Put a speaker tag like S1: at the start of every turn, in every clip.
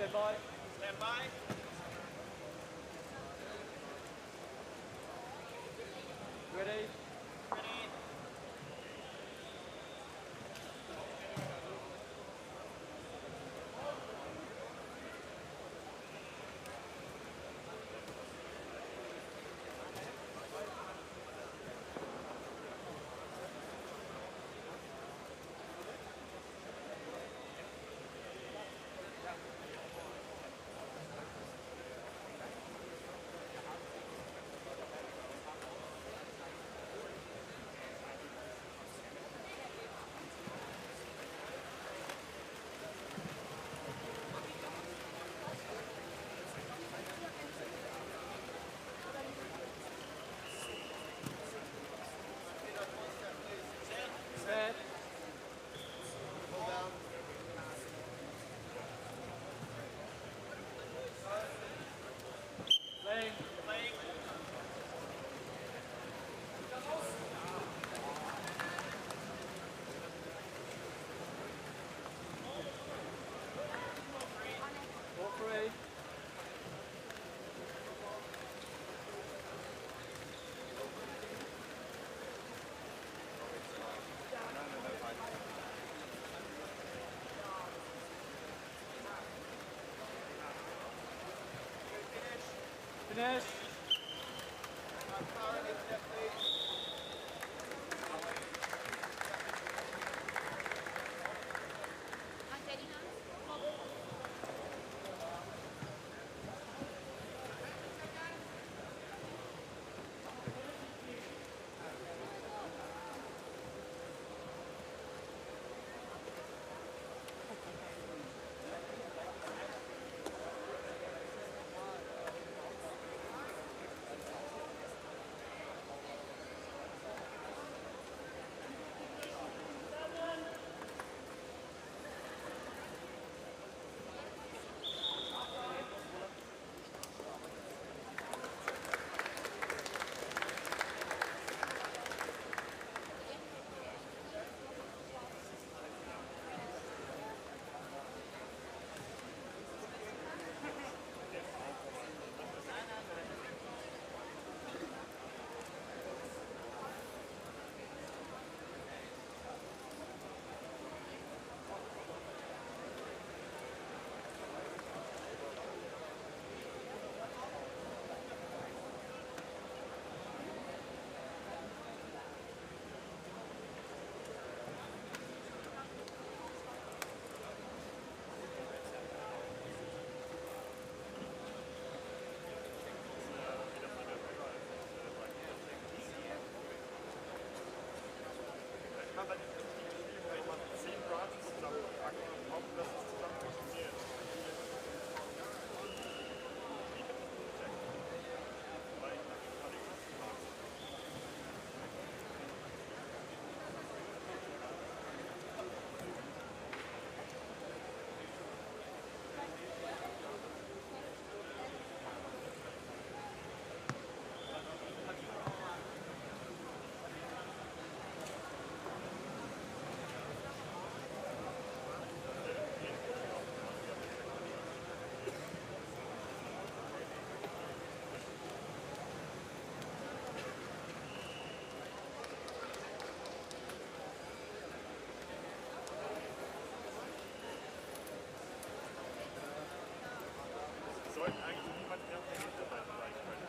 S1: Stand by.
S2: Stand by.
S1: Ready.
S2: Ready.
S1: Set.
S2: Hold down.
S1: Playing.
S2: Playing.
S1: Ball free. Finish.
S2: Power next step, please. Kann man nicht schieben, wenn man 10 Branches zusammenpackt und hoffen, dass es zusammen funktioniert. Sollten eigentlich niemand mehr auf der Hinterseite sein können.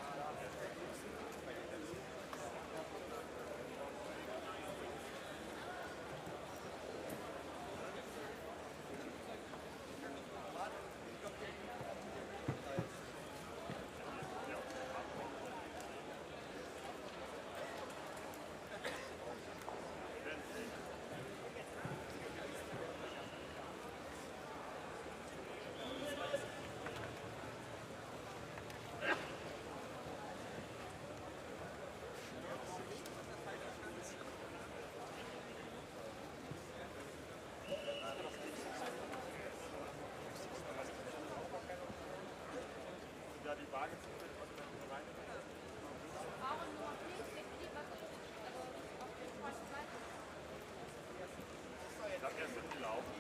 S2: Da die Waage zu rein. Ich glaube, er ist gelaufen.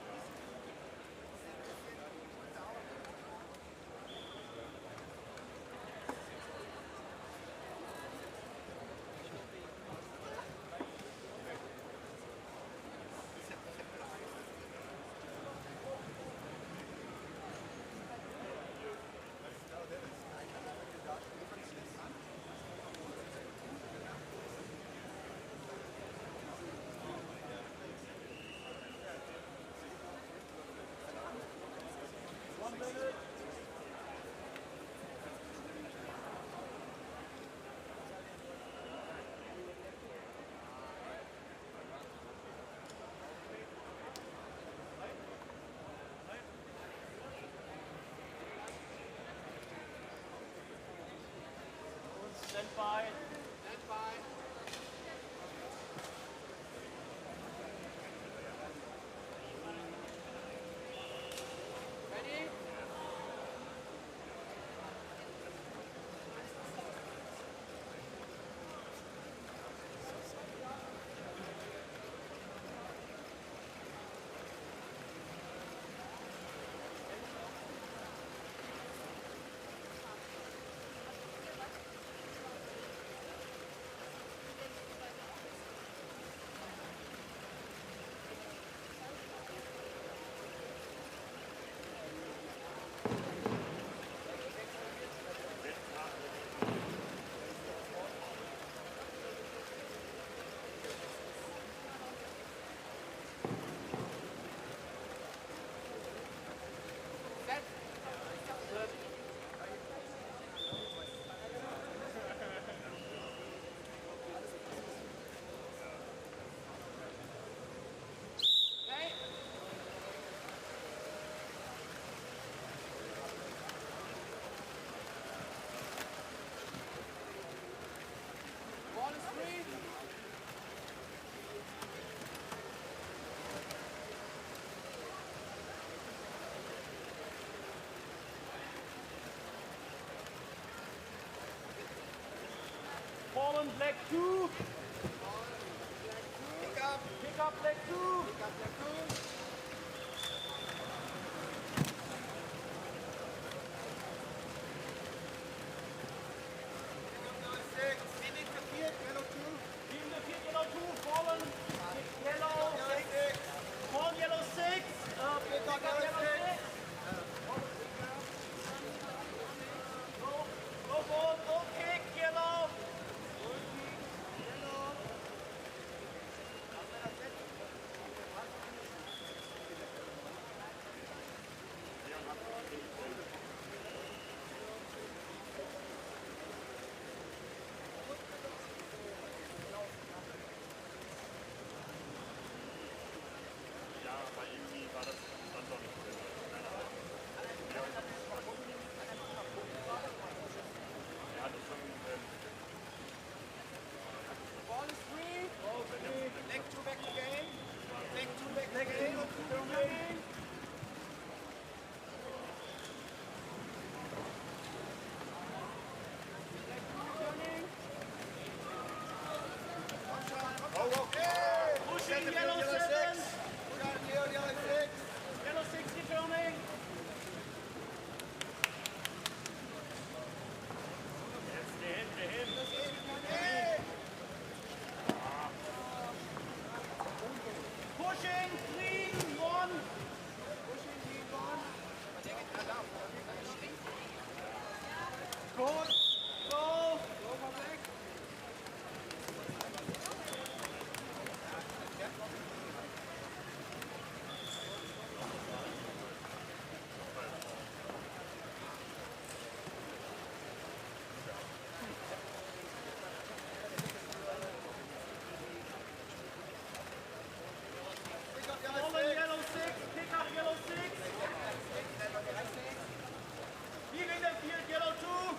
S1: by.
S3: Stand by. Ready? Set. Okay. Ball is free.
S1: Fallen black 2.
S3: Pick up.
S1: Pick up black 2.
S3: Pick up the two.
S1: Team the field yellow 2. Fallen yellow 6. Fallen yellow 6. Pick up yellow 6. Go ball, go kick yellow.
S2: Ja, aber irgendwie war das dann doch nicht drin. Er hatte schon
S3: Ball is free. Leg two back again. Leg two back again.
S1: Pushing yellow 7. Yellow 6 returning.
S2: jetzt der hin.
S1: Pushing 3, 1. Go. Go. Fallen yellow 6. Pick up yellow 6. Leaving the field yellow 2.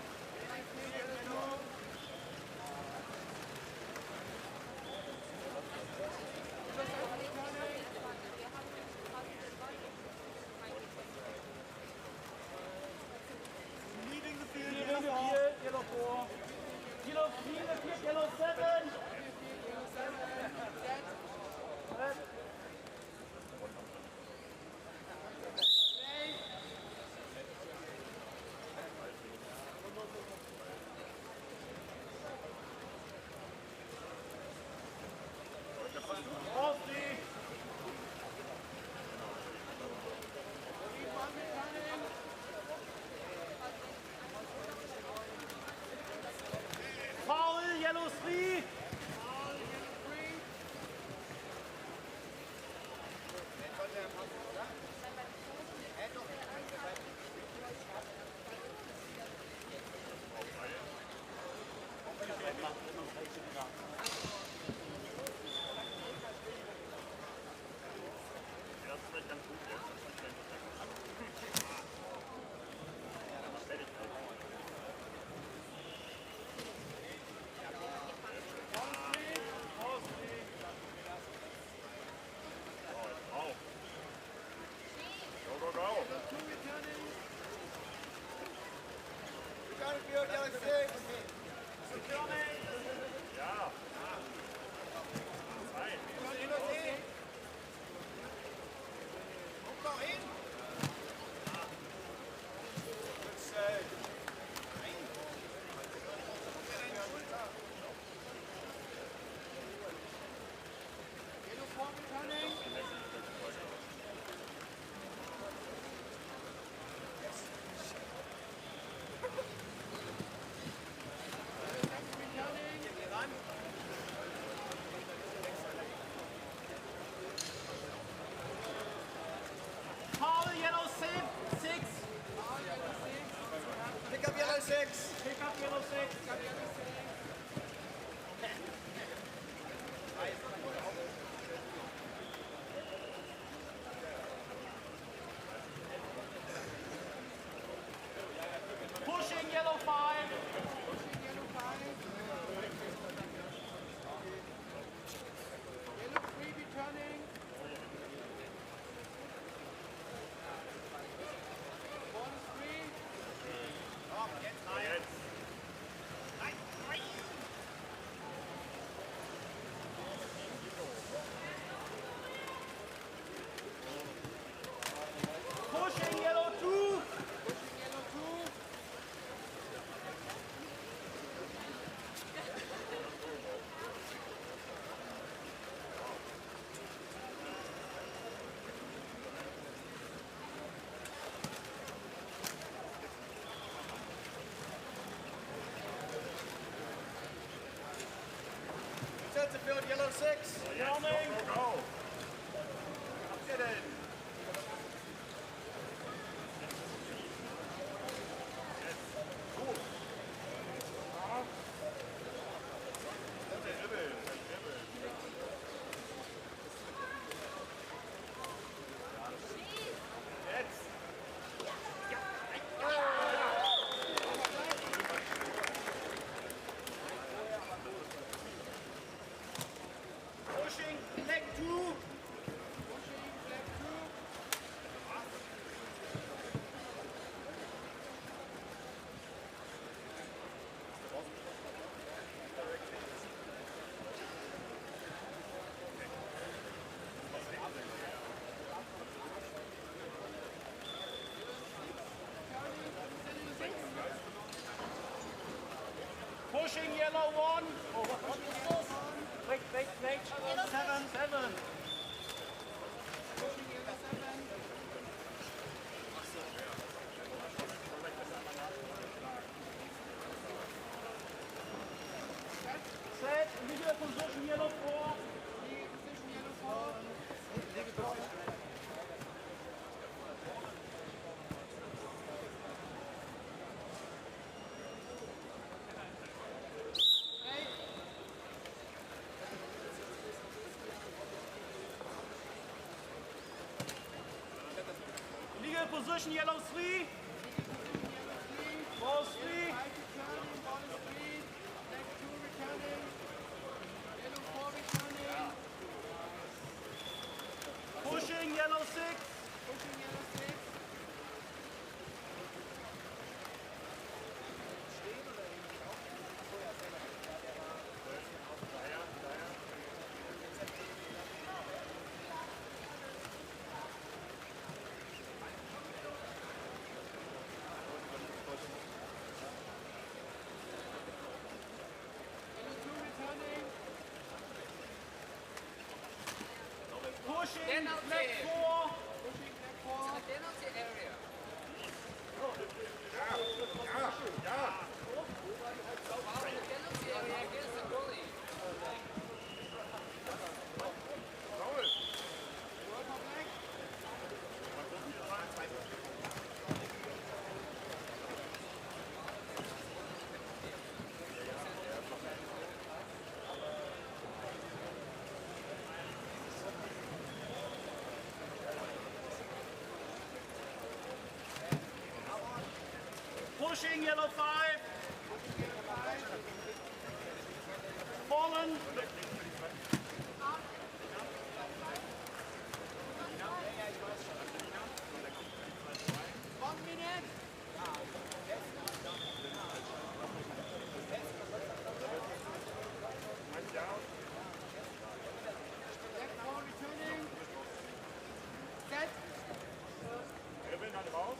S1: 6. Pick up yellow 6. Pushing yellow 5.
S3: Yellow 3 returning. Ball is 3. Oh, jetzt rein. Nein, nein.
S1: Pushing yellow 2.
S3: Pushing yellow 2.
S1: Set to field yellow 6. Filming.
S2: Go. Get in.
S1: Pushing leg 2.
S3: Pushing leg 2.
S1: Pushing yellow 1. Oh, what is this? Wait. 7.
S3: Pushing yellow 7.
S1: Set. Legal position yellow 4.
S3: Legal position yellow 4.
S1: Legal position yellow 3. Ball 3.
S3: 5 returning, ball is 3. Leg 2 returning. Yellow 4 returning.
S1: Pushing yellow 6.
S3: Pushing yellow 6. Yellow 2 returning.
S1: Pushing
S4: Penalty.
S1: leg 4.
S3: Pushing leg 4.
S4: Penalty area. Foul in the penalty area against the goalie.
S3: Work of leg.
S1: Pushing yellow 5.
S3: Pushing yellow 5.
S1: Fallen.
S3: One minute. Leg 4 returning. Set.
S2: Dribbeln dann raus.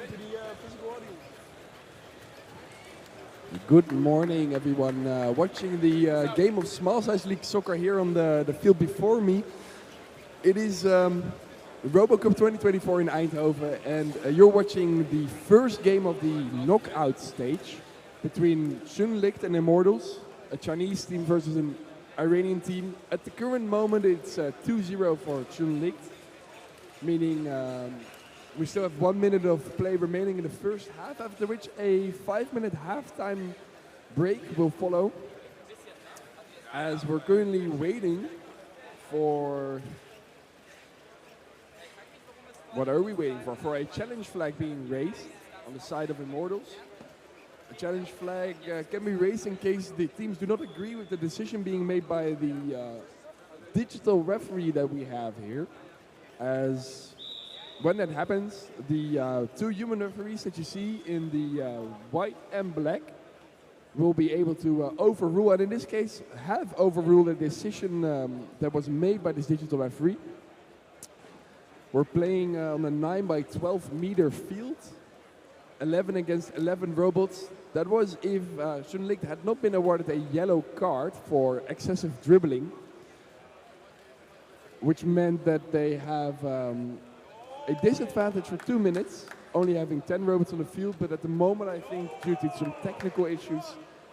S5: to the physical audience.
S6: Good morning, everyone. Watching the game of Small Size League soccer here on the field before me. It is RoboCup 2024 in Eindhoven, and you're watching the first game of the knockout stage between Sunlicht and Immortals, a Chinese team versus an Iranian team. At the current moment, it's 2-0 for Sunlicht, meaning we still have 1 minute of play remaining in the first half, after which a 5-minute halftime break will follow, as we're currently waiting for... What are we waiting for? For a challenge flag being raised on the side of Immortals. A challenge flag can be raised in case the teams do not agree with the decision being made by the digital referee that we have here. As when that happens, the two human referees that you see in the white and black will be able to overrule, and in this case have overruled a decision that was made by this digital referee. We're playing on a 9 by 12 meter field, 11 against 11 robots. That was if Sunlicht had not been awarded a yellow card for excessive dribbling, which meant that they have a disadvantage for 2 minutes, only having 10 robots on the field. But at the moment, I think due to some technical issues,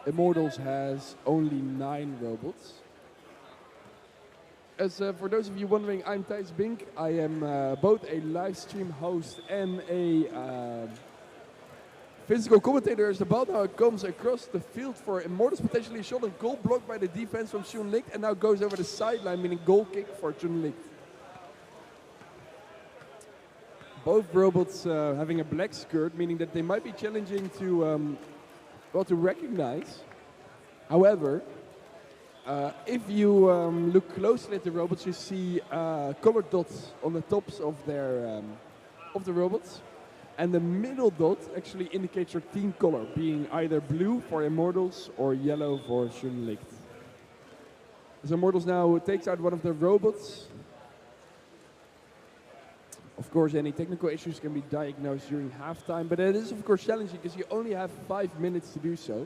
S6: Immortals has only 9 robots. As for those of you wondering, I'm Thijs Bink. I am both a live stream host and a physical commentator. As the ball now comes across the field for Immortals, potentially shot and goal blocked by the defense from Sunlicht, and now goes over the sideline, meaning goal kick for Sunlicht. Both robots having a black skirt, meaning that they might be challenging to to recognize. However, if you look closely at the robots, you see colored dots on the tops of their of the robots, and the middle dot actually indicates your team color, being either blue for Immortals or yellow for Sunlicht. As Immortals now takes out one of the robots. Of course, any technical issues can be diagnosed during halftime, but it is of course challenging because you only have 5 minutes to do so.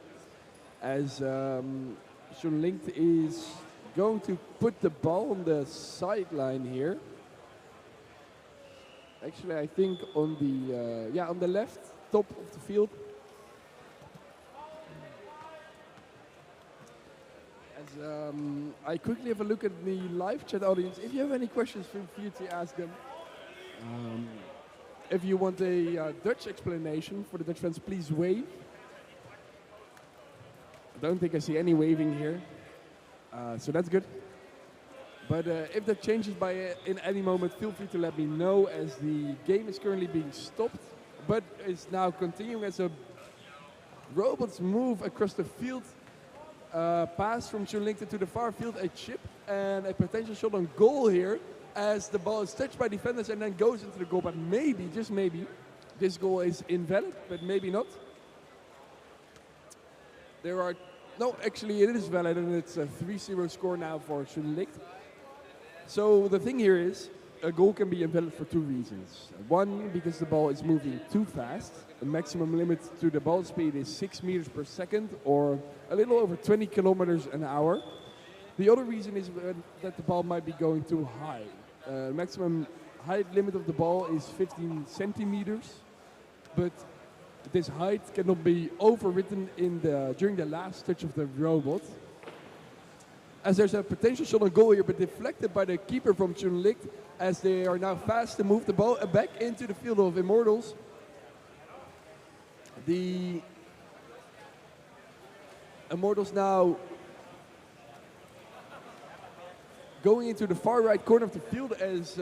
S6: As Sunlicht is going to put the ball on the sideline here. Actually, I think on the on the left top of the field. As I quickly have a look at the live chat audience. If you have any questions, feel free to ask them. If you want a Dutch explanation for the Dutch fans, please wave. I don't think I see any waving here, so that's good. But if that changes in any moment, feel free to let me know, as the game is currently being stopped, but is now continuing as a robots move across the field. Pass from Sunlicht to the far field, a chip and a potential shot on goal here, as the ball is touched by defenders and then goes into the goal. But maybe, just maybe, this goal is invalid, but maybe not. No, actually it is valid, and it's a 3-0 score now for Sunlicht. So the thing here is, a goal can be invalid for 2 reasons. One, because the ball is moving too fast. The maximum limit to the ball speed is 6 meters per second, or a little over 20 kilometers an hour. The other reason is that the ball might be going too high. Maximum height limit of the ball is 15 centimeters, but this height cannot be overridden during the last touch of the robot. As there's a potential shot on goal here, but deflected by the keeper from Sunlicht, as they are now fast to move the ball back into the field of Immortals. The Immortals now going into the far right corner of the field, as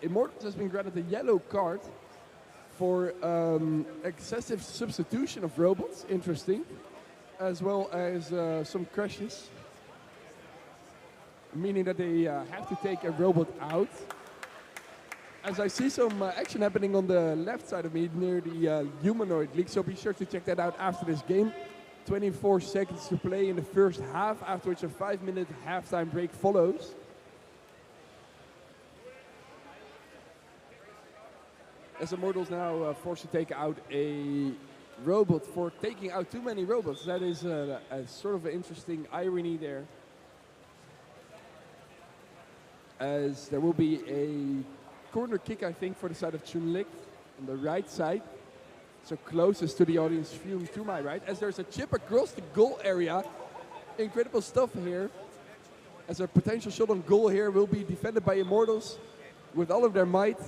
S6: Immortals has been granted a yellow card for excessive substitution of robots, interesting, as well as some crashes, meaning that they have to take a robot out. As I see some action happening on the left side of me near the humanoid league, so be sure to check that out after this game. 24 seconds to play in the first half, after which a 5-minute halftime break follows. as Immortals now forced to take out a robot for taking out too many robots. That is a sort of an interesting irony there. As there will be a corner kick, I think, for the side of Chunlik on the right side. So closest to the audience viewing to my right. As there's a chip across the goal area. Incredible stuff here. As a potential shot on goal here will be defended by Immortals with all of their might.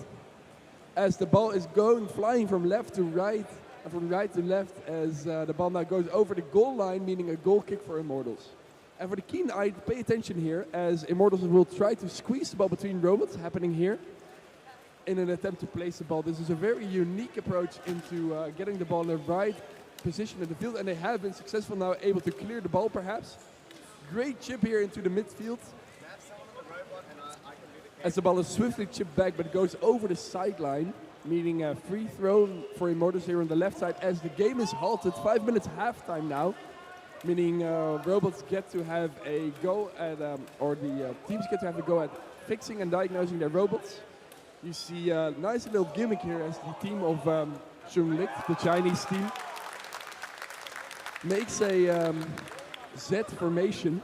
S6: As the ball is going flying from left to right and from right to left as the ball now goes over the goal line, meaning a goal kick for Immortals. And for the keen-eyed, pay attention here as Immortals will try to squeeze the ball between robots happening here in an attempt to place the ball. This is a very unique approach into getting the ball in the right position in the field, and they have been successful now, able to clear the ball perhaps. Great chip here into the midfield. As the ball is swiftly chipped back, but goes over the sideline, meaning a free throw for Immortals here on the left side as the game is halted. 5 minutes halftime now, meaning robots get to have a go at, or the teams get to have a go at fixing and diagnosing their robots. You see a nice little gimmick here as the team of Chunlik, the Chinese team, makes a Z formation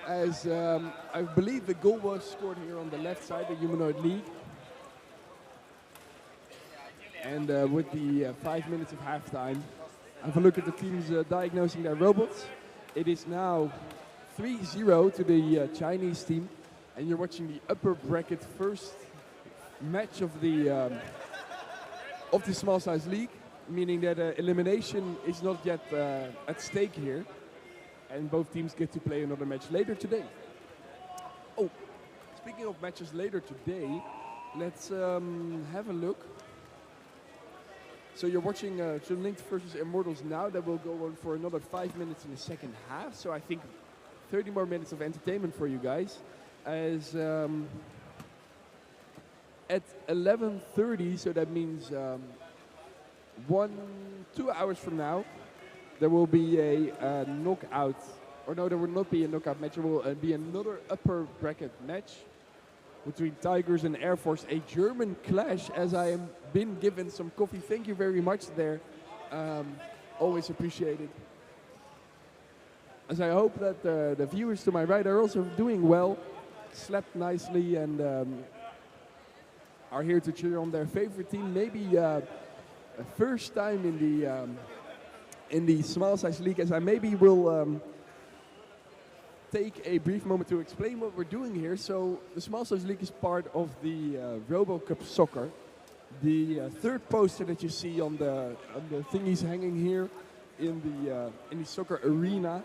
S6: as I believe the goal was scored here on the left side, the Humanoid League. And with the 5 minutes of halftime, have a look at the teams diagnosing their robots. It is now 3-0 to the Chinese team, and you're watching the upper bracket first match of the Small Size League, meaning that elimination is not yet at stake here, and both teams get to play another match later today. Oh, speaking of matches later today, let's have a look. So you're watching Chunlik versus Immortals now. That will go on for another 5 minutes in the second half. So I think 30 more minutes of entertainment for you guys. As at 11:30, so that means 2 hours from now, there will be a knockout. Or no, there will not be a knockout match. There will be another upper bracket match between Tigers and Air Force, a German clash, as I am been given some coffee. Thank you very much there. Always appreciated. As I hope that the viewers to my right are also doing well, slept nicely, and are here to cheer on their favorite team. Maybe a first time in the Small Size League, as I maybe will take a brief moment to explain what we're doing here. So the Small Size League is part of the RoboCup Soccer. The third poster that you see on the thingies hanging here in the soccer arena,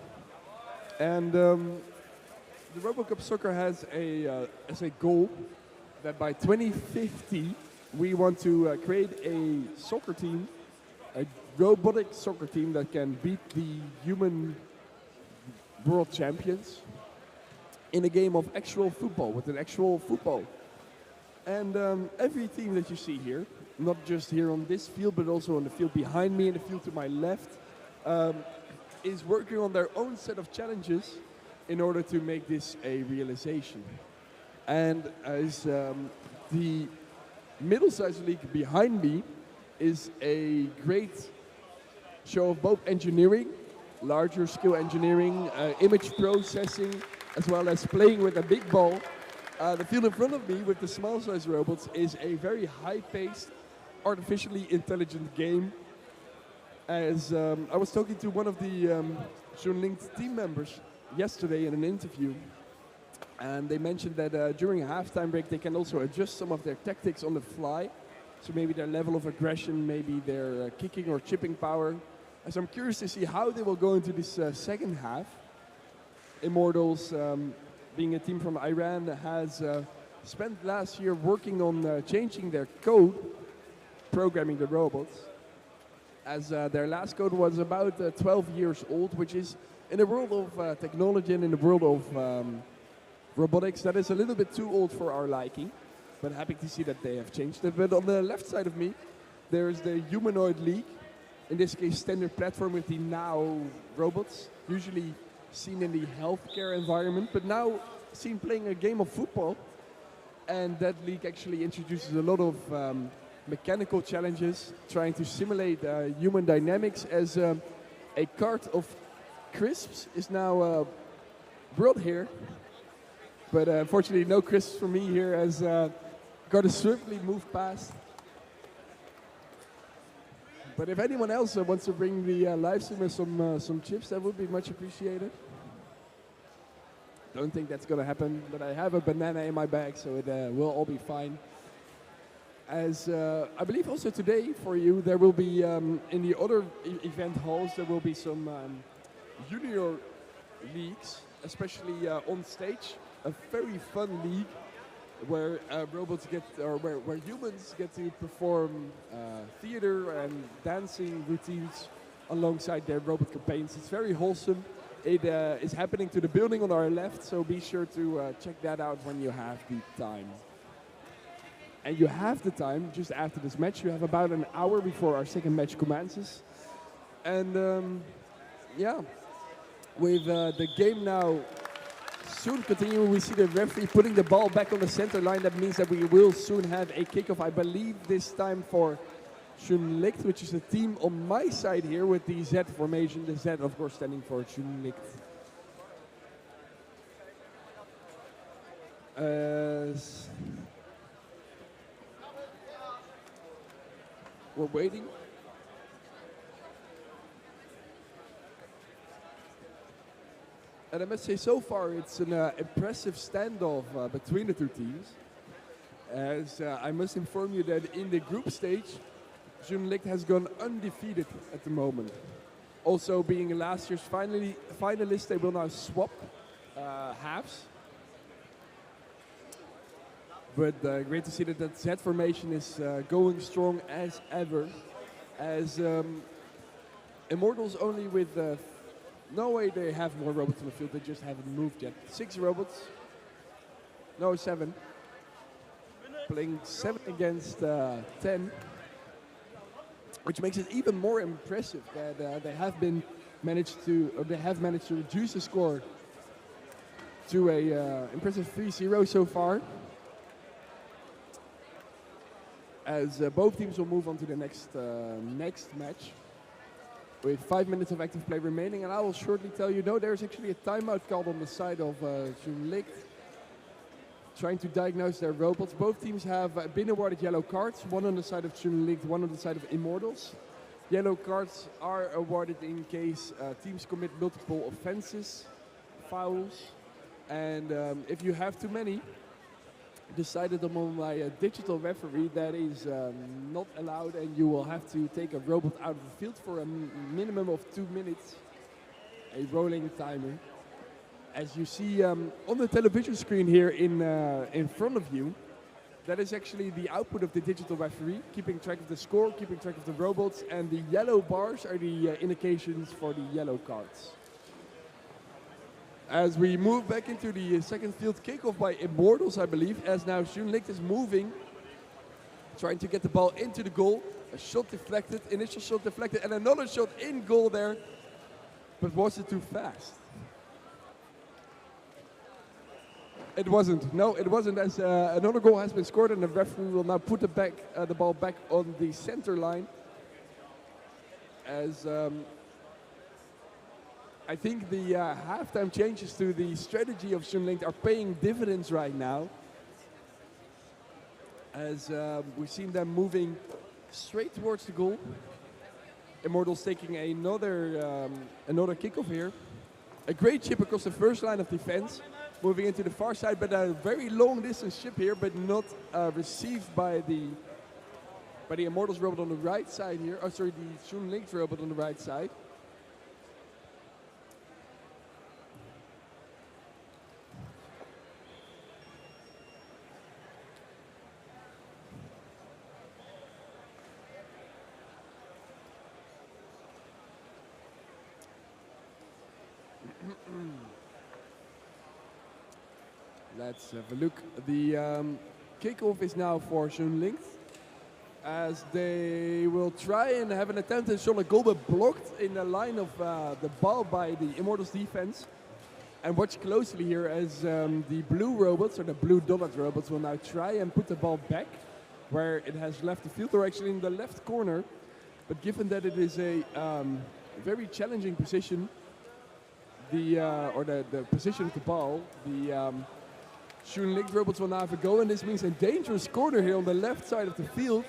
S6: and the RoboCup Soccer has a goal that by 2050 we want to create a soccer team, a robotic soccer team that can beat the human world champions in a game of actual football, with an actual football. And every team that you see here, not just here on this field, but also on the field behind me and the field to my left, is working on their own set of challenges in order to make this a realization. And as the middle-sized league behind me is a great show of both engineering, larger scale engineering, image processing, as well as playing with a big ball. The field in front of me with the small size robots is a very high-paced, artificially intelligent game. As I was talking to one of the Chunlik team members yesterday in an interview, and they mentioned that during a halftime break they can also adjust some of their tactics on the fly. So maybe their level of aggression, maybe their kicking or chipping power. As I'm curious to see how they will go into this second half. Immortals, being a team from Iran, has spent last year working on changing their code, programming the robots. As their last code was about 12 years old, which is, in the world of technology and in the world of robotics, that is a little bit too old for our liking. But happy to see that they have changed it. But on the left side of me, there is the Humanoid League. In this case, standard platform with the now robots, usually seen in the healthcare environment, but now seen playing a game of football. And that league actually introduces a lot of mechanical challenges, trying to simulate human dynamics as a cart of crisps is now brought here. But unfortunately, no crisps for me here as got to swiftly move past. But if anyone else wants to bring the live streamer some chips, that would be much appreciated. Don't think that's going to happen, but I have a banana in my bag, so it will all be fine. As I believe also today for you, there will be in the other event halls, there will be some junior leagues, especially on stage. A very fun league where robots get, or where humans get to perform theater and dancing routines alongside their robot campaigns. It's very wholesome. It is happening to the building on our left, so be sure to check that out when you have the time. And you have the time just after this match. You have about an hour before our second match commences. And yeah, with the game now soon continuing, we see the referee putting the ball back on the center line. That means that we will soon have a kickoff, I believe this time for Schönlicht, which is the team on my side here with the Z formation. The Z, of course, standing for Schönlicht. We're waiting. And I must say, so far, it's an impressive standoff between the two teams. As I must inform you that in the group stage, Schönlicht has gone undefeated at the moment. Also, being last year's finalist, they will now swap halves. But great to see that that Z formation is going strong as ever. As Immortals only with no way they have more robots on the field, they just haven't moved yet. 6 robots. No, 7. Playing 7 against 10. Which makes it even more impressive that they have managed to reduce the score to a impressive 3-0 so far. As both teams will move on to the next match. With 5 minutes of active play remaining, and I will shortly tell you, no, there's actually a timeout called on the side of Schönlicht, trying to diagnose their robots. Both teams have been awarded yellow cards, one on the side of Schönlicht, one on the side of Immortals. Yellow cards are awarded in case teams commit multiple offenses, fouls, and if you have too many, decided on by a digital referee, that is not allowed, and you will have to take a robot out of the field for a minimum of 2 minutes, a rolling timer. As you see on the television screen here in front of you, that is actually the output of the digital referee, keeping track of the score, keeping track of the robots, and the yellow bars are the indications for the yellow cards. As we move back into the second field, kickoff by Immortals, I believe, as now Schönlicht is moving, trying to get the ball into the goal. A shot deflected, initial shot deflected, and another shot in goal there. But was it too fast? It wasn't. No, it wasn't, as another goal has been scored, and the referee will now put the ball back on the center line. As I think the halftime changes to the strategy of Schönlicht are paying dividends right now. As we've seen them moving straight towards the goal. Immortals taking another kickoff here. A great chip across the first line of defense. Moving into the far side, but a very long distance chip here, but not received by the Immortals robot on the right side here. Oh, sorry, the Schönlicht robot on the right side. Let's have a look. The kickoff is now for Schönlicht, as they will try and have an attempt at shot a goal, but blocked in the line of the ball by the Immortals defense. And watch closely here as the blue robots, or the blue dotted robots, will now try and put the ball back where it has left the field, or actually in the left corner. But given that it is a very challenging position, the position of the ball, the Schoen Link robots will now have a go, and this means a dangerous corner here on the left side of the field.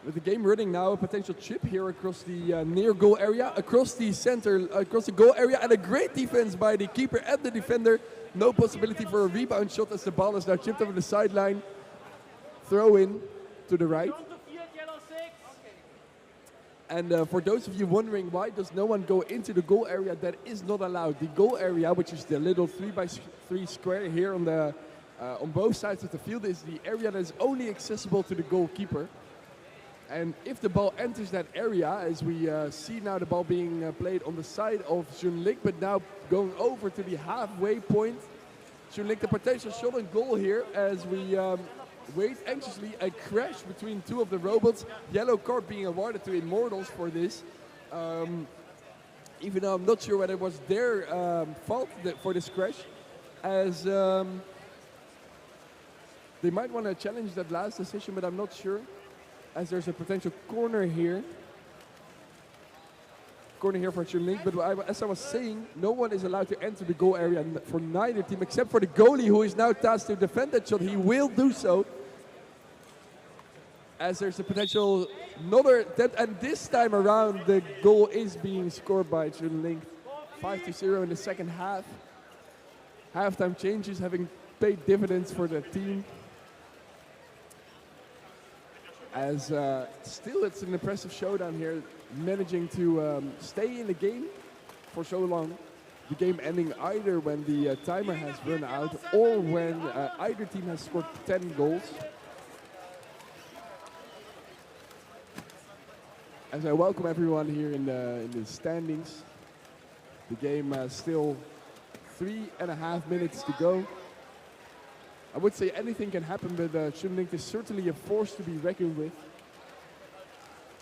S6: With the game running now, a potential chip here across the near goal area, across the center, across the goal area, and a great defense by the keeper and the defender. No possibility for a rebound shot as the ball is now chipped over the sideline. Throw in to the right. And for those of you wondering why does no one go into the goal area, that is not allowed. The goal area, which is the little 3x3 square here on both sides of the field, is the area that is only accessible to the goalkeeper. And if the ball enters that area, as we see now the ball being played on the side of Schoen Link, but now going over to the halfway point. Schoen Link, the potential shot on goal here as we wait anxiously. A crash between two of the robots. Yellow card being awarded to Immortals for this. Even though I'm not sure whether it was their fault for this crash. As they might want to challenge that last decision, but I'm not sure. As there's a potential corner here. Corner here for Schoen Link, but as I was saying, no one is allowed to enter the goal area for neither team, except for the goalie, who is now tasked to defend that shot. He will do so. As there's a potential another attempt, and this time around the goal is being scored by Schoen Link. 5-0 in the second half. Halftime changes having paid dividends for the team. As still it's an impressive showdown here, managing to stay in the game for so long. The game ending either when the timer has run out or when either team has scored 10 goals. As I welcome everyone here in the standings. The game still 3.5 minutes to go. I would say anything can happen, but Schoen Link is certainly a force to be reckoned with.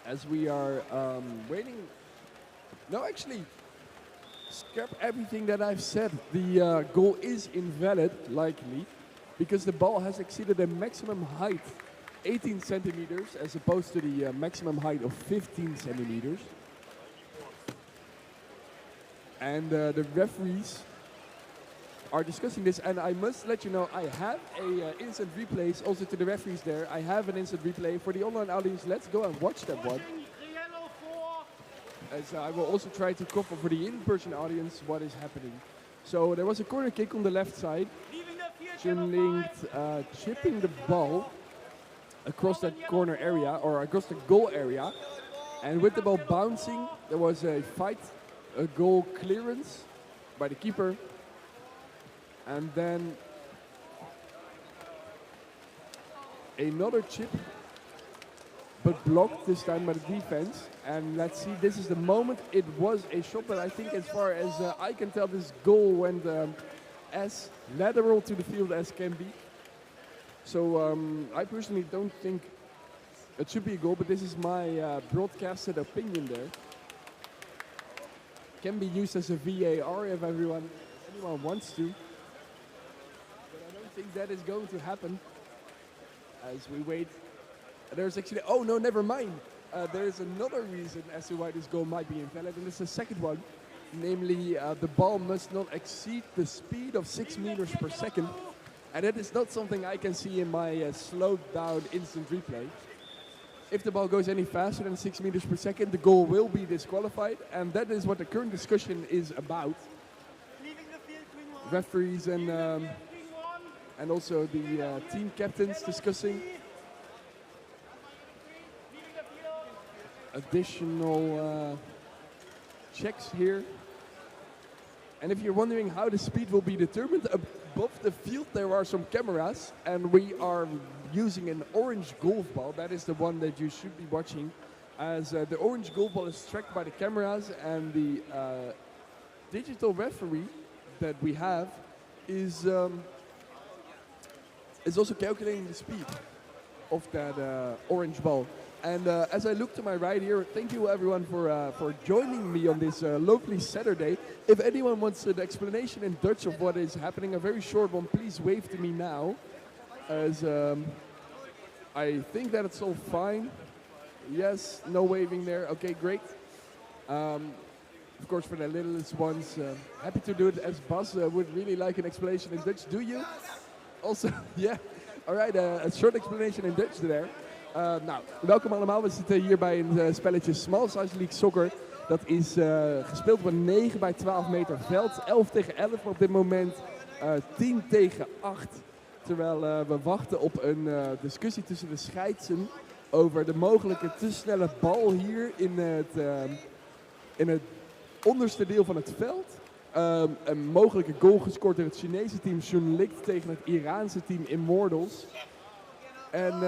S6: As we are waiting. No, actually, scrap everything that I've said. The goal is invalid, likely, because the ball has exceeded a maximum height, 18 centimeters, as opposed to the maximum height of 15 centimeters. And the referees are discussing this, and I must let you know I have a instant replays also to the referees there. I have an instant replay for the online audience. Let's go and watch that one. As I will also try to cover for the in-person audience what is happening. So there was a corner kick on the left side. Schoen Link chipping the ball across that corner area, or across the goal area. And with the ball bouncing, there was a fight, a goal clearance by the keeper. And then another chip, but blocked this time by the defense. And let's see, this is the moment. It was a shot, but I think as far as I can tell, this goal went as lateral to the field as can be. So I personally don't think it should be a goal, but this is my broadcasted opinion there. Can be used as a VAR if anyone wants to. I think that is going to happen as we wait. There's actually, oh no, never mind. There's another reason as to why this goal might be invalid, and it's the second one. Namely, the ball must not exceed the speed of 6 meters per second. And that is not something I can see in my slowed down instant replay. If the ball goes any faster than 6 meters per second, the goal will be disqualified. And that is what the current discussion is about. Referees and also the team captains discussing additional checks here. And if you're wondering how the speed will be determined, above the field there are some cameras, and we are using an orange golf ball. That is the one that you should be watching, as the orange golf ball is tracked by the cameras, and the digital referee that we have is also calculating the speed of that orange ball. And as I look to my right here, thank you everyone for joining me on this lovely Saturday. If anyone wants an explanation in Dutch of what is happening, a very short one, please wave to me now. as I think that it's all fine. Yes, no waving there. Okay, great. Of course, for the littlest ones, happy to do it as Bas would really like an explanation in Dutch. Do you? Also, yeah. All right, a short explanation in Dutch there. Nou, welkom allemaal. We zitten hier bij een spelletje Small Size League Soccer. Dat is gespeeld op een 9 bij 12 meter veld. 11 tegen 11, maar op dit moment 10 tegen 8. Terwijl we wachten op een discussie tussen de scheidsen over de mogelijke te snelle bal hier in het onderste deel van het veld. Een mogelijke goal gescoord door het Chinese team Junlicht tegen het Iraanse team Immortals. En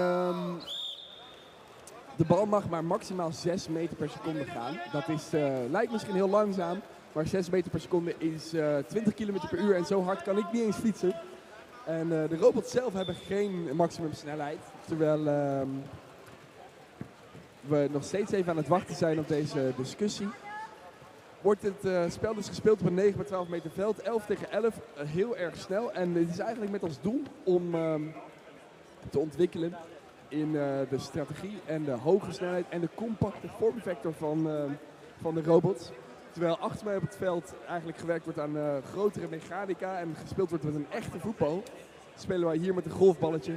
S6: de bal mag maar maximaal 6 meter per seconde gaan. Dat is, lijkt misschien heel langzaam, maar 6 meter per seconde is 20 km per uur en zo hard kan ik niet eens fietsen. En de robots zelf hebben geen maximumsnelheid, terwijl we nog steeds even aan het wachten zijn op deze discussie. Wordt het spel dus gespeeld op een 9 bij 12 meter veld, 11 tegen 11, heel erg snel. En het is eigenlijk met als doel om te ontwikkelen in de strategie en de hoge snelheid en de compacte vormvector van de robots. Terwijl achter mij op het veld eigenlijk gewerkt wordt aan grotere mechanica en gespeeld wordt met een echte voetbal. Spelen wij hier met een golfballetje.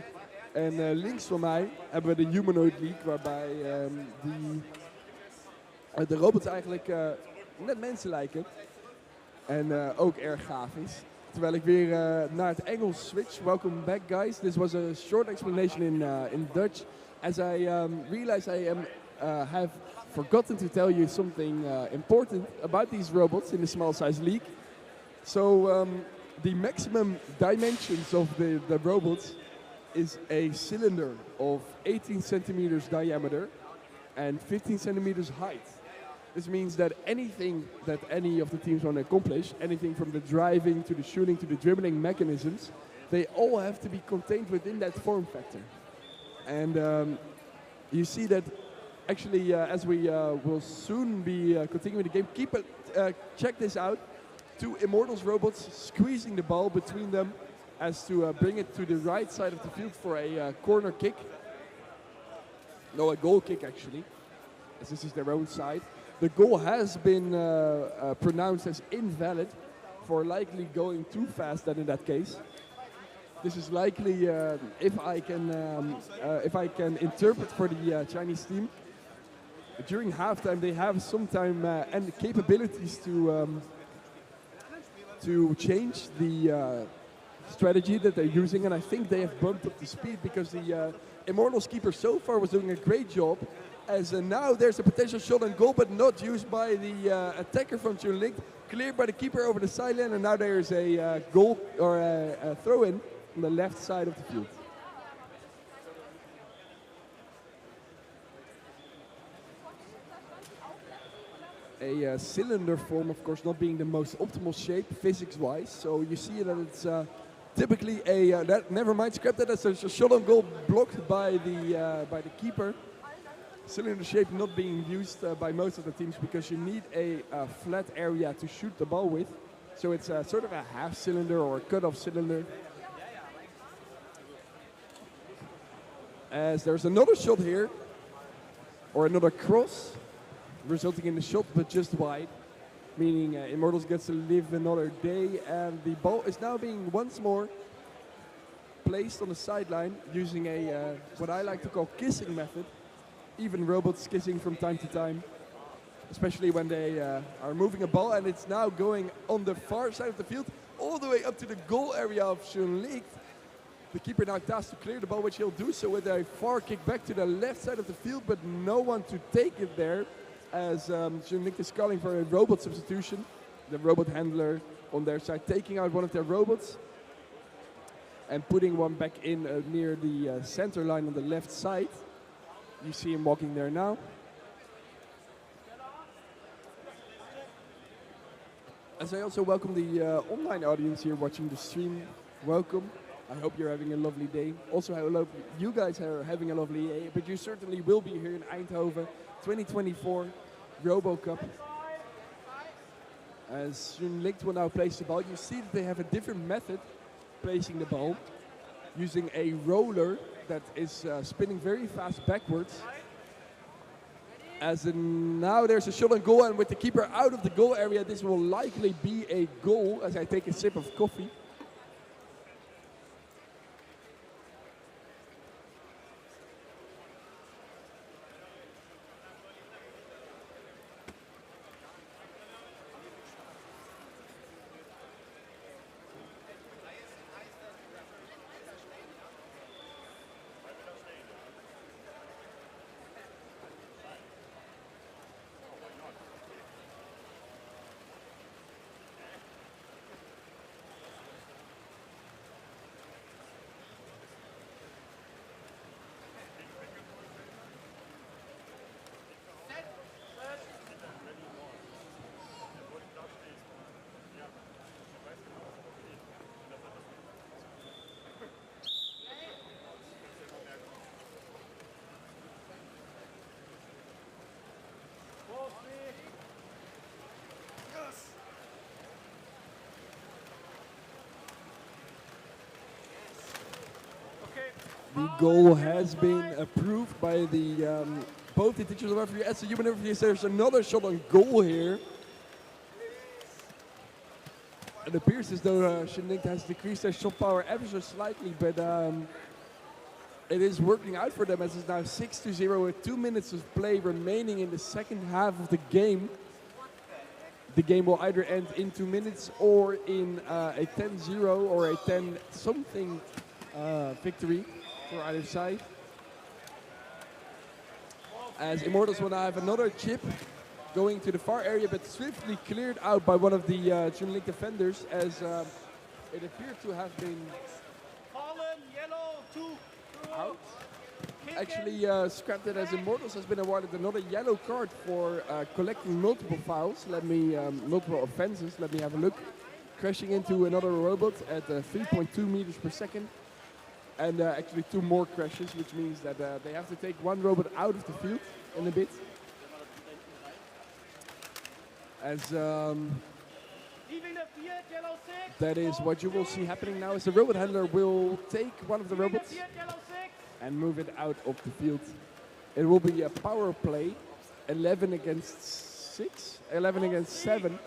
S6: En links van mij hebben we de Humanoid League, waarbij de robots eigenlijk net mensen lijken. En ook erg gaaf is. Terwijl ik weer naar het Engels switch. Welcome back, guys. This was a short explanation in Dutch. As I realize I have forgotten to tell you something important about these robots in the Small Size League. So the maximum dimensions of the robots is a cylinder of 18 centimeters diameter and 15 centimeters height. This means that anything that any of the teams want to accomplish, anything from the driving to the shooting to the dribbling mechanisms, they all have to be contained within that form factor. And you see that actually as we will soon be continuing the game, check this out. 2 Immortals robots squeezing the ball between them as to bring it to the right side of the field for a corner kick. No, a goal kick actually, as this is their own side. The goal has been pronounced as invalid for likely going too fast then in that case. This is likely, if I can interpret for the Chinese team, during halftime they have some time and capabilities to change the strategy that they're using, and I think they have bumped up the speed because the Immortals keeper so far was doing a great job. As now there's a potential shot on goal, but not used by the attacker from Junlicht. Cleared by the keeper over the sideline, and now there's a goal or a throw-in on the left side of the field. A cylinder form, of course, not being the most optimal shape physics-wise. So you see that it's typically never mind, scrap that. That's a shot on goal blocked by the keeper. Cylinder shape not being used by most of the teams because you need a flat area to shoot the ball with. So it's sort of a half cylinder or a cut-off cylinder. As there's another shot here, or another cross, resulting in the shot but just wide, meaning Immortals gets to live another day, and the ball is now being once more placed on the sideline using a what I like to call kissing method. Even robots kissing from time to time, especially when they are moving a ball, and it's now going on the far side of the field, all the way up to the goal area of Junlicht. The keeper now tasked to clear the ball, which he'll do so with a far kick back to the left side of the field, but no one to take it there, as Junlicht is calling for a robot substitution. The robot handler on their side taking out one of their robots and putting one back in near the center line on the left side. You see him walking there now. As I also welcome the online audience here watching the stream, welcome. I hope you're having a lovely day. Also, I hope you guys are having a lovely day, but you certainly will be here in Eindhoven 2024 RoboCup. As Junlicht will now place the ball, you see that they have a different method placing the ball. using a roller that is spinning very fast backwards. As in now there's a shot on goal, and with the keeper out of the goal area, this will likely be a goal as I take a sip of coffee. The goal has been approved by the both the digital referee as the human referee. There's another shot on goal here. It appears as though Shinlicht has decreased their shot power ever so slightly, but it is working out for them as it's now 6-0 with 2 minutes of play remaining in the second half of the game. The game will either end in 2 minutes or in a 10-0 or a 10-something victory for either side. As Immortals will now have another chip going to the far area, but swiftly cleared out by one of the Shinlicht defenders, as it appeared to have been
S1: Fallen, yellow, 2.
S6: out. Actually, scrapped it as Immortals has been awarded another yellow card for collecting multiple fouls. Multiple offenses. Let me have a look. Crashing into another robot at 3.2 meters per second. And actually 2 more crashes, which means that they have to take 1 robot out of the field in a bit. As that is what you will see happening now, is the robot handler will take one of the robots and move it out of the field. It will be a power play, 11 against 6, 11 against 7,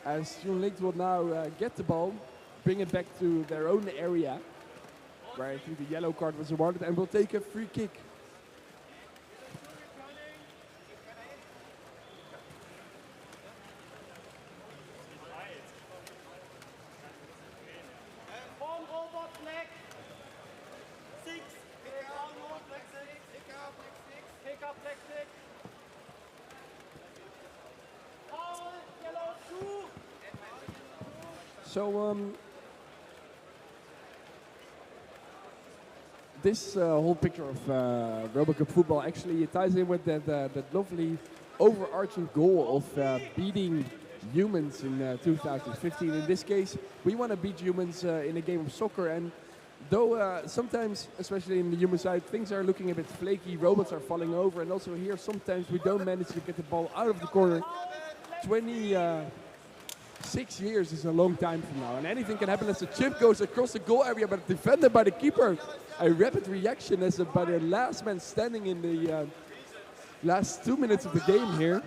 S6: as Shinlicht will now get the ball, bring it back to their own area, where I think the yellow card was awarded, and will take a free kick. So this whole picture of RoboCup football actually ties in with that lovely overarching goal of beating humans in 2015. In this case, we want to beat humans in a game of soccer, and though sometimes, especially in the human side, things are looking a bit flaky, robots are falling over, and also here sometimes we don't manage to get the ball out of the corner. 26 years is a long time from now, and anything can happen as the chip goes across the goal area, but defended by the keeper. A rapid reaction as by the last man standing in the last 2 minutes of the game here.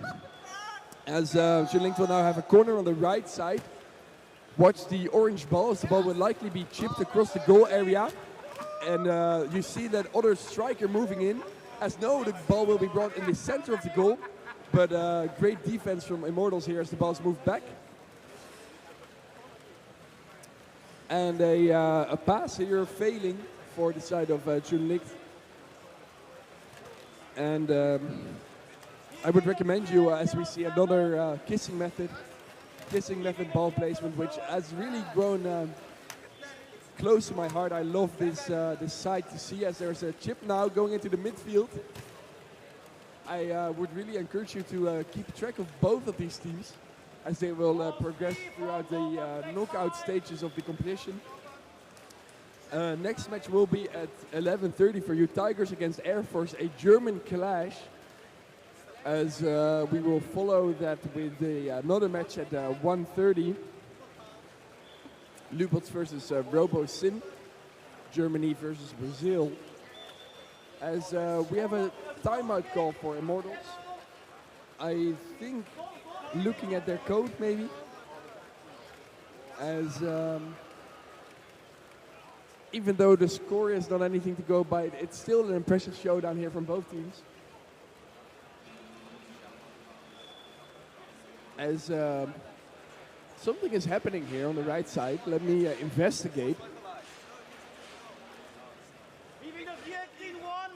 S6: As Shinlicht will now have a corner on the right side. Watch the orange ball, as the ball will likely be chipped across the goal area. And you see that other striker moving in. As no, the ball will be brought in the center of the goal. But great defense from Immortals here as the ball's moved back. And a pass here failing for the side of Shinlicht. And I would recommend you, as we see another kissing method ball placement, which has really grown close to my heart. I love this side to see, as there's a chip now going into the midfield. I would really encourage you to keep track of both of these teams, as they will progress throughout the knockout stages of the competition. Next match will be at 11:30 for you Tigers against Air Force, a German clash. As we will follow that with another match at 1:30. Lubots versus RoboSim. Germany versus Brazil. As we have a timeout call for Immortals. I think looking at their code maybe. As even though the score is not anything to go by, it's still an impressive showdown here from both teams. As something is happening here on the right side, let me investigate.
S1: Wie wieder 4, Green 1.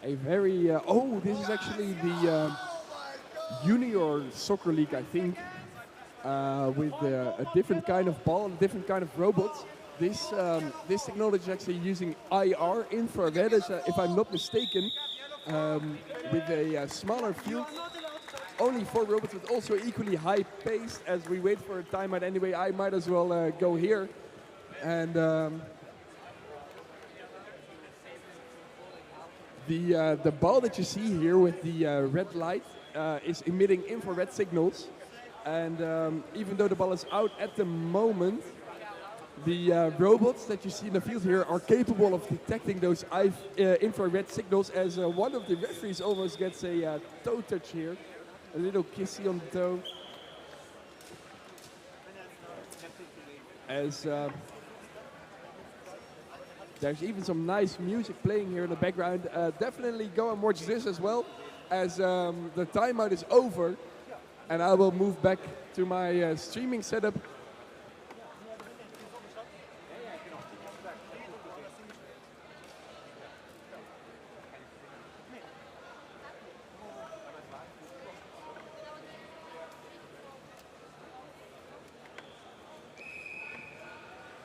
S6: A very, oh, this is actually the Junior Soccer League, I think, with a different kind of ball, a different kind of robots. This technology is actually using IR, infrared, if I'm not mistaken, with a smaller field. Only 4 robots, but also equally high paced. As we wait for a timeout anyway, I might as well go here. And the ball that you see here with the red light is emitting infrared signals. And even though the ball is out at the moment, the robots that you see in the field here are capable of detecting those infrared signals, as one of the referees almost gets a toe touch here. A little kissy on the toe. As there's even some nice music playing here in the background. Definitely go and watch this as well, as the timeout is over. And I will move back to my streaming setup.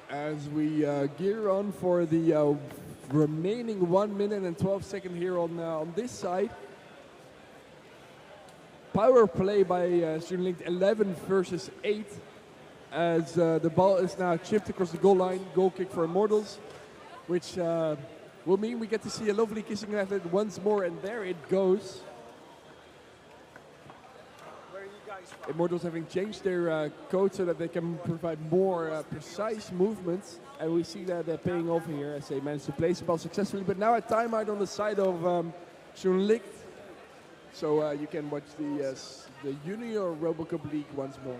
S6: As we gear on for the remaining 1 minute and 12 seconds here on this side. Power play by Student League 11 versus 8. As the ball is now chipped across the goal line. Goal kick for Immortals. Which will mean we get to see a lovely kissing method once more. And there it goes. Immortals having changed their code so that they can provide more precise movements. And we see that they're paying off here as they managed to place the ball successfully. But now a timeout on the side of Student League. So you can watch the Junior RoboCup League once more.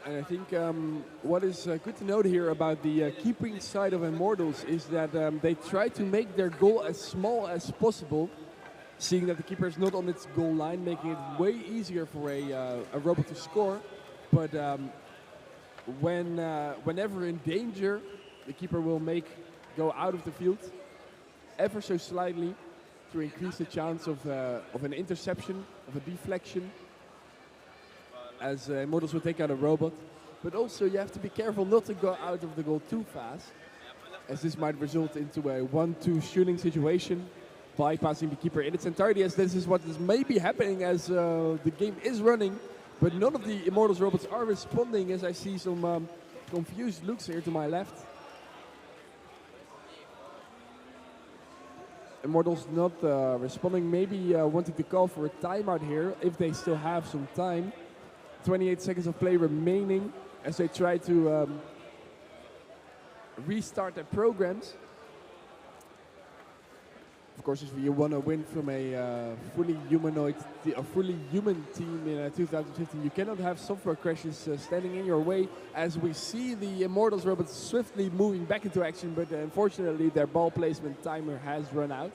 S6: And I think what is good to note here about the keeping side of Immortals is that they try to make their goal as small as possible, seeing that the keeper is not on its goal line, making it way easier for a robot to score. But whenever in danger, the keeper will go out of the field ever so slightly to increase the chance of an interception, of a deflection, as Immortals will take out a robot. But also you have to be careful not to go out of the goal too fast, as this might result into a 1-2 shooting situation, bypassing the keeper in its entirety, as this is what is maybe happening as the game is running. But none of the Immortals robots are responding, as I see some confused looks here to my left. Immortals not responding, maybe wanting to call for a timeout here, if they still have some time. 28 seconds of play remaining as they try to restart their programs. Of course, if you want to win from a fully human team in 2015, you cannot have software crashes standing in your way, as we see the Immortals robots swiftly moving back into action, but unfortunately their ball placement timer has run out,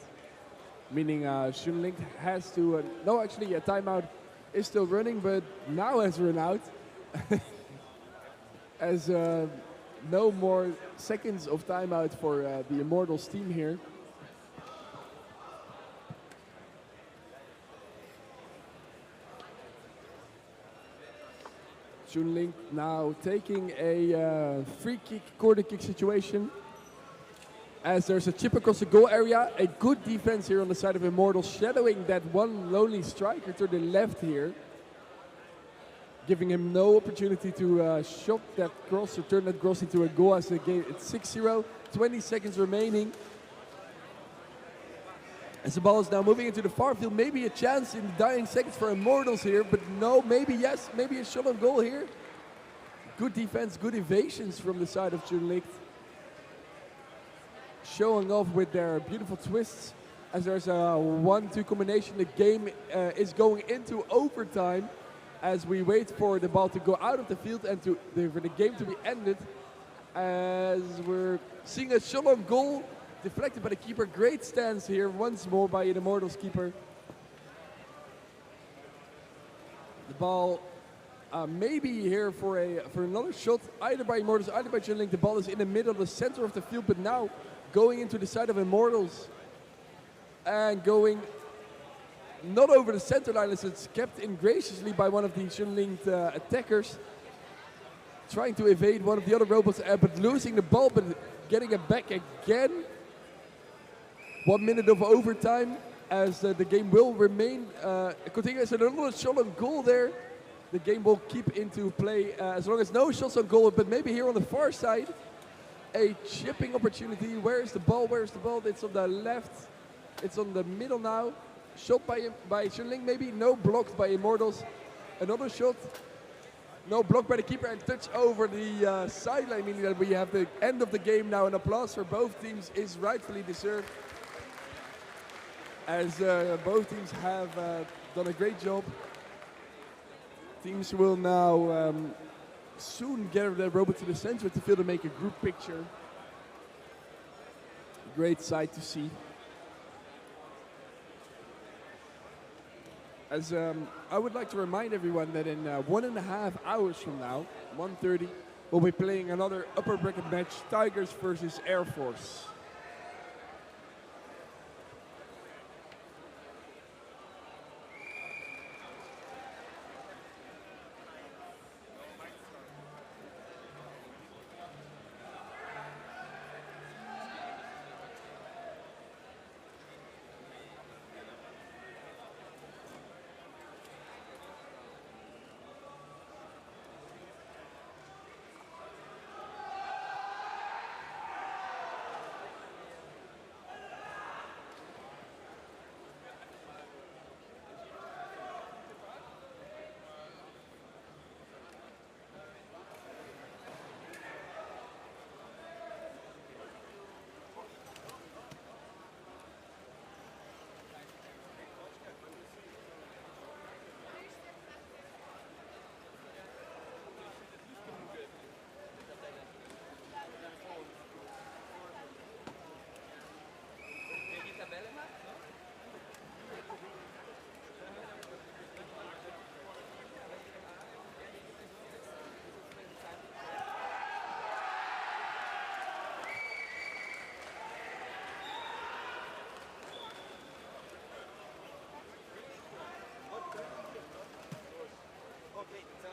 S6: meaning Shunlink has to, no, actually a timeout is still running, but now has run out, as no more seconds of timeout for the Immortals team here. Shunlink now taking a free kick, corner kick situation, as there's a chip across the goal area. A good defense here on the side of Immortals, shadowing that one lonely striker to the left here, giving him no opportunity to shot that cross or turn that cross into a goal, as the game it's 6-0, 20 seconds remaining. As the ball is now moving into the far field, maybe a chance in the dying seconds for Immortals here, but no, maybe yes, maybe a shot on goal here. Good defense, good evasions from the side of Shunlink, showing off with their beautiful twists, as there's a 1-2 combination. The game is going into overtime, as we wait for the ball to go out of the field and for the game to be ended, as we're seeing a shot on goal deflected by the keeper. Great stance here once more by the Immortals keeper. The ball maybe here for another shot, either by Immortals, either by Shunlink. The ball is in the middle, the center of the field, but now going into the side of Immortals and going not over the center line, as it's kept in graciously by one of the Shunlink attackers, trying to evade one of the other robots, but losing the ball, but getting it back again. 1 minute of overtime, as the game will remain continuous. And another shot on goal there. The game will keep into play as long as no shots on goal, but maybe here on the far side, a chipping opportunity. Where is the ball? Where is the ball? It's on the left. It's on the middle now. Shot by Shunlink, maybe. No, blocked by Immortals. Another shot. No, blocked by the keeper and touch over the sideline, meaning that we have the end of the game now. And applause for both teams is rightfully deserved, as both teams have done a great job. Teams will now soon get their robot to the center of the field to make a group picture. Great sight to see. As I would like to remind everyone that in 1.5 hours from now, 1:30, we'll be playing another upper bracket match, Tigers versus Air Force.
S2: Ja,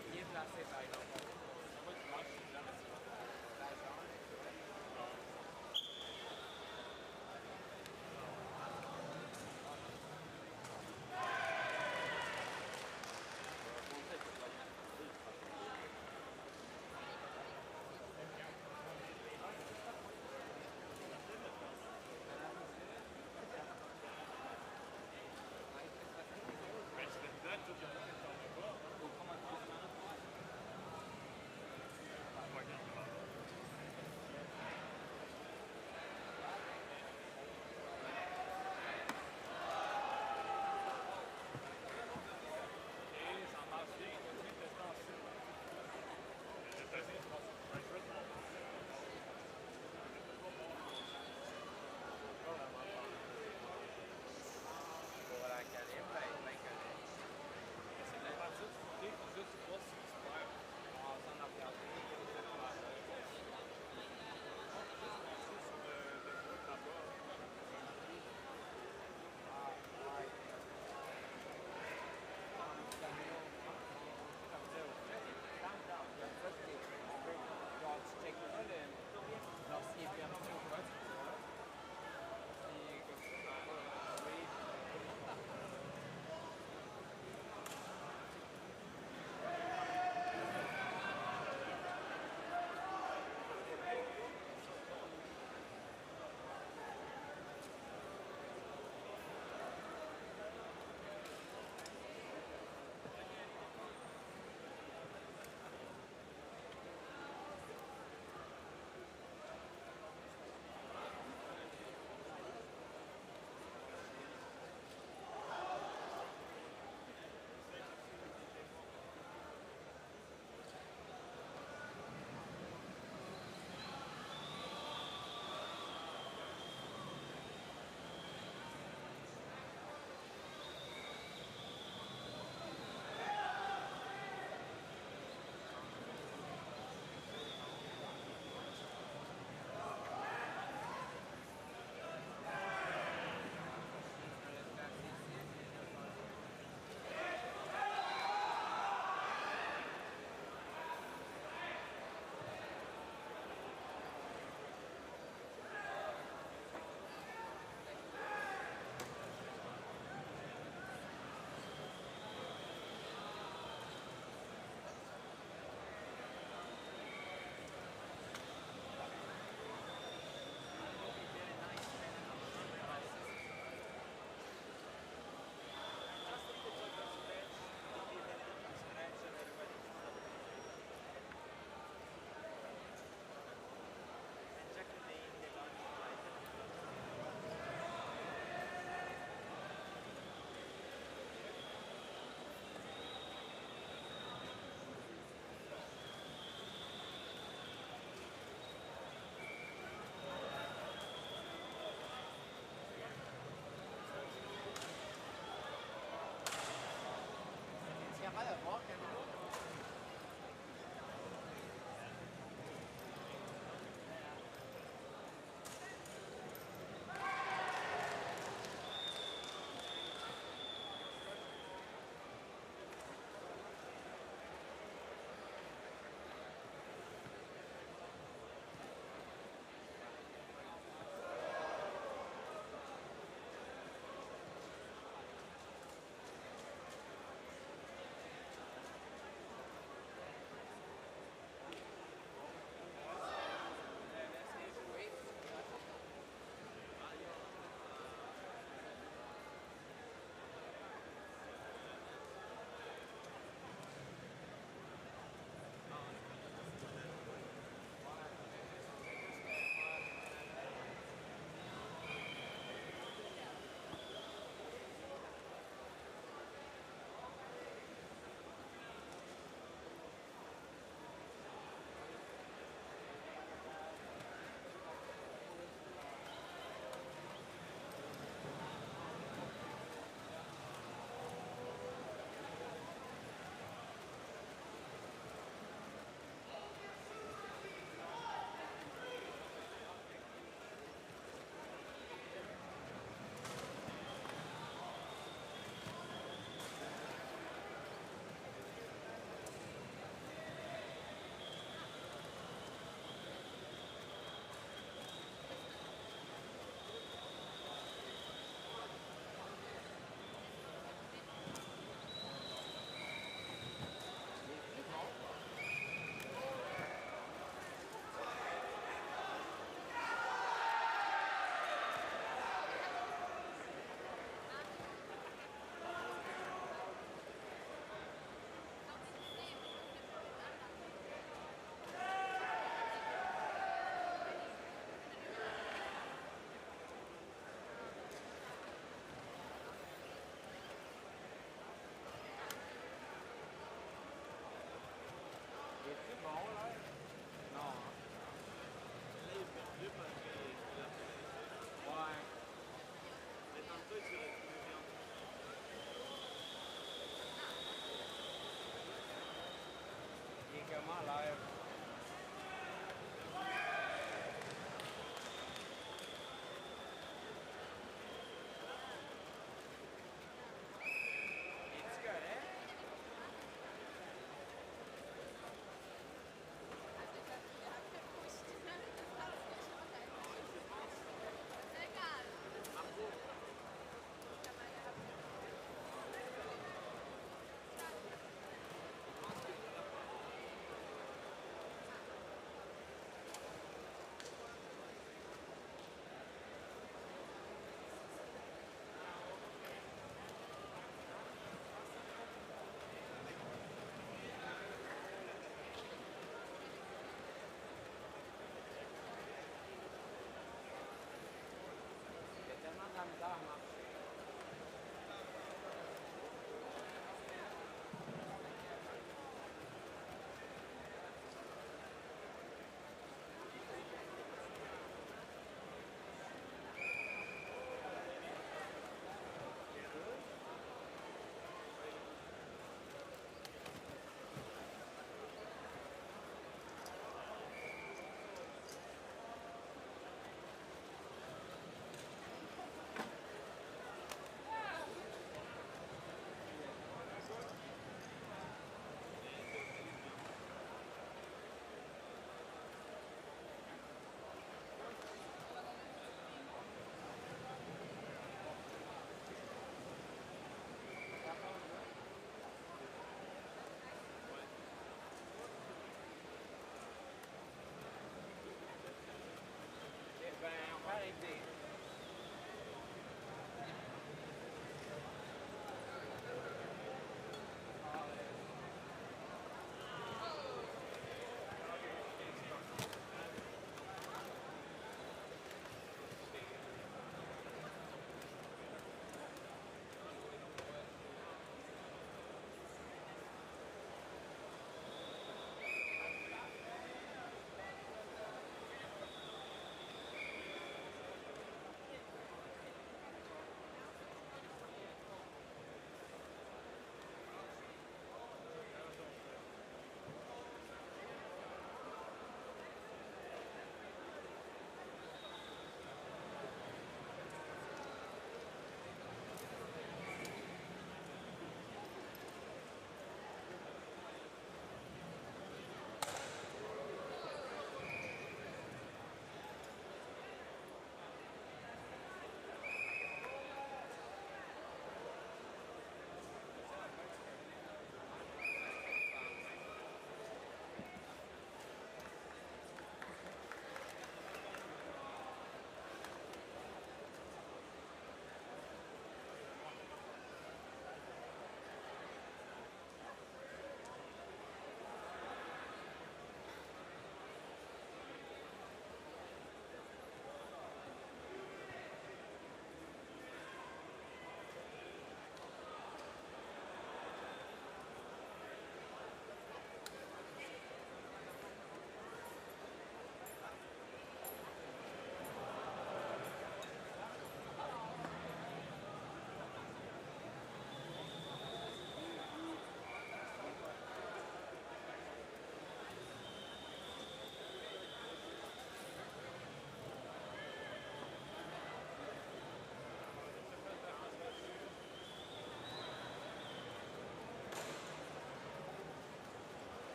S4: Vierklasse bei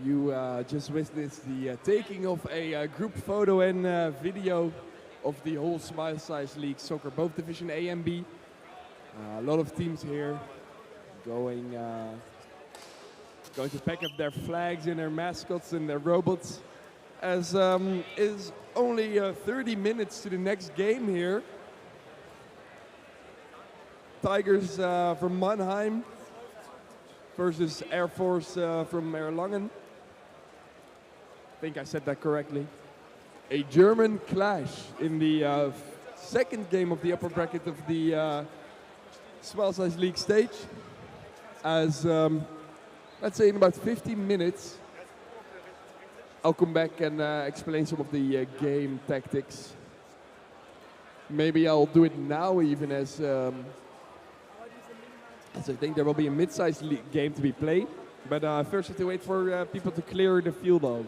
S6: You just witnessed the taking of a group photo and video of the whole Small Size League soccer, both Division A and B. A lot of teams here going to pack up their flags and their mascots and their robots, as is only 30 minutes to the next game here. Tigers from Mannheim versus Air Force from Erlangen. I think I said that correctly. A German clash in the second game of the upper bracket of the Small Size League stage. As let's say in about 15 minutes, I'll come back and explain some of the game tactics. Maybe I'll do it now even as I think there will be a mid-sized game to be played. But first I have to wait for people to clear the field out.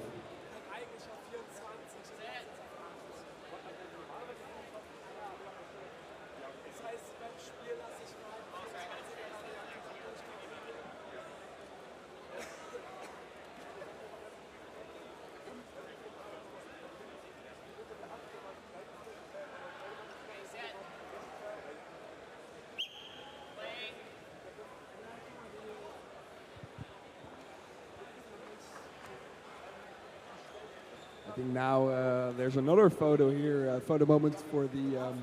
S6: I think now there's another photo here, photo moment for the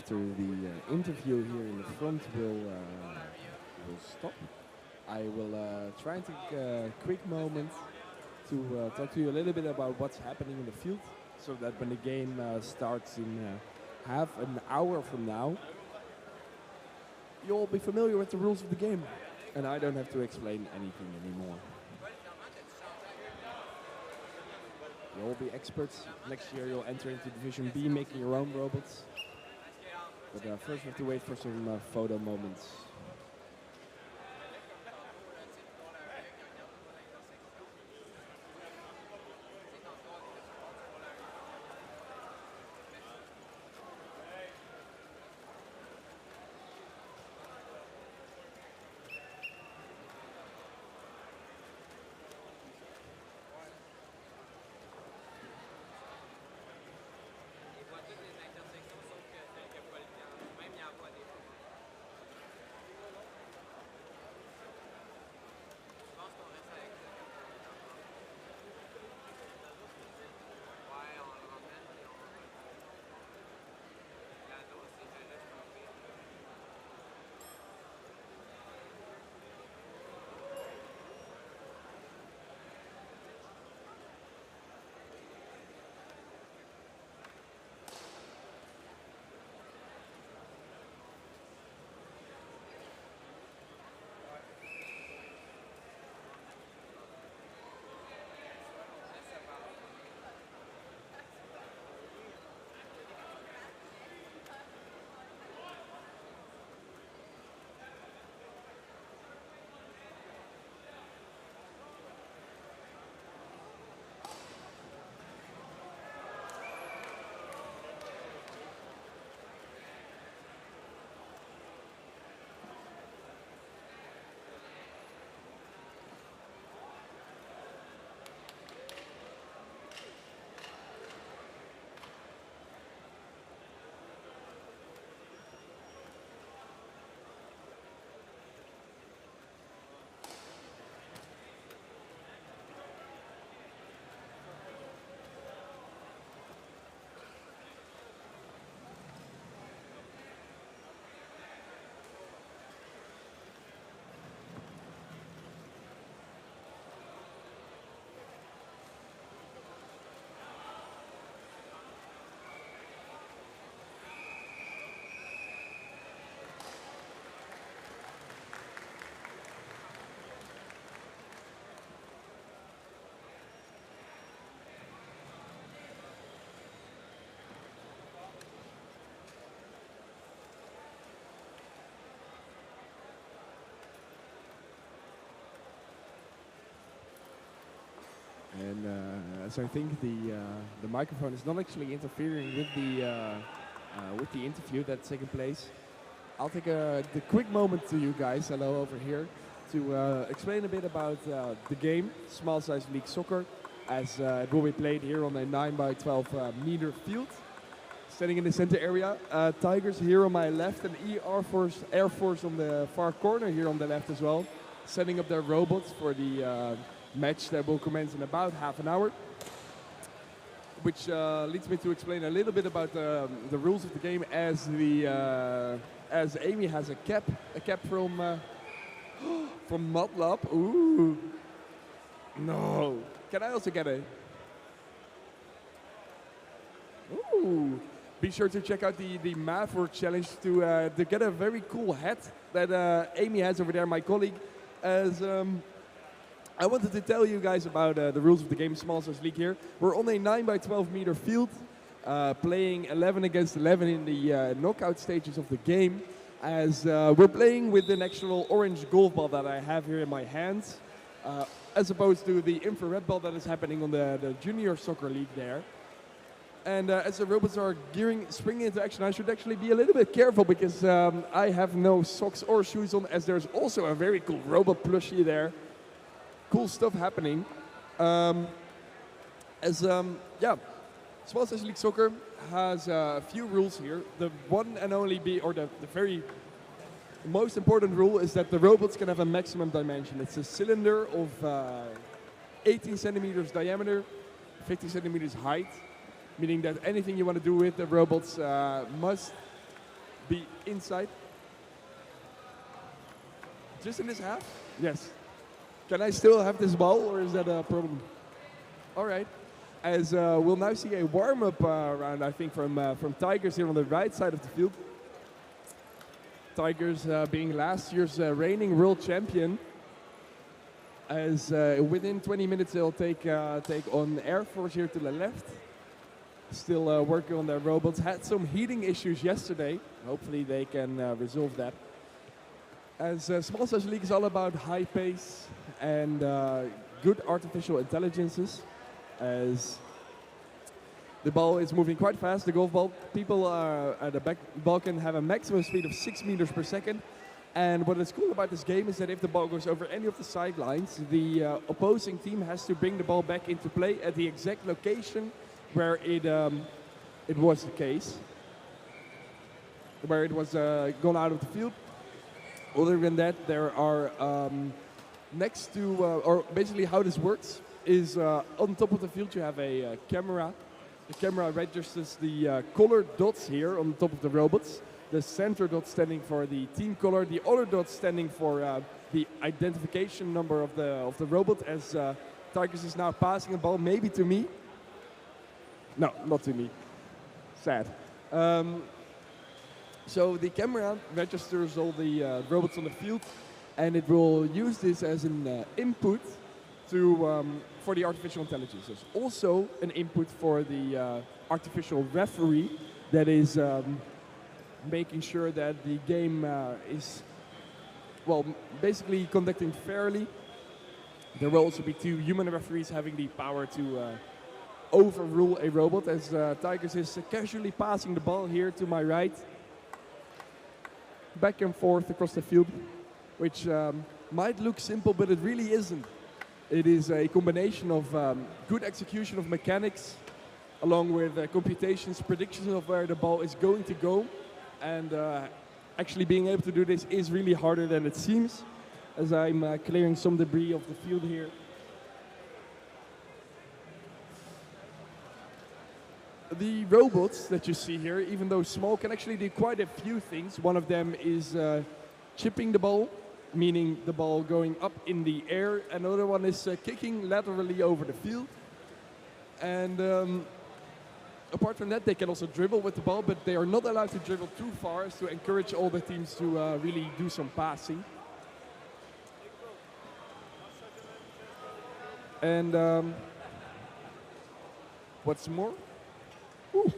S6: after the interview here in the front will stop, I will try and take a quick moment to talk to you a little bit about what's happening in the field, so that when the game starts in half an hour from now, you'll be familiar with the rules of the game, and I don't have to explain anything anymore. You'll be experts. Next year you'll enter into Division B, making your own robots. But first we have to wait for some photo moments. And so I think the microphone is not actually interfering with the interview that's taking place. I'll take the quick moment to you guys, hello over here, to explain a bit about the game, Small Size League Soccer, as it will be played here on a 9x12 meter field. Standing in the center area, Tigers here on my left and Air Force on the far corner here on the left as well, setting up their robots for the match that will commence in about half an hour. Which leads me to explain a little bit about the rules of the game, as Amy has a cap from from MATLAB. Ooh, no! Can I also get a? Ooh! Be sure to check out the Math Work Challenge to get a very cool hat that Amy has over there, my colleague. As I wanted to tell you guys about the rules of the game, Small Size League here. We're on a 9x12 meter field, playing 11 against 11 in the knockout stages of the game. As we're playing with an actual orange golf ball that I have here in my hands, as opposed to the infrared ball that is happening on the junior soccer league there. And as the robots are springing into action, I should actually be a little bit careful, because I have no socks or shoes on, as there's also a very cool robot plushie there. Cool stuff happening. Yeah, Small Size League Soccer has a few rules here. The one and only the very most important rule is that the robots can have a maximum dimension. It's a cylinder of 18 centimeters diameter, 50 centimeters height, meaning that anything you want to do with the robots must be inside. Just in this half? Yes. Can I still have this ball, or is that a problem? All right. As we'll now see a warm-up round, I think, from Tigers here on the right side of the field. Tigers being last year's reigning world champion. As within 20 minutes they'll take on Air Force here to the left. Still working on their robots. Had some heating issues yesterday. Hopefully they can resolve that. As Small Size League is all about high pace and good artificial intelligences. As the ball is moving quite fast, the golf ball. People at the back ball can have a maximum speed of 6 meters per second. And what is cool about this game is that if the ball goes over any of the sidelines, the opposing team has to bring the ball back into play at the exact location where it was the case, where it was gone out of the field. Other than that, there are next to, or basically how this works is on top of the field you have a camera. The camera registers the colored dots here on top of the robots. The center dot standing for the team color, the other dot standing for the identification number of the robot. As Tigers is now passing a ball, maybe to me. No, not to me. Sad. So the camera registers all the robots on the field, and it will use this as an input to for the artificial intelligence. There's also an input for the artificial referee that is making sure that the game is, well, basically conducting fairly. There will also be 2 human referees having the power to overrule a robot, as Tigers is casually passing the ball here to my right, back and forth across the field, which might look simple, but it really isn't. It is a combination of good execution of mechanics, along with computations, predictions of where the ball is going to go. And actually being able to do this is really harder than it seems, as I'm clearing some debris off the field here. The robots that you see here, even though small, can actually do quite a few things. One of them is chipping the ball, meaning the ball going up in the air. Another one is kicking laterally over the field. And apart from that, they can also dribble with the ball, but they are not allowed to dribble too far as to encourage all the teams to really do some passing. And what's more? Ooh,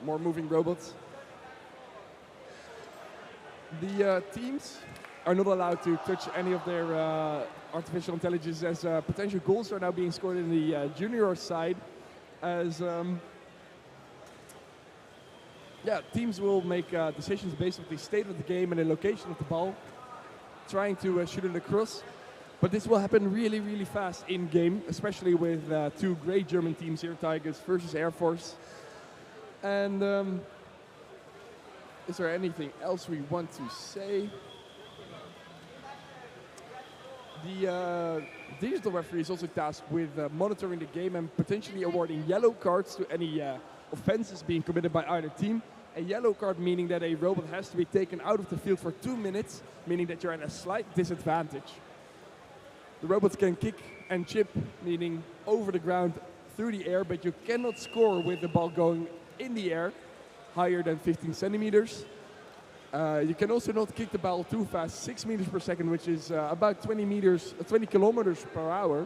S6: more moving robots. The teams are not allowed to touch any of their artificial intelligence, as potential goals are now being scored in the junior side. As teams will make decisions based on the state of the game and the location of the ball, trying to shoot it across. But this will happen really, really fast in game, especially with 2 great German teams here, Tigers versus Air Force. And is there anything else we want to say? The digital referee is also tasked with monitoring the game and potentially awarding yellow cards to any offenses being committed by either team. A yellow card meaning that a robot has to be taken out of the field for 2 minutes, meaning that you're at a slight disadvantage. The robots can kick and chip, meaning over the ground through the air, but you cannot score with the ball going in the air higher than 15 centimeters. You can also not kick the ball too fast, 6 meters per second, which is about 20 kilometers per hour.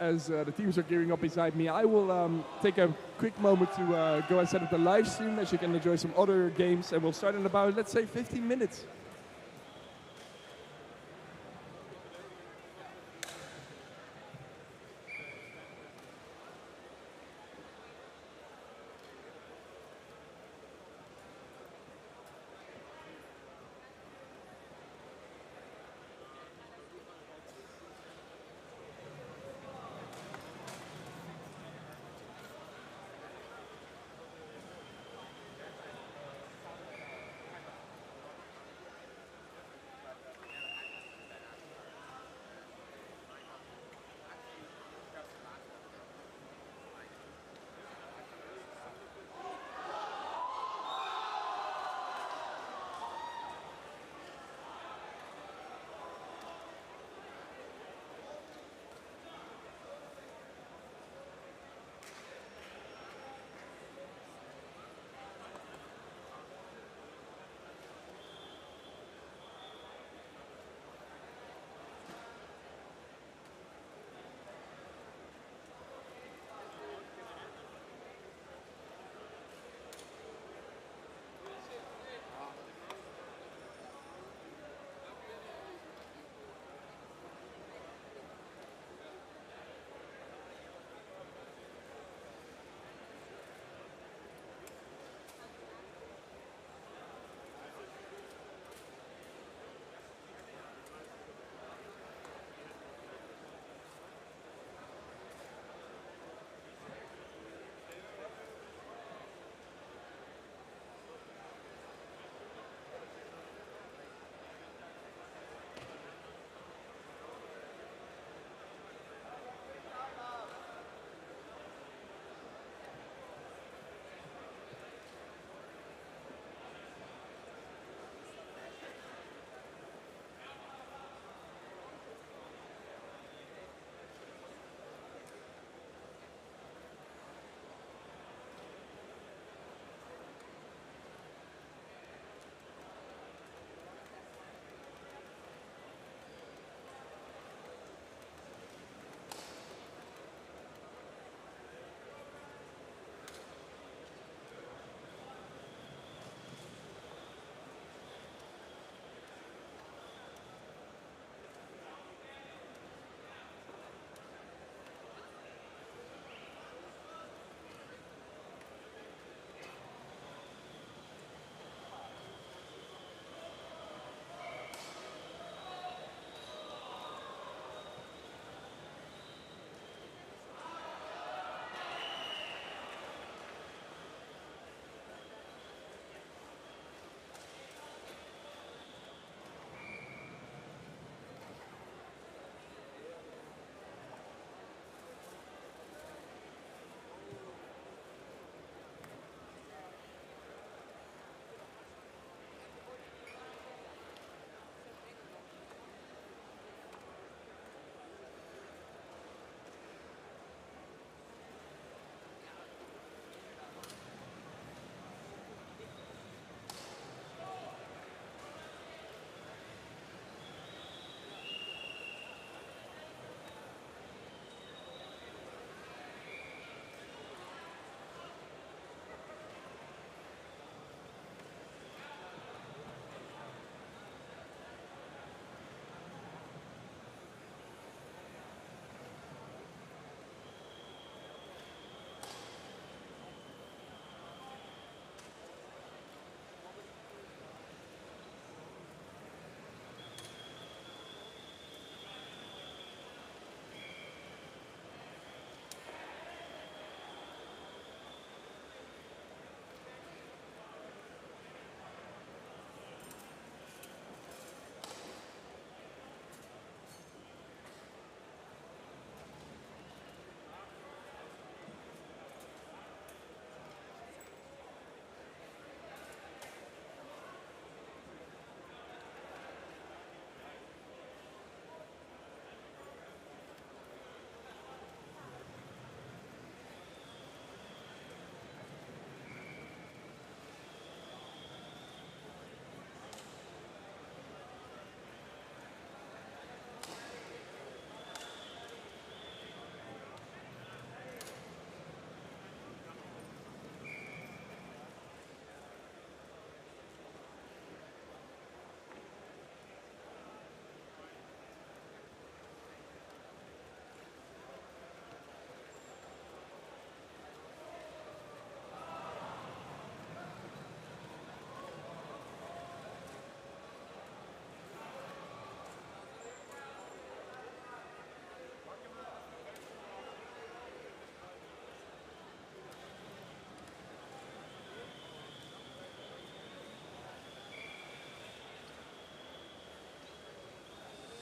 S6: As the teams are gearing up beside me, I will take a quick moment to go and set up the live stream, as you can enjoy some other games, and we'll start in about, let's say, 15 minutes.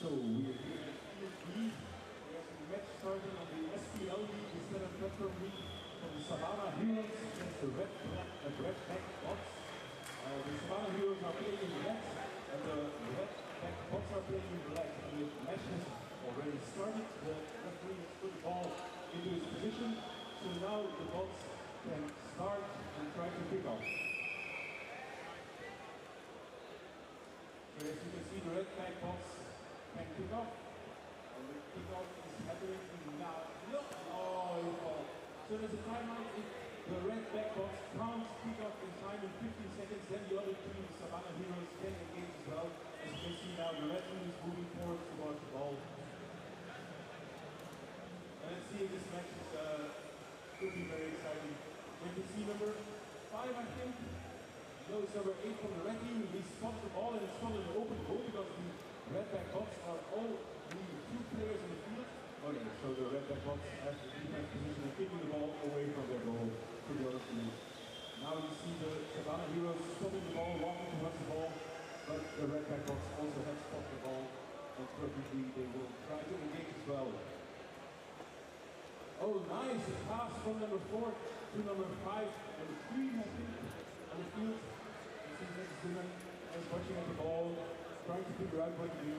S5: So we are here at ESB. We have a match starting on the SPL League instead of Platform League from the Savannah Heroes against the red back box. The Savannah Heroes are playing in red and the red back box are playing in black. And the match has already started. The referee has put the ball into its position. So now the box can start and try to pick off. So as you can see, the red back box can pick off. And the kickoff is happening now. No! Oh, you fall. So there's a timeout. If the red back box can't pick off in time in 15 seconds, then the other team, the Savannah Heroes, can engage as well. As you can see now, the red team is moving forward towards the ball. And let's see if this match is, could be very exciting. When you see number 5, I think. No, it's number 8 from the red team. He spots the ball and it's not an open goal because the red back box are all the 2 players in the field. Oh yeah, so the red back box has the defense position and kicking the ball away from their goal to the other team. Now you see the Savannah Heroes stopping the ball, walking towards the ball, but the red back box also has stopped the ball and perfectly they will try to engage as well. Oh nice, a pass from number 4 to number 5, number 3 I think, on the field. You see next Dylan is watching at the ball, trying to figure out what to do.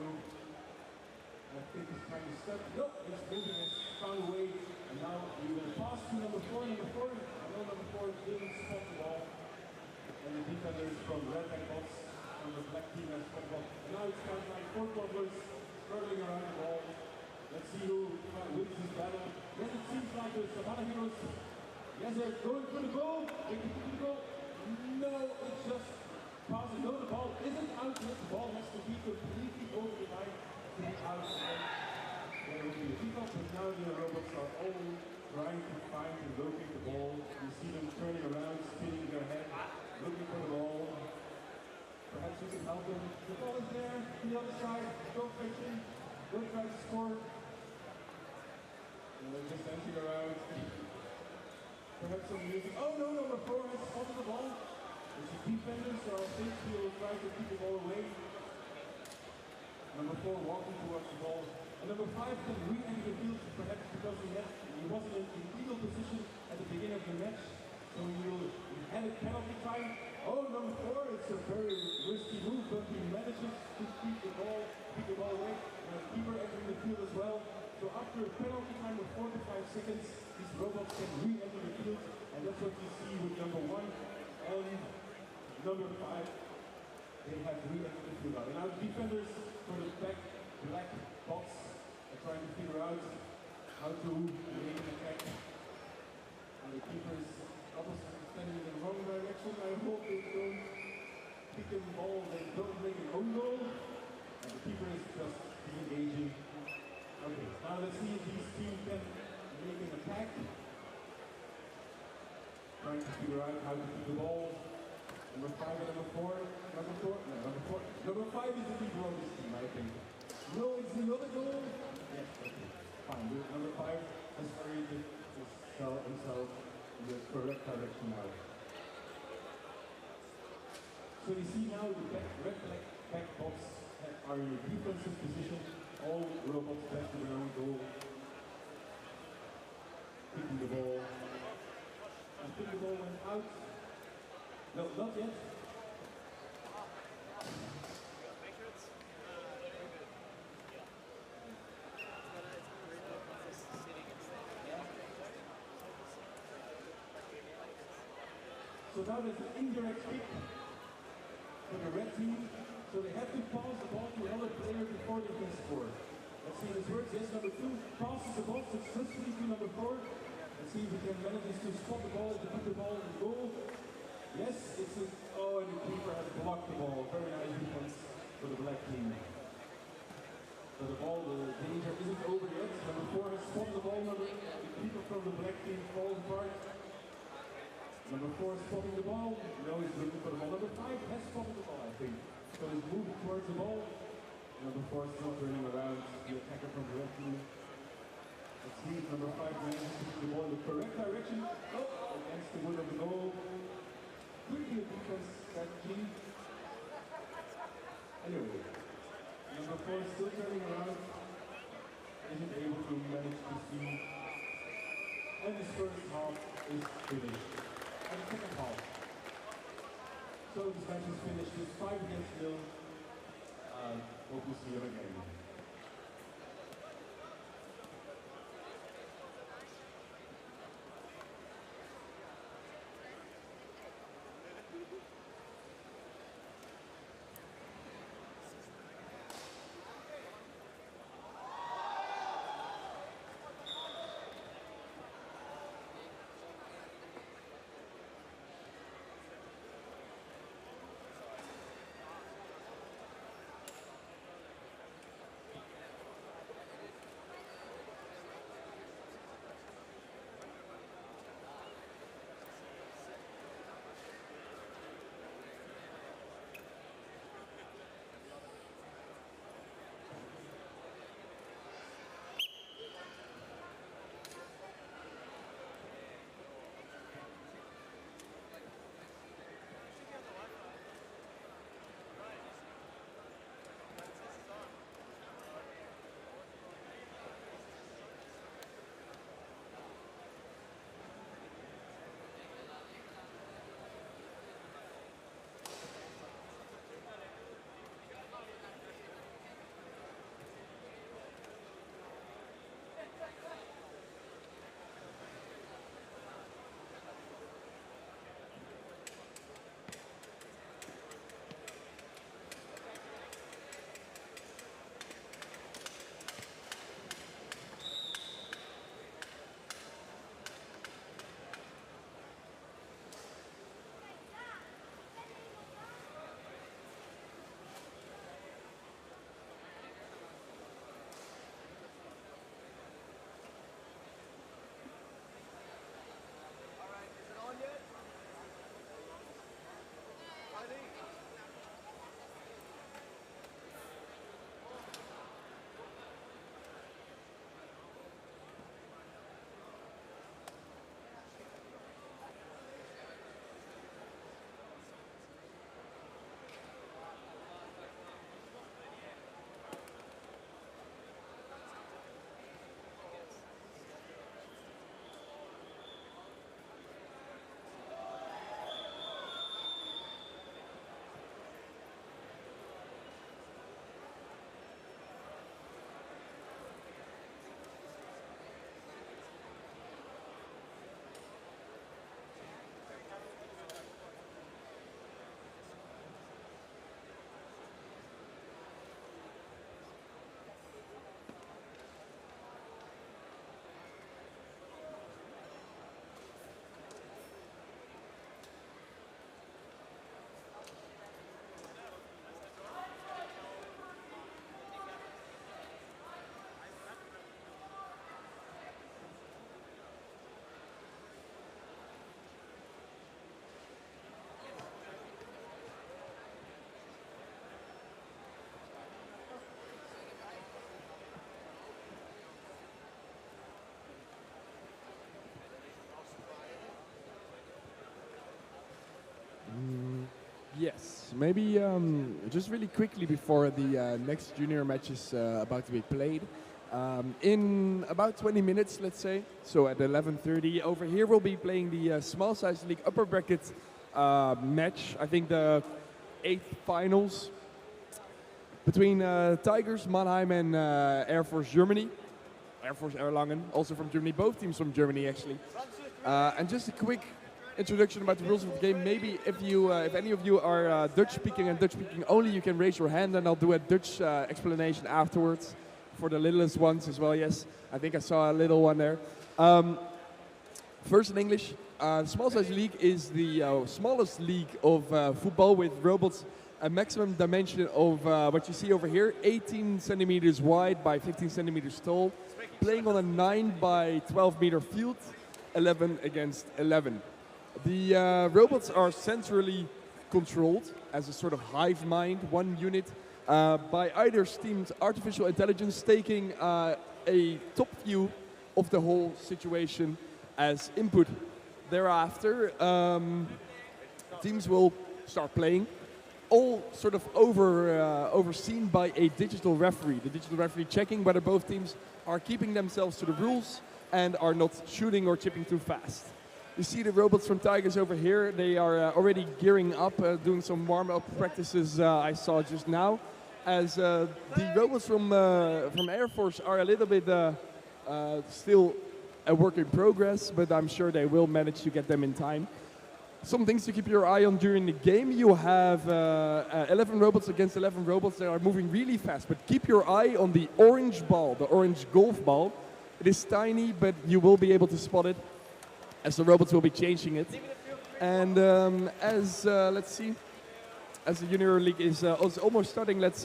S5: I think he's trying to step. No, he's moving, has found a way. And now we will pass to number 4. Number 4, I know number 4 didn't spot the ball. And the defenders from red back box from the black team has spot the ball. And now it's kind of like 4 cobblers struggling around the ball. Let's see who wins this battle. Yes, it seems like the Savannah Heroes. Yes, they're going for the goal. They can the goal. No, it's just passing. No, the ball isn't out yet. The ball has to be completely over the line to be out. There will be a kickoff, but now the robots are all trying to find and locate the ball. You see them turning around, spinning their head, looking for the ball. Perhaps you can help them. The ball is there on the other side. Go fetching. Go try to score. And they're just dancing around. Perhaps some music. Oh no, number 4 has spotted the ball. It's a defender, so I think he will try to keep the ball away. Number 4 walking towards the ball. And number 5 can re-enter the field, perhaps because he wasn't in legal position at the beginning of the match. So he had a penalty time. Oh, number 4, it's a very risky move, but he manages to keep the ball away. And the keeper entering the field as well. So after a penalty time of 4 to 5 seconds, these robots can re-enter the field. And that's what you see with number 1 and number 5. They have re-entered the field. And now the defenders for the back black box are trying to figure out how to make an attack. And the keepers obviously standing in the wrong direction. I hope they don't kick the ball, they don't make an own goal. And the keeper is just engaging. Okay, now let's see if these teams can make an attack. Trying to figure out how to keep the ball. Number 5 and number 4. Number 4? No, number 4. Number 5 is the big role this team, I think. No, it's the other goal. Yes, okay. Fine. Number 5 has oriented himself in the correct direction now. So you see now the red back box are in a defensive position. All robots back to their own goal. Kicking the ball. I think the ball went out. No, not yet. So now there's an indirect kick for the red team. So they have to pass the ball to another player before they can score. Let's see this works. Yes, number 2 passes the ball successfully to number 4. Let's see if he can manage to spot the ball, to put the ball in goal. Yes, it's a, oh, and the keeper has blocked the ball. Very nice defense for the black team. So the ball, the danger isn't over yet. Number 4 has spotted the ball. The keeper from the black team falls apart. Number 4 is spotting the ball. No, he's looking for the ball. Number 5 has spotted the ball, I think. So he's moving towards the ball. Number 4 is still turning around. The attacker from the red team. Let's see if number 5 manages to put the ball in the correct direction. Oh, against the wood of the goal. Could be a defense strategy. Anyway, number before still turning around, isn't able to manage to see. And this first half is finished. And the second half. So this match is finished with 5-0. Hope to see you again.
S6: Yes, maybe just really quickly before the next junior match is about to be played. In about 20 minutes, let's say, so at 11:30, over here we'll be playing the Small Size League upper bracket match. I think the 8th finals between Tigers, Mannheim and Air Force Germany. Air Force Erlangen, also from Germany, both teams from Germany actually. And just a quick introduction about the rules of the game. Maybe if any of you are Dutch speaking and Dutch speaking only, you can raise your hand and I'll do a Dutch explanation afterwards for the littlest ones as well. Yes, I think I saw a little one there. First in English, Small Size League is the smallest league of football with robots. A maximum dimension of what you see over here, 18 centimeters wide by 15 centimeters tall, playing on a 9 by 12 meter field, 11 against 11. The robots are centrally controlled as a sort of hive mind, one unit, by either team's artificial intelligence taking a top view of the whole situation as input. Thereafter, teams will start playing all sort of overseen by a digital referee. The digital referee checking whether both teams are keeping themselves to the rules and are not shooting or chipping too fast. You see the robots from Tigers over here. They are already gearing up, doing some warm-up practices I saw just now. As the robots from Air Force are a little bit still a work in progress, but I'm sure they will manage to get them in time. Some things to keep your eye on during the game. You have 11 robots against 11 robots that are moving really fast, but keep your eye on the orange ball, the orange golf ball. It is tiny, but you will be able to spot it as the robots will be changing it. And let's see, as the Junior League is almost starting, let's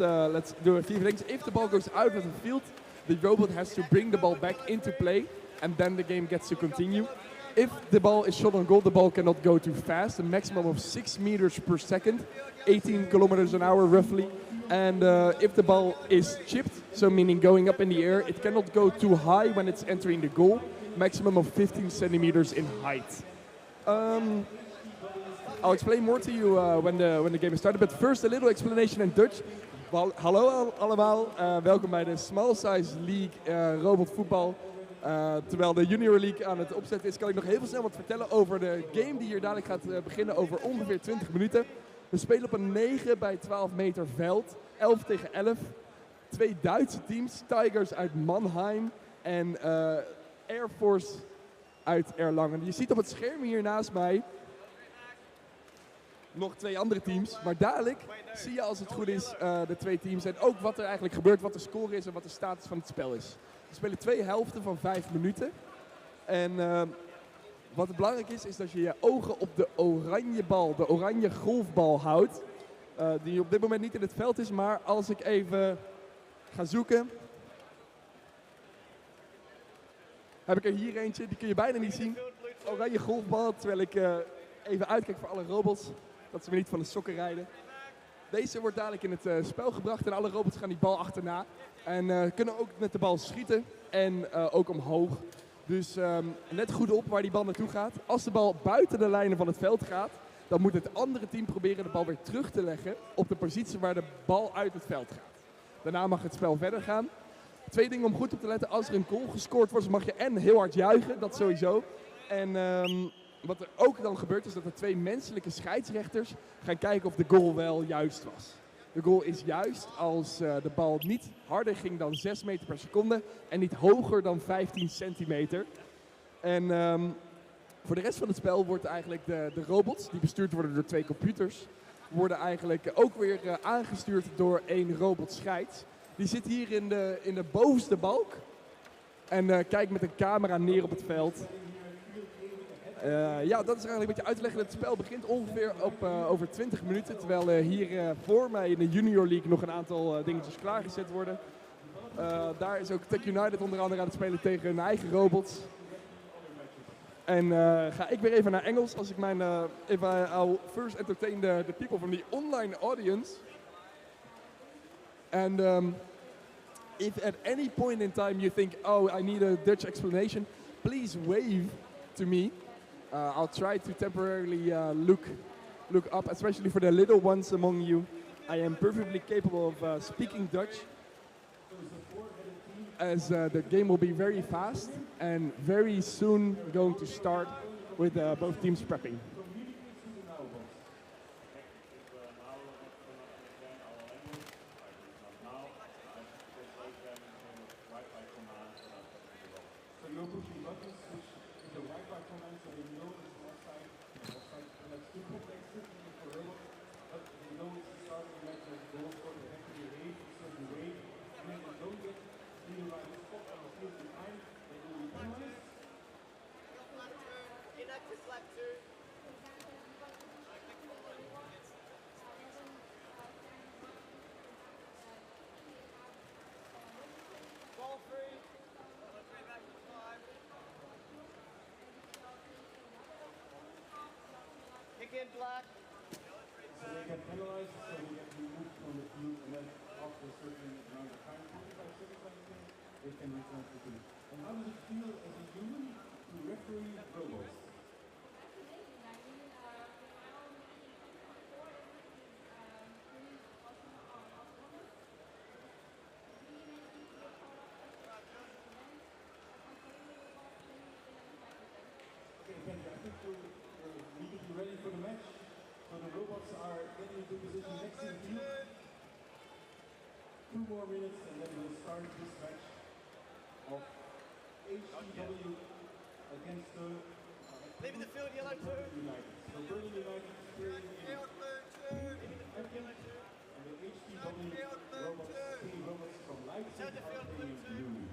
S6: do a few things. If the ball goes out of the field, the robot has to bring the ball back into play, and then the game gets to continue. If the ball is shot on goal, the ball cannot go too fast, a maximum of 6 meters per second, 18 kilometers an hour roughly. And if the ball is chipped, so meaning going up in the air, it cannot go too high when it's entering the goal, maximum of 15 centimeters in height. I'll explain more to you when the game is started, but first a little explanation in Dutch. Hallo allemaal, welkom bij de Small Size League robotvoetbal. Terwijl de Junior League aan het opzetten is, kan ik nog heel veel snel wat vertellen over de game die hier dadelijk gaat beginnen over ongeveer 20 minuten. We spelen op een 9 bij 12 meter veld, 11 tegen 11. Twee Duitse teams, Tigers uit Mannheim en Air Force uit Erlangen. Je ziet op het scherm hier naast mij nog twee andere teams, maar dadelijk zie je als het goed is de twee teams en ook wat er eigenlijk gebeurt, wat de score is en wat de status van het spel is. We spelen 2 helften van 5 minuten en wat belangrijk is dat je je ogen op de oranje bal, de oranje golfbal houdt, die op dit moment niet in het veld is, maar als ik even ga zoeken, heb ik er hier eentje, die kun je bijna niet zien, oranje golfbal, terwijl ik even uitkijk voor alle robots, dat ze weer niet van de sokken rijden. Deze wordt dadelijk in het spel gebracht en alle robots gaan die bal achterna. En kunnen ook met de bal schieten en ook omhoog. Dus let goed op waar die bal naartoe gaat. Als de bal buiten de lijnen van het veld gaat, dan moet het andere team proberen de bal weer terug te leggen op de positie waar de bal uit het veld gaat. Daarna mag het spel verder gaan. 2 dingen om goed op te letten. Als er een goal gescoord wordt, mag je en heel hard juichen, dat sowieso. En wat er ook dan gebeurt is dat er 2 menselijke scheidsrechters gaan kijken of de goal wel juist was. De goal is juist als de bal niet harder ging dan 6 meter per seconde en niet hoger dan 15 centimeter. En voor de rest van het spel wordt eigenlijk de robots, die bestuurd worden door 2 computers, worden eigenlijk ook weer aangestuurd door 1 robotscheids. Die zit hier in de bovenste balk en kijkt met een camera neer op het veld. Ja, dat is eigenlijk een beetje uit te leggen. Het spel begint ongeveer over 20 minuten. Terwijl hier voor mij in de Junior League nog een aantal dingetjes klaargezet worden. Daar is ook Tech United onder andere aan het spelen tegen hun eigen robots. En ga ik weer even naar Engels. Als ik mijn... I'll first entertain the people from the online audience. And if at any point in time you think, oh, I need a Dutch explanation, please wave to me. I'll try to temporarily look up, especially for the little ones among you. I am perfectly capable of speaking Dutch, as the game will be very fast and very soon going to start with both teams prepping.
S1: In black.
S5: So they get penalized, so they get removed from the field, and then after a certain amount of time, 45 seconds I think, they can return to the field. And how does it feel as a human to referee robots? 2 more minutes and then we'll start this match of HTW against the
S1: Leaving the field, yellow 2.
S5: United. So Berlin United is playing in Epic, and the HTW robots, three robots from Leipzig are playing in blue.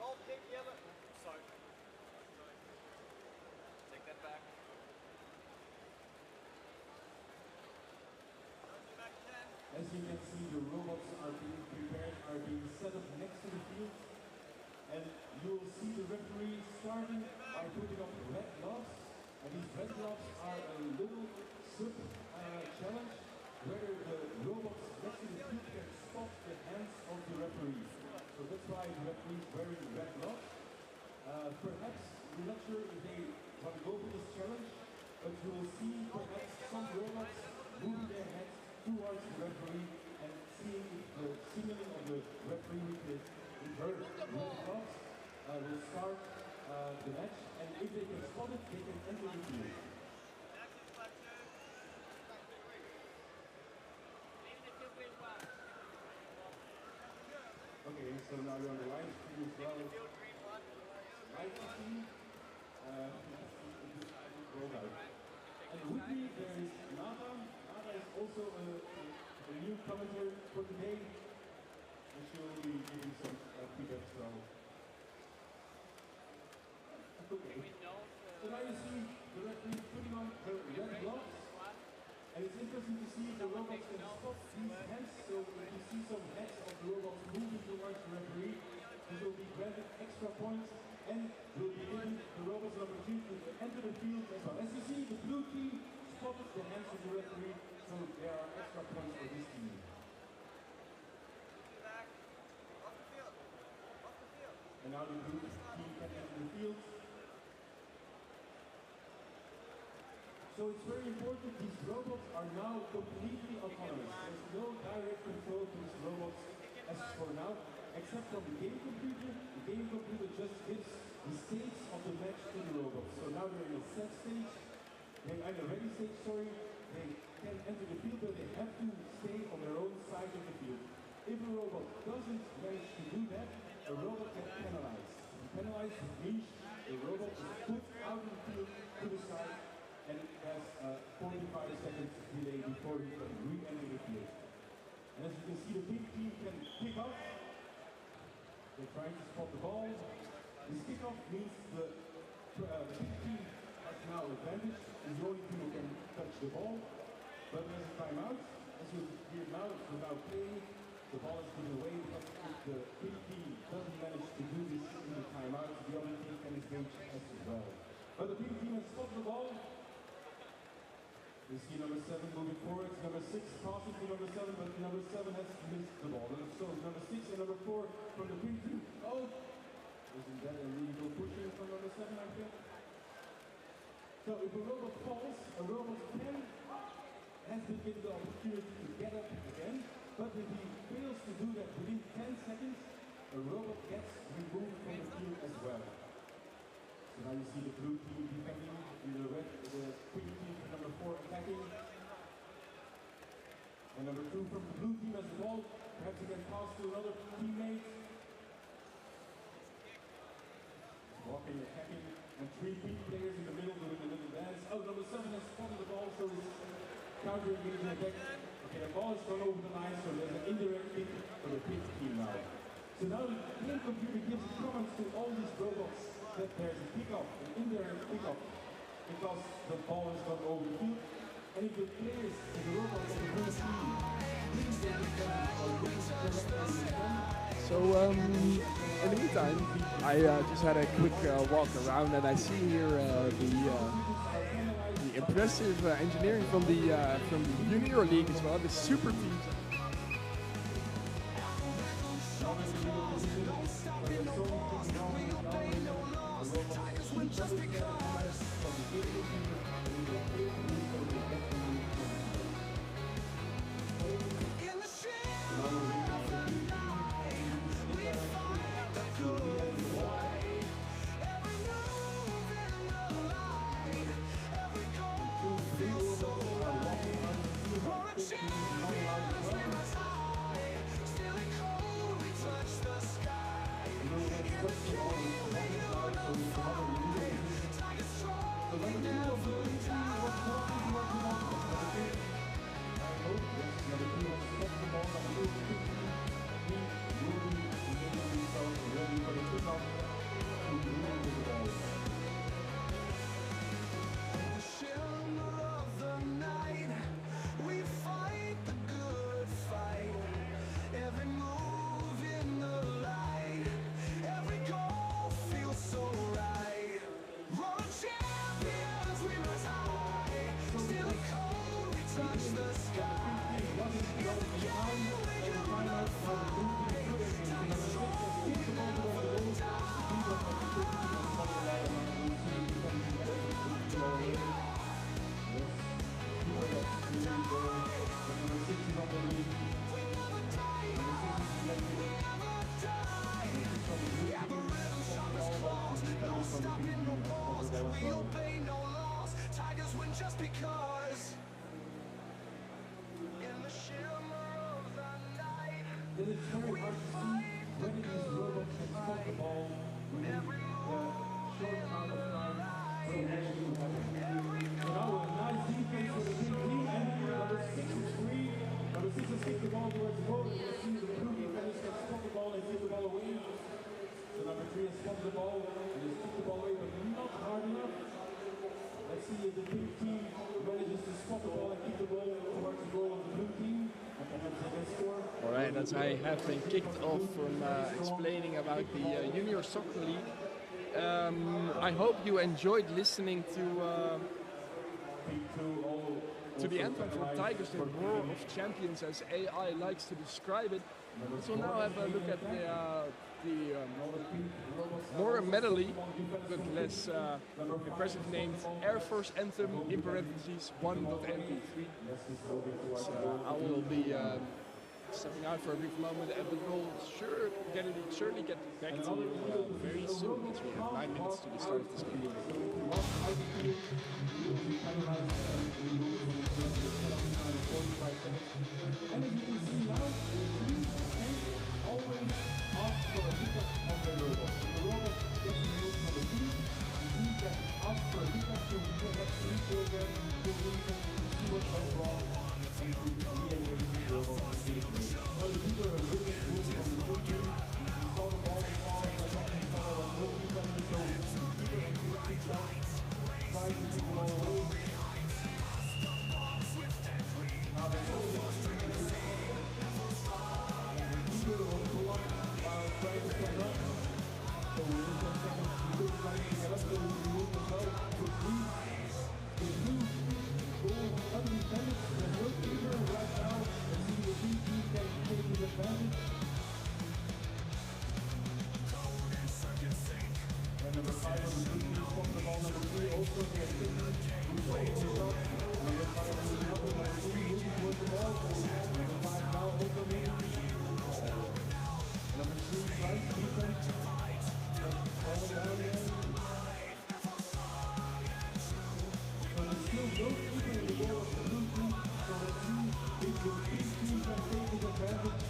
S1: Gold, pink, yellow.
S2: So, take that back.
S5: As you can see, the robots are being prepared, are being set up next to the field. And you'll see the referee starting by putting up red gloves. And these red gloves are a little slip challenge, where the robots next to the field can spot the hands of the referee. So that's why the referee is wearing red gloves. Perhaps, we're not sure if they want to go for this challenge, but you will see perhaps some robots moving their heads towards the referee and seeing if the signaling of the referee with her red gloves will start the match, and if they can spot it, they can enter the field. Okay, so now you're on the line stream as well. Live stream. And with me there is Nada. Nada is also a new commentator for today, and she will be giving some feedback as well. Okay. So now you see the referee putting on her red gloves, and it's interesting to see if the robots can spot these heads. So if you see some heads of the robots moving towards the referee, this will be granted extra points and will be given the robots an opportunity to enter the field as well. As you see, the blue team spotted the hands of the referee, so there are extra points for this team. And now the blue team can enter the field. So it's very important, these robots are now completely autonomous. There's no direct control to these robots as for now, except from the game computer. The game computer just gives the stage of the match to the robots. So now they're in a set stage, they're in a ready stage, sorry. They can enter the field, but they have to stay on their own side of the field. If a robot doesn't manage to do that, a robot gets penalized. And penalized means the robot is put out of the field to the side, and it has 45 seconds delay before he can re-enter the field. And as you can see, the pink team can kick off. They're trying to spot the ball. This kickoff means the pink team has now advantage. It's the only team who can touch the ball. But there's a timeout. As you hear now, without playing, the ball is given away because if the pink team doesn't manage to do this in the timeout, the other team can engage as well. But the pink team has spotted the ball. You see number 7 moving forward, number 6 passing to number 7, but number 7 has missed the ball. And so number 6 and number 4 from the pink team. Oh! Isn't that a illegal pushing from number 7, I think? So if a robot falls, a robot has been given the opportunity to get up again, but if he fails to do that within 10 seconds, a robot gets removed from the field as well. So now you see the blue team defending, and the pink team number 4 attacking. And number 2 from the blue team has the ball. Perhaps he can pass to another teammate. Walking, attacking, and 3 pink players in the middle doing a little dance. Oh, number 7 has spotted the ball, so he's countering against the attack. Okay, the ball is gone over the line, so there's an indirect kick for the pink team now. So now the game computer gives comments to all these robots that there's a kickoff, an indirect kickoff, because the ball has gone over the field. And if the players in the robots of the blue team, please don't defend or please correctly defend.
S6: So in the meantime, I just had a quick walk around, and I see here the impressive engineering from the junior league as well, the super teams.
S5: It's very hard to see when these robots can spot the ball within the short amount of time for the ball to happen. So now a nice defense for the big team, and number 6 is free. Number 6 has kicked the ball towards the goal. You see the blue defenders can spot the ball and kick the ball away. So number 3 has spotted the ball and has kicked the ball away, but not hard enough. Let's see if the big team manages to spot the ball and kick the ball towards the goal of the blue team.
S6: All right, as I have been kicked off from explaining about the Junior Soccer League, I hope you enjoyed listening to the anthem from Tigers, the Roar of Champions, as AI likes to describe it. So now have a look at the more medley, but less impressive named Air Force Anthem in parentheses 1.mp3. So I will be stepping out for a brief moment, and we will surely get back to you very soon, as we have 9 minutes to the start of this game.
S5: And as you can see now, always ask for a hiccup on the robot. The robot gets the move from the team, the team can ask for a hiccup to the next week again, to see what went wrong, and to re-engage the robot. So the people are really moving from the good team, we saw the ball fall, and I think we saw a good defender, so people can kick down, try to kick the ball away. Now there's always number 5 on the team spot the ball, number 3 also gets it. Number 5 on the team moving towards the ball. Number 5 now also moving. Number 3 tries defense. Falling down again. So there's still no keeper in the goal of the blue team. So let's see if the big team can take his advantage.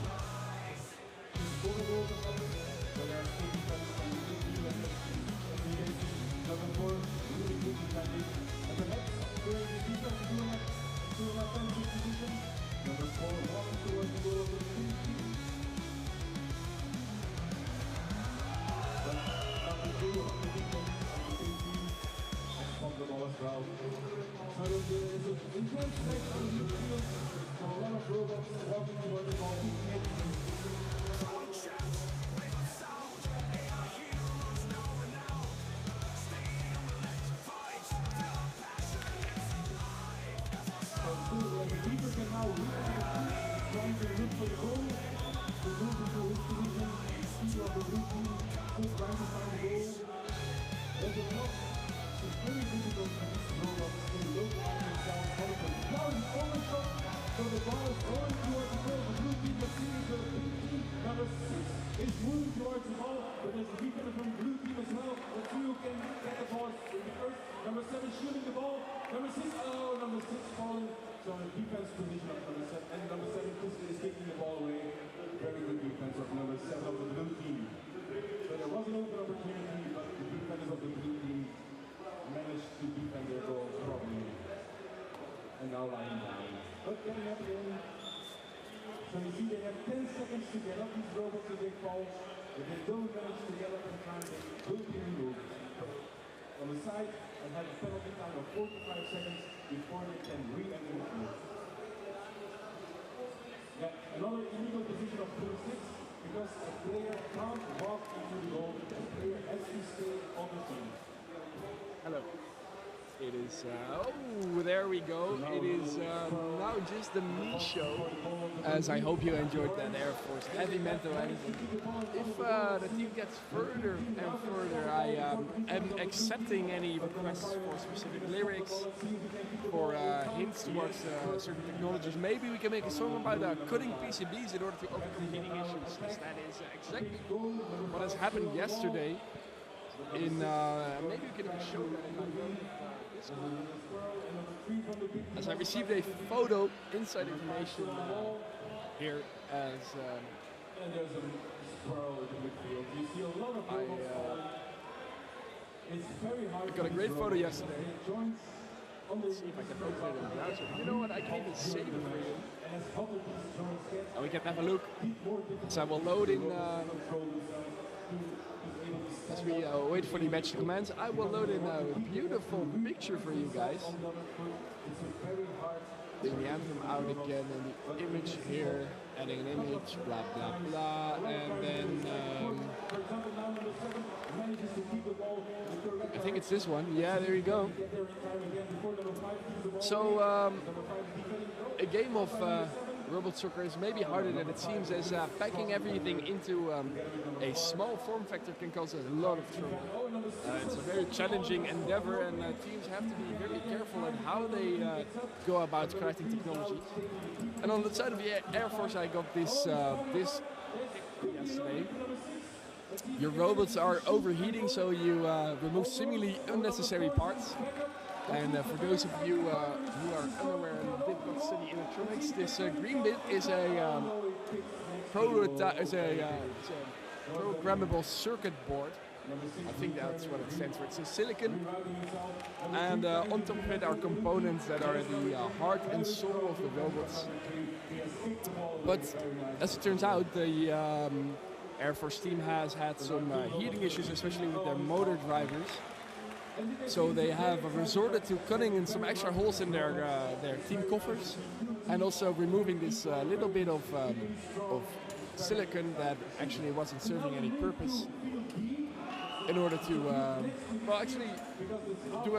S5: To score a goal or something. So there's still defense from the blue team. Number 4, really good defending. And the next, during the defense, to an offensive position. Number 4, walking towards the goal of the blue team. But number 2 on the defense of the blue team has popped the ball as well. So there's an intense play on the midfield. So a lot of robots walking towards the ball, keeping it. for the goal. To move into his position, keeper of the blue team, still trying to find the goal. There's a block. It's very difficult for these robots to look at themselves confident. Now it's overshot, so the ball is going towards the goal. The blue team is seeing the pink team. Number 6 is moving towards the ball, but there's a defender from the blue team as well. The two can get the ball first. Number 7 shooting the ball. Number 6, oh, number 6 falling. So in defense position of number 7, and number 7 is kicking the ball away. Very good defense of number 7 of the blue team. So there was an open opportunity, but the defenders of the blue team managed to defend their goal properly. And now lying down. But getting up again. So you see they have 10 seconds to get up these robots if they fall. If they don't manage to get up in time, they will be removed on the side and have a penalty time of 45 seconds before they can re-enter the field. Yeah, another illegal position of 36 because a player can't walk into the goal. The player has to stay on the team.
S6: Hello. It is, oh, there we go. It is now just the me show, as I hope you enjoyed that Air Force heavy mental anthem. If the team gets further and further, I am accepting any requests for specific lyrics, for hints towards certain technologies. Maybe we can make a song about cutting PCBs in order to overcome heating issues, as that is exactly what has happened yesterday. In maybe we can even show that in my room. As I received a photo, inside information here as
S5: and there's a squirrel in the midfield. You see a lot of robots falling. It's very hard.
S6: I got a great photo yesterday.
S5: Let's
S6: see if I can open it in the browser. You know what? I can even save it for you. And we can have a look. So I will load in. As we wait for the match to commence, I will load in a beautiful picture for you guys. Bring the anthem out again and the image here, adding an image, blah blah blah, and then I think it's this one. Yeah, there you go. So a game of robot soccer is maybe harder than it seems, as packing everything into a small form factor can cause a lot of trouble. It's a very challenging endeavor, and teams have to be very careful in how they go about crafting technology. And on the side of the Air Force, I got this yesterday. Your robots are overheating, so you remove seemingly unnecessary parts. And for those of you who are unaware and did not study electronics, this green bit is a programmable circuit board. I think that's what it stands for. It's a silicon, and on top of it are components that are the heart and soul of the robots. But as it turns out, the Air Force team has had some heating issues, especially with their motor drivers. So they have resorted to cutting in some extra holes in their team coffers, and also removing this little bit of silicon that actually wasn't serving any purpose, in order to do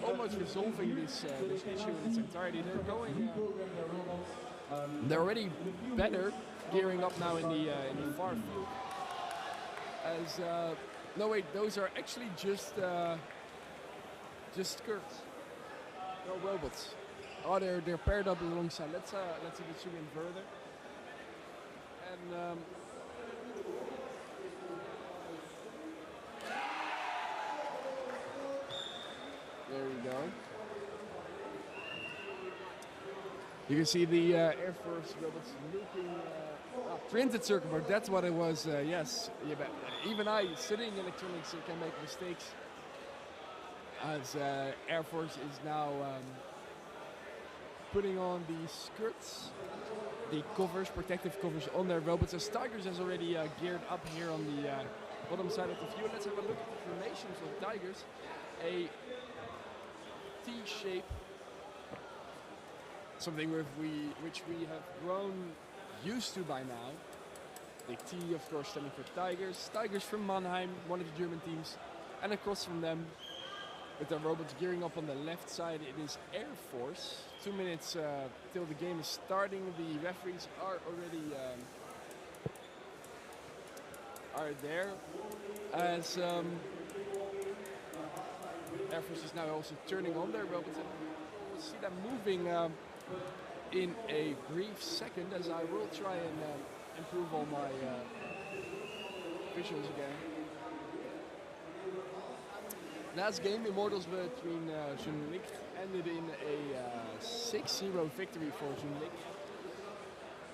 S6: almost resolving this issue in its entirety. They're already better, gearing up now in the far field. As no wait, those are actually just skirts. No robots. Oh, they're paired up alongside. Let's even zoom in further. And there we go. You can see the Air Force robots looking. Printed circuit board, that's what it was, yes. Yeah, but even I, studying electronics, can make mistakes. As Air Force is now putting on the skirts, the covers, protective covers on their robots. As Tigers has already geared up here on the bottom side of the view. Let's have a look at the formations of Tigers. A T shape, something which we have grown used to by now. The T, of course, standing for Tigers. Tigers from Mannheim, one of the German teams. And across from them, With the robots gearing up on the left side, it is Air Force. 2 minutes till the game is starting. The referees are already are there. As Air Force is now also turning on their robots. And we'll see them moving in a brief second, as I will try and improve all my visuals again. Last game, Immortals between Zunlicht ended in a 6-0 victory for Zunlicht.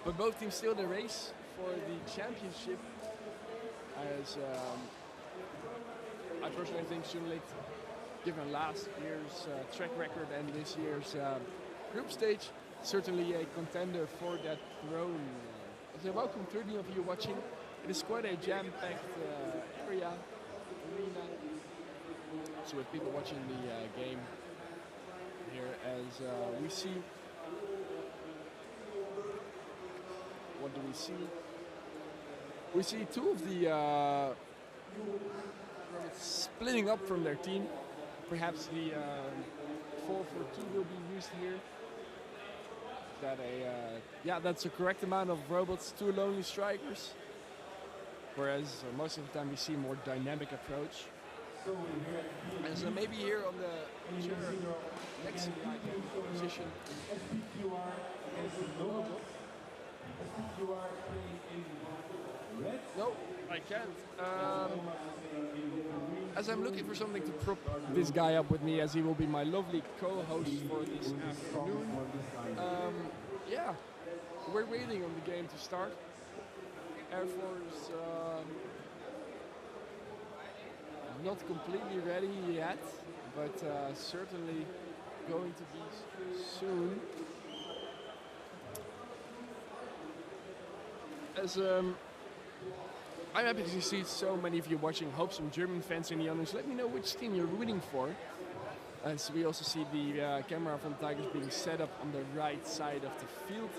S6: But both teams still in the race for the championship. As I personally think Zunlicht, given last year's track record and this year's group stage, certainly a contender for that throne. So welcome 30 of you watching. It is quite a jam-packed arena. So with people watching the game here, as we see, what do we see? We see two of the splitting up from their team. Perhaps the 4-4-2 will be used here. That's the correct amount of robots, 2 lonely strikers. Whereas most of the time we see a more dynamic approach. And so maybe here on the chair next to me I can position. No, I can't. As I'm looking for something to prop this guy up with me, as he will be my lovely co-host for this afternoon. Yeah, we're waiting on the game to start. Air Force not completely ready yet, but certainly going to be soon. As I'm happy to see so many of you watching. Hope some German fans in the audience. Let me know which team you're rooting for. As we also see the camera from Tigers being set up on the right side of the field.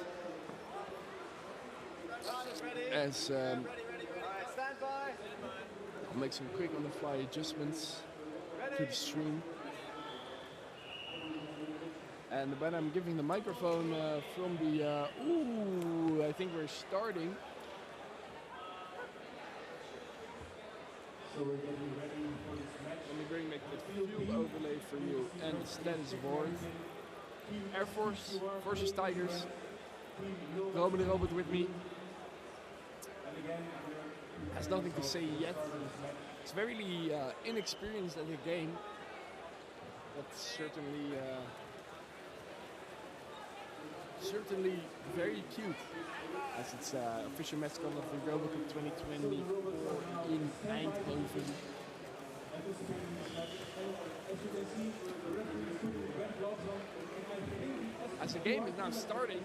S6: As
S1: Stand by.
S6: I'll make some quick on-the-fly adjustments to the stream. And when I'm giving the microphone from the... I think we're starting.
S5: So we're getting ready for this match.
S6: Let me make the field overlay for you and the status board. Air Force versus Tigers. Robot the Robot with me. Has nothing to say yet. It's very inexperienced at the game. That's certainly very cute. As it's official mascot of the RoboCup 2024 in Eindhoven. As the game is now starting,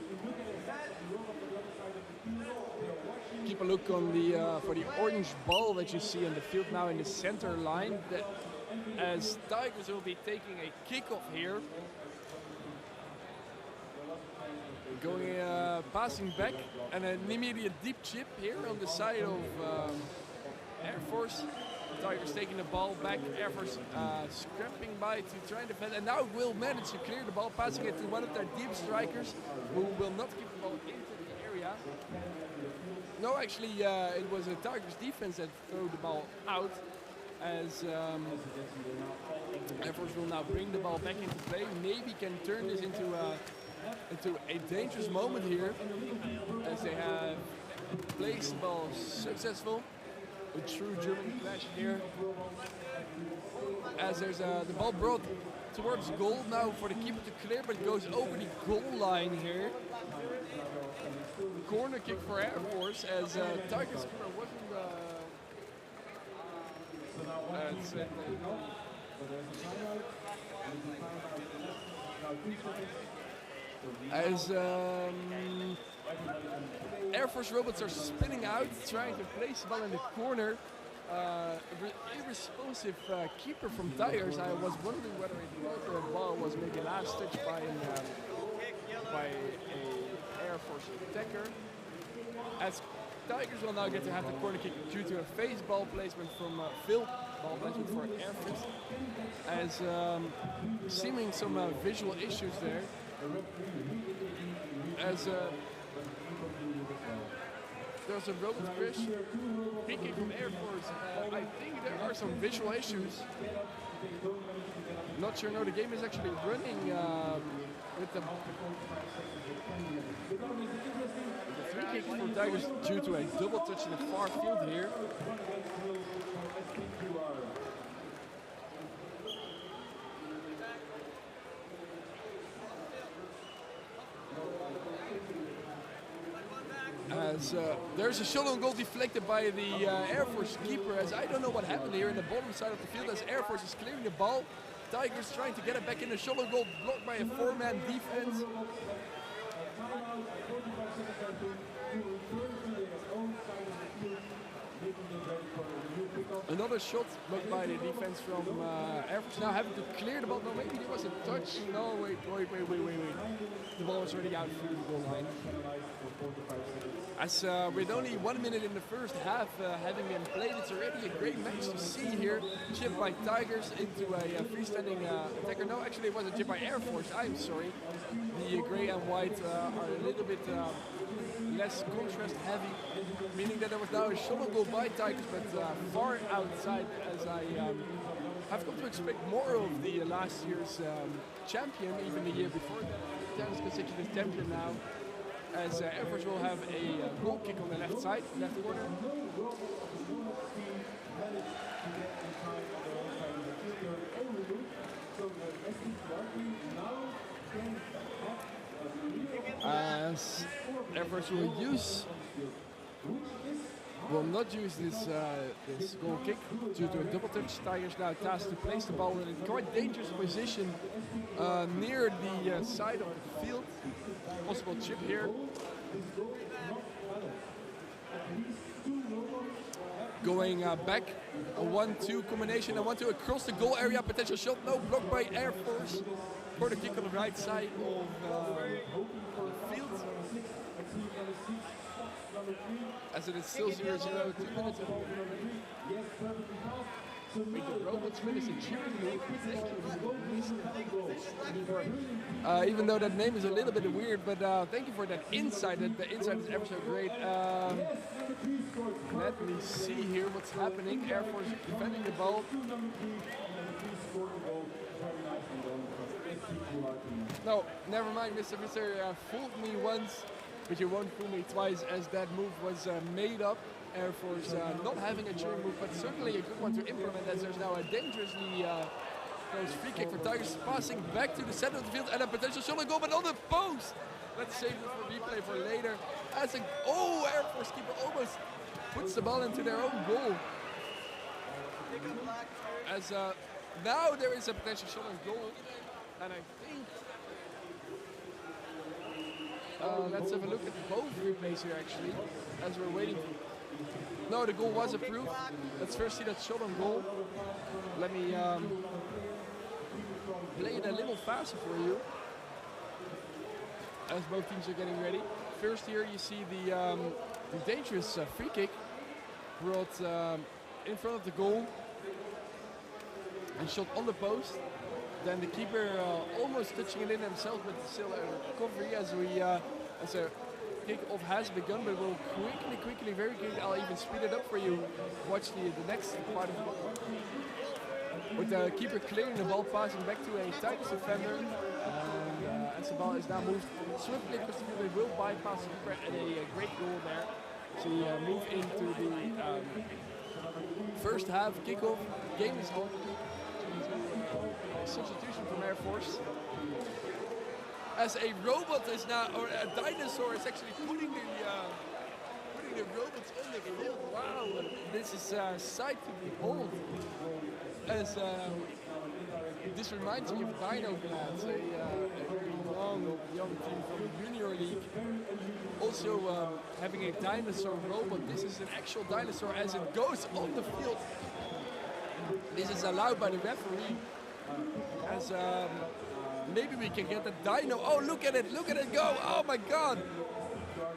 S6: keep a look on the for the orange ball that you see on the field now in the center line. As Tigers will be taking a kickoff here. Going, passing back, and an immediate deep chip here on the side of Air Force. Tigers taking the ball back, Air Force scrapping by to try and defend, and now will manage to clear the ball, passing it to one of their deep strikers, who will not keep the ball into the area. No, actually, it was a Tigers defense that threw the ball out, as Air Force will now bring the ball back into play. Maybe can turn this into a dangerous moment here, as they have placed the ball successful. A true German clash here. As there's the ball brought towards goal now for the keeper to clear, but it goes over the goal line here. Corner kick for Air Force, as Tigers keeper wasn't as Air Force robots are spinning out, trying to place the ball in the corner. Irresponsive keeper from Tigers. I was wondering whether he thought the ball was maybe last touched by a Air Force attacker. As Tigers will now get to have the corner kick due to a face ball placement from Phil. Ball placement for air fist. As seeming some visual issues there. As there's a robot crash. Free kick from Air Force. I think there are some visual issues. Not sure. No, the game is actually running with the free kick for Tigers due to a double touch in the far field here. As there's a shot on goal deflected by the Air Force keeper, as I don't know what happened here in the bottom side of the field as Air Force is clearing the ball. Tigers trying to get it back in the shot on goal, blocked by a four-man defense. Another shot blocked by the defense from Air Force. Now having to clear the ball. No, maybe there was a touch. No, wait. The ball was already out through the goal line. As with only 1 minute in the first half having been played, it's already a great match to see here. Chip by Tigers into a freestanding attacker. No, actually it was a chip by Air Force. I'm sorry. The grey and white are a little bit less contrast heavy, meaning that there was now a shot on goal by Tigers, but far outside, as I have come to expect more of the last year's champion, even the year before that. Tigers consecutive champion now, as Air Force will have a goal kick on the left side, left corner. As Air Force will not use this goal kick due to a double touch. Tigers now tasked to place the ball in a quite dangerous position near the side of the field. Possible chip here. Going back, a 1-2 combination, a 1-2 across the goal area, potential shot, no, blocked by Air Force. For the kick on the right side of the field. As it is still 0-0, 2 minutes. With the robots finishing cheering. Even though that name is a little bit weird, but thank you for that insight. The insight is ever so great. Let me see here what's happening. Air Force defending the ball. No, never mind, Mr. Fooled me once, but you won't fool me twice, as that move was made up. Air Force not having a cheering move, but certainly a good one to implement, as there's now a dangerously close free kick for Tigers, passing back to the center of the field and a potential shot on goal, but on the post. Let's save it for replay for later. As Air Force keeper almost puts the ball into their own goal. As now there is a potential shot on goal, and I think let's have a look at both replays here actually, as we're waiting for. No, the goal was approved. Let's first see that shot on goal. Let me play it a little faster for you, as both teams are getting ready. First here you see the dangerous free kick brought in front of the goal and shot on the post. Then the keeper almost touching it in himself, but still a recovery as a kick-off has begun, but we'll quickly, very quickly, I'll even speed it up for you. Watch the next part of it. With the keeper clearing the ball, passing back to a Tigers defender. And as the ball is now moved swiftly across the field, they will bypass the keeper, and a great goal there. So we move into the first half kickoff. Game is on. Substitution from Air Force. As a robot is now, or a dinosaur is actually putting the robots on the field. Wow, this is a sight to behold. As this reminds me of Dino Clans, a very long young team from the Junior League. Also having a dinosaur robot. This is an actual dinosaur as it goes on the field. This is allowed by the referee. As maybe we can get the dino. Oh, look at it go. Oh my God.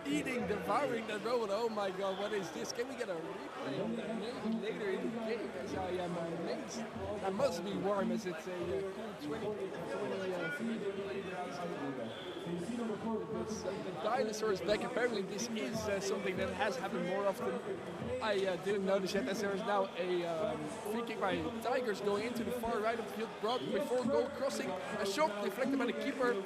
S6: eating, devouring that robot. Oh my god, what is this? Can we get a replay of that maybe later in the game? As I am amazed. That must be warm as it's a cool 23 degrees outside. The dinosaur is back. Apparently this is something that has happened more often. I didn't notice yet as there is now a free kick by Tigers going into the far right of the field, brought before goal, crossing, a shot deflected by the keeper.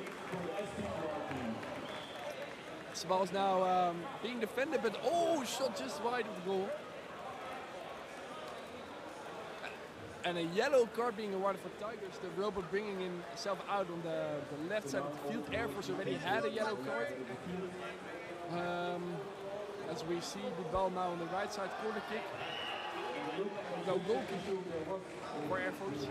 S6: This ball is now being defended, but shot just wide of the goal. And a yellow card being awarded for Tigers. The robot bringing himself out on the left side of the field. Air Force already had a yellow card. As we see the ball now on the right side, corner kick. No goal kick for Air Force.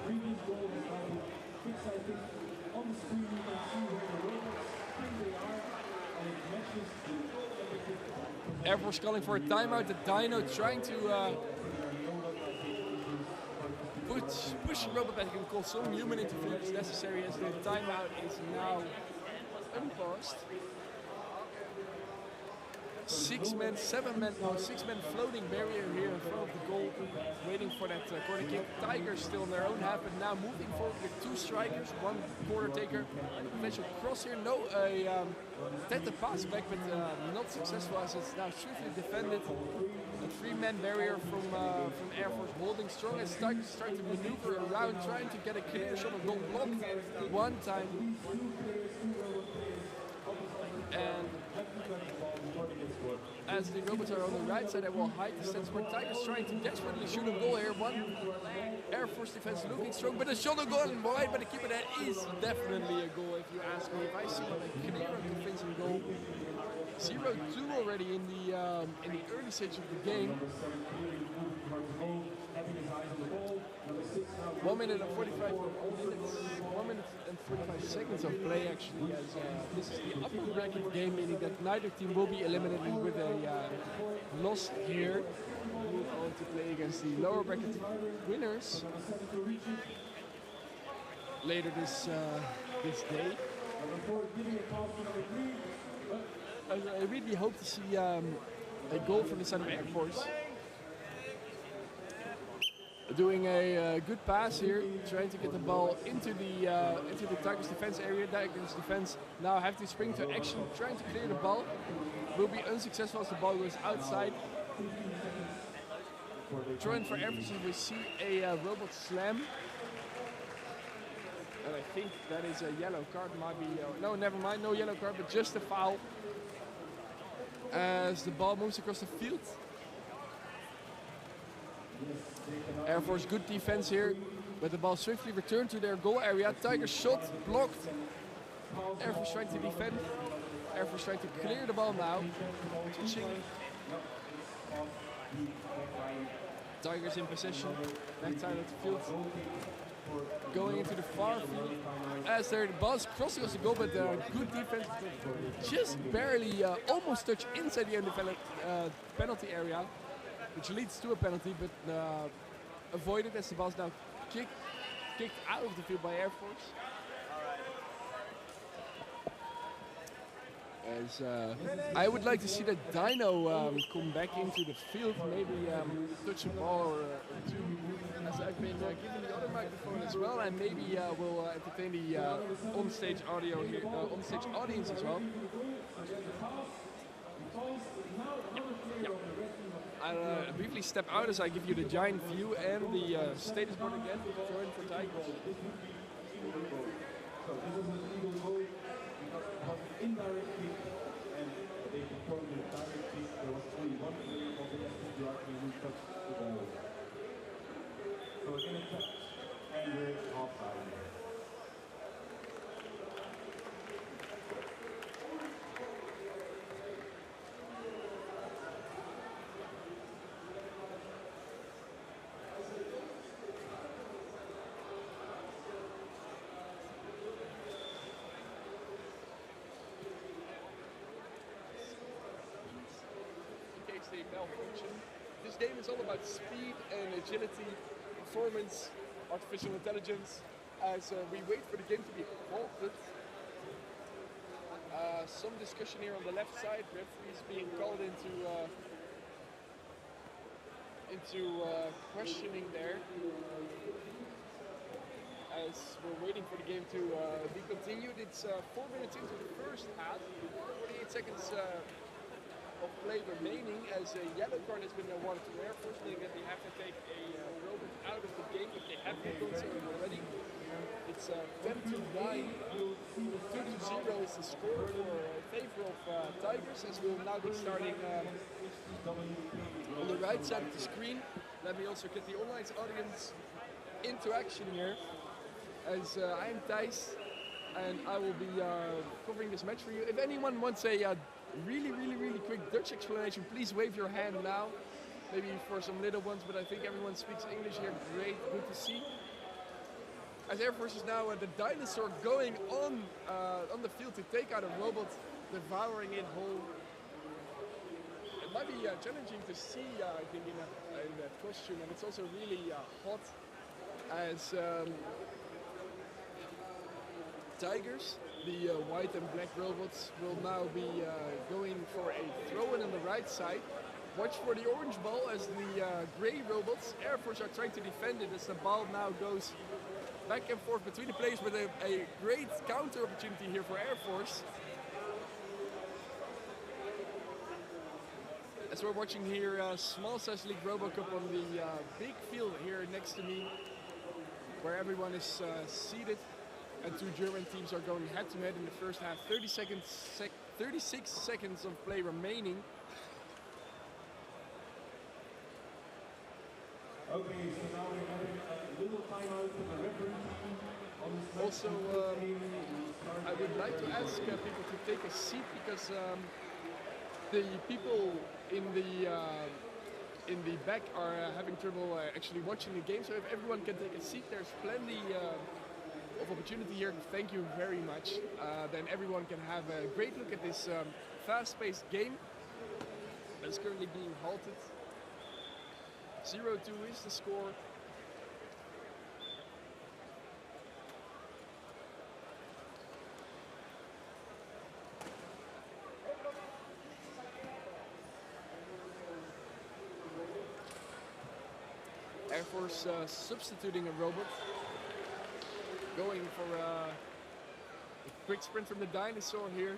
S6: Air Force calling for a timeout. The Dino trying to push the robot back and call some human interference necessary as the timeout is now unpaused. 6 men floating barrier here in front of the goal, waiting for that corner kick. Tigers still on their own half, but now moving forward with 2 strikers, 1 corner taker, and a potential cross here. No, attempted pass back, but not successful as it's now swiftly defended. A 3-man barrier from Air Force holding strong as Tigers start to maneuver around, trying to get a clear shot of goal, blocked 1 time. And as the robots are on the right side, they will hide the stance where Tigers trying to desperately shoot a goal here. 1 Air Force defense looking strong, but a shot of goal and wide by the keeper. That is definitely a goal if you ask me. If I see a clear and convincing goal. 0-2 already in the early stage of the game. 1 minute and 45 seconds of play actually, as this is the upper bracket game, meaning that neither team will be eliminated with a loss here. Move on to play against the lower bracket winners later this day. I really hope to see a goal from the side of Air Force. Doing a good pass here, trying to get the ball into the Tigers defense area. Tigers defense now have to spring to action, trying to clear the ball. Will be unsuccessful as the ball goes outside. Trying for Air Force, we see a robot slam. And I think that is a yellow card, might be, no, never mind, no yellow card, but just a foul. As the ball moves across the field. Air Force good defense here, but the ball swiftly returned to their goal area. Tigers shot, blocked. Air Force trying to defend. Air Force trying to clear the ball now. Tigers in possession, left side of the field. Going into the far field as the ball is crossing us the goal, but good defense. Just barely, almost touch inside the penalty area, which leads to a penalty, but avoided as the ball is now kicked out of the field by Air Force. As I would like to see that Dino come back into the field, maybe touch a ball or 2, as I've been given the other microphone as well, and maybe we'll entertain the on-stage audio here, on-stage audience as well. Yeah. I'll briefly step out as I give you the giant view and the status board again. Throwing for Tigers.
S5: Indirect kick, and they confirmed the direct kick. There was only 1 player of the SSG who touched the ball. So again, it's touch, and we're offside.
S6: Malfunction. This game is all about speed and agility, performance, artificial intelligence. As we wait for the game to be halted, Some discussion here on the left side. Referees being called into questioning there. As we're waiting for the game to be continued. It's 4 minutes into the first half, 48 seconds of play remaining as a yellow card has been awarded to Air Force, meaning that they have to take a robot out of the game, but they have been done so already. It's 10 to 9, 2 to 0 is the score for favor of Tigers, as we'll now be starting on the right side of the screen. Let me also get the online audience into action here. As I am Thijs, and I will be covering this match for you. If anyone wants a really quick Dutch explanation, please wave your hand now. Maybe for some little ones, but I think everyone speaks English here. Great, good to see. As Air Force is now the dinosaur going on the field to take out a robot, devouring it whole. It might be challenging to see, I think, in that costume, and it's also really hot. As Tigers, the white and black robots, will now be going for a throw-in on the right side. Watch for the orange ball as the grey robots, Air Force, are trying to defend it as the ball now goes back and forth between the players, with a great counter opportunity here for Air Force. As we're watching here, Small Size League RoboCup on the big field here next to me, where everyone is seated. And two German teams are going head-to-head in the first half. 36 seconds of play remaining.
S5: Okay, so now we're having a little timeout for the referee team on this match.
S6: Also, I would like to ask people to take a seat, because the people in the back are having trouble actually watching the game. So if everyone can take a seat, there's plenty of opportunity here. Thank you very much. Then everyone can have a great look at this fast-paced game that's currently being halted. 0-2 is the score. Air Force substituting a robot. Going for a quick sprint from the dinosaur here.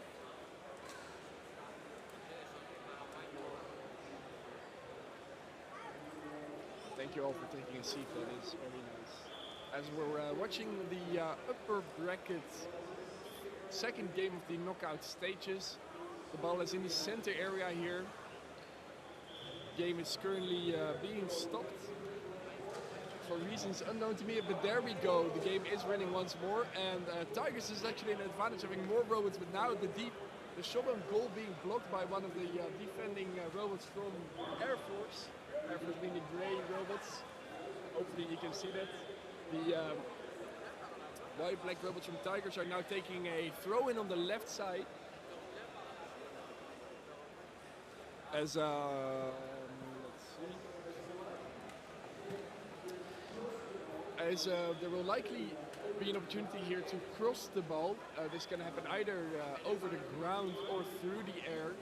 S6: Thank you all for taking a seat, that is very nice. As we're watching the upper bracket second game of the knockout stages. The ball is in the center area here. Game is currently being stopped for reasons unknown to me, but there we go. The game is running once more, and Tigers is actually an advantage, having more robots, but now the shot on goal being blocked by one of the defending robots from Air Force. Air Force being the grey robots. Hopefully you can see that. The white-black robots from Tigers are now taking a throw-in on the left side. As let's see. As there will likely be an opportunity here to cross the ball. This can happen either over the ground or through the air.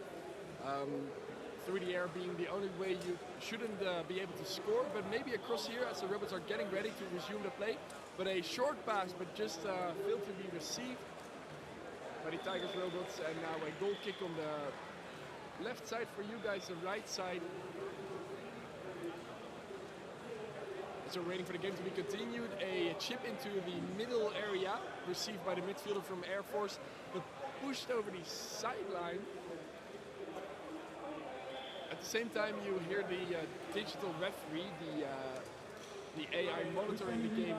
S6: Through the air being the only way you shouldn't be able to score, but maybe across here as the robots are getting ready to resume the play. But a short pass, but just failed to be received by the Tigers robots, and now a goal kick on the left side for you guys, the right side. So we're waiting for the game to be continued. A chip into the middle area, received by the midfielder from Air Force, but pushed over the sideline. At the same time, you hear the digital referee, the AI monitoring the game,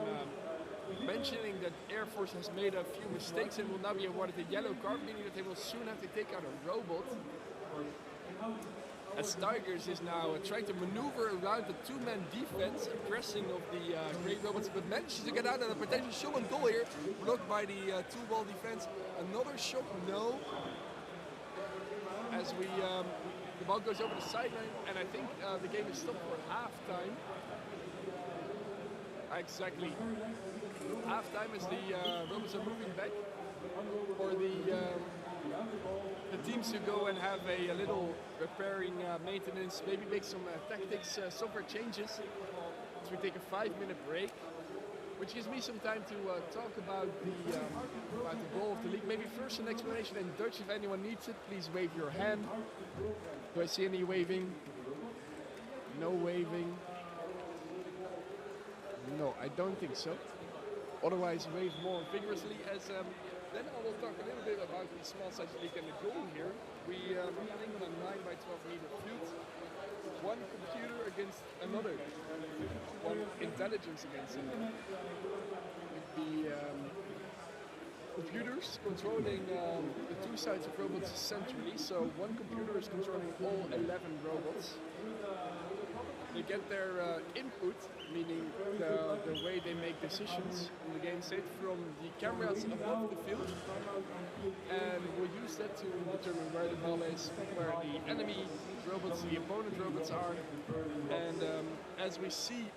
S6: mentioning that Air Force has made a few mistakes and will now be awarded a yellow card, meaning that they will soon have to take out a robot. As Tigers is now trying to maneuver around the two-man defense, pressing of the grey robots, but manages to get out of a potential shot on goal here, blocked by the two-ball defense. Another shot, no. As the ball goes over the sideline, and I think the game is stopped for halftime. Exactly. Halftime as the robots are moving back for the the teams to go and have a little repairing, maintenance, maybe make some tactics, software changes. So we take a 5-minute break, which gives me some time to talk about the goal of the league. Maybe first an explanation in Dutch if anyone needs it. Please wave your hand. Do I see any waving? No waving. No, I don't think so. Otherwise, wave more vigorously. As then I will talk a little bit about the small size league and the goal here. We are playing on a 9 by 12 meter field. One computer against another. One intelligence against another. The computers controlling the two sides of robots centrally. So one computer is controlling all 11 robots. They get their input, meaning the way they make decisions in the game state, from the cameras above the field, and we'll use that to determine where the ball is, where the enemy robots, the opponent robots are, and as we see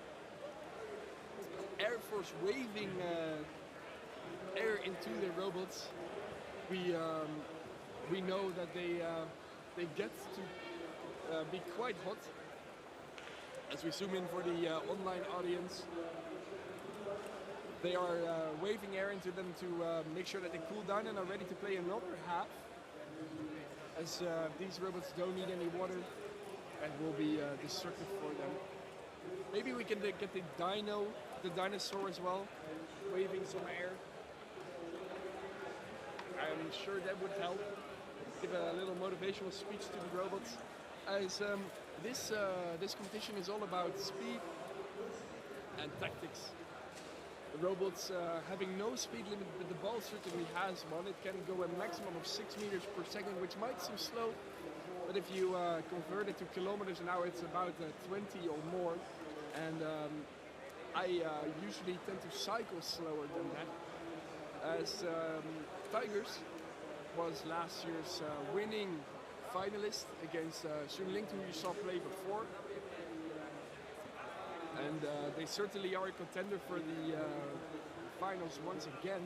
S6: Air Force waving air into their robots, we know that they get to be quite hot. As we zoom in for the online audience, they are waving air into them to make sure that they cool down and are ready to play another half. As these robots don't need any water and will be destructive for them. Maybe we can get the dinosaur as well, waving some air. I'm sure that would help. Give a little motivational speech to the robots. As this competition is all about speed and tactics. The robots having no speed limit, but the ball certainly has one. It can go a maximum of 6 meters per second, which might seem slow, but if you convert it to kilometers an hour, it's about 20 or more. And I usually tend to cycle slower than that, as Tigers was last year's winning finalist against Sun Ling, who you saw play before. And they certainly are a contender for the finals once again,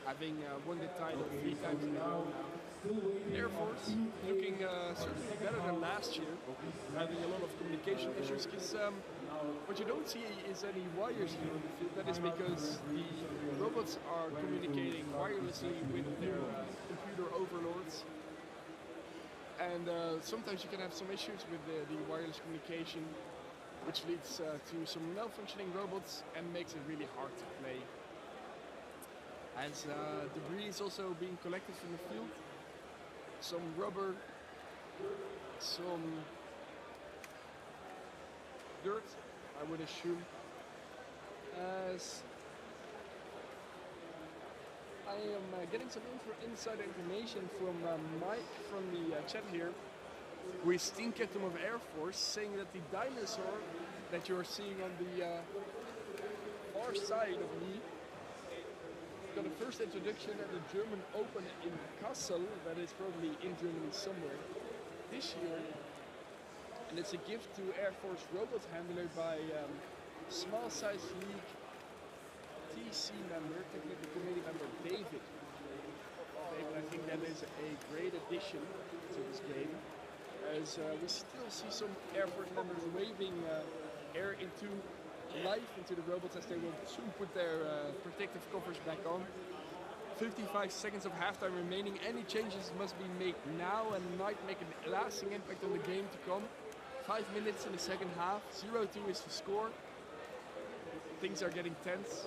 S6: having won the title 3 times in a row now. Air Force looking certainly better than last year, having a lot of communication issues, because what you don't see is any wires here on the field. That is because the robots are communicating wirelessly with their computer overlords. And sometimes you can have some issues with the wireless communication, which leads to some malfunctioning robots and makes it really hard to play. As debris is also being collected from the field, some rubber, some dirt, I would assume. As I am getting some inside information from Mike from the chat here, who is team captain of Air Force, saying that the dinosaur that you're seeing on the far side of me got a first introduction at the German Open in Kassel, that is probably in Germany somewhere, this year. And it's a gift to Air Force robot handler by Small Size League TC member, technical committee member David. I think that is a great addition to this game, as we still see some Air Force members waving air into life into the robots, as they will soon put their protective covers back on. 55 seconds of halftime remaining. Any changes must be made now and might make a lasting impact on the game to come. 5 minutes in the second half. 0-2 is the score. Things are getting tense.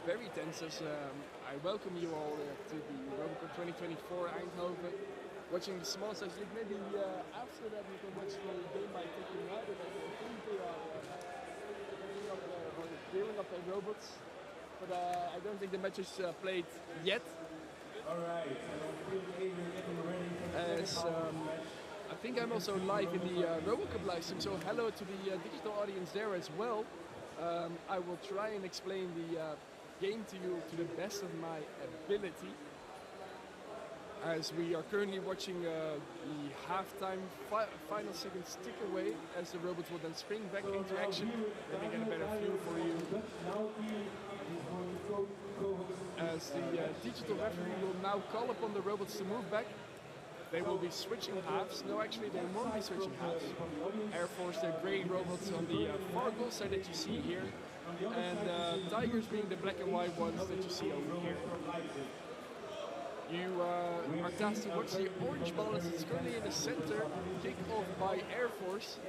S6: Very tense, as I welcome you all to the RoboCup 2024 Eindhoven. Watching the Small Size League. Maybe after that we can watch the game by taking United. I think they are clearing up their robots. But I don't think the match is played yet.
S5: Alright,
S6: as I think I'm also live in the RoboCup live stream, so hello to the digital audience there as well. I will try and explain the game to you to the best of my ability. as we are currently watching the halftime final seconds tick away as the robots will then spring back into action. Let me get a better view for you. As the digital referee will now call upon the robots to move back. They will be switching halves. No, actually they won't be switching halves. Air Force, the grey robots on the far goal side that you see here. And Tigers being the black and white ones that you see over here. You are tasked to watch the orange ball as it's currently in the center, kick off by Air Force.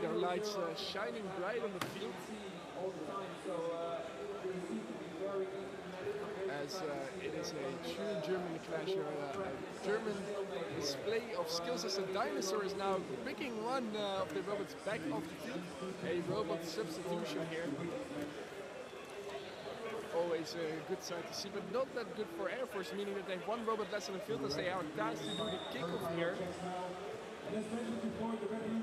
S6: Their lights shining bright on the field. As it is a true German clash, a German display of skills as a dinosaur is now picking one of the robots back off the field. A robot substitution here. Always a good sight to see, but not that good for Air Force, meaning that they have one robot less on the field as they are tasked to do the kickoff here.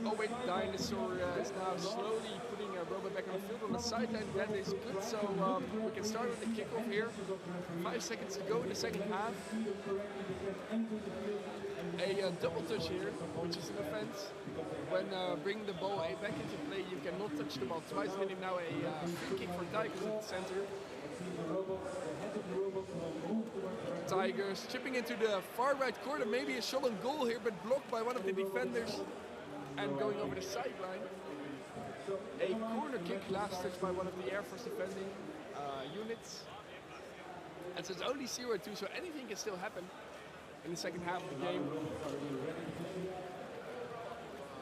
S6: Oh wait, Dinosaur is now slowly putting a robot back on the field on the sideline. That is good, so we can start with the kickoff here. 5 seconds to go in the second half. A double touch here, which is an offense. When bringing the ball back into play, you cannot touch the ball twice, meaning now a free kick for Tigers at the center. Tigers chipping into the far right corner, maybe a shot on goal here, but blocked by one of the defenders and going over the sideline. A corner kick last touched by one of the Air Force defending units. And so it's only 0-2, so anything can still happen in the second half of the game.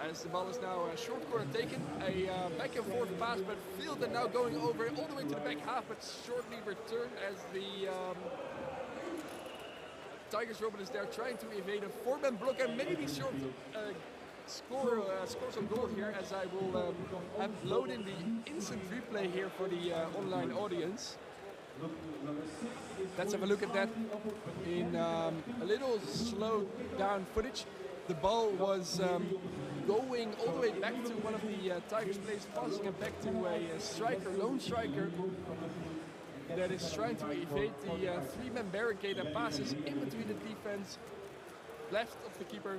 S6: As the ball is now a short corner taken, a back and forth pass, but fielded now going over all the way to the back half, but shortly returned as the Tigers robot is there trying to evade a 4-man block and maybe short scores on goal here, as I will have loaded the instant replay here for the online audience. Let's have a look at that in a little slowed down footage. The ball was going all the way back to one of the Tigers players, passing it back to a striker, lone striker, that is trying to evade the 3-man barricade and passes in between the defense, left of the keeper,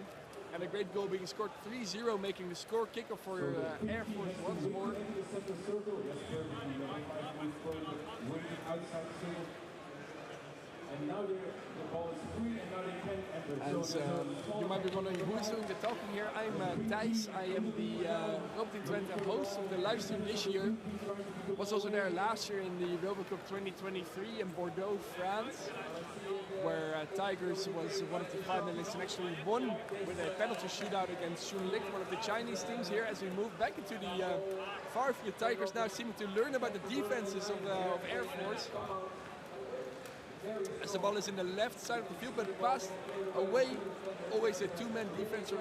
S6: and a great goal being scored, 3-0, making the score. Kickoff for Air Force once more.
S5: And now the ball is free, and now they can enter.
S6: And you might be wondering who is doing the talking here. I'm Thijs. I am the RoboCup Twente host of the live stream this year. Was also there last year in the RoboCup 2023 in Bordeaux, France, where Tigers was one of the finalists and actually won with a penalty shootout against Shunlik, one of the Chinese teams here. As we move back into the far field, Tigers now seeming to learn about the defenses of Air Force. As the ball is in the left side of the field, but passed away. Always a 2-man defense from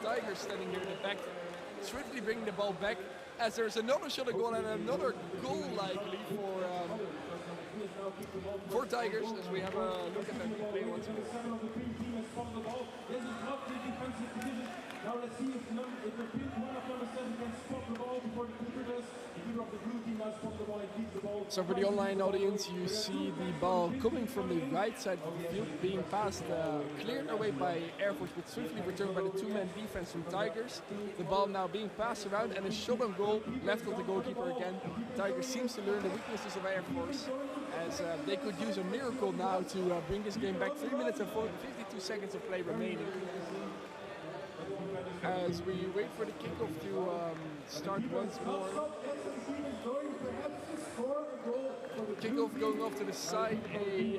S6: Tigers standing here in the back, swiftly bringing the ball back. As there's another shot at goal and another goal likely for Tigers. As we have a look at that play once more.
S5: Now let's see if the one of number 7 can stop the ball before the keeper does. The keeper of the blue team now stops the ball and keeps the ball.
S6: So for the online audience, you see the ball coming from the right side of the field, being passed, cleared away by Air Force, but swiftly returned by the 2-man defense from Tigers. The ball now being passed around and a shot on goal, left of the goalkeeper again. Tigers seems to learn the weaknesses of Air Force, as they could use a miracle now to bring this game back. 3 minutes and 52 seconds of play remaining. As we wait for the kickoff to start once more. Kickoff going off to the side, a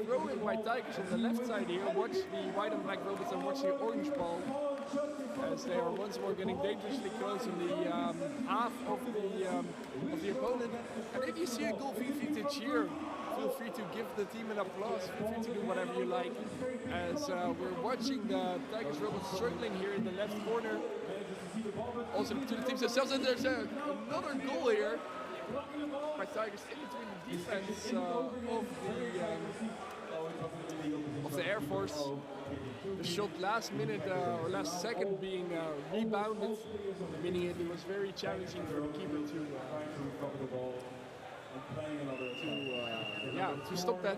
S6: throw-in by Tigers on the left side here. Watch the white and black robots and watch the orange ball, as they are once more getting dangerously close in the half of the opponent. And if you see a goal, feel free to cheer. Feel free to give the team an applause. Feel free to do whatever you like. As we're watching the Tigers robots struggling here in the left corner. Also to the teams themselves, and there's another goal here by Tigers in between the defense of the Air Force. The shot last minute or last second being rebounded, meaning it was very challenging for the keeper to stop that.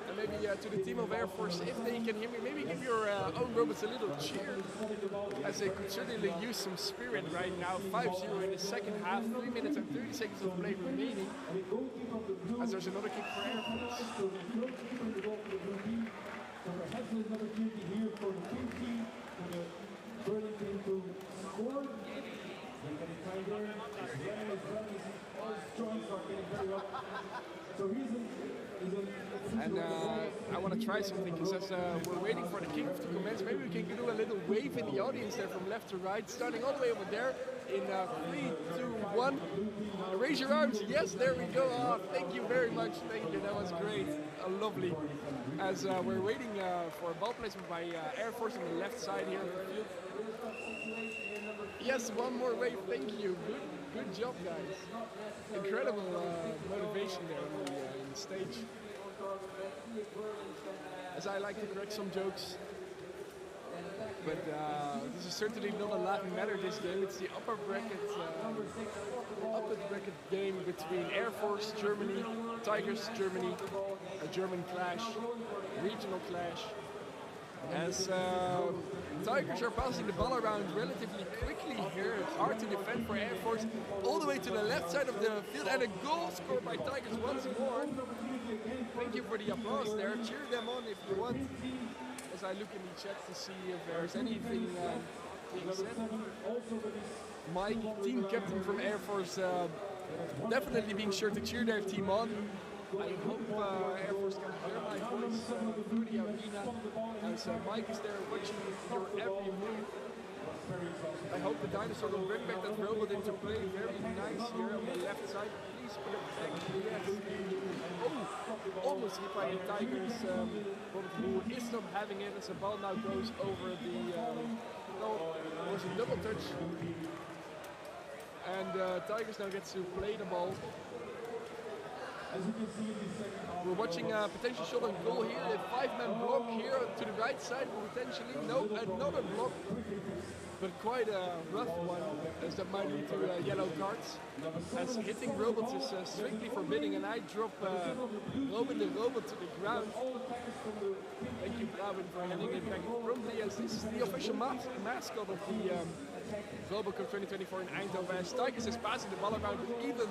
S6: And maybe to the team of Air Force, if they can hear me, maybe give your own robots a little cheer, as they could certainly use some spirit right now. 5-0 in the second half, 3 minutes and 30 seconds of play remaining, as there's another kick for Air Force.
S5: So perhaps there's an opportunity here for the pink team, for the Berlin team to score. They're getting tight there. All joints are getting very up. So here's
S6: and I want to try something, because as we're waiting for the kickoff to commence, maybe we can do a little wave in the audience there from left to right, starting all the way over there in 3, 2, 1. Raise your arms. Yes, there we go. Oh, thank you very much. Thank you. That was great. Lovely. As we're waiting for a ball placement by Air Force on the left side here of the field. Yes, one more wave. Thank you. Good job, guys. Incredible motivation there in the stage. As I like to correct some jokes, but this is certainly not a laughing matter, this game. It's the upper bracket game between Air Force Germany, Tigers Germany, a German clash, regional clash. As Tigers are passing the ball around relatively quickly here. It's hard to defend for Air Force. All the way to the left side of the field, and a goal scored by Tigers once more. Thank you for the applause there. Cheer them on if you want. As I look in the chat to see if there's anything being said. Mike, team captain from Air Force, definitely being sure to cheer their team on. I hope Air Force can hear my voice through the arena, as Mike is there watching your every move. I hope the dinosaur will bring back that robot into play. Very nice here on the left side. Please put it back. Yes. Oh, almost hit by the Tigers. Who is not having it as the ball now goes over the goal. It was a double touch. And Tigers now gets to play the ball. We're watching a potential shot on goal here, a 5-man block here to the right side, potentially. No, another block, but quite a rough one, as that might lead to yellow cards. As hitting robots is strictly forbidden, and I drop Robin the robot to the ground. Thank you, Robin, for handing it back promptly, as this is the official mascot of the RoboCup 2024 in Eindhoven, as Tigers is passing the ball around even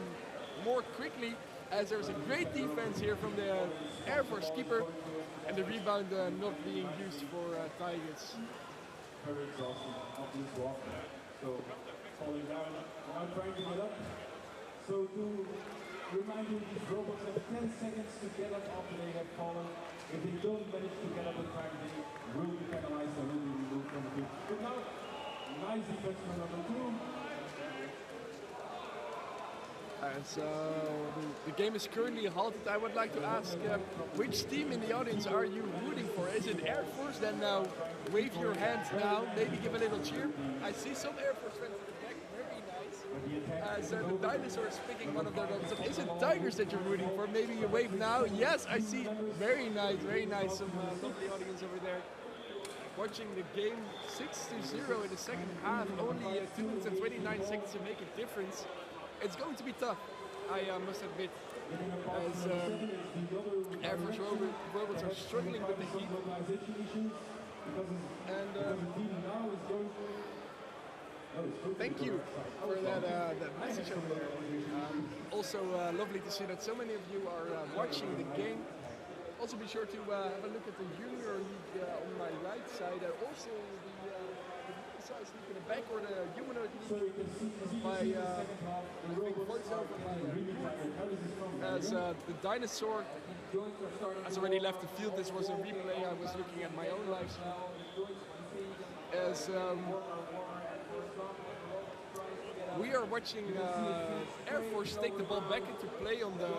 S6: more quickly, as there's a great defense here from the Air Force keeper, and the rebound not being used for Tigers.
S5: very exhausting off this walk. So falling down, now trying to get up. So to remind you, these robots have 10 seconds to get up after they have fallen. If they don't manage to get up in time, they will be penalized and will be removed from the field. But now, nice defense from number 2.
S6: So the game is currently halted. I would like to ask which team in the audience are you rooting for? Is it Air Force? Then wave your hands now, maybe give a little cheer. I see some Air Force fans in the back, very nice. So the dinosaur is picking one of their dogs. Is it Tigers that you're rooting for? Maybe you wave now. Yes, I see. Very nice, very nice. Some lovely audience over there. Watching the game 6-0 in the second half. Only 2 minutes and 29 seconds to make a difference. It's going to be tough, I must admit, as Air Force robots are struggling with the heat. And thank you for that message over there. Also lovely to see that so many of you are watching the game. Also be sure to have a look at the Junior League on my right side. Also the Size League in the back, or the Humanoid League by voiceover as the dinosaur has already left the field. This was a replay. I was looking at my own live stream. As we are watching Air Force take the ball back into play on the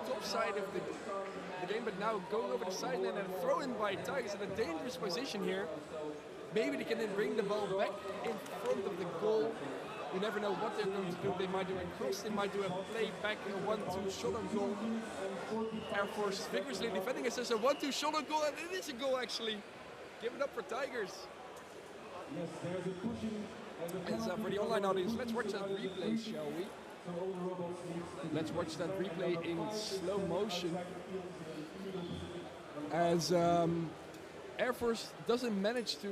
S6: top side of the game, but now going over the sideline and thrown in by Tigers in a dangerous position here. Maybe they can then bring the ball back in front of the goal. You never know what they're going to do. They might do a cross, they might do a play back, a 1-2 shot on goal. Air Force vigorously defending us as a 1-2 shot on goal, and it is a goal actually. Give it up for Tigers.
S5: Yes, there's a pushing.
S6: And for the online audience, let's watch that replay, shall we? Let's watch that replay in slow motion. As Air Force doesn't manage to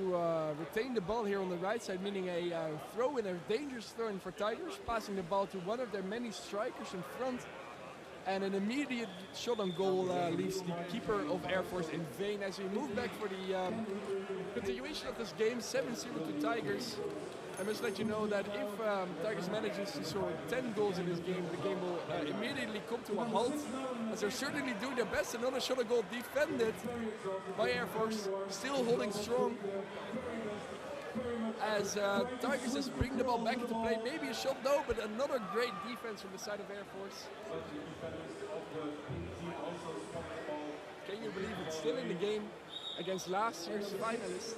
S6: retain the ball here on the right side, meaning a throw in, a dangerous throw in for Tigers, passing the ball to one of their many strikers in front. And an immediate shot on goal leaves the keeper of Air Force in vain. As we move back for the continuation of this game, 7-0 to Tigers. I must let you know that if Tigers manages to score 10 goals in this game, the game will immediately come to a halt, as they're certainly doing their best. Another shot on goal defended by Air Force, still holding strong. As Tigers just bring the ball back into play, maybe a shot, no, but another great defense from the side of Air Force. Can you believe it's still in the game against last year's finalists?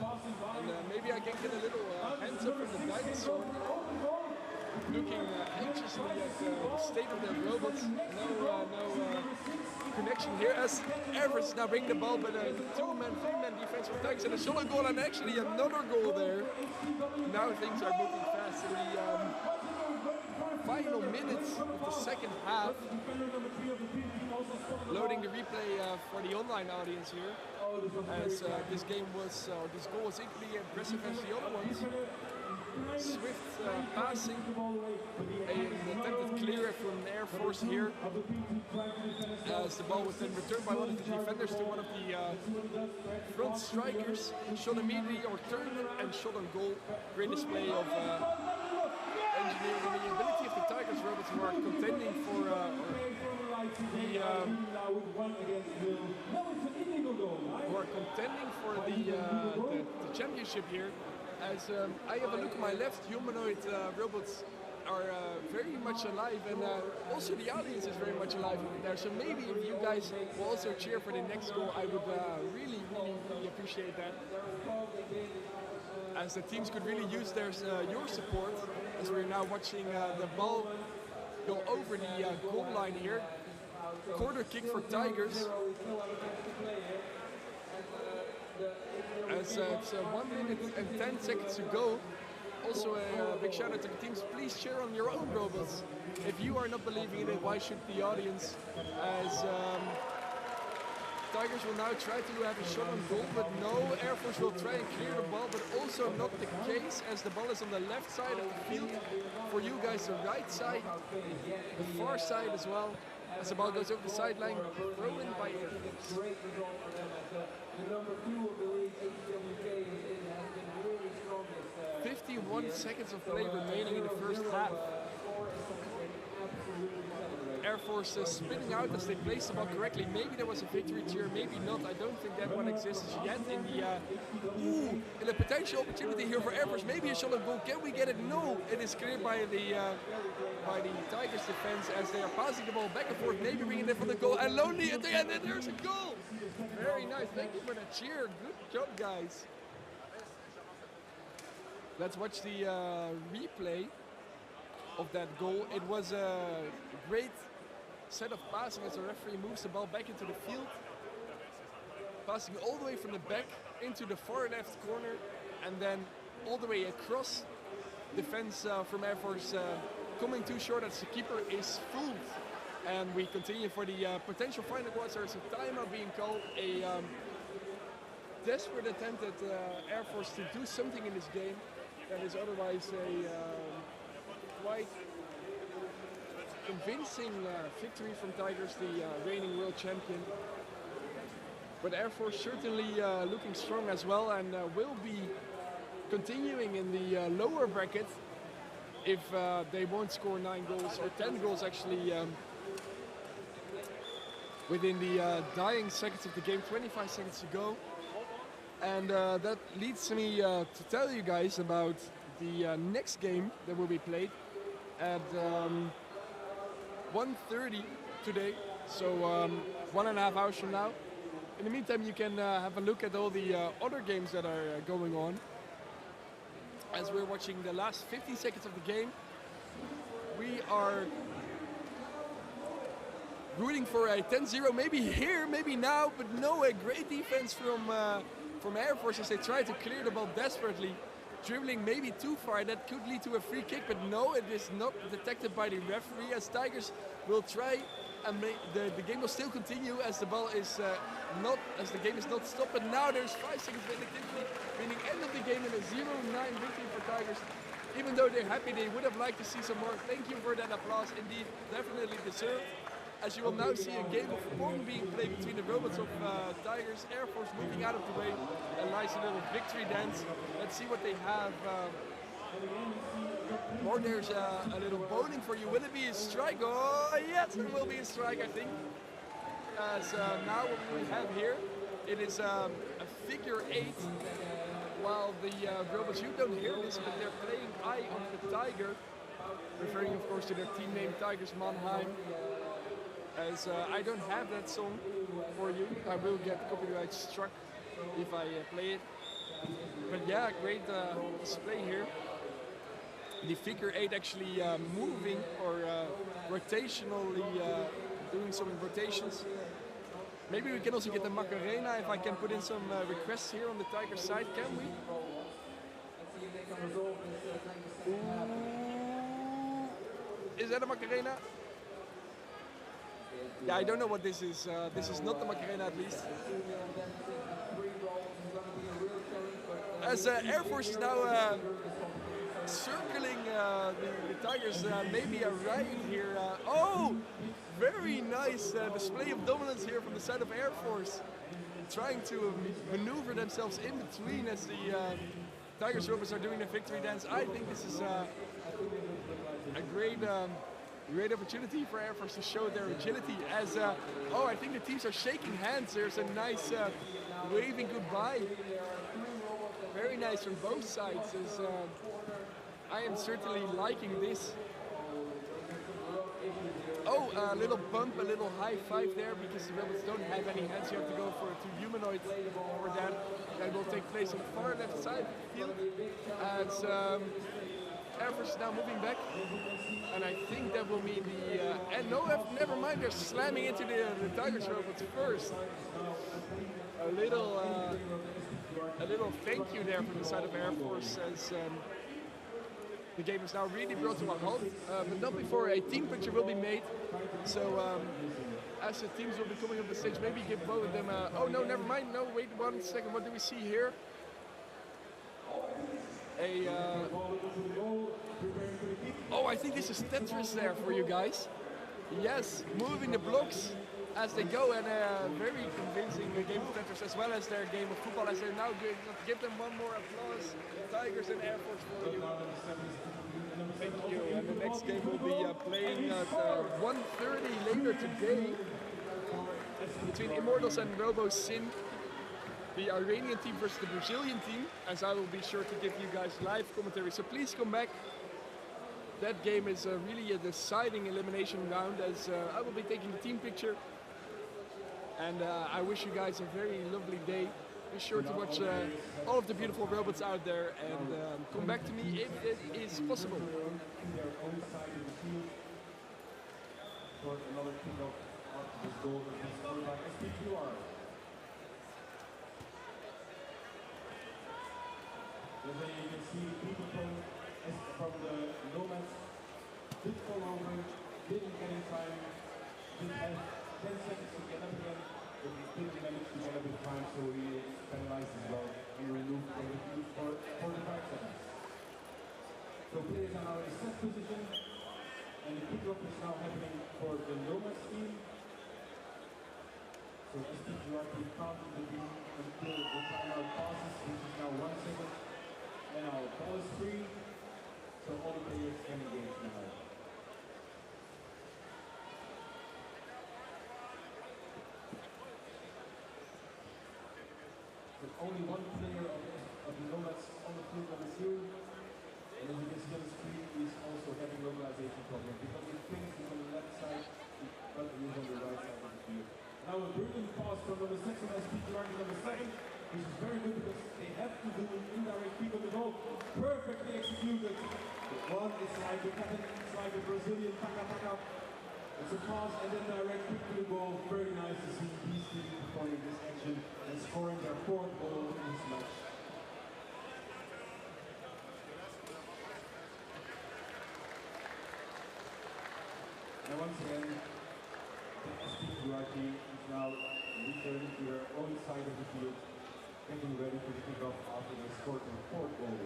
S6: And maybe I can get a little hands up from the dinosaur, looking anxiously at the state of their robots. No connection here as Everest now bring the ball, but a two-man, three-man defense from Tigers and a solo goal, and actually another goal there. Now things are moving fast in the final minutes of the second half. Loading the replay for the online audience here, as this goal was equally impressive as the other ones. Swift passing, an attempted clear from Air Force here, as the ball was then returned by one of the defenders to one of the front strikers. Shot immediately, or turned and shot on goal. Great display of engineering and the ability of the Tigers robots, who are contending for the championship here. As I have a look at my left, humanoid robots are very much alive, and also the audience is very much alive over there. So maybe if you guys will also cheer for the next goal, I would really appreciate that. As the teams could really use your support, as we're now watching the ball go over the goal line here. Corner kick for Tigers. As it's 1 minute and 10 seconds to go. Also a big shout out to the teams. Please cheer on your own robots. If you are not believing in it, why should the audience? As Tigers will now try to have a shot on goal, but no, Air Force will try and clear the ball, but also not the case, as the ball is on the left side of the field. For you guys, the right side, the far side as well. As the ball goes over the sideline, thrown in by Air Force. 51 seconds of play remaining in the first half. Air Force spinning out as they place the ball correctly. Maybe there was a victory cheer, maybe not. I don't think that one exists yet in the potential opportunity here for Air Force. Maybe a shot on goal. Can we get it? No, it is cleared by the Tigers defense as they are passing the ball back and forth. Maybe bringing it for the goal, and Lonely at the end, and there's a goal. Very nice. Thank you for the cheer. Good job, guys. Let's watch the replay of that goal. It was a great set of passing as the referee moves the ball back into the field. Passing all the way from the back into the far left corner, and then all the way across. Defense from Air Force coming too short as the keeper is fooled. And we continue for the potential final goal. There's a timeout being called. A desperate attempt at Air Force to do something in this game that is otherwise a quite convincing victory from Tigers, the reigning world champion. But Air Force certainly looking strong as well, and will be continuing in the lower bracket if they won't score 9 goals, or 10 goals actually, within the dying seconds of the game. 25 seconds to go. And that leads me to tell you guys about the next game that will be played at 1:30 today, so 1.5 hours from now. In the meantime, you can have a look at all the other games that are going on. As we're watching the last 50 seconds of the game, we are rooting for a 10-0, maybe here, maybe now, but no, a great defense from Air Force as they try to clear the ball desperately. dribbling maybe too far. That could lead to a free kick, but no, it is not detected by the referee, as Tigers will try and the game will still continue as the ball is as the game is not stopped. But now there's 5 seconds of inactivity, meaning end of the game in a 0-9 victory for Tigers. Even though they're happy, they would have liked to see some more. Thank you for that applause, indeed, definitely deserved. As you will now see a game of pong being played between the robots of Tigers, Air Force moving out of the way, a nice little victory dance. Let's see what they have. Or there's a little bowling for you. Will it be a strike? Oh yes, it will be a strike, I think. As now what we have here, it is a figure 8. While the robots, you don't hear this, but they're playing Eye on the Tiger, referring of course to their team name Tigers Mannheim. As I don't have that song for you, I will get copyright struck if I play it. But yeah, great display here. The figure 8 actually moving or rotationally doing some rotations. Maybe we can also get the Macarena if I can put in some requests here on the Tiger side, can we? Ooh. Is that a Macarena? Yeah, I don't know what this is. This is not the Macarena, at least. As Air Force is now circling the Tigers, maybe a right here. Oh, very nice display of dominance here from the side of Air Force, trying to maneuver themselves in between as the Tigers robots are doing the victory dance. I think this is a great opportunity for Air Force to show their agility. As oh, I think the teams are shaking hands. There's a nice waving goodbye. Very nice from both sides. As I am certainly liking this. Oh, a little bump, a little high five there, because the robots don't have any hands. You have to go for 2 humanoids for that. That will take place on the far left side of the field. As Air Force is now moving back, and I think that will mean the and no, never mind. They're slamming into the Tigers robots first. A little thank you there from the side of Air Force, as the game is now really brought to a halt, but not before a team picture will be made. So as the teams will be coming up the stage, maybe give both of them oh no, never mind. No, wait 1 second. What do we see here? Oh, I think this is Tetris there for you guys. Yes, moving the blocks as they go, and very convincing game of Tetris, as well as their game of football, as they're now going to give them one more applause. Tigers and Air Force for you. Thank you. And the next game will be playing at 1:30 later today between Immortals and RoboSyn. The Iranian team versus the Brazilian team, as I will be sure to give you guys live commentary. So please come back. That game is really a deciding elimination round, as I will be taking the team picture. And I wish you guys a very lovely day. Be sure to watch all of the beautiful robots out there, and come back to me if it is possible.
S5: You can see people from the Nomads did fall over, didn't get in time, did have 10 seconds to get up again, but he didn't manage to get up in time, so he is penalized as well and removed from the field for 45 seconds. So players are now in a set position, and the kickoff is now happening for the Nomads team. So STGRT counting the team until the timeout passes, which is now 1 second. And our ball is free, so all the players can engage now. There's only one player of the Nomads on the field on the field, and as you can see on the screen, he's also having localization problems because his fingers is on the left side, but he is on the right side of the field. Now a brilliant pass from number 6 and SPGRT number 7. Which is very good because they have to do an indirect kick on the goal. Perfectly executed. The one is like the captain, it's like the Brazilian taka-taka. It's a pass and then direct kick to the goal. Very nice to see these teams performing this action and scoring their 4th goal in this match. once again, the SPQR team is now returning to their own side of the field, getting ready for the kickoff after they scored their fourth goal.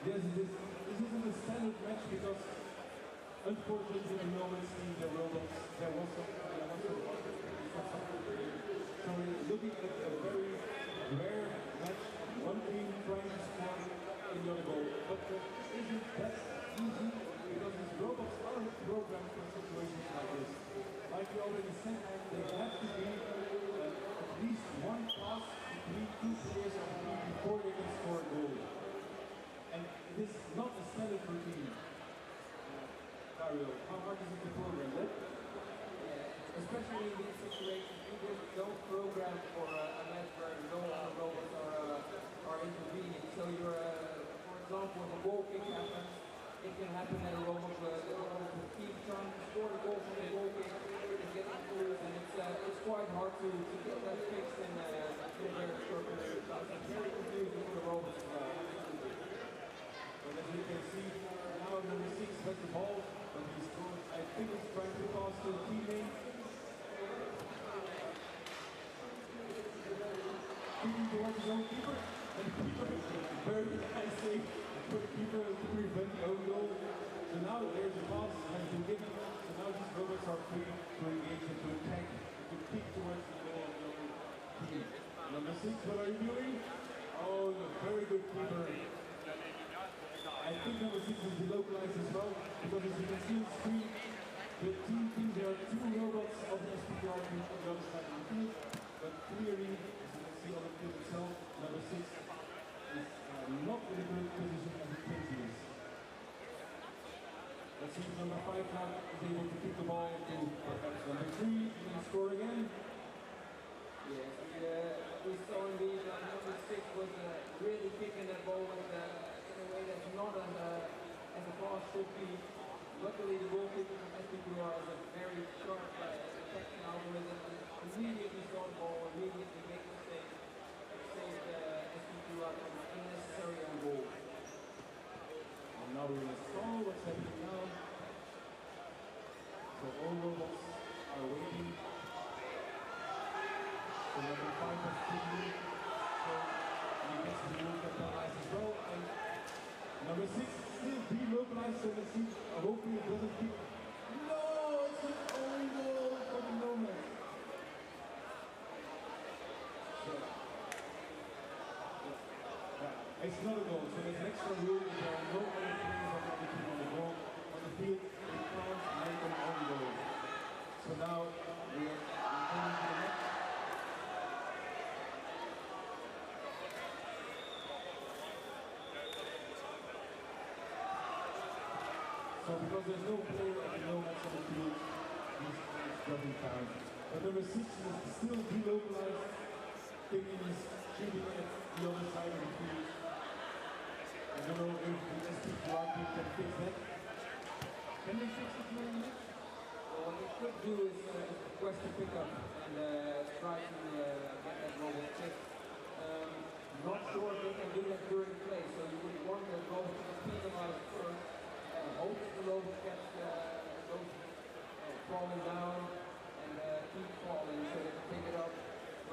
S5: Yes, this isn't a standard match because unfortunately in Norman's team there was some so we're looking at a very rare match, one team trying to score in the other goal. But isn't that easy because these robots are programmed for situations like this. Like we already said, there have to be at least one pass between two players of the team before they can score a goal. And it is not a standard routine. Mario, how hard is it to program that?
S3: Especially in these situations, you just don't program for a match where no other robots are intervening. So you're, for example, when the goal kick happens, it can happen that a robot will keep trying to score the goal from the goal kick, it's getting through, and it's quite hard to get that fixed in a very short period of time. It's very confusing for the robots as well.
S5: But as you can see, now number 6 has the ball, but he's going, I think he's trying to pass to a teammate. Kicking towards his own keeper, and the keeper very nice save for the keeper to prevent the own goal. So now there's a pass has been given, so now these robots are free to engage and to attack, to kick towards the goal of the other team. Number 6, what are you doing? Oh, a very good keeper. I think number 6 is delocalized as well, because as you can see on the screen, the team thinks there are 2 robots of the SPQR team on the other side of the field, but clearly, as you can see on the field itself, number 6 is not in a good position as it thinks he is. Let's see if number 5 now is able to kick the ball to perhaps number 3, he can score again.
S3: Yes, we saw indeed that number 6 was really kicking that ball with in a way that's not as a pass should be. Luckily, the goalkeeper from SPQR has a very sharp detection algorithm and immediately saw the ball, immediately made the mistake, and saved SPQR from an unnecessary own goal.
S5: And now we're going to saw what's happening now. So all robots are waiting. So number 5 has 2 minutes, so he gets to move that penalized as well. And number 6 still delocalized, so let's see, hopefully it doesn't kick. No, it's an own goal for the moment. So, yeah, it's not a goal, so there's an extra rule if there are no other players of the other team on the ball on the field, they can't make an own goal. So now we're returning to the match. So because there's no player at the moment on the field, he's dropping down. But number 6 is still delocalized, thinking he's shooting at the other side of the field. I don't know if the SPQR team can fix that. Can they fix it during the match?
S3: Well, what they could do is request a pickup and try to get that robot fixed. Not sure if they can do that during play, so you would want the robot to be penalized first. Hope the robot gets goes falling down and keep falling so they can pick it up.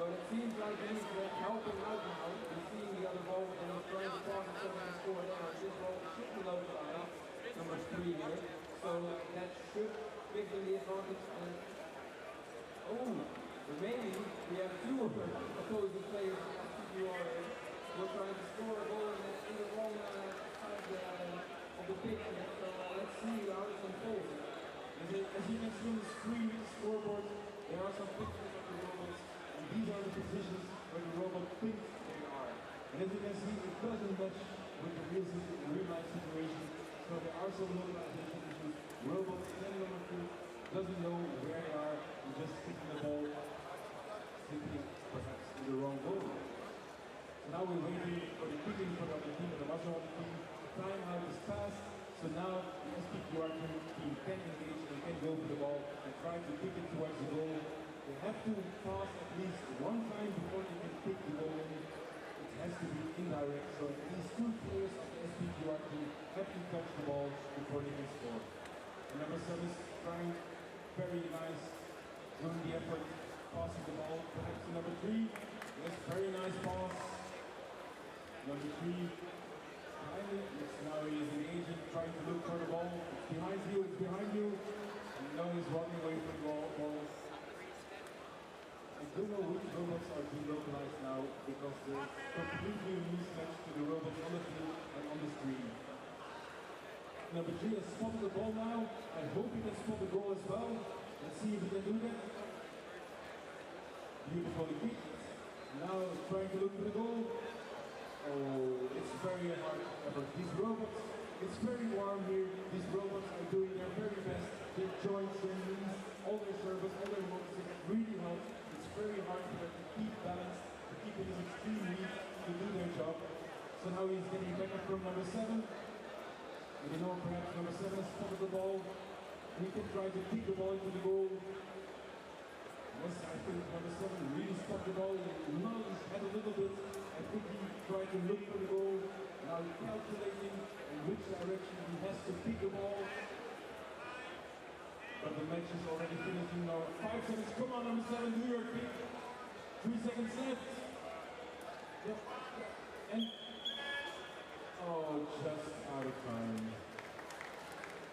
S3: But it seems like he's helping out now. He's seeing the other ball and he's trying to pass it so he can score there. This ball should be localized, number 3 here. So that should give them the advantage. And maybe we have 2 opposing players who are trying to score a goal in the wrong side of the pitch. So let's see how this unfolds.
S5: As you can see on the screen, the scoreboard, there are some pictures of the robots, and these are the positions where the robot thinks they are. And as you can see, it doesn't match with the real life situation. So there are some localization issues. Robot standing on the field doesn't know where they are and just kicking the ball, simply perhaps in the wrong goal. So now we're waiting for the kicking for the other team, the Muslim other team. Timeout is passed, so now the SPQR team can engage and can go for the ball and try to kick it towards the goal. They have to pass at least 1 time before they can kick the goal in. It has to be indirect, so at least 2 players don't know which robots are being localized now because there's completely a mismatch to the robots on the field and on the screen. Number 3 has spotted the ball now. I hope he can spot the goal as well. Let's see if he can do that. Beautifully kicked. Now trying to look for the goal. Oh, it's very hard effort. These robots, it's very warm here. These robots are doing their very best. Their joints, their knees, all their servos, all their moves really help. It's very hard for them to keep balance, to keep in this extreme heat, to do their job. So now he's getting back up from number 7. And you know, perhaps number 7 has spotted the ball. And he can try to kick the ball into the goal. Yes, I think number 7 really stopped the ball. He nodded his head a little bit. I think he tried to look for the goal. Now calculating in which direction he has to kick the ball. But the match is already finishing now. 5 seconds. Come on, number 7, do your kick. 3 seconds left. Yep. And oh, just out of time.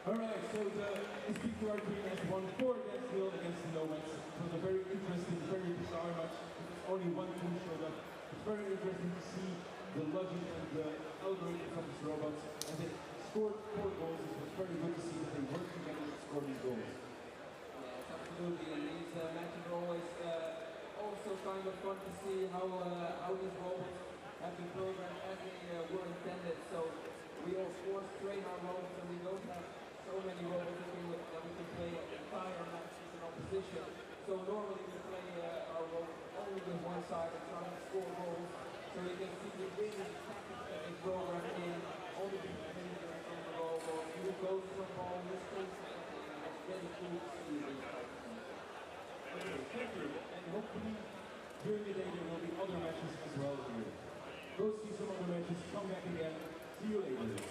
S5: Alright, so the Inspector Green has won 4-0 against the Nomads. It was a very interesting, very bizarre match. Only one team showed up. It's very interesting to see the logic and the algorithm of these robots. And they scored 4 goals. It was very good to see that they worked together to score these goals.
S3: Yes, absolutely. And these matches are always also kind of fun to see how these robots have been programmed as they were intended. So we of course train our robots, and we don't have so many robots that we can play entire matches in opposition. So normally we play our robots only with one side and try to score goals. So you can see the really tactics that they program in, all the different behaviors from the robots, who goes to the ball, who stays in the game. It's very cool to see these types of things.
S5: Okay, thank you. And hopefully during the day there will be other matches as well here. Go see some other matches, come back again. See you later.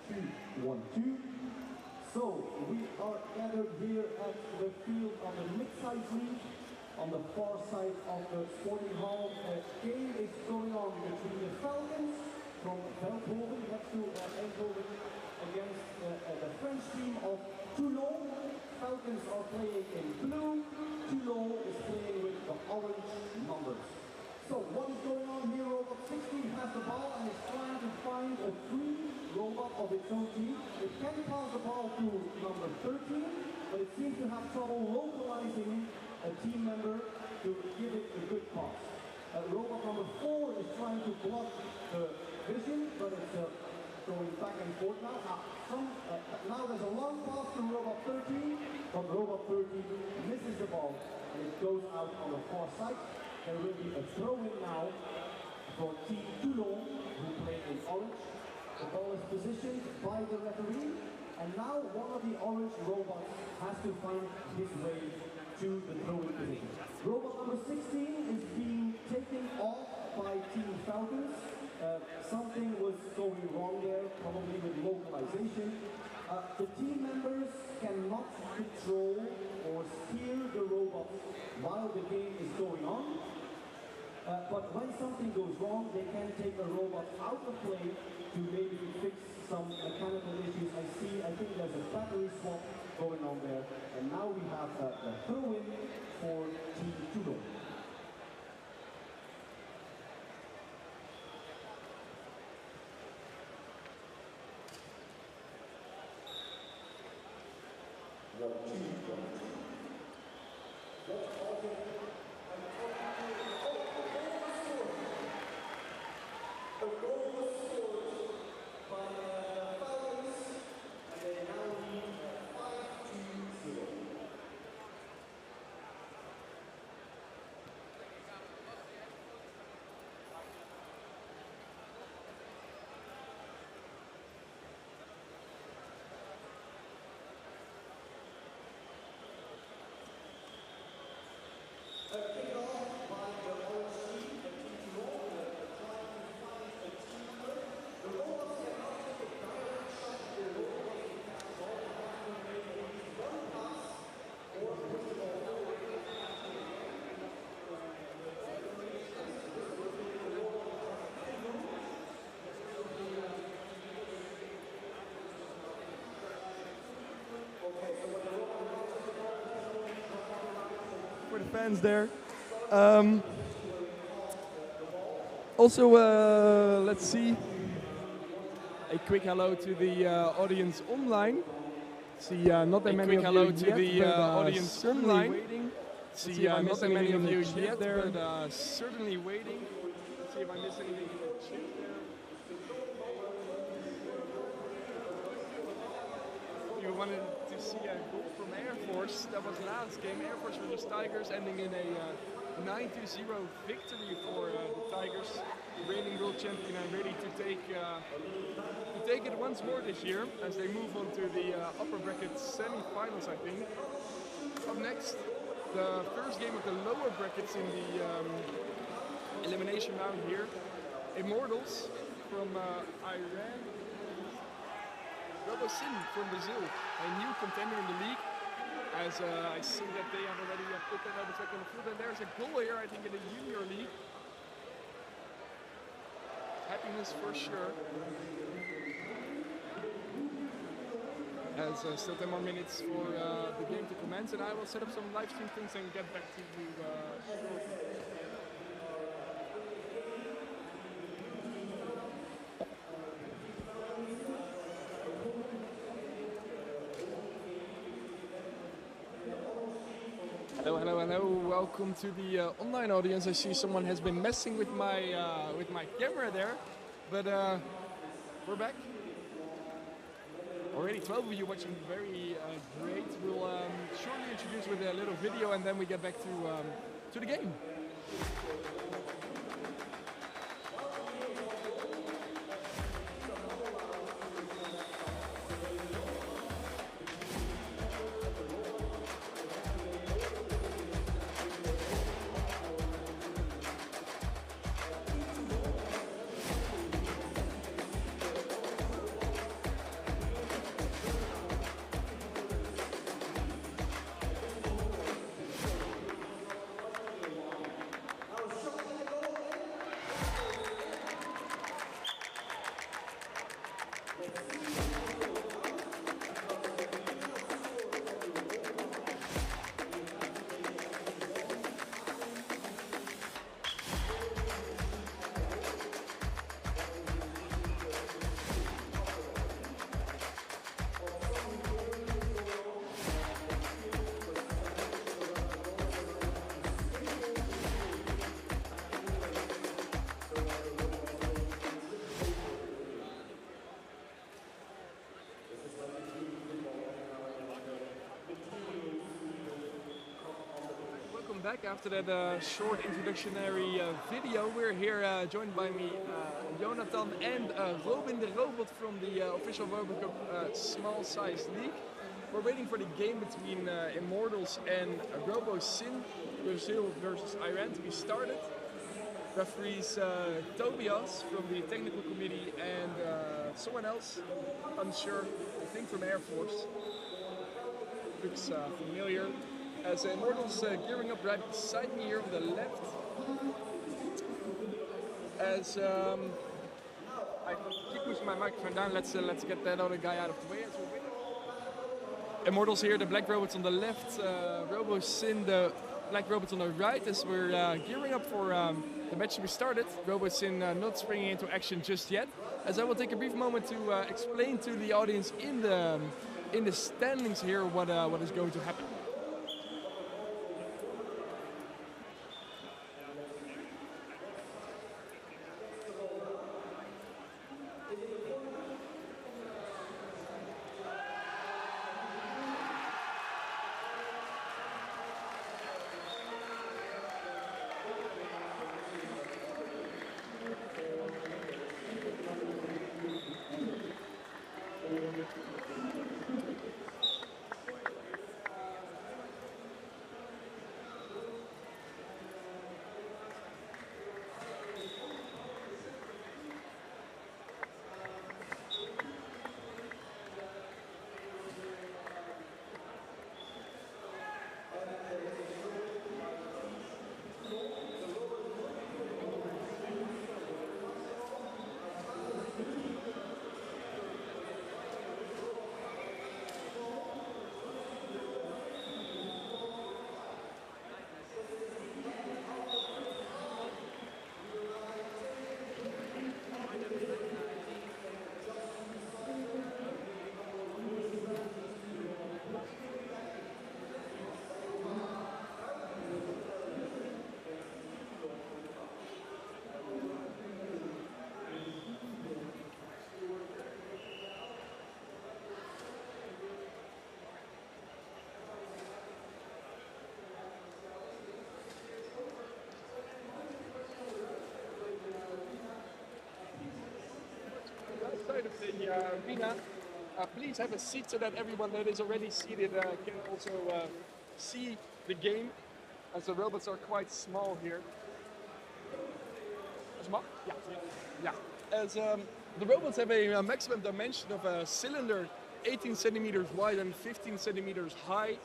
S7: 2, 1, 2. So we are gathered here at the field of the mid-size league on the far side of the sporting hall. A game is going on between the Falcons from Veldhoven next to Eindhoven against the French team of Toulon. Falcons are playing in blue. Toulon is playing with the orange numbers. So what is going on here? Robot 16 has the ball and is trying to find a free robot of its own team. It can pass the ball to number 13, but it seems to have trouble localizing a team member to give it a good pass. Robot number 4 is trying to block the vision, but it's going back and forth now. Now there's a long pass to robot 13, but robot 13 misses the ball and it goes out on the far side. There will be a throw-in now for Team Toulon, who play in orange. The ball is positioned by the referee, and now one of the orange robots has to find his way to the throw-in position. Robot number 16 is being taken off by Team Falcons. Something was going wrong there, probably with localization. The team members cannot control or steer the robots while the game is going on. But when something goes wrong, they can take a robot out of play to maybe fix some mechanical issues. I think there's a battery swap going on there. And now we have a throw-in for Team Toulon.
S6: For the fans there. Also, let's see. A quick hello to the audience online. See, not that many of you
S8: hello to
S6: yet,
S8: the
S6: but,
S8: audience
S6: certainly
S8: online.
S6: waiting.
S8: See, not that many of you yet,
S6: there.
S8: but certainly waiting. Let's see if I miss anything in the chat there. You wanted to see a goal from Air Force. That was last game. Air Force versus Tigers, ending in a 9-0 victory for the Tigers, reigning world champion, and ready to take it once more this year as they move on to the upper bracket semi-finals, I think. Up next, the first game of the lower brackets in the elimination round here. Immortals from Iran. RoboCup from Brazil, a new contender in the league. As I see that they have already put that out on the field, and there's a goal here, I think, in the junior league. Happiness for sure. As still 10 more minutes for the game to commence, and I will set up some live stream things and get back to you shortly. Hello, welcome to the online audience. I see someone has been messing with my camera there, but we're back. Already 12 of you watching, very great. We'll shortly introduce with a little video and then we get back to the game. Welcome back after that short introductionary video. We're here joined by me, Jonathan and Robin the Robot from the official RoboCup Small Size League. We're waiting for the game between Immortals and RoboSin, Brazil versus Iran to be started. Referees Tobias from the technical committee and someone else, unsure, I think from Air Force. Looks familiar. As Immortals gearing up right beside me here on the left. As I keep pushing my microphone down, let's get that other guy out of the way as we're waiting. Immortals here, the black robots on the left, RoboSin, the black robots on the right, as we're gearing up for the match to be started. RoboSin not springing into action just yet. As I will take a brief moment to explain to the audience in the standings here what is going to happen. Outside of the arena, please have a seat so that everyone that is already seated can also see the game, as the robots are quite small here. Small? Yeah. Yeah. As the robots have a maximum dimension of a cylinder 18 centimeters wide and 15 centimeters high,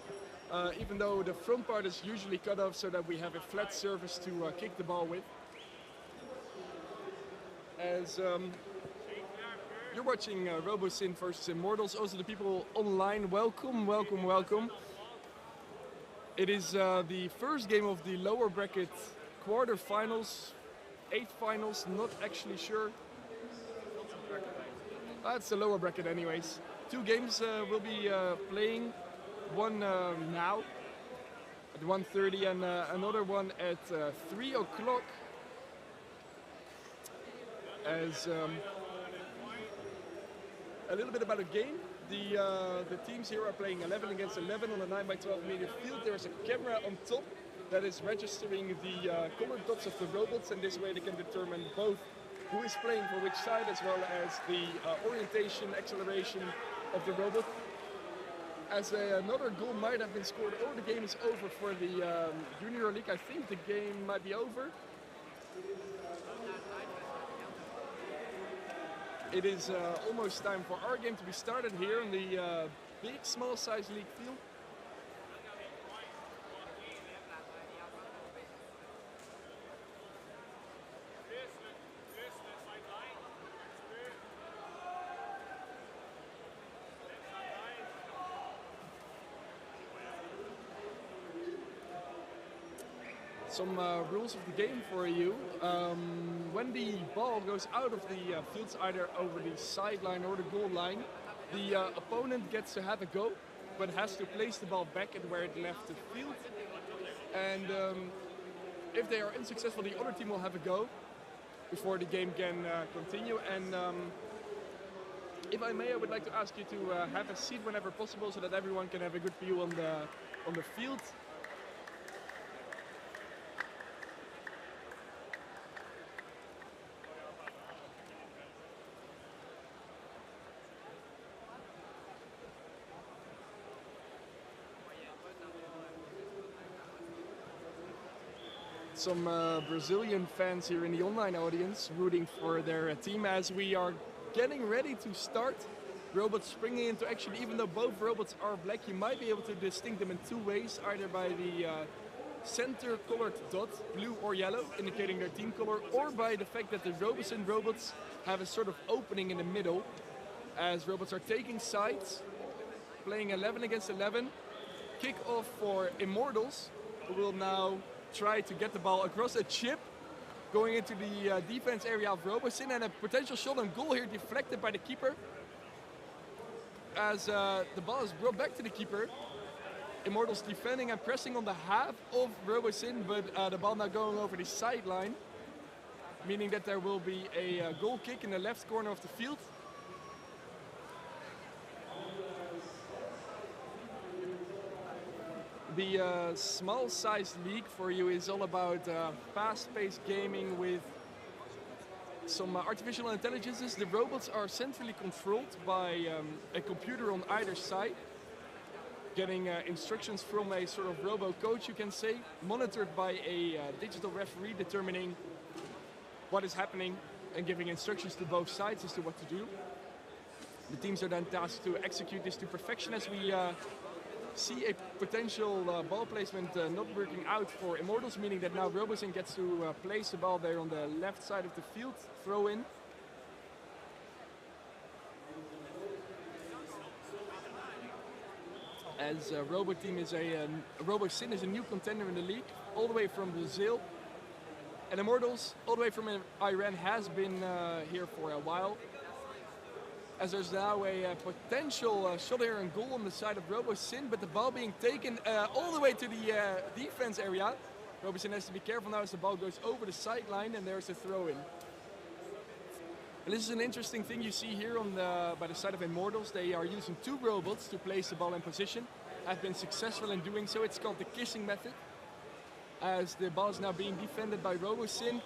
S8: even though the front part is usually cut off so that we have a flat surface to kick the ball with. As you're watching RoboSin versus Immortals, also the people online, welcome, welcome, welcome. It is the first game of the lower bracket quarterfinals, 8 finals, not actually sure. That's the lower bracket anyways. 2 games will be playing, one now at 1:30 and another one at 3 o'clock. As a little bit about the game, the teams here are playing 11 against 11 on a 9x12 meter field. There's a camera on top that is registering the color dots of the robots, and this way they can determine both who is playing for which side as well as the orientation, acceleration of the robot. As another goal might have been scored, the game is over for the Junior League. I think the game might be over. It is almost time for our game to be started here in the big Small Size League field. Some rules of the game for you. When the ball goes out of the fields, either over the sideline or the goal line, the opponent gets to have a go, but has to place the ball back at where it left the field. And if they are unsuccessful, the other team will have a go before the game can continue. And if I may, I would like to ask you to have a seat whenever possible, so that everyone can have a good view on the field. Some Brazilian fans here in the online audience rooting for their team as we are getting ready to start. Robots springing into action. Even though both robots are black, you might be able to distinguish them in two ways, either by the center colored dot, blue or yellow, indicating their team color, or by the fact that the RoboCin robots have a sort of opening in the middle, as robots are taking sides, playing 11 against 11. Kick off for Immortals, who will now try to get the ball across a chip, going into the defense area of RoboCin, and a potential shot on goal here deflected by the keeper. As the ball is brought back to the keeper. Immortals defending and pressing on the half of RoboCin, but the ball now going over the sideline, meaning that there will be a goal kick in the left corner of the field. The small size league for you is all about fast-paced gaming with some artificial intelligences. The robots are centrally controlled by a computer on either side, getting instructions from a sort of robo-coach, you can say, monitored by a digital referee determining what is happening and giving instructions to both sides as to what to do. The teams are then tasked to execute this to perfection as we see a potential ball placement not working out for Immortals, meaning that now RoboCin gets to place the ball there on the left side of the field, throw in. As RoboCin is a new contender in the league, all the way from Brazil. And Immortals, all the way from Iran, has been here for a while. As there's now a potential shot here and goal on the side of RoboCin, but the ball being taken all the way to the defense area. RoboCin has to be careful now as the ball goes over the sideline, and there's a throw-in. This is an interesting thing you see here on by the side of Immortals. They are using two robots to place the ball in position. Have been successful in doing so. It's called the kissing method, as the ball is now being defended by RoboCin.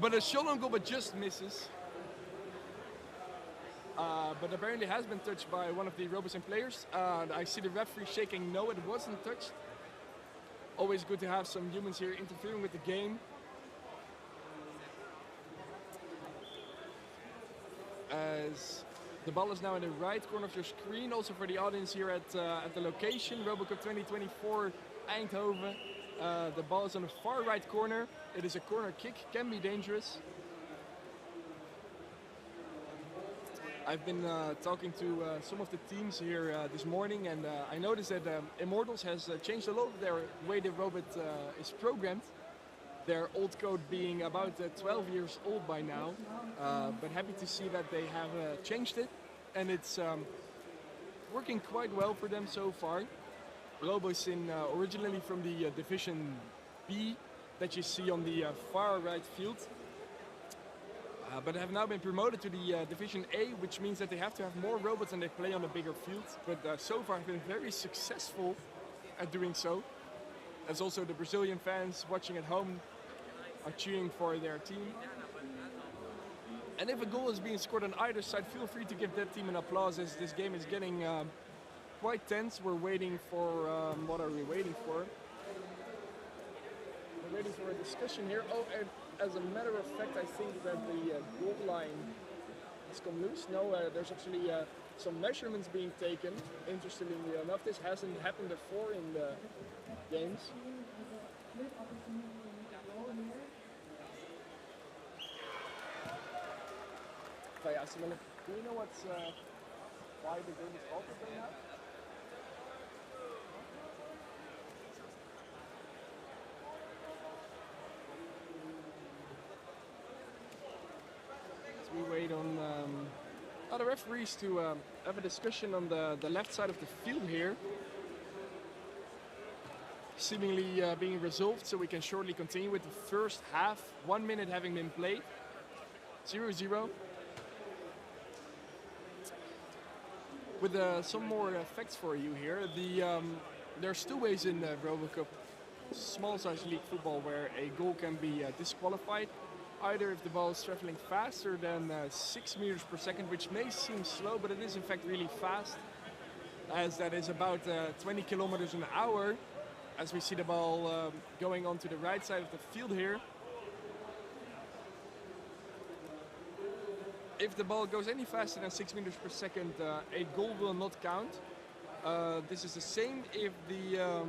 S8: But a shot on goal, but just misses. But apparently has been touched by one of the RoboCin players. I see the referee shaking no, it wasn't touched. Always good to have some humans here interfering with the game. As the ball is now in the right corner of your screen, also for the audience here at the location, RoboCup 2024 Eindhoven. The ball is on the far right corner. It is a corner kick, can be dangerous. I've been talking to some of the teams here this morning, and I noticed that Immortals has changed a lot of their way the robot is programmed. Their old code being about 12 years old by now, but happy to see that they have changed it, and it's working quite well for them so far. RoboCin, originally from the Division B that you see on the far right field, but have now been promoted to the Division A, which means that they have to have more robots and they play on a bigger field. But so far have been very successful at doing so. As also the Brazilian fans watching at home are cheering for their team. And if a goal is being scored on either side, feel free to give that team an applause, as this game is getting quite tense. We're waiting for, what are we waiting for? We're waiting for a discussion here. Oh, and as a matter of fact, I think that the goal line has come loose. No, there's actually some measurements being taken. Interestingly enough, this hasn't happened before in the games. Do you know what's why the game is altered right now? made on other referees to have a discussion on the left side of the field here. Seemingly being resolved, so we can shortly continue with the first half. 1 minute having been played. 0-0. With some more facts for you here. There are still ways in RoboCup Small Size League football where a goal can be disqualified. Either if the ball is traveling faster than 6 meters per second, which may seem slow, but it is in fact really fast, as that is about 20 kilometers an hour. As we see the ball going onto the right side of the field here. If the ball goes any faster than 6 meters per second, a goal will not count. This is the same if the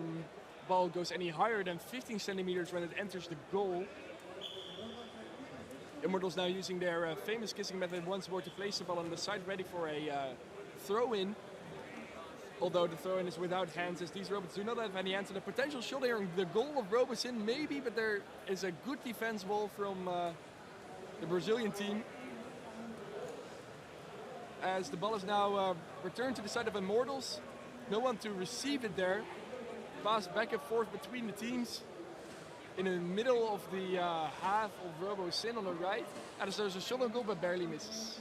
S8: ball goes any higher than 15 centimeters when it enters the goal. Immortals now using their famous kissing method once more to place the ball on the side, ready for a throw-in. Although the throw-in is without hands, as these robots do not have any hands. And a potential shot here on the goal of RoboSin, maybe, but there is a good defense wall from the Brazilian team. As the ball is now returned to the side of Immortals. No one to receive it there. Pass back and forth between the teams. In the middle of the half of RoboSin on the right. And there's a shot on goal, but barely misses.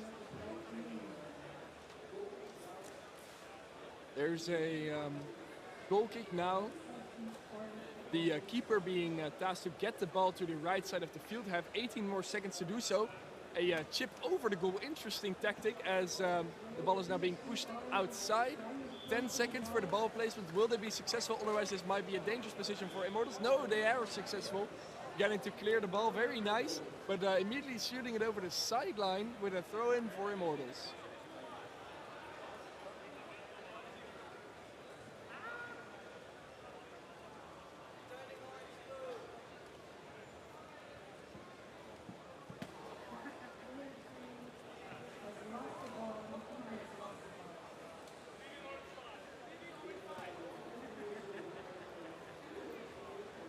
S8: There's a goal kick now. The keeper being tasked to get the ball to the right side of the field. Have 18 more seconds to do so. A chip over the goal. Interesting tactic as the ball is now being pushed outside. 10 seconds for the ball placement. Will they be successful? Otherwise this might be a dangerous position for Immortals. No, they are successful. Getting to clear the ball. Very nice. But immediately shooting it over the sideline with a throw-in for Immortals.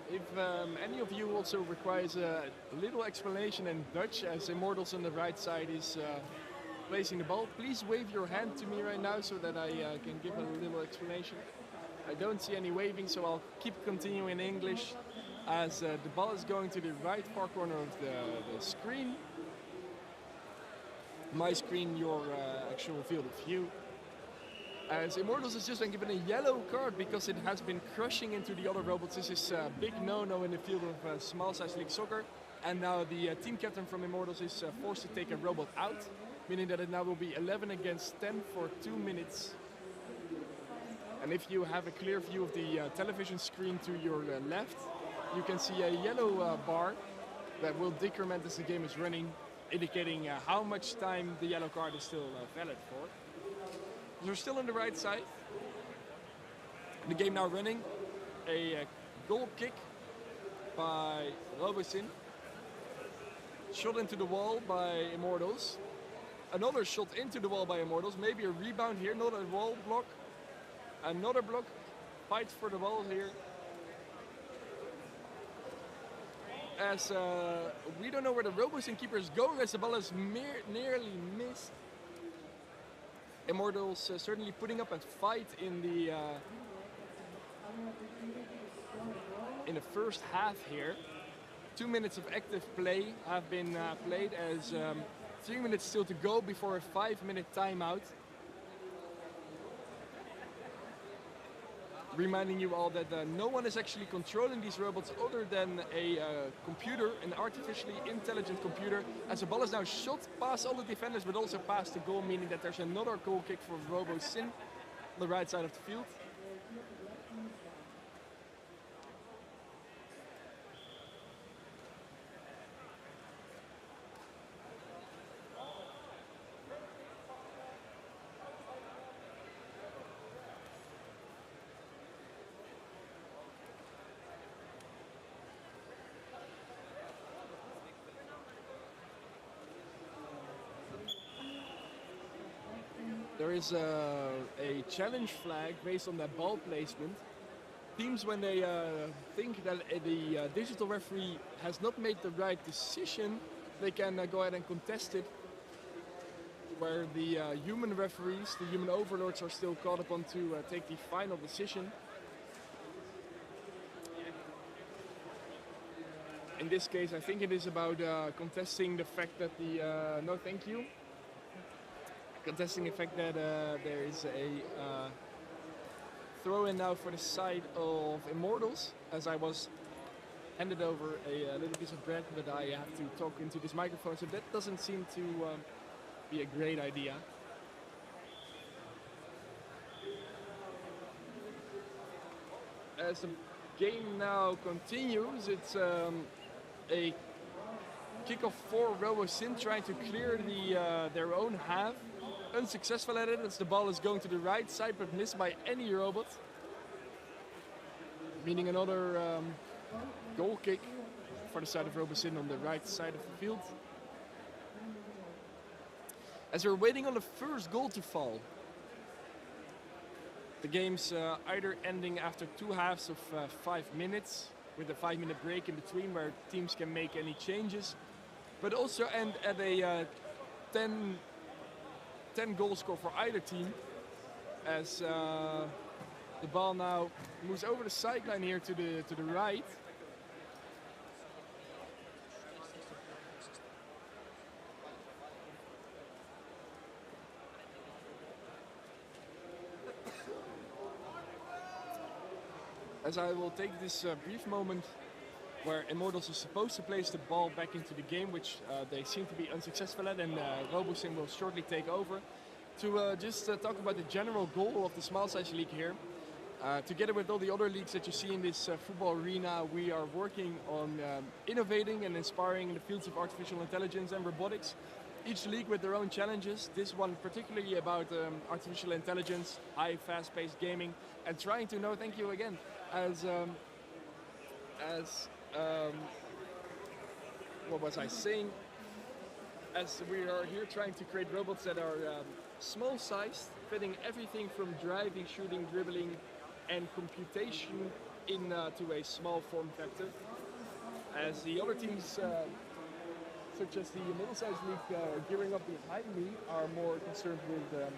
S8: If any of you also requires a little explanation in Dutch, as Immortals on the right side is placing the ball, please wave your hand to me right now so that I can give a little explanation. I don't see any waving, so I'll keep continuing in English as the ball is going to the right far corner of the screen. My screen, your actual field of view. As Immortals has just been given a yellow card because it has been crushing into the other robots. This is a big no-no in the field of Small Size League Soccer. And now the team captain from Immortals is forced to take a robot out, meaning that it now will be 11 against 10 for 2 minutes. And if you have a clear view of the television screen to your left, you can see a yellow bar that will decrement as the game is running, indicating how much time the yellow card is still valid for. We're still on the right side. The game now running. A goal kick by RoboSin. Shot into the wall by Immortals. Another shot into the wall by Immortals. Maybe a rebound here, not a wall block. Another block. Fight for the ball here. As we don't know where the RoboSin keeper is going, as the ball is nearly missed. Immortals certainly putting up a fight in the first half here. 2 minutes of active play have been played as 3 minutes still to go before a 5-minute timeout. Reminding you all that no one is actually controlling these robots other than a computer, an artificially intelligent computer. As the ball is now shot past all the defenders, but also past the goal, meaning that there's another goal kick for RoboSin on the right side of the field. There is a challenge flag based on that ball placement. Teams, when they think that the digital referee has not made the right decision, they can go ahead and contest it. where the human referees, the human overlords, are still called upon to take the final decision. In this case, I think it is about contesting the fact that the no, thank you. Contesting the fact that there is a throw-in now for the side of Immortals, as I was handed over a little piece of bread, but I have to talk into this microphone, so that doesn't seem to be a great idea. As the game now continues, it's a kickoff for RoboSyn trying to clear their own half. Unsuccessful at it as the ball is going to the right side but missed by any robot. Meaning another goal kick for the side of RoboSyn on the right side of the field. As we're waiting on the first goal to fall. The game's either ending after 2 halves of 5 minutes with a 5-minute break in between where teams can make any changes, but also end at a 10 goal score for either team, as the ball now moves over the sideline here to the right. As I will take this brief moment where Immortals is supposed to place the ball back into the game, which they seem to be unsuccessful at, and RoboSyn will shortly take over, to just talk about the general goal of the Small Size League here. Together with all the other leagues that you see in this football arena, we are working on innovating and inspiring in the fields of artificial intelligence and robotics. Each league with their own challenges, this one particularly about artificial intelligence, high fast-paced gaming, and trying to know, thank you again, what was I saying? As we are here trying to create robots that are small sized, fitting everything from driving, shooting, dribbling, and computation into a small form factor. As the other teams, such as the middle-sized league gearing up behind me, are more concerned with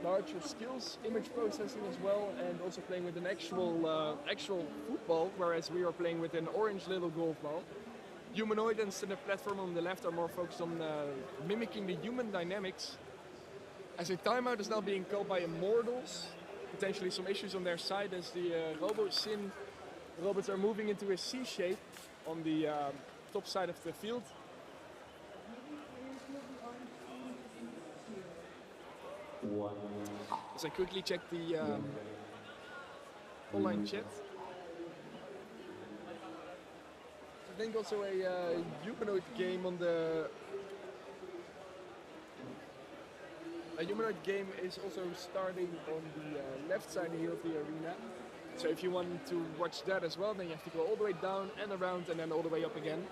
S8: larger skills, image processing as well, and also playing with an actual football, whereas we are playing with an orange little golf ball. Humanoid and standard platform on the left are more focused on mimicking the human dynamics. As a timeout is now being called by Immortals, potentially some issues on their side as the RoboSyn robots are moving into a C shape on the top side of the field. As I quickly check the online chat. I think also a humanoid game on the... A humanoid game is also starting on the left side here of the arena. So if you want to watch that as well, then you have to go all the way down and around and then all the way up again.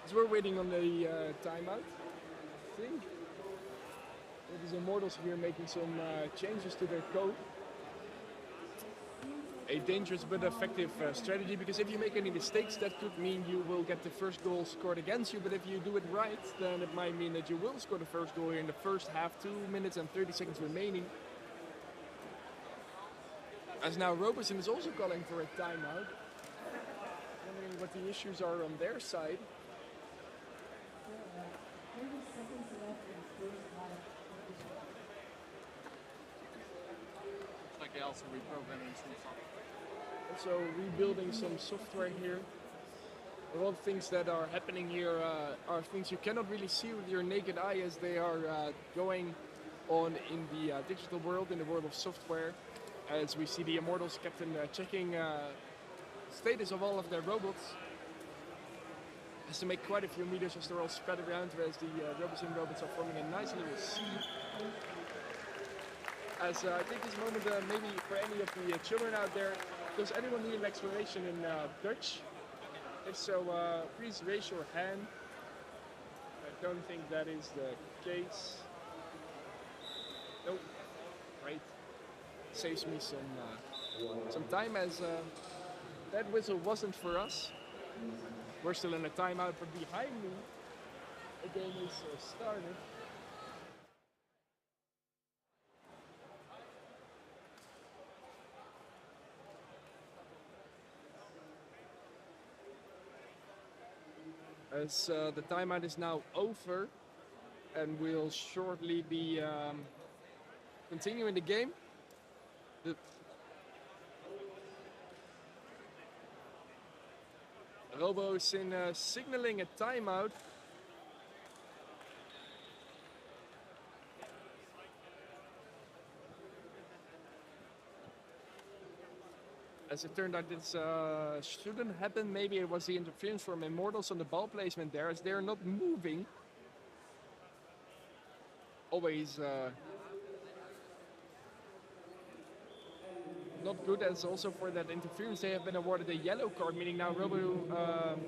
S8: So we're waiting on the timeout, I think. It is Immortals here making some changes to their code. A dangerous but effective strategy, because if you make any mistakes, that could mean you will get the first goal scored against you, but if you do it right, then it might mean that you will score the first goal here in the first half, 2 minutes and 30 seconds remaining. As now RoboSyn is also calling for a timeout. Wondering what the issues are on their side.
S2: Like they also reprogramming some software.
S8: Also rebuilding some software here. A lot of things that are happening here are things you cannot really see with your naked eye, as they are going on in the digital world, in the world of software. As we see the Immortals captain checking status of all of their robots. Has to make quite a few meters as they're all spread around, whereas the RoboSyn robots are forming a nice little C. As I take this moment, maybe for any of the children out there, does anyone need an explanation in Dutch? If so, please raise your hand. I don't think that is the case. Nope. Right. Saves me some time, as that whistle wasn't for us. We're still in a timeout, but behind me, game is started. As the timeout is now over, and we'll shortly be continuing the game. RoboCin signaling a timeout. As it turned out, this shouldn't happen. Maybe it was the interference from Immortals on the ball placement there, as they're not moving. Always not good, as also for that interference they have been awarded a yellow card, meaning now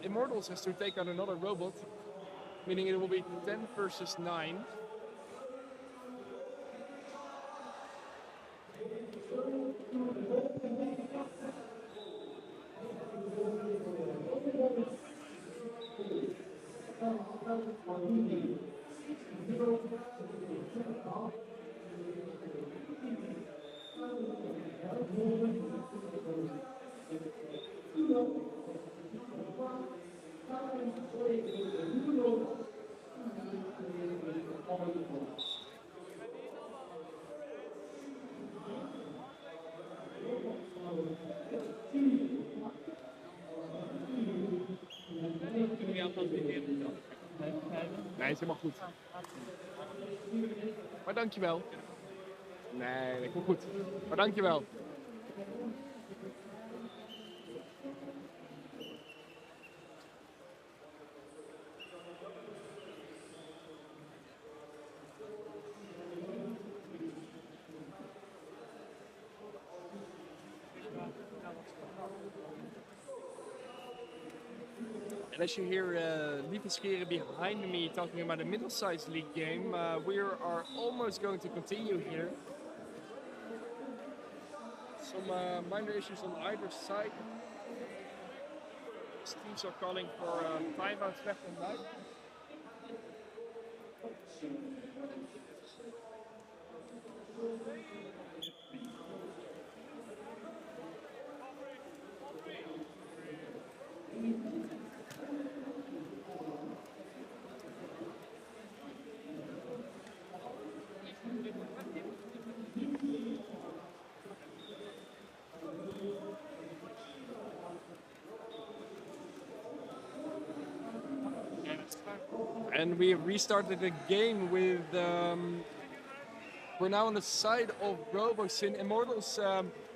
S8: Immortals has to take on another robot, meaning it will be 10 versus 9. Nee, is helemaal goed. Maar dankjewel. Nee, dat komt goed. Maar dankjewel. And as you hear Liefeskeren behind me talking about the middle-sized league game, we are almost going to continue here. Some minor issues on either side. Teams are calling for timeouts left and right. And we have restarted the game with, we're now on the side of RoboCin. Immortals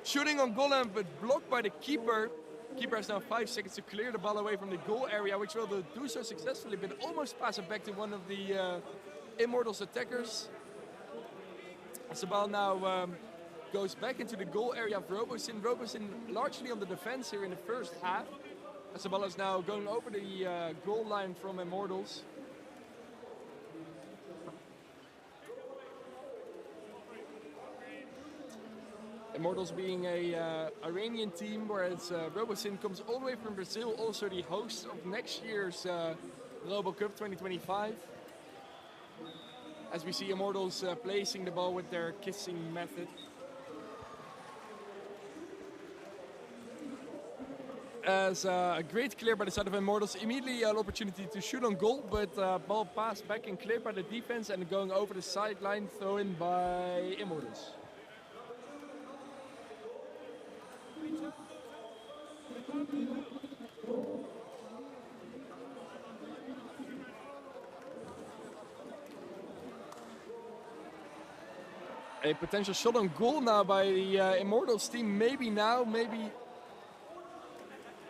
S8: shooting on goal line, but blocked by the keeper. Keeper has now 5 seconds to clear the ball away from the goal area, which will do so successfully, but almost pass it back to one of the Immortals attackers. As the ball now goes back into the goal area of RoboCin. RoboCin largely on the defense here in the first half. As the ball is now going over the goal line from Immortals. Immortals being a Iranian team, whereas RoboCin comes all the way from Brazil, also the host of next year's RoboCup 2025. As we see Immortals placing the ball with their kissing method. As a great clear by the side of Immortals, immediately an opportunity to shoot on goal, but ball passed back and cleared by the defense and going over the sideline, throw in by Immortals. A potential shot on goal now by the Immortals team. Maybe now, maybe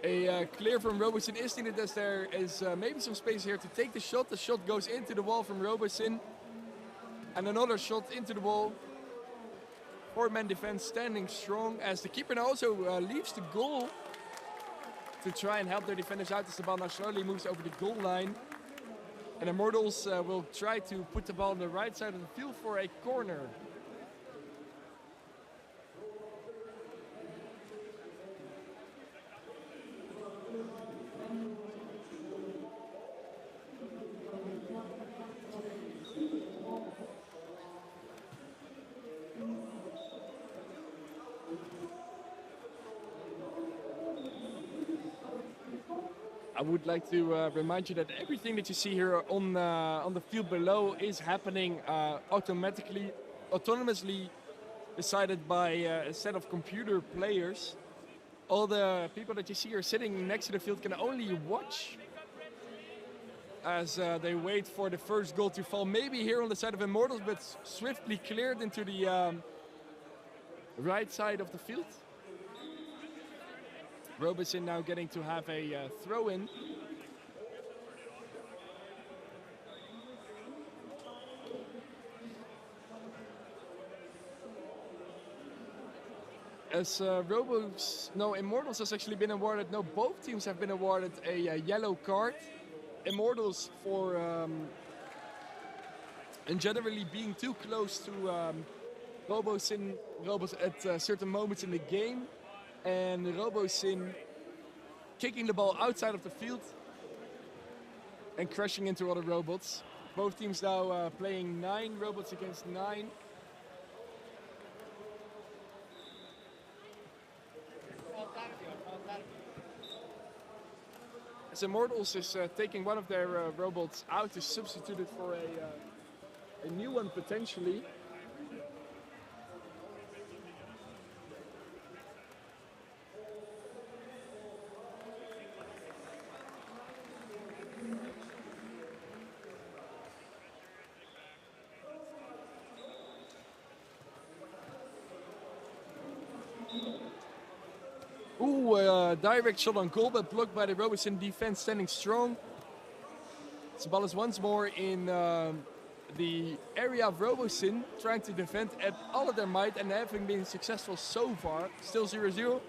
S8: a clear from RoboCin is needed, as there is maybe some space here to take the shot. The shot goes into the wall from RoboCin. And another shot into the wall. 4-man defense standing strong, as the keeper now also leaves the goal to try and help their defenders out, as the ball now slowly moves over the goal line. And Immortals will try to put the ball on the right side of the field for a corner. I would like to remind you that everything that you see here on the field below is happening autonomously decided by a set of computer players. All the people that you see are sitting next to the field can only watch as they wait for the first goal to fall. Maybe here on the side of Immortals, but swiftly cleared into the right side of the field. Robeson now getting to have a throw-in. As Immortals has actually been awarded, both teams have been awarded a yellow card. Immortals for and generally being too close to Robosin at certain moments in the game, and Robosin kicking the ball outside of the field and crashing into other robots. Both teams now playing 9 robots against 9. As Immortals is taking one of their robots out to substitute it for a new one potentially. Direct shot on goal, but blocked by the Robeson defense, standing strong. The ball is once more in the area of Robeson, trying to defend at all of their might and having been successful so far. Still 0-0.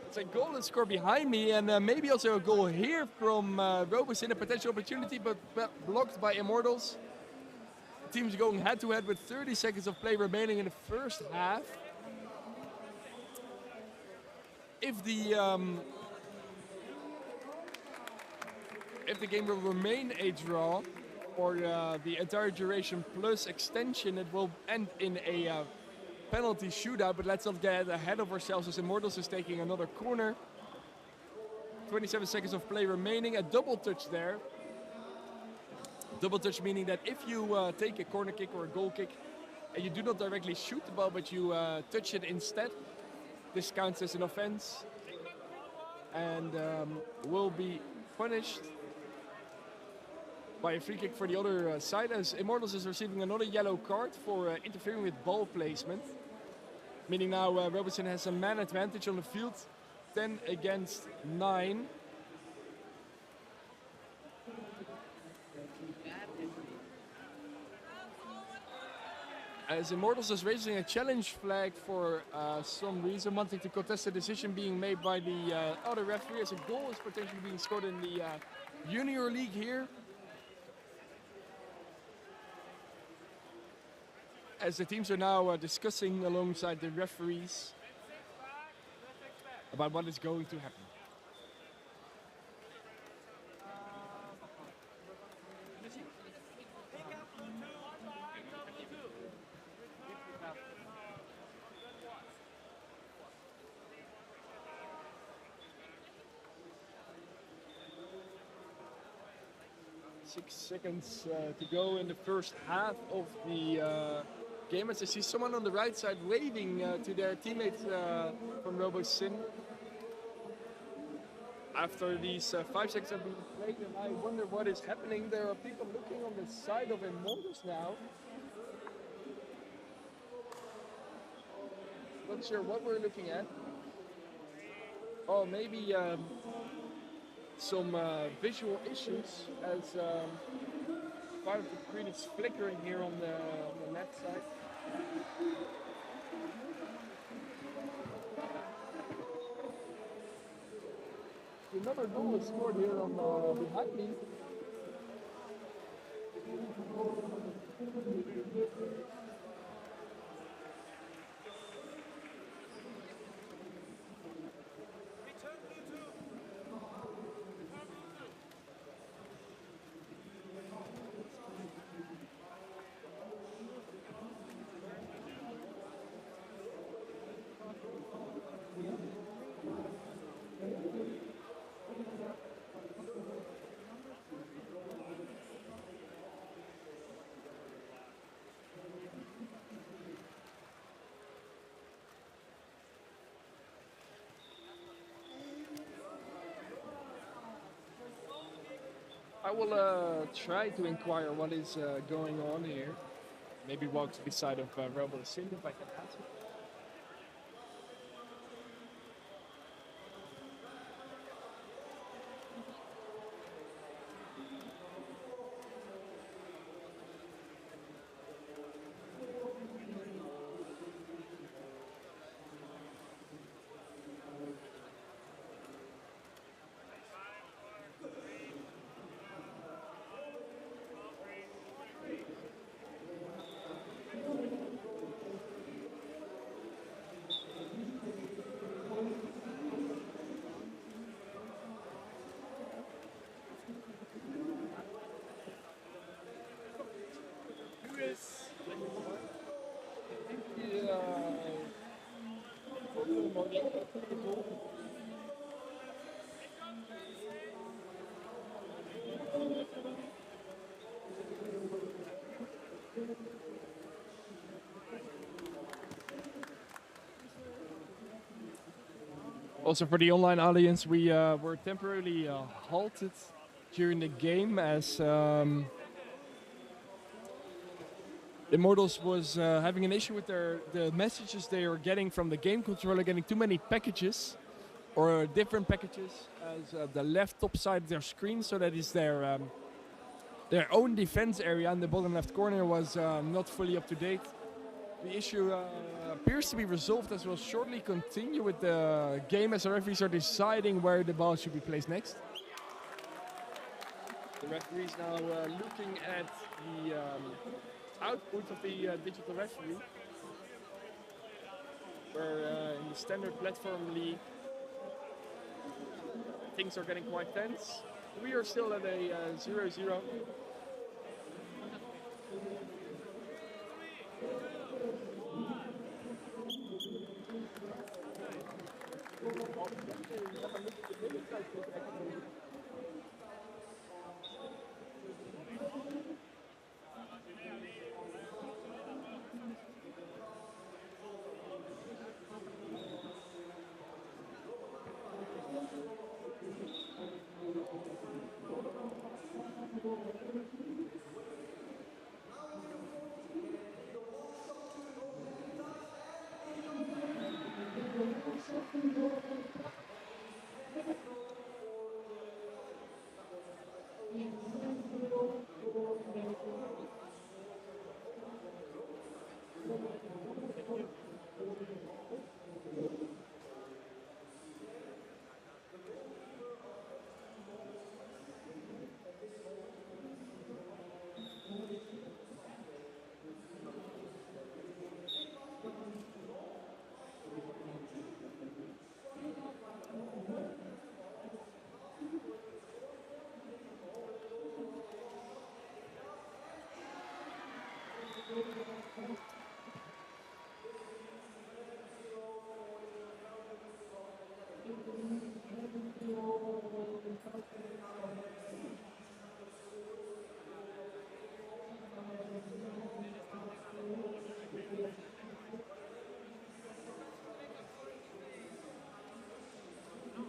S8: It's a goal and score behind me, and maybe also a goal here from Robeson, a potential opportunity, but blocked by Immortals. The team's going head-to-head with 30 seconds of play remaining in the first half. If the game will remain a draw for the entire duration plus extension, it will end in a penalty shootout. But let's not get ahead of ourselves, as Immortals is taking another corner. 27 seconds of play remaining. A double touch there. Double touch meaning that if you take a corner kick or a goal kick and you do not directly shoot the ball, but you touch it instead, this counts as an offense and will be punished by a free kick for the other side, as Immortals is receiving another yellow card for interfering with ball placement. Meaning now Robeson has a man advantage on the field, 10 against 9. As Immortals is raising a challenge flag for some reason, wanting to contest a decision being made by the other referee, as a goal is potentially being scored in the Junior League here. As the teams are now discussing alongside the referees about what is going to happen. 6 seconds to go in the first half of the game, as I see someone on the right side waving to their teammates from Robosin. After these 5 seconds have been played, and I wonder what is happening. There are people looking on the side of Immortals now. Not sure what we're looking at. Oh, maybe some visual issues, as part of the screen is flickering here on the left side. Another goal is scored here on behind me. I will try to inquire what is going on here. Maybe walk beside of RoboCup if I can answer. Also for the online audience, we were temporarily halted during the game as Immortals was having an issue with the messages they are getting from the game controller, getting too many packages or different packages as the left top side of their screen. So that is their own defense area in the bottom left corner was not fully up to date. The issue appears to be resolved as we'll shortly continue with the game as the referees are deciding where the ball should be placed next. The referee is now looking at the output of the digital referee. Where in the standard platform league, things are getting quite tense. We are still at a 0-0.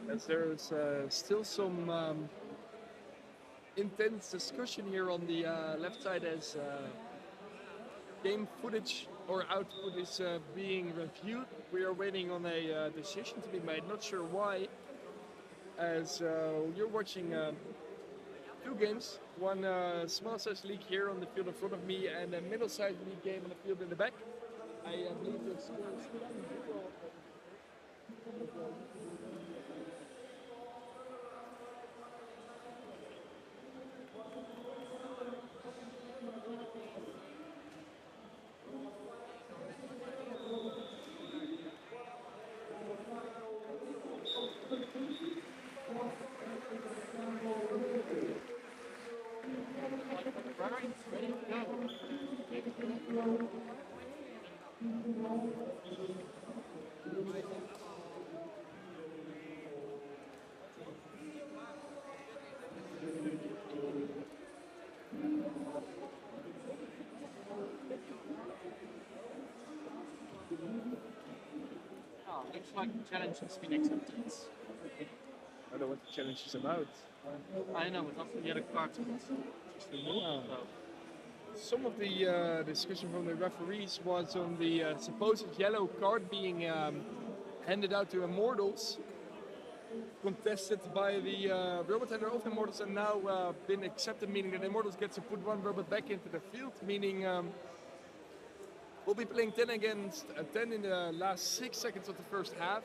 S8: As there's still some intense discussion here on the left side as game footage or output is being reviewed. We are waiting on a decision to be made, not sure why, as you're watching two games, one small size league here on the field in front of me and a middle size league game on the field in the back. I believe the score is
S4: Looks like the challenge has been accepted.
S8: I don't want to challenge is about.
S2: I know, but after the other cards.
S8: Some of the discussion from the referees was on the supposed yellow card being handed out to Immortals, contested by the robot handler of Immortals, and now been accepted, meaning that Immortals gets to put one robot back into the field, meaning we'll be playing 10 against 10 in the last 6 seconds of the first half.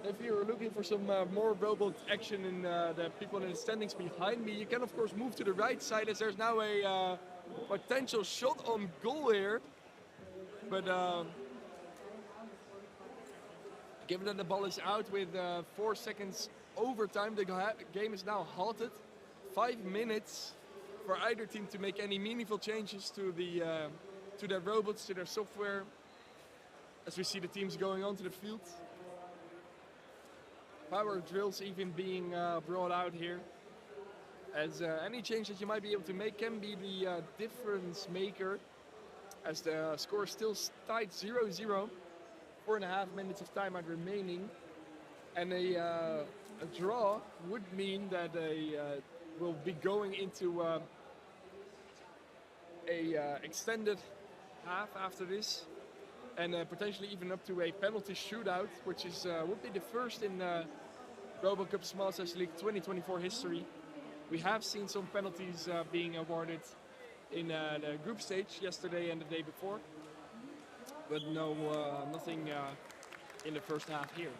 S8: If you're looking for some more robot action in the people in the standings behind me, you can of course move to the right side, as there's now a potential shot on goal here. But given that the ball is out with 4 seconds overtime, the game is now halted. 5 minutes for either team to make any meaningful changes to their robots, to their software, as we see the teams going onto the field. Power drills even being brought out here, as any change that you might be able to make can be the difference maker, as the score is still tied 0-0. 4.5 minutes of time are remaining, and a draw would mean that they will be going into a extended half after this, and potentially even up to a penalty shootout, which is would be the first in RoboCup Small Size League 2024 history. We have seen some penalties being awarded in the group stage yesterday and the day before, but nothing in the first half here.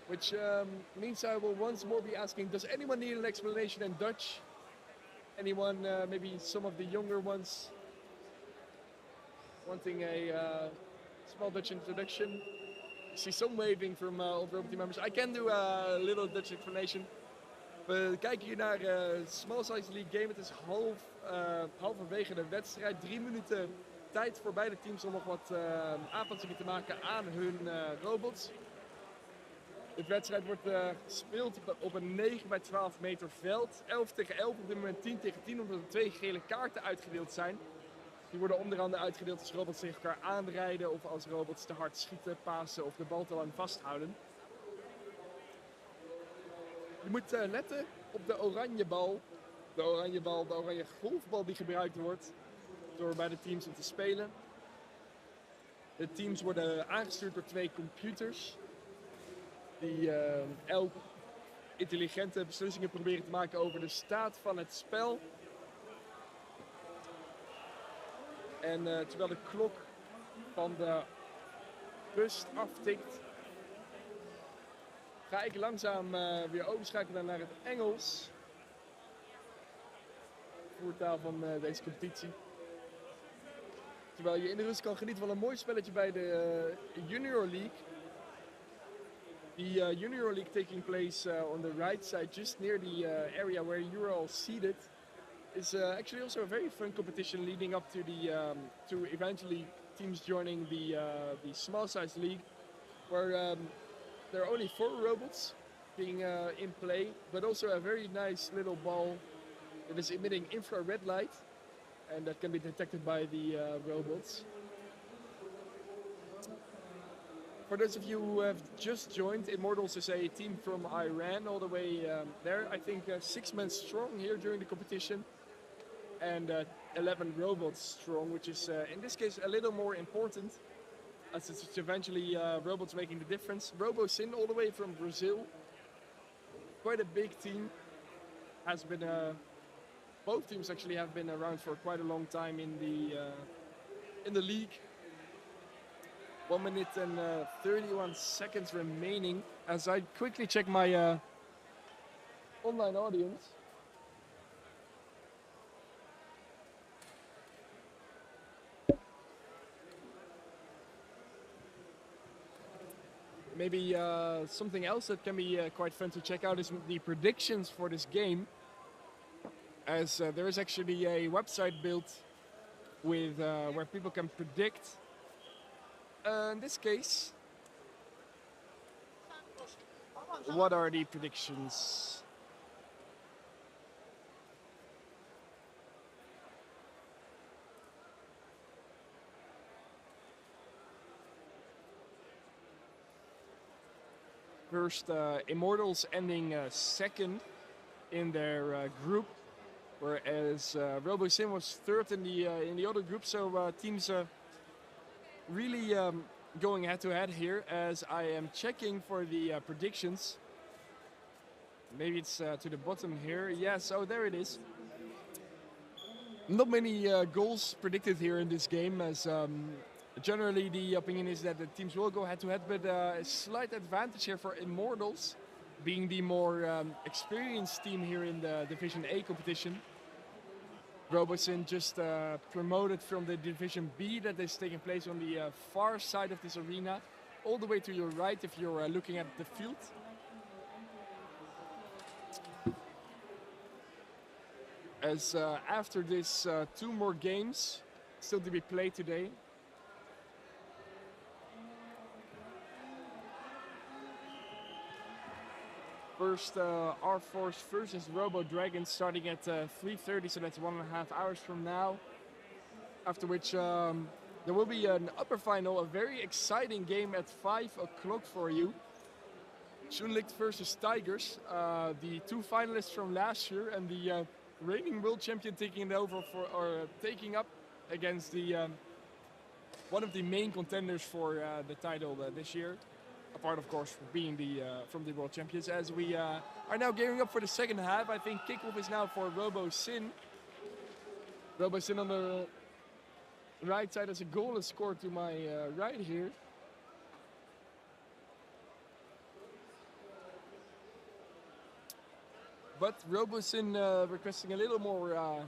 S8: Which means I will once more be asking, does anyone need an explanation in Dutch? Anyone, maybe some of the younger ones, wanting a small Dutch introduction? I see some waving from all Robot team members. I can do a little Dutch explanation. We kijken hier naar Small Size League game. Het is halverwege de wedstrijd. 3 minuten tijd voor beide teams om nog wat aanpassingen te maken aan hun robots. De wedstrijd wordt gespeeld op een 9 bij 12 meter veld. 11 tegen 11, op dit moment 10 tegen 10, omdat er 2 gele kaarten uitgedeeld zijn. Die worden onder andere uitgedeeld als robots tegen elkaar aanrijden of als robots te hard schieten, pasen of de bal te lang vasthouden. Je moet letten op de oranje bal. De oranje golfbal die gebruikt wordt door beide teams om te spelen. De teams worden aangestuurd door 2 computers die elk intelligente beslissingen proberen te maken over de staat van het spel. En terwijl de klok van de rust aftikt, ga ik langzaam weer overschakelen naar het Engels. Voertaal van deze competitie. Terwijl je in de rust kan genieten van een mooi spelletje bij de Junior League. The Junior League taking place on the right side, just near the area where you're all seated, is actually also a very fun competition leading up to the to eventually teams joining the Small Size League, where there are only 4 robots being in play, but also a very nice little ball that is emitting infrared light, and that can be detected by the robots. For those of you who have just joined, Immortals is a team from Iran all the way there. I think 6 men strong here during the competition, and 11 robots strong, which is in this case a little more important, as it's eventually robots making the difference. RoboSyn all the way from Brazil, quite a big team, has been both teams actually have been around for quite a long time in the league. 1 minute and 31 seconds remaining as I quickly check my online audience. Maybe something else that can be quite fun to check out is the predictions for this game, as there is actually a website built with where people can predict. In this case, what are the predictions? First, Immortals ending second in their group, whereas RoboSim was third in the other group. So teams really going head to head here. As I am checking for the predictions. Maybe it's to the bottom here. Yes, oh there it is. Not many goals predicted here in this game, as generally the opinion is that the teams will go head to head, but a slight advantage here for Immortals, being the more experienced team here in the Division A competition. RoboSim just promoted from the Division B that is taking place on the far side of this arena, all the way to your right if you're looking at the field. As after this 2 more games still to be played today. First, R-Force versus Robo Dragons starting at 3:30, so that's 1.5 hours from now. After which there will be an upper final, a very exciting game at 5 o'clock for you. Schoenlicht versus Tigers, the 2 finalists from last year, and the reigning world champion taking it over taking up against the one of the main contenders for the title this year. Apart, of course, being from the world champions. As we are now gearing up for the second half, I think kickoff is now for RoboSim. RoboSim on the right side as a goal is scored to my right here. But RoboSim requesting a little more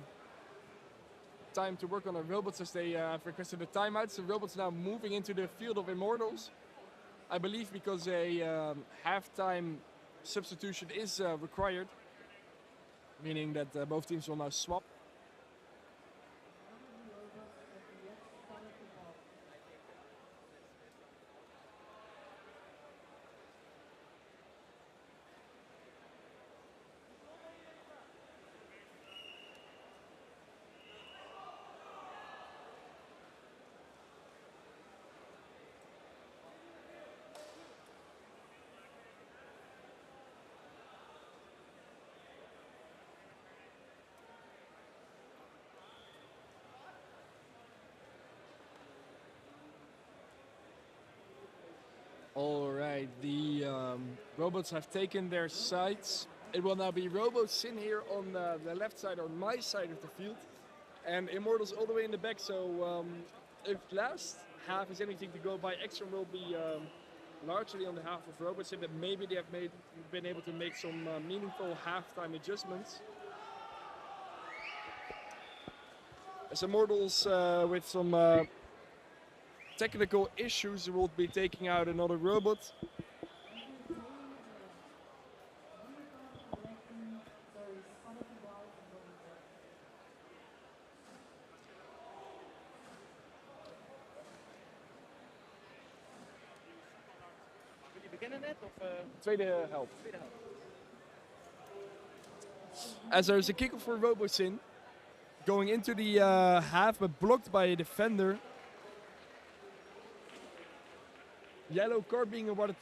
S8: time to work on the robots, as they have requested a timeout. So robots now moving into the field of Immortals. I believe because a halftime substitution is required, meaning that both teams will now swap. All right, the robots have taken their sides. It will now be RoboSim here on the left side, on my side of the field, and Immortals all the way in the back. So if last half is anything to go by, extra will be largely on the half of RoboSim, but maybe they have been able to make some meaningful halftime adjustments. As Immortals with some technical issues will be taking out another robot.
S1: Wil je beginnen net? Of,
S8: Tweede helft.
S1: tweede helft?
S8: As there's a kickoff for RoboSim going into the half, but blocked by a defender. Yellow card being awarded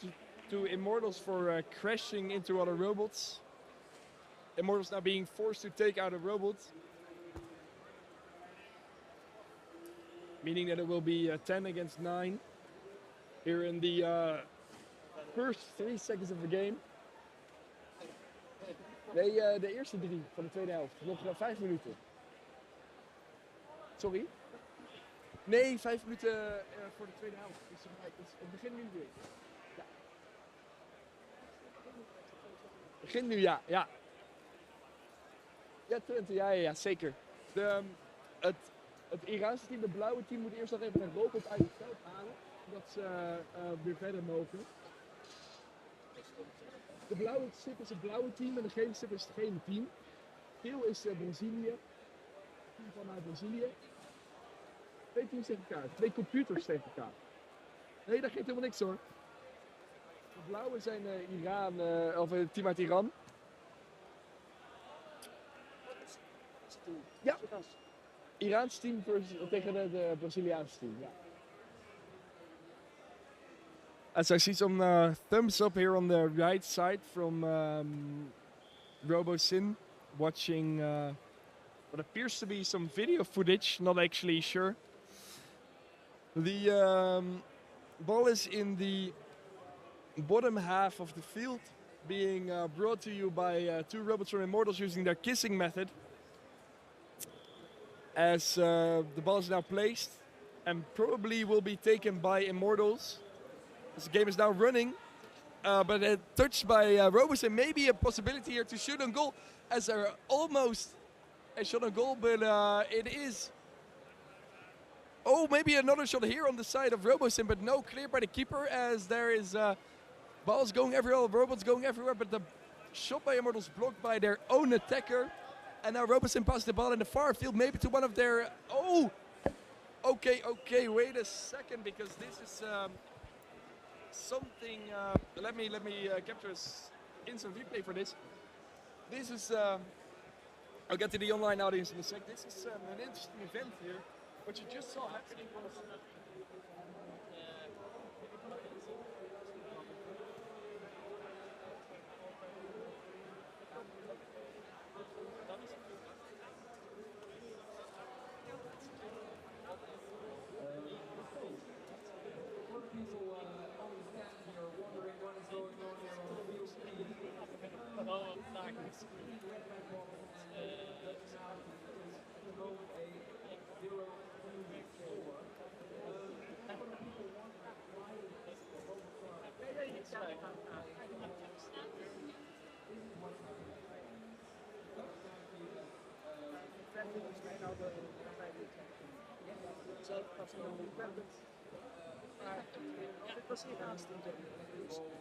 S8: to Immortals for crashing into other robots. Immortals now being forced to take out a robot. Meaning that it will be 10 against 9 here in the first 3 seconds of the game. Nee, de eerste 3 van de tweede helft. Nog 5 minuten. Sorry? Nee, 5 minuten voor de tweede helft. Dus het begint nu weer. Ja. Het begint nu, ja. Ja, Twente, ja, zeker. Het Iraanse team, het blauwe team, moet eerst nog even een robot uit het veld halen. Zodat ze weer verder mogen. De blauwe stip is het blauwe team en de gele stip is het gele team. Geel is Brazilië. Team vanuit Brazilië. 2 teams tegen elkaar, 2 computers tegen elkaar. Nee, dat geeft helemaal niks hoor. De blauwe zijn Iran, of het team uit Iran. Ja, Iraans team tegen het Braziliaanse team. Ja. As I see some thumbs up here on the right side from RoboSyn, watching what appears to be some video footage, not actually sure. The ball is in the bottom half of the field, being brought to you by two robots from Immortals using their kissing method. As the ball is now placed and probably will be taken by Immortals. As the game is now running, but touched by RoboSyn, maybe a possibility here to shoot on goal, as they're almost a shot on goal, but it is. Oh, maybe another shot here on the side of RoboSyn, but no, cleared by the keeper, as there is balls going everywhere, robots going everywhere, but the shot by Immortals blocked by their own attacker. And now RoboSyn passes the ball in the far field, maybe to one of their. Oh, okay. Wait a second, because this is something. Let me capture this instant replay for this. This is. I'll get to the online audience in a sec. This is an interesting event here. What you just saw happening was.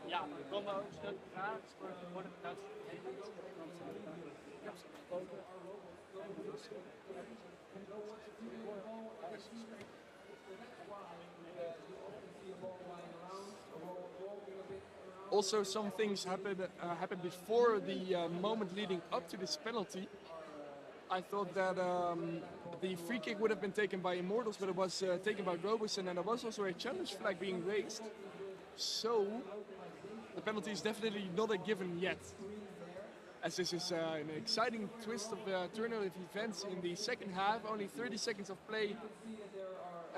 S1: Ja, we komen ook een stuk graag worden het
S8: Also, some things happened before the moment leading up to this penalty. I thought that the free kick would have been taken by Immortals, but it was taken by RoboSyn, and there was also a challenge flag being raised. So, the penalty is definitely not a given yet. As this is an exciting twist of the turn of events in the second half, only 30 seconds of play,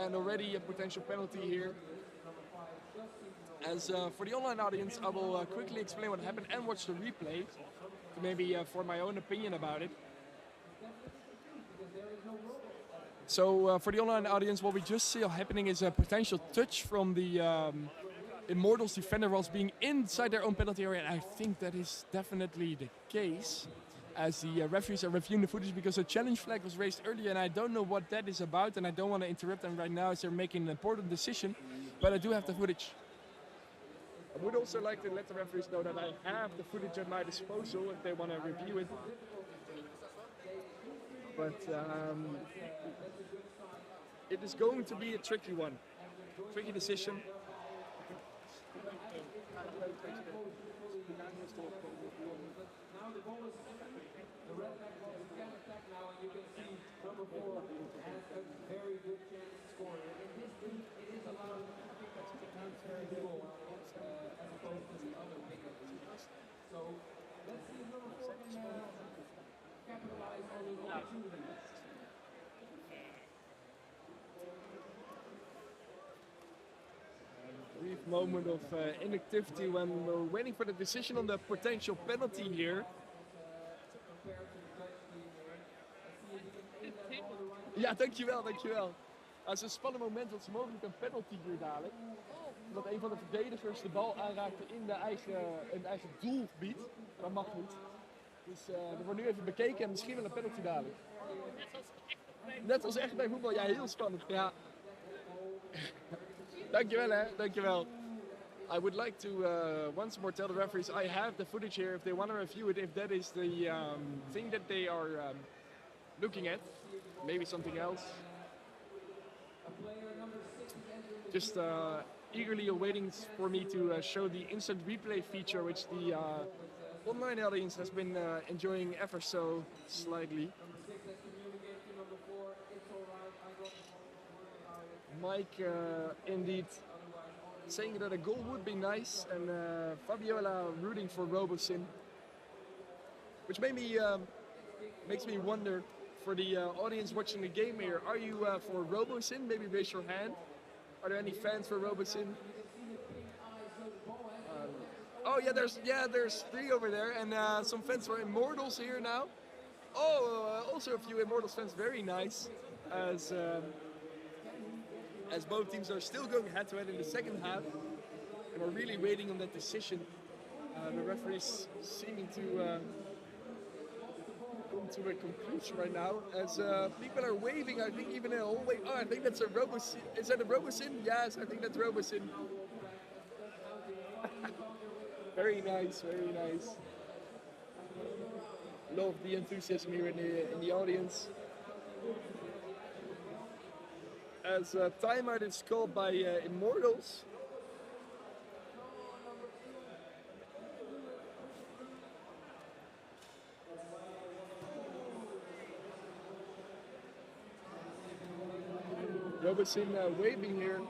S8: and already a potential penalty here. As for the online audience, I will quickly explain what happened and watch the replay to maybe form my own opinion about it. So for the online audience, what we just saw happening is a potential touch from the Immortals defender whilst being inside their own penalty area, and I think that is definitely the case, as the referees are reviewing the footage because a challenge flag was raised earlier, and I don't know what that is about, and I don't want to interrupt them right now as they're making an important decision, but I do have the footage. I would also like to let the referees know that I have the footage at my disposal if they want to review it. But it is going to be a tricky one. Tricky decision.
S3: Now the ball is the red flag ball can attack now, and you can see number 4 has a very good chance to score. In this league, it is allowed to pick up the transfer goal as opposed to the other bigger leagues. So let's see if number 4 can capitalize on the opportunity.
S8: Brief moment of inactivity when we're waiting for the decision on the potential penalty here. Ja, dankjewel. Het is een spannend moment, want ze mogelijk een penalty hier dadelijk. Omdat een van de verdedigers de bal aanraakte in eigen doelgebied. Dat mag niet. Dus er wordt nu even bekeken en misschien wel een penalty dadelijk. Net als echt bij voetbal, ja, heel spannend. Ja. Dankjewel. I would like to once more tell the referees I have the footage here if they want to review it, if that is the thing that they are looking at. Maybe something else. Just eagerly awaiting for me to show the instant replay feature, which the online audience has been enjoying ever so slightly. Mike indeed saying that a goal would be nice, and Fabiola rooting for RoboSyn, which makes me wonder for the audience watching the game here. Are you for RoboSyn? Maybe raise your hand. Are there any fans for RoboSyn? Oh yeah, there's 3 over there, and some fans for Immortals here now. Oh, also a few Immortals fans. Very nice, as both teams are still going head-to-head in the second half, and are really waiting on that decision. The referees seeming to come to a conclusion right now, as people are waving. I think even in the hallway. Oh, I think that's a RoboSyn. Is that a RoboSyn? Yes, I think that's RoboSyn. Very nice, very nice. Love the enthusiasm here in the audience. As timeout is called by Immortals. RoboSyn waving here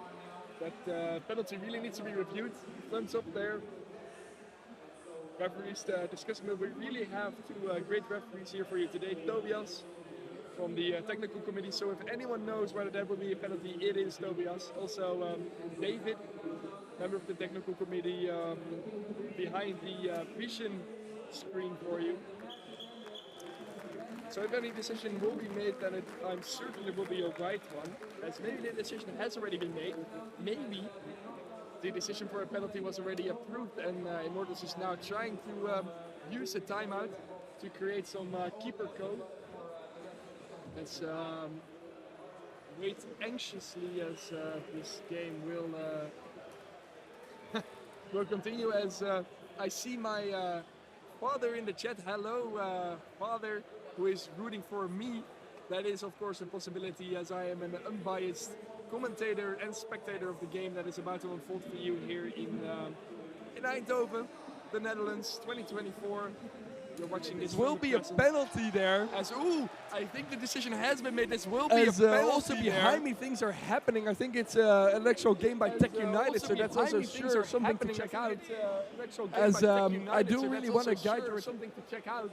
S8: that penalty really needs to be reviewed. Thumbs up there. Referees discussing, but we really have 2 great referees here for you today. Tobias from the technical committee, so if anyone knows whether that will be a penalty, it is Tobias. Also David, member of the technical committee, behind the vision screen for you. So if any decision will be made, then I'm certain it will be a right one, as maybe the decision has already been made. Maybe the decision for a penalty was already approved, and Immortals is now trying to use a timeout to create some keeper code. Let's wait anxiously as this game will continue. As I see my father in the chat. Hello, father, who is rooting for me. That is, of course, a possibility, as I am an unbiased commentator and spectator of the game that is about to unfold for you here in Eindhoven, the Netherlands, 2024. You're watching this.
S6: Will be a penalty there.
S8: As I think the decision has been made. This will be a penalty.
S6: Also behind me, things are happening. I think it's an actual game by Tech United, so that's also sure something to check out. As I do really want to guide your
S8: something to check out.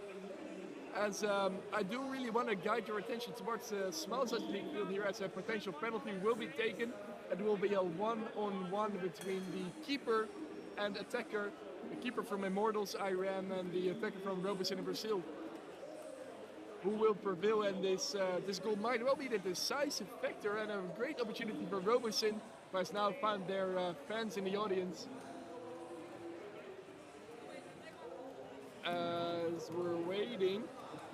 S8: As I do really want to guide your attention towards the Small Size League field here, as a potential penalty will be taken. It will be a one-on-one between the keeper and attacker. The keeper from Immortals, Iran, and the attacker from RoboSyn in Brazil. Who will prevail, and this goal might well be the decisive factor, and a great opportunity for RoboSyn, who has now found their fans in the audience. As we're waiting,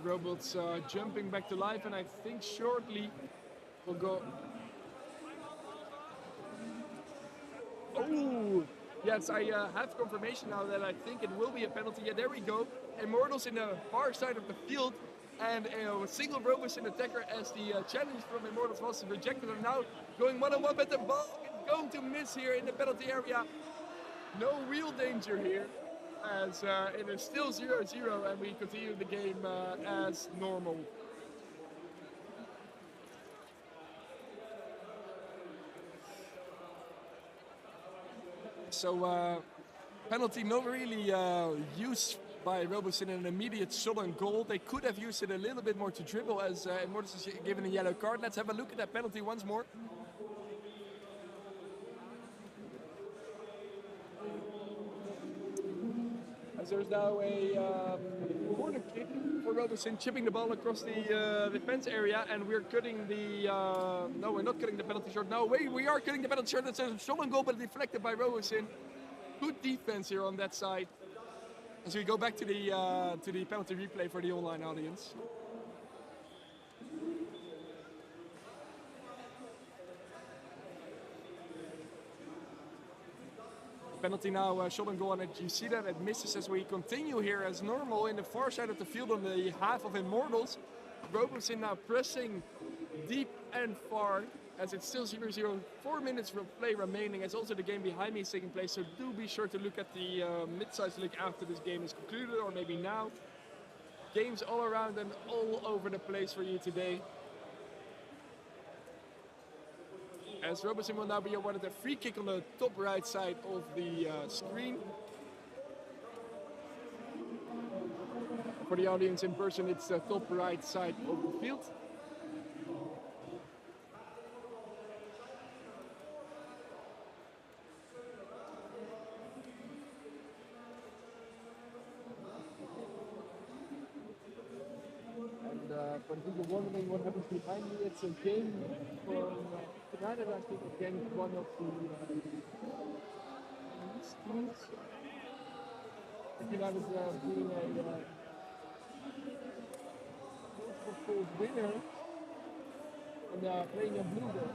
S8: robots jumping back to life, and I think shortly we'll go. Oh, yes, I have confirmation now that I think it will be a penalty. Yeah, there we go. Immortals in the far side of the field, and a single RoboSyn attacker, as the challenge from Immortals was rejected, and now going one-on-one, but the ball is going to miss here in the penalty area. No real danger here, as it is still 0-0, and we continue the game as normal. So penalty not really used by RoboSyn in an immediate shot on goal. They could have used it a little bit more to dribble, as Immortals is given a yellow card. Let's have a look at that penalty once more. As there's now a corner kick for RoboSyn, chipping the ball across the defense area, and we're cutting the... no, we're not cutting the penalty short. No, we are cutting the penalty short. That's a shot on goal, but deflected by RoboSyn. Good defense here on that side. As we go back to the penalty replay for the online audience. Penalty now, shot on goal, and you see that it misses as we continue here as normal in the far side of the field on the half of Immortals. RoboSyn now pressing deep and far, as it's still 0-0, 4 minutes of play remaining, as also the game behind me is taking place, so do be sure to look at the mid-size league after this game is concluded, or maybe now. Games all around and all over the place for you today. as RoboSim will now be awarded a free kick on the top right side of the screen. For the audience in person, it's the top right side of the field. For the people wondering what happens behind me, it's a game from United, I think, against one of the teams. United being a full winner and playing a blue ball.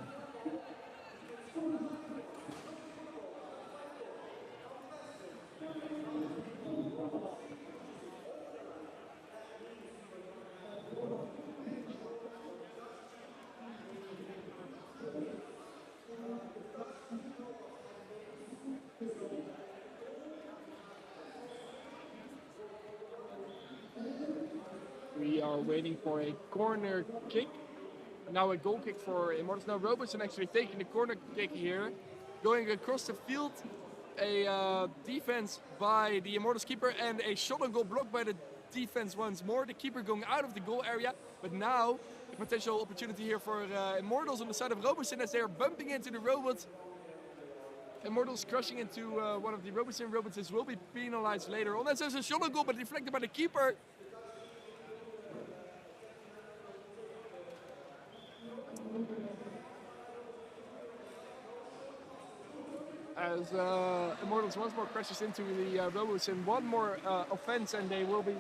S8: We are waiting for a corner kick. Now a goal kick for Immortals. Now Robertson actually taking the corner kick here. Going across the field. A defense by the Immortals keeper and a shot on goal blocked by the defense once more. The keeper going out of the goal area. But now a potential opportunity here for Immortals on the side of Robertson as they are bumping into the robots. Immortals crushing into one of the Robertson. Robertson will be penalized later on. As there's a shot on goal but deflected by the keeper. As Immortals once more crashes into the Robos in one more offense, and they will be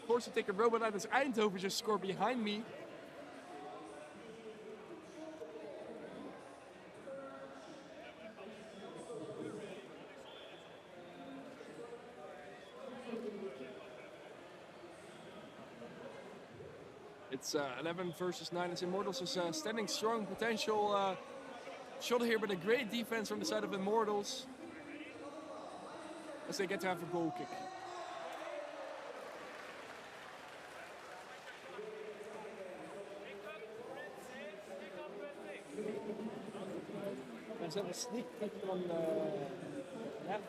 S8: forced to take a robot out as Eindhoven just scored behind me. It's 11 versus 9 as Immortals is standing strong. Potential shot here, but a great defense from the side of Immortals as they get to have a goal kick. There's a sneak peek on the left.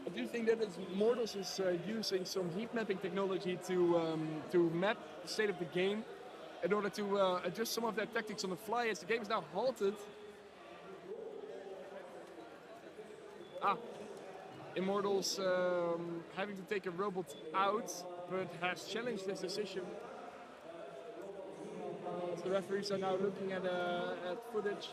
S8: I do think that Immortals is using some heat mapping technology to map the state of the game in order to adjust some of their tactics on the fly as the game is now halted. Immortals having to take a robot out, but has challenged this decision. The referees are now looking at footage.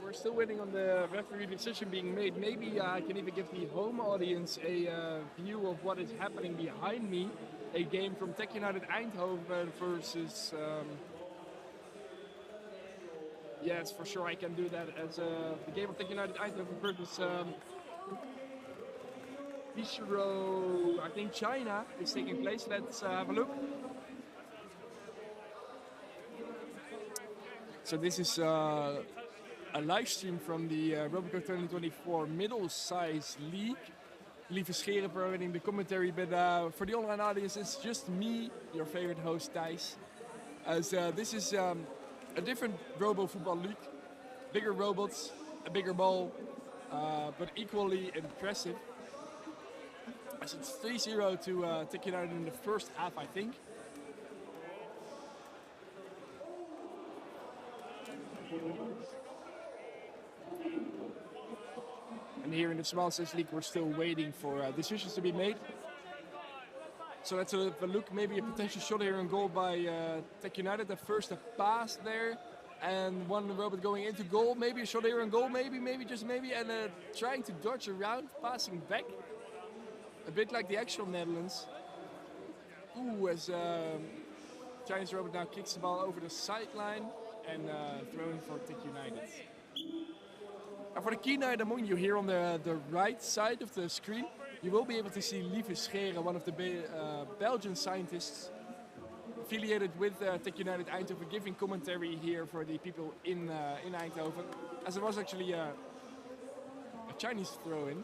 S8: We're still waiting on the referee decision being made. Maybe I can even give the home audience a view of what is happening behind me. A game from Tech United Eindhoven versus... yes, for sure I can do that. As the game of Tech United Eindhoven versus Bishiro, I think China, is taking place. Let's have a look. So this is a live stream from the RoboCup 2024 Middle Size League. Lieve Scheren providing the commentary, but for the online audience, it's just me, your favorite host, Thijs. As this is a different Robo Football League. Bigger robots, a bigger ball, but equally impressive. As it's 3-0 to Tech United in the first half, I think. And here in the Small Size League, we're still waiting for decisions to be made. So let's have a look, maybe a potential shot here on goal by Tech United. At first a pass there, and one robot going into goal. Maybe a shot here on goal, maybe, just maybe. And trying to dodge around, passing back. A bit like the actual Netherlands. Ooh, as Chinese robot now kicks the ball over the sideline and throwing for Tech United. And for the keen eye among you here on the right side of the screen, you will be able to see Lieve Scheren, one of the Belgian scientists affiliated with Tech United Eindhoven, giving commentary here for the people in Eindhoven, as it was actually a Chinese throw-in.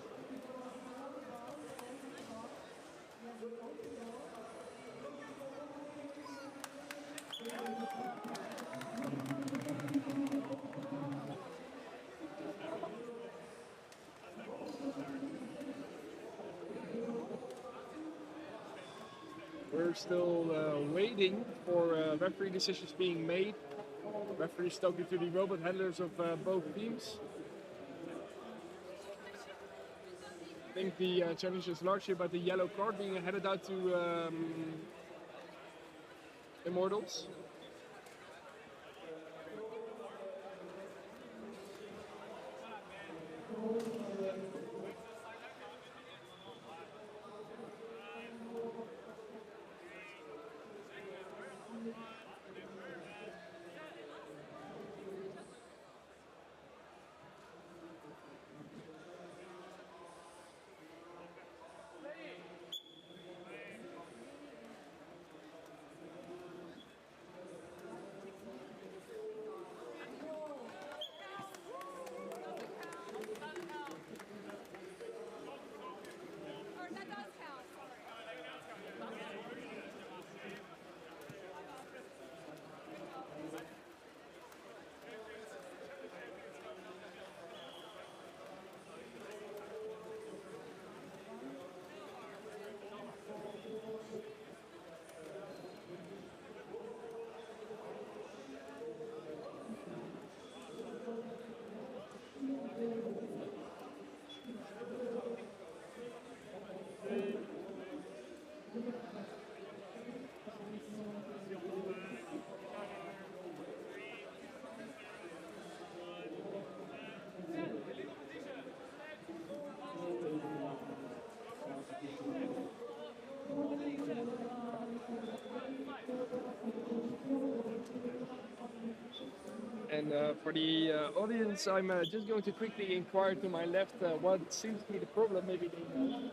S8: We're still waiting for referee decisions being made. Referees talking to the robot handlers of both teams. I think the challenge is largely about the yellow card being headed out to Immortals. And for the audience, I'm just going to quickly inquire to my left what seems to be the problem. Maybe they know.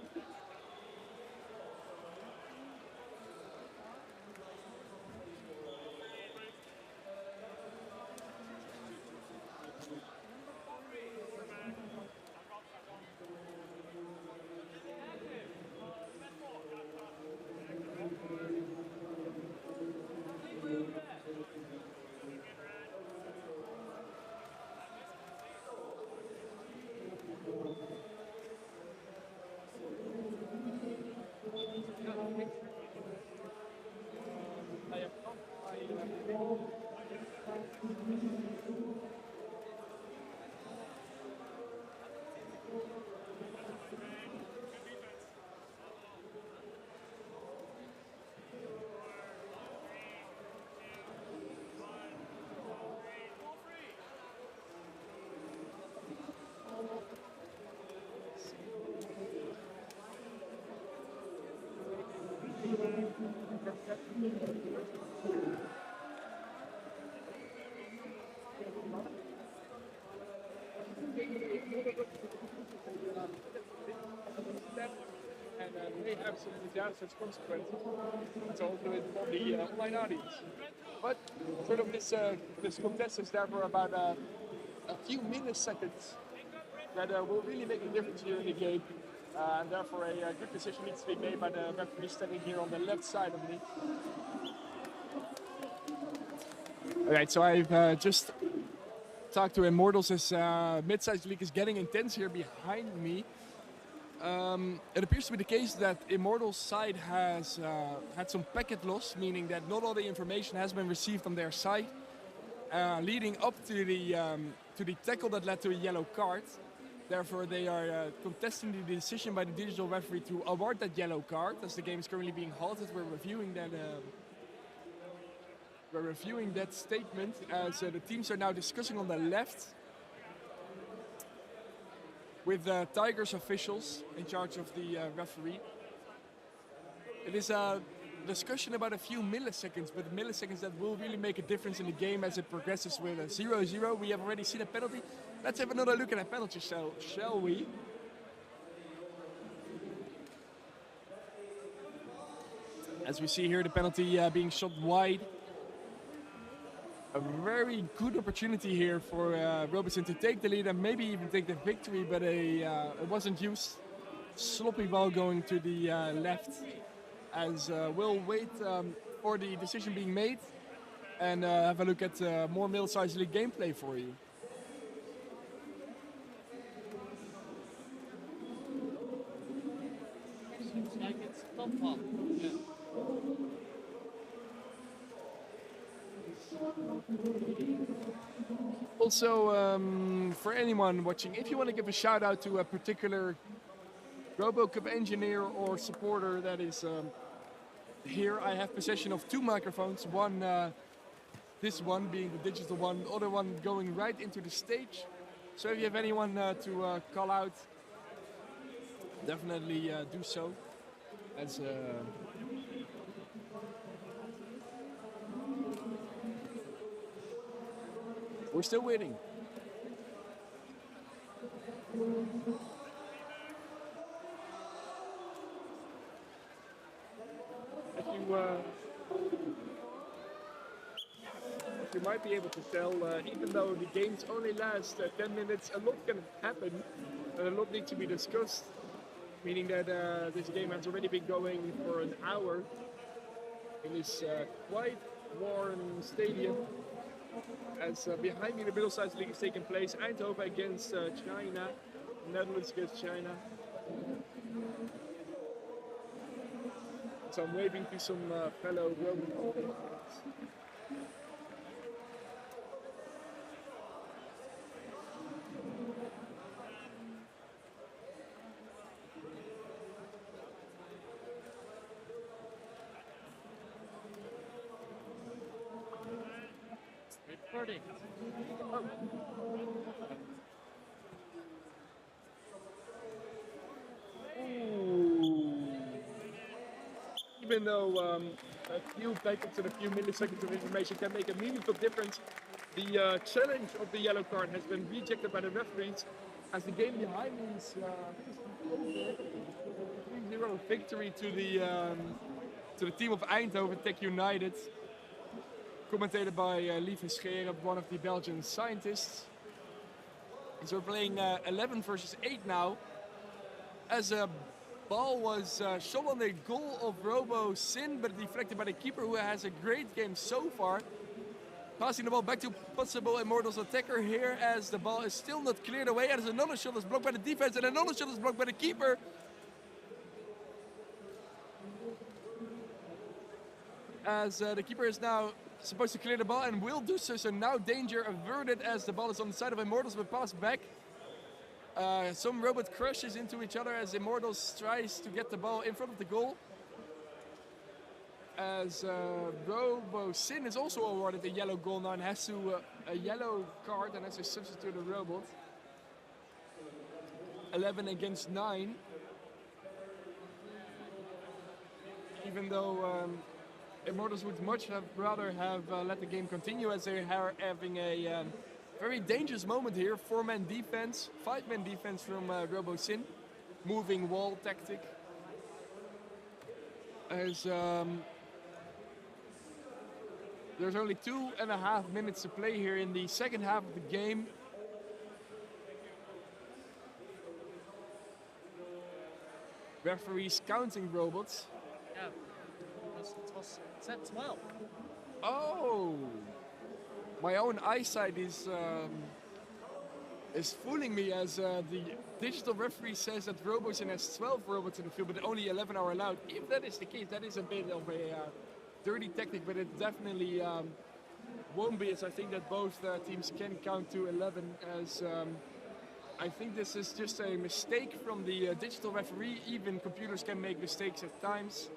S8: And may have some disastrous consequences. It's also for the online audience. But sort of this contest is there for about a few milliseconds that will really make a difference here in the game. And therefore a good decision needs to be made by the referee standing here on the left side of me. Alright, so I've just talked to Immortals as mid-sized league is getting intense here behind me. It appears to be the case that Immortals' side has had some packet loss, meaning that not all the information has been received on their side, leading up to the tackle that led to a yellow card. Therefore, they are contesting the decision by the digital referee to award that yellow card, as the game is currently being halted. We're reviewing that statement as the teams are now discussing on the left with Tigers officials in charge of the referee. It is a discussion about a few milliseconds, but milliseconds that will really make a difference in the game as it progresses with a 0-0. We have already seen a penalty. Let's have another look at a penalty, shall we? As we see here, the penalty being shot wide. A very good opportunity here for Robertson to take the lead and maybe even take the victory, but it wasn't used. Sloppy ball going to the left, as we'll wait for the decision being made and have a look at more middle-sized league gameplay for you.
S4: Seems like it's top one. Yeah.
S8: Also, for anyone watching, if you want to give a shout out to a particular RoboCup engineer or supporter that is here, I have possession of 2 microphones. One, this one being the digital one, the other one going right into the stage. So if you have anyone to call out, definitely do so. As we're still waiting. As you might be able to tell, even though the games only last 10 minutes, a lot can happen, and a lot needs to be discussed, meaning that this game has already been going for an hour in this quite warm stadium. As behind me the middle-sized league is taking place, Eindhoven against China, Netherlands against China. So I'm waving to some fellow Roman fans.
S4: Recording.
S8: Even though a few packets and a few milliseconds of information can make a meaningful difference, the challenge of the yellow card has been rejected by the referees, as the game behind me is 3-0 victory to the team of Eindhoven Tech United, commentated by Lieve Scheer, one of the Belgian scientists. And so we're playing 11 versus 8 now, as a ball was shot on the goal of RoboCup, but deflected by the keeper, who has a great game so far. Passing the ball back to possible Immortals attacker here, as the ball is still not cleared away, and there's another shot that's blocked by the defense, and another shot is blocked by the keeper. As the keeper is now supposed to clear the ball and will do so, so now danger averted as the ball is on the side of Immortals, but passed back. Some robot crashes into each other as Immortals tries to get the ball in front of the goal. As RoboCup is also awarded a yellow goal now and has to a yellow card and has to substitute a robot. 11 against 9. Even though Immortals would much rather have let the game continue, as they are having a very dangerous moment here. 4-man defense, 5-man defense from RoboCup. Moving wall tactic. As there's only 2.5 minutes to play here in the second half of the game.
S6: referees counting robots.
S1: Yeah, it was set 12.
S6: Oh, my own eyesight is fooling me as the digital referee says that RoboSyn has 12 robots in the field, but only 11 are allowed. If that is the case, that is a bit of a dirty tactic, but it definitely won't be, as I think that both teams can count to 11, as I think this is just a mistake from the digital referee. Even computers can make mistakes at times.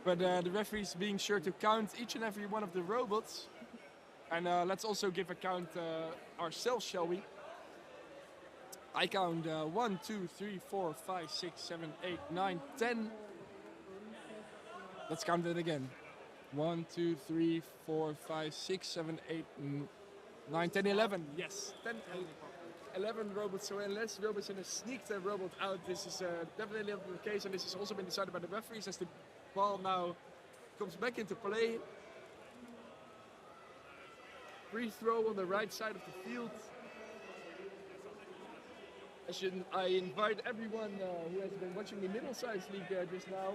S6: But the referee is being sure to count each and every one of the robots. And let's also give a count ourselves, shall we? I count 1, 2, 3, 4, 5, 6, 7, 8, 9, 10. Let's count it again. 1, 2, 3, 4, 5, 6, 7, 8, 9, 10, 11. Yes, 10, 11 robots. So unless RoboSyn has sneaked a robot out, this is definitely not the case. And this has also been decided by the referees as the ball now comes back into play. Free throw on the right side of the field. I invite everyone who has been watching the middle-sized league just now,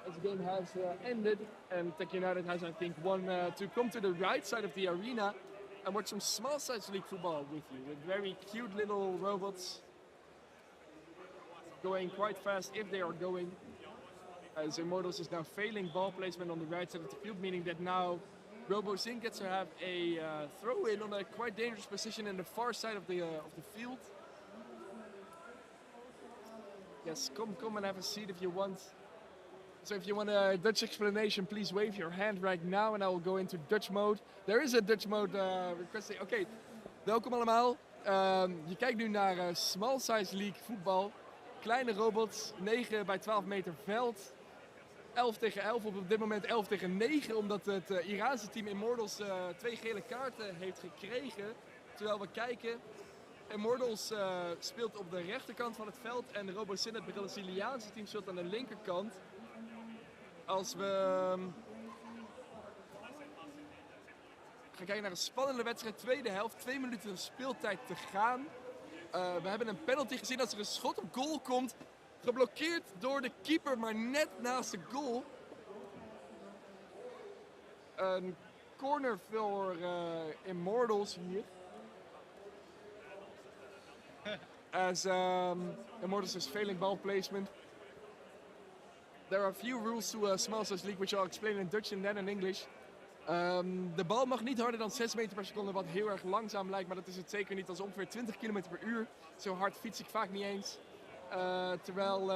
S6: as the game has ended, and Tech United has, I think, won, to come to the right side of the arena and watch some small-sized league football with you, with very cute little robots going quite fast if they are going. As Immortals is now failing ball placement on the right side of the field, meaning that now RoboSyn gets to have a throw-in on a quite dangerous position in the far side of the field. Yes, come and have a seat if you want. So if you want a Dutch explanation, please wave your hand right now and I will go into Dutch mode. There is a Dutch mode requesting. Oké, welkom allemaal. Je kijkt nu naar Small Size League voetbal. Kleine robots, 9 bij 12 meter veld. 11 tegen 11, op dit moment 11 tegen 9, omdat het Iraanse team Immortals 2 gele kaarten heeft gekregen. Terwijl we kijken, Immortals speelt op de rechterkant van het veld en RoboSyn, het Braziliaanse team, speelt aan de linkerkant. Als we gaan kijken naar een spannende wedstrijd, tweede helft, 2 minuten speeltijd te gaan. We hebben een penalty gezien als er een schot op goal komt. Geblokkeerd door de keeper, maar net naast de goal. Een corner voor Immortals hier. As Immortals is failing ball placement. There are a few rules to Small Size League, which I'll explain in Dutch and then in English. De bal mag niet harder dan 6 meter per seconde, wat heel erg langzaam lijkt, maar dat is het zeker niet. Dat is ongeveer 20 km per uur. Zo hard fiets ik vaak niet eens. Terwijl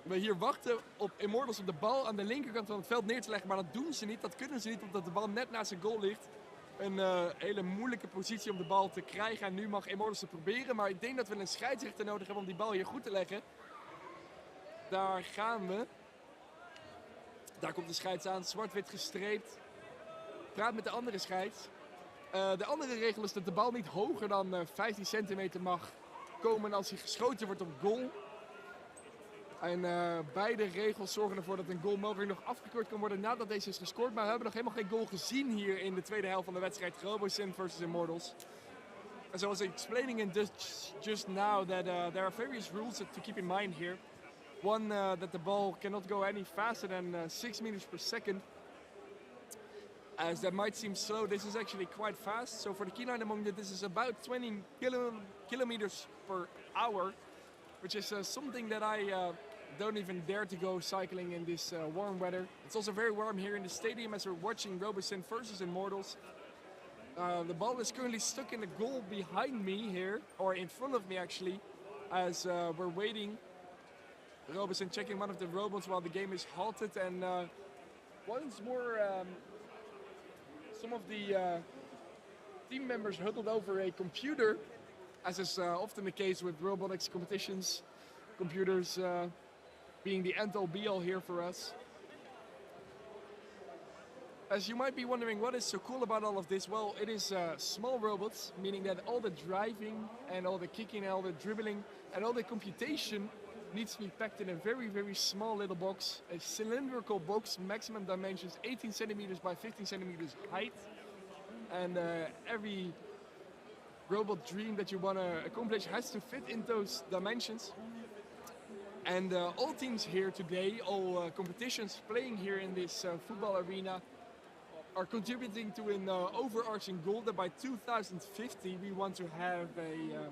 S6: we hier wachten op Immortals om de bal aan de linkerkant van het veld neer te leggen. Maar dat doen ze niet, dat kunnen ze niet, omdat de bal net naast zijn goal ligt. Een hele moeilijke positie om de bal te krijgen. En nu mag Immortals het proberen, maar ik denk dat we een scheidsrechter nodig hebben om die bal hier goed te leggen. Daar gaan we. Daar komt de scheids aan, zwart-wit gestreept. Praat met de andere scheids. De andere regel is dat de bal niet hoger dan 15 centimeter mag komen als hij geschoten wordt op goal. En beide regels zorgen ervoor dat een goal mogelijk nog afgekeurd kan worden nadat deze is gescoord. Maar we hebben nog helemaal geen goal gezien hier in de tweede helft van de wedstrijd. RoboSyn versus Immortals. As I was explaining in Dutch just now that there are various rules to keep in mind here. One, that the ball cannot go any faster than 6 meters per second. As that might seem slow, this is actually quite fast. So for the keen-eyed among you, this is about 20 kilometers per hour, which is something that I don't even dare to go cycling in this warm weather. It's also very warm here in the stadium as we're watching RoboSyn versus Immortals. The ball is currently stuck in the goal behind me here, or in front of me actually, as we're waiting. RoboSyn checking one of the robots while the game is halted, and once more some of the team members huddled over a computer, as is often the case with robotics competitions, computers being the end-all be-all here for us. As you might be wondering, what is so cool about all of this? Well, it is small robots, meaning that all the driving and all the kicking and all the dribbling and all the computation needs to be packed in a very, very small little box, a cylindrical box, maximum dimensions 18 centimeters by 15 centimeters height. And every robot dream that you want to accomplish has to fit in those dimensions.
S8: And all teams here today, all competitions playing here in this football arena, are contributing to an overarching goal that by 2050 we want to have a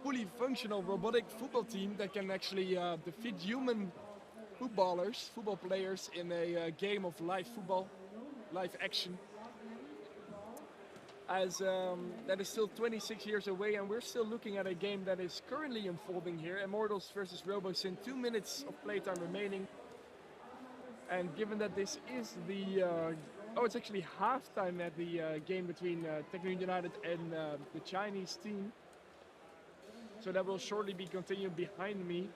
S8: fully functional robotic football team that can actually defeat human football players in a game of live football, live action. As that is still 26 years away, and we're still looking at a game that is currently unfolding here. Immortals versus RoboSyn, 2 minutes of playtime remaining. And given that this is the it's actually halftime at the game between Techno United and the Chinese team. So that will shortly be continued behind me.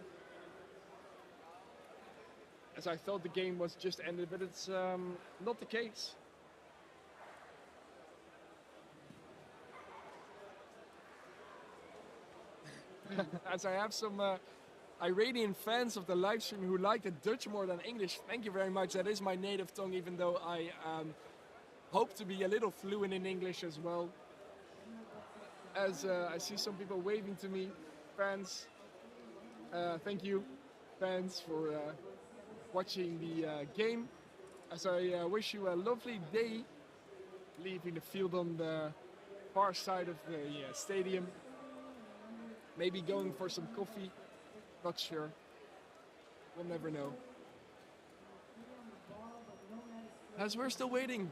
S8: As I thought the game was just ended, but it's not the case. As I have some Iranian fans of the live stream who like the Dutch more than English. Thank you very much. That is my native tongue, even though I hope to be a little fluent in English as well. As I see some people waving to me, fans. Thank you, fans, for watching the game. As I wish you a lovely day, leaving the field on the far side of the stadium. Maybe going for some coffee, not sure. We'll never know. As we're still waiting.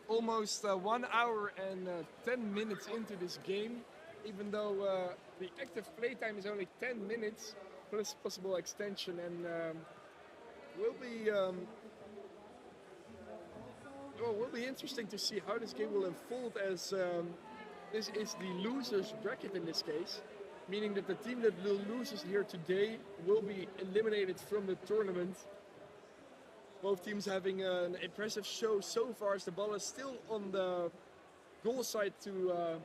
S8: Almost 1 hour and 10 minutes into this game, even though the active playtime is only 10 minutes, plus possible extension, and will be interesting to see how this game will unfold, as this is the losers bracket in this case, meaning that the team that loses here today will be eliminated from the tournament. Both teams having an impressive show so far, as the ball is still on the goal side to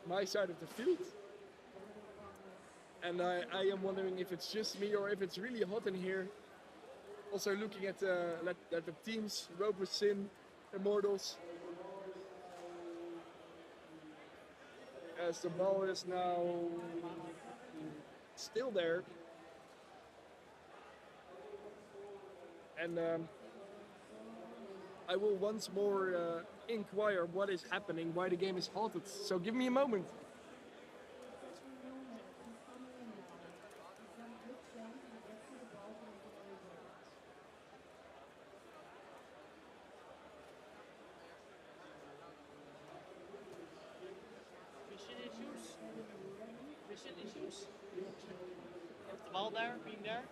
S8: my side of the field. And I am wondering if it's just me or if it's really hot in here. Also looking at the teams, RoboSyn, Immortals. As the ball is now still there. And I will once more inquire what is happening, why the game is halted. So give me a moment.
S1: Vision issues. Of the ball there, being there.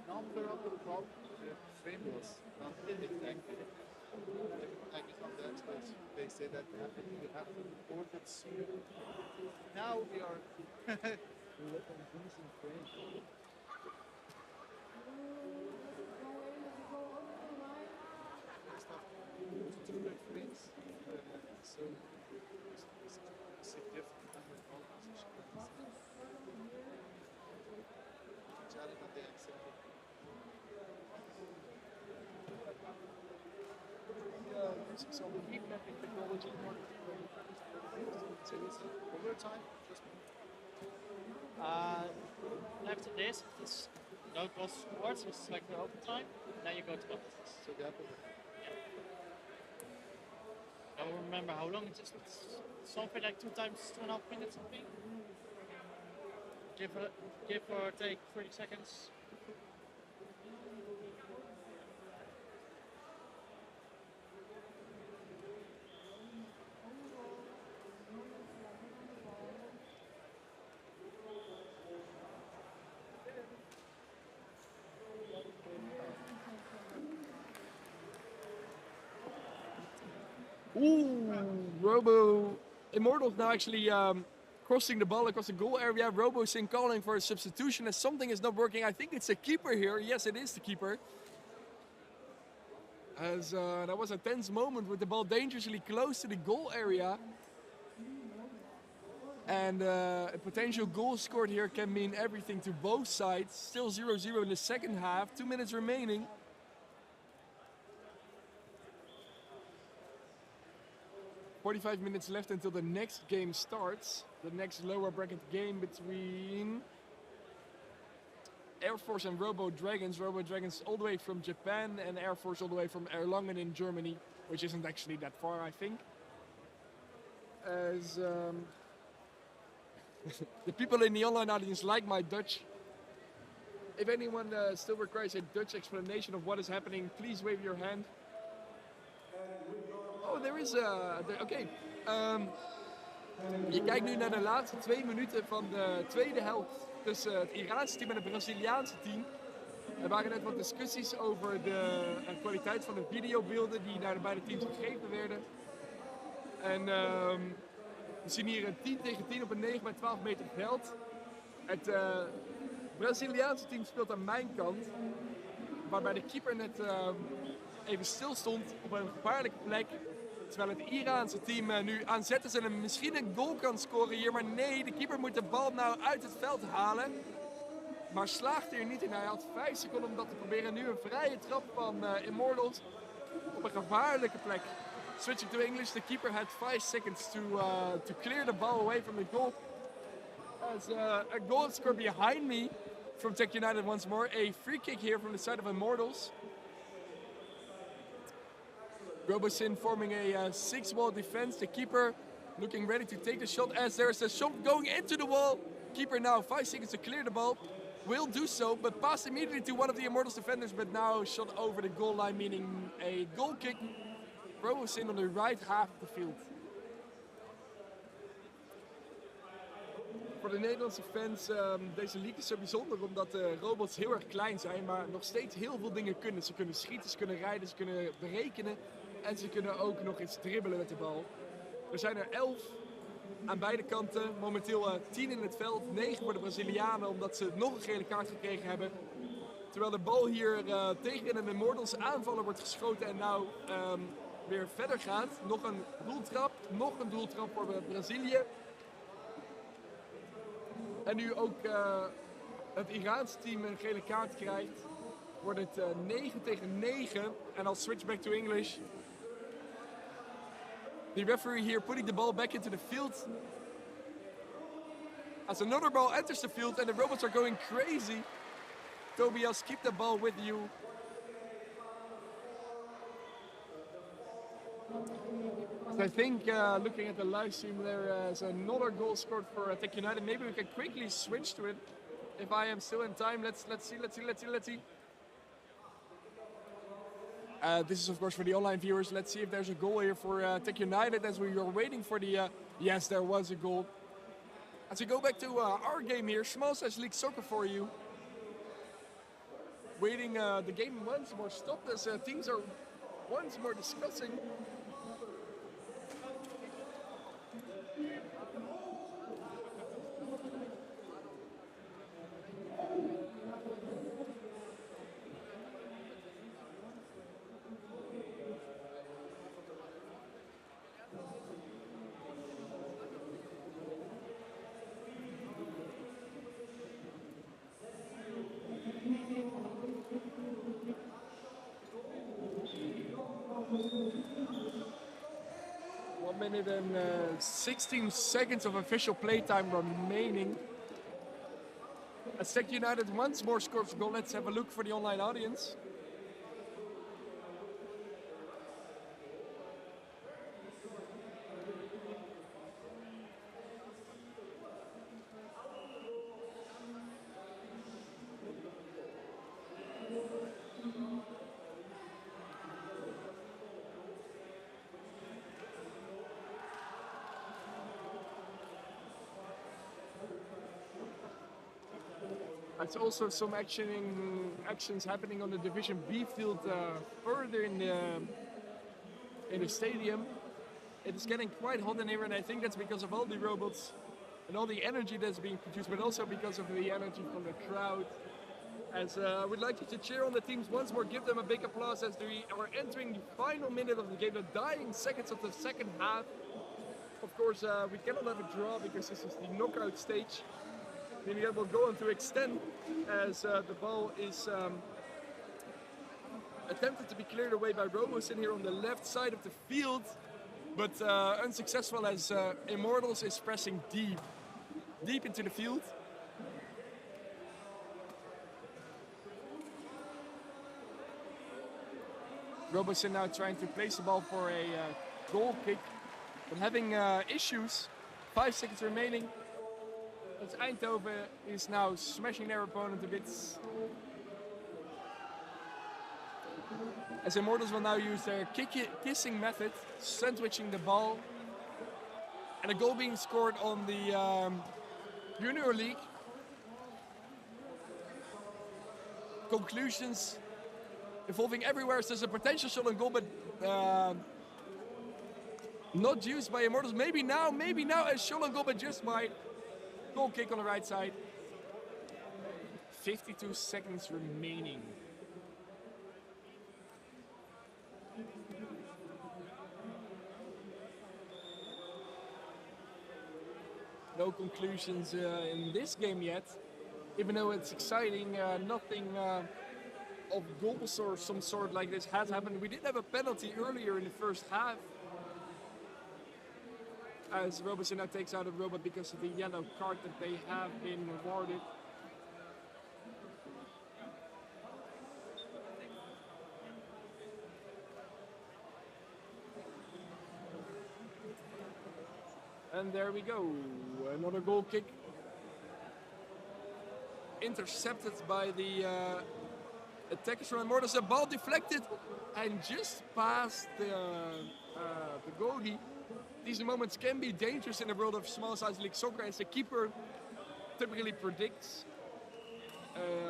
S2: Number of the problem, the frame was not exactly. I guess on the experts, they say that we have to report it soon. Now we are losing frame. Two frames, so it's a different kind of position. Challenge at the exit.
S8: Using some heat mapping technology in order
S2: So it's overtime.
S1: After this goes towards, it's like the overtime, then you go to offense.
S2: So the upper.
S1: I don't remember how long it is. It's something like 2.5 minutes, I think. Give or take 30 seconds.
S8: Ooh, Immortals now actually crossing the ball across the goal area. RoboSyn calling for a substitution as something is not working. I think it's a keeper here. Yes, it is the keeper. As that was a tense moment with the ball dangerously close to the goal area. And a potential goal scored here can mean everything to both sides. Still 0-0 in the second half. 2 minutes remaining. 45 minutes left until the next game starts. The next lower bracket game between Air Force and Robo Dragons. Robo Dragons all the way from Japan and Air Force all the way from Erlangen in Germany, which isn't actually that far, I think. As the people in the online audience like my Dutch. If anyone still requires a Dutch explanation of what is happening, please wave your hand. Oh, there is oké. Je kijkt nu naar de laatste 2 minuten van de tweede helft tussen het Iraanse team en het Braziliaanse team. Er waren net wat discussies over de kwaliteit van de videobeelden die naar de beide teams gegeven werden. En we zien hier een 10 tegen 10 op een 9 bij 12 meter veld. Het Braziliaanse team speelt aan mijn kant, waarbij de keeper net even stil stond op een gevaarlijke plek. Terwijl het Iraanse team nu aan zet is en misschien een goal kan scoren hier. Maar nee, de keeper moet de bal nou uit het veld halen. Maar slaagt er niet in. Hij had 5 seconden om dat te proberen. Nu een vrije trap van Immortals op een gevaarlijke plek. Switching to English, the keeper had 5 seconds to clear the ball away from the goal. As a goal scored behind me from Tech United once more. A free kick here from the side of Immortals. Robosin forming a 6-wall defense. The keeper looking ready to take the shot as there's a shot going into the wall. Keeper now 5 seconds to clear the ball. Will do so, but pass immediately to one of the Immortals defenders, but now shot over the goal line, meaning a goal kick. Robosin on the right half of the field. Voor de Nederlandse fans, deze league is zo bijzonder omdat de robots heel erg klein zijn, maar nog steeds heel veel dingen kunnen. Ze kunnen schieten, ze kunnen rijden, ze kunnen berekenen en ze kunnen ook nog eens dribbelen met de bal. Er zijn er 11 aan beide kanten, momenteel 10 in het veld, 9 voor de Brazilianen omdat ze nog een gele kaart gekregen hebben. Terwijl de bal hier tegen een Immortals aanvaller wordt geschoten en nou weer verder gaat. Nog een doeltrap voor Brazilië. En nu ook het Iraanse team een gele kaart krijgt, wordt het 9 tegen 9. En I'll switch back to English. The referee here putting the ball back into the field. As another ball enters the field and the robots are going crazy. Tobias, keep the ball with you. I think looking at the live stream there is another goal scored for Tech United. Maybe we can quickly switch to it if I am still in time. Let's see. This is of course for the online viewers. Let's see if there's a goal here for Tech United as we are waiting for the... yes, there was a goal. As we go back to our game here, Small Size League Soccer for you. Waiting the game once more stopped as teams are once more discussing. Minute and 16 seconds of official playtime remaining. As Tech United once more scores a goal, let's have a look for the online audience. There's also some actions happening on the Division B field further in the stadium. It is getting quite hot in here, and I think that's because of all the robots and all the energy that's being produced, but also because of the energy from the crowd. As I would like you to cheer on the teams once more, give them a big applause as we are entering the final minute of the game, the dying seconds of the second half. Of course, we cannot have a draw because this is the knockout stage. Meaning that will go on to extend as the ball is attempted to be cleared away by Robosin here on the left side of the field. but unsuccessful as Immortals is pressing deep into the field. Robosin now trying to place the ball for a goal kick, but having issues. 5 seconds remaining. As Eindhoven is now smashing their opponent to bits. As Immortals will now use their kissing method, sandwiching the ball. And a goal being scored on the Junior League. Conclusions evolving everywhere. So there's a potential shot on goal, but not used by Immortals. Maybe now a shot on goal, but just by goal kick on the right side. 52 seconds remaining. No conclusions in this game yet. Even though it's exciting, nothing of goals or some sort like this has happened. We did have a penalty earlier in the first half. As Robosin now takes out a robot because of the yellow card that they have been awarded. And there we go, another goal kick. Intercepted by the attackers from Immortals. The ball deflected and just past the goalie. These moments can be dangerous in the world of small size league soccer, as the keeper typically predicts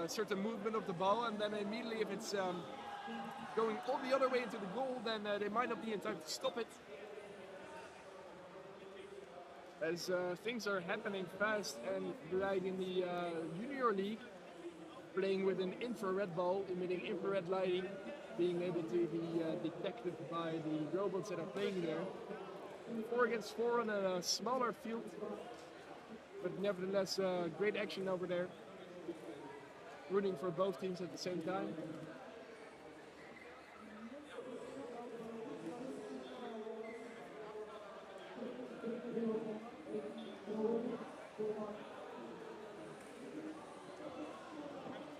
S8: a certain movement of the ball, and then immediately if it's going all the other way into the goal, then they might not be in time to stop it. As things are happening fast and right in the Junior League, playing with an infrared ball, emitting infrared lighting, being able to be detected by the robots that are playing there. 4 against 4 on a smaller field, but nevertheless great action over there. Rooting for both teams at the same time.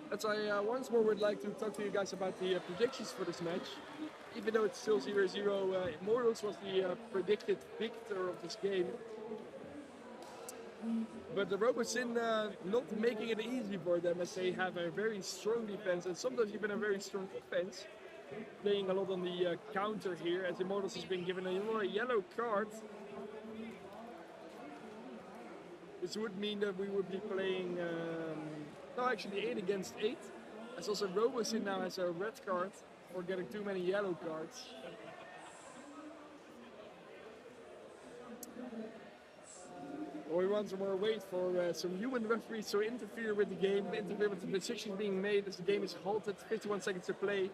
S8: As I once more would like to talk to you guys about the predictions for this match. Even though it's still 0-0, Immortals was the predicted victor of this game. But the Robosin not making it easy for them, as they have a very strong defense and sometimes even a very strong offense. Playing a lot on the counter here, as Immortals has been given a yellow card. This would mean that we would be playing, no, actually 8 against 8. As also Robosin now has a red card for getting too many yellow cards. Or we want some more wait for some human referees to interfere with the game, interfere with the decisions being made as the game is halted, 51 seconds to play.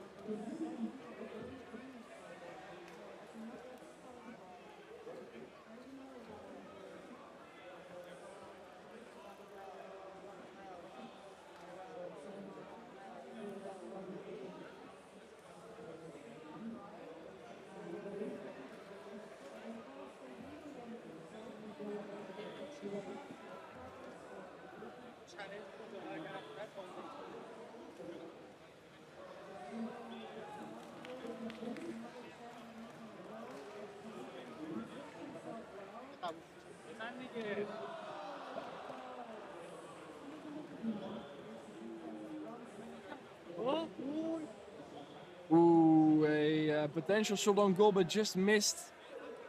S8: Ooh, a potential shot on goal, but just missed.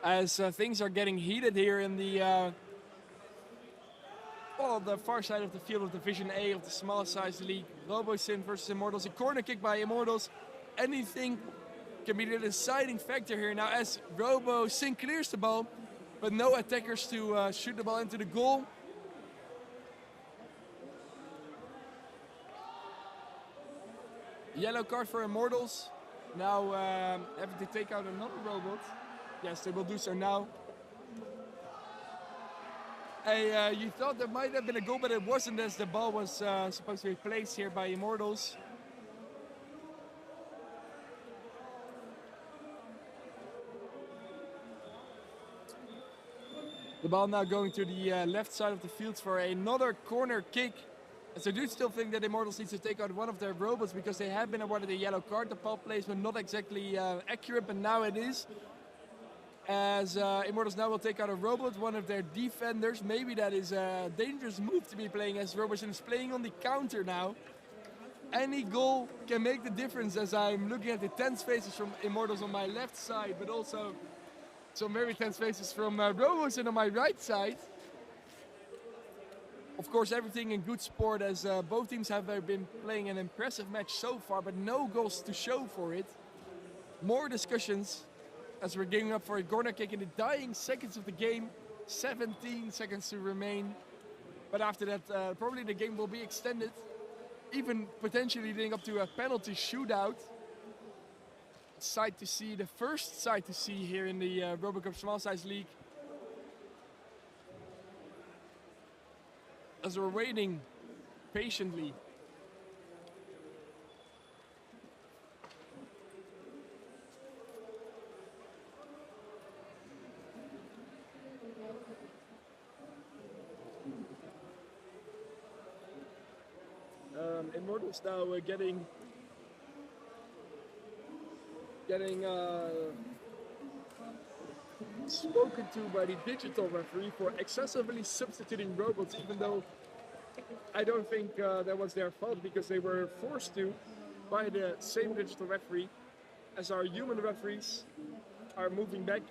S8: As things are getting heated here in the the far side of the field of Division A of the Small Size League. Robosin versus Immortals. A corner kick by Immortals. Anything can be the deciding factor here now, as Robosin clears the ball, but no attackers to shoot the ball into the goal. Yellow card for Immortals. Now having to take out another robot. Yes, they will do so now. You thought there might have been a goal, but it wasn't, as the ball was supposed to be placed here by Immortals.
S6: The ball now going to the left side of the field for another corner kick. As I do still think that Immortals needs to take out one of their robots because they have been awarded a yellow card. The ball placement not exactly accurate, but now it is. As Immortals now will take out a robot, one of their defenders. Maybe that is a dangerous move to be playing as Robertson is playing on the counter now. Any goal can make the difference as I'm looking at the tense faces from Immortals on my left side, but also some very tense faces from Robertson on my right side. Of course, everything in good sport as both teams have been playing an impressive match so far, but no goals to show for it. More discussions as we're gearing up for a corner kick in the dying seconds of the game. 17 seconds to remain. But after that, probably the game will be extended. Even potentially leading up to a penalty shootout. Sight to see, the first sight to see here in the RoboCup Small Size League. As we're waiting patiently. Immortals now getting spoken to by the digital referee for excessively substituting robots, even though I don't think that was their fault because they were forced to by the same digital referee as our human referees are moving back.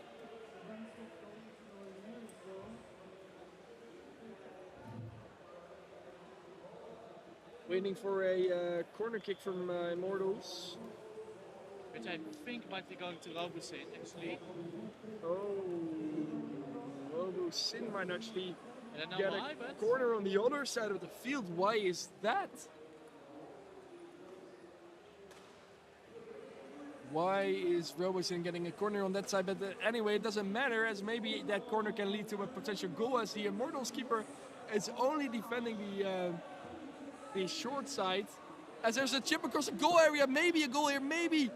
S6: Waiting for a corner kick from Immortals.
S1: Which I think might be going to RoboCup actually.
S6: Oh, RoboCup might actually
S1: I don't know
S6: get
S1: why,
S6: a
S1: but
S6: corner on the other side of the field. Why is that? Why is RoboCup getting a corner on that side? But anyway, it doesn't matter as maybe that corner can lead to a potential goal as the Immortals keeper is only defending the short side. As there's a chip across the goal area, maybe a goal here, maybe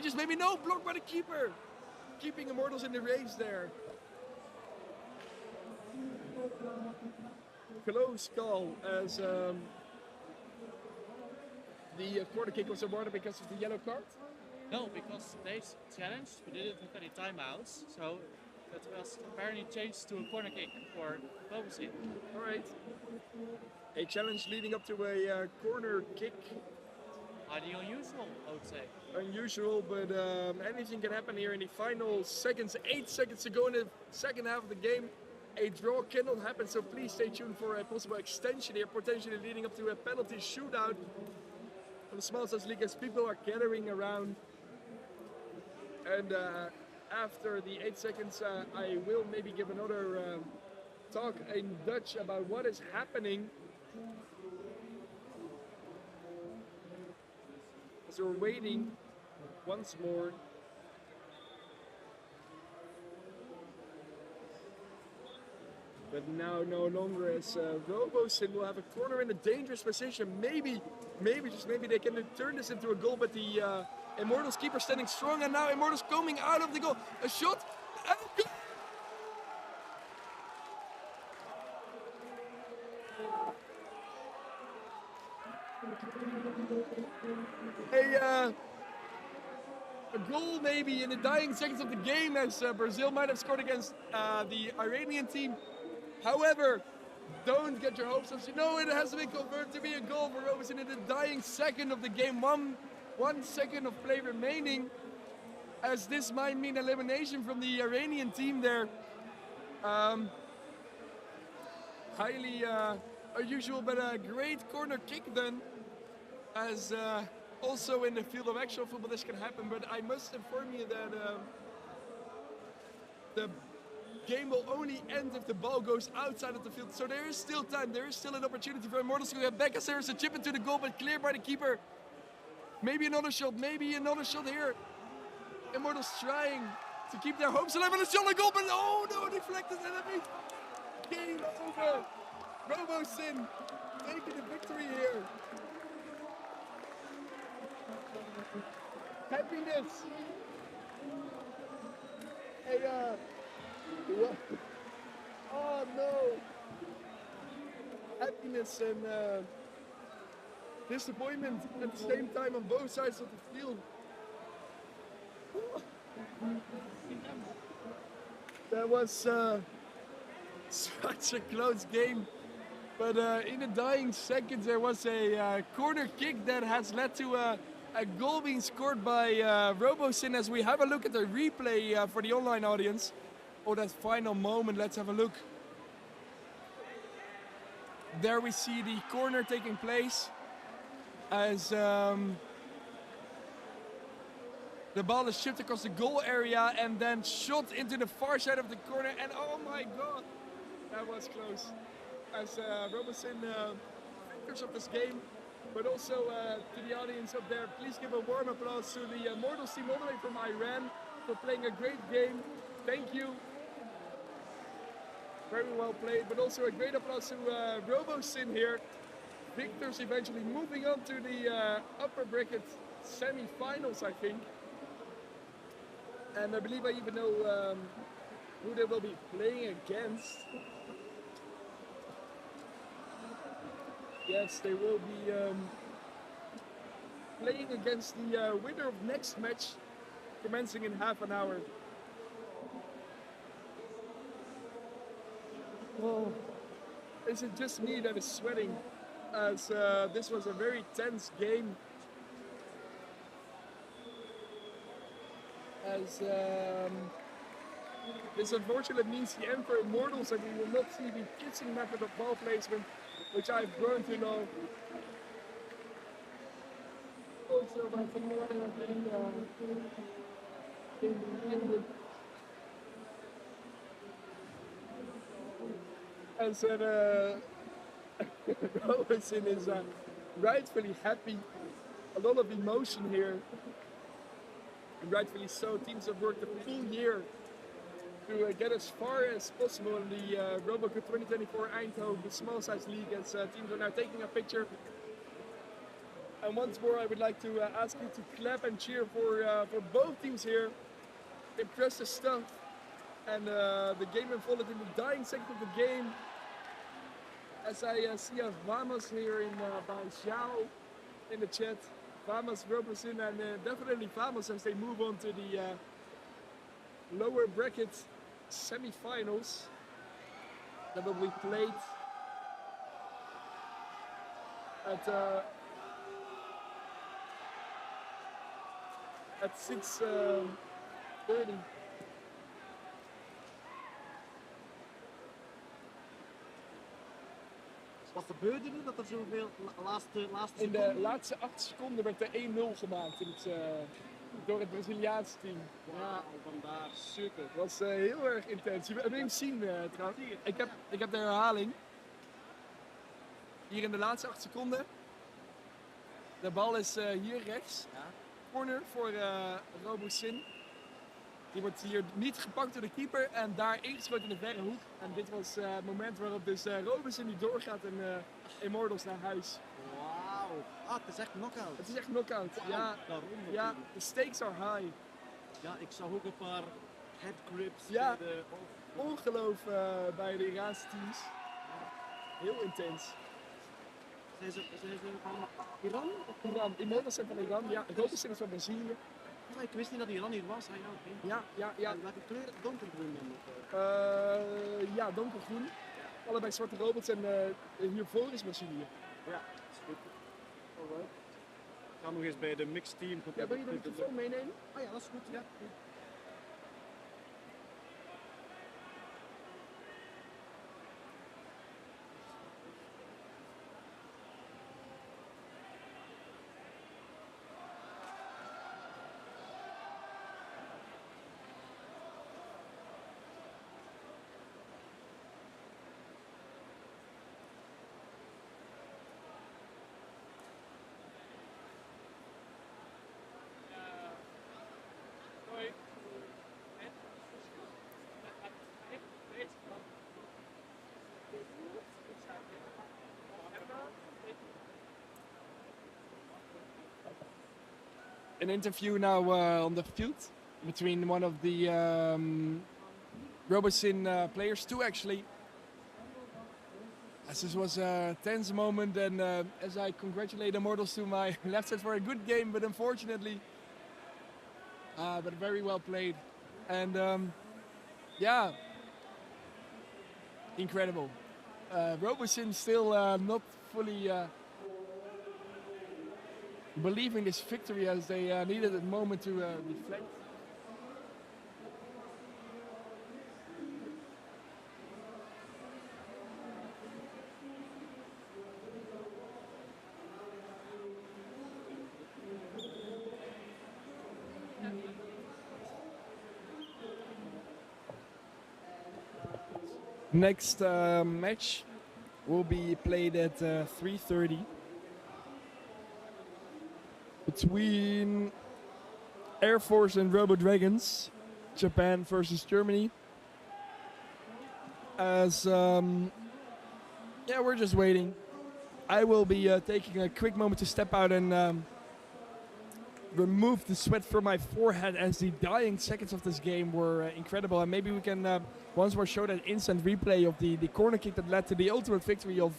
S6: just maybe no, blocked by the keeper. Keeping Immortals in the race there. Close call as the corner kick was awarded because of the yellow card.
S1: no, because they challenged, we didn't have any timeouts, so that was apparently changed to a corner kick for RoboCup.
S6: All right. A challenge leading up to a corner kick.
S1: Highly unusual, I would say.
S6: Unusual, but anything can happen here in the final seconds. 8 seconds to go in the second half of the game. A draw cannot happen, so please stay tuned for a possible extension here, potentially leading up to a penalty shootout on the Small Size League as people are gathering around. And after the 8 seconds, I will maybe give another talk in Dutch about what is happening. As we're waiting once more. But now no longer as RoboCup will have a corner in a dangerous position. Maybe they can turn this into a goal, but the Immortals keeper standing strong, and now Immortals coming out of the goal. A shot, and a goal! A goal maybe in the dying seconds of the game as Brazil might have scored against the Iranian team. However, don't get your hopes up. You know it has been confirmed to be a goal for RoboCup in the dying second of the game. One second of play remaining as this might mean elimination from the Iranian team there. Highly unusual, but a great corner kick then. As also in the field of actual football this can happen, but I must inform you that the game will only end if the ball goes outside of the field. So there is still time, there is still an opportunity for Immortals to get back as there is a chip into the goal, but cleared by the keeper. Maybe another shot here. Immortals trying to keep their hopes alive, and a shot, a goal, but oh no, deflected enemy. Game over. RoboCup taking the victory here. Happiness. Hey, Oh no! Happiness and disappointment at the same time on both sides of the field. That was such a close game. But in the dying seconds, there was a corner kick that has led to a goal being scored by RoboCin. As we have a look at the replay for the online audience. Oh, that final moment, let's have a look. There we see the corner taking place as the ball is shipped across the goal area and then shot into the far side of the corner. And oh my god, that was close. As RoboCin victors of this game, but also to the audience up there, please give a warm applause to the Mortals team all the way from Iran for playing a great game. Thank you. Very well played, but also a great applause to RoboCin here. Victors eventually moving on to the upper bracket semi-finals, I think. And I believe I even know who they will be playing against. Yes, they will be playing against the winner of next match, commencing in half an hour. Well, is it just me that is sweating? As this was a very tense game. As this unfortunately means the end for Immortals, and we will not see the kissing method of ball placement, which I've grown to know. Also, by some more as RoboCin is rightfully happy. A lot of emotion here. And rightfully so. Teams have worked a full year to get as far as possible in the RoboCup 2024 Eindhoven Small Size League, as teams are now taking a picture. And once more, I would like to ask you to clap and cheer for both teams here. Impressive stuff. And the game unfolded in the dying second of the game. As I see a Vamos here in by Xiao in the chat. Vamos, RoboCin, and definitely Vamos as they move on to the lower bracket semi-finals that will be played at 6:30.
S1: Wat gebeurde er dat er zoveel laatste
S6: In de laatste 8 seconden werd er 1-0 gemaakt in het, door het Braziliaanse team.
S1: Ja, vandaar. Super.
S6: Het was heel erg intens. Je wil hem zien trouwens. Ik heb de herhaling. Hier in de laatste 8 seconden. De bal is hier rechts.
S1: Ja.
S6: Corner voor RoboCin. Die wordt hier niet gepakt door de keeper en daar ingeschoten in de verre hoek. En dit was het moment waarop dus RoboCin niet doorgaat en Immortals naar huis.
S1: Wauw. Ah, het is echt knock-out.
S6: Het is echt knock-out. Ja,
S1: daarom
S6: ja, de stakes are high.
S1: Ja, ik zag ook een paar head grips.
S6: Ja,
S1: bij de
S6: ongeloof bij de Iraanse teams. Heel intens.
S1: Zijn ze van Iran?
S6: Iran. Immortals zijn van Iran. Ja, RoboCin is van Brazilië.
S1: Ja, ik wist niet dat Iran hier was. Ah, ja, oké.
S6: Ja.
S1: En welke kleur? Donkergroen dan?
S6: Ja, donkergroen. Allebei zwarte robots en hiervoor is Brazilië.
S1: Ja, dat is goed. Alright. Ik ga nog eens bij de mixed team.
S6: Ja, wil je de microfoon meenemen?
S1: Ah ja, dat is goed. Ja. An interview now on the field between one of the RoboCin players, two actually,
S6: As this was a tense moment, and as I congratulate Immortals to my left side for a good game, but unfortunately, but very well played, and yeah, incredible. RoboSyn still not fully believing this victory, as they needed a moment to reflect. Next match will be played at 3:30 between Air Force and Robo Dragons, Japan versus Germany. As yeah, we're just waiting. I will be taking a quick moment to step out and remove the sweat from my forehead, as the dying seconds of this game were incredible. And maybe we can once more show that instant replay of the corner kick that led to the ultimate victory of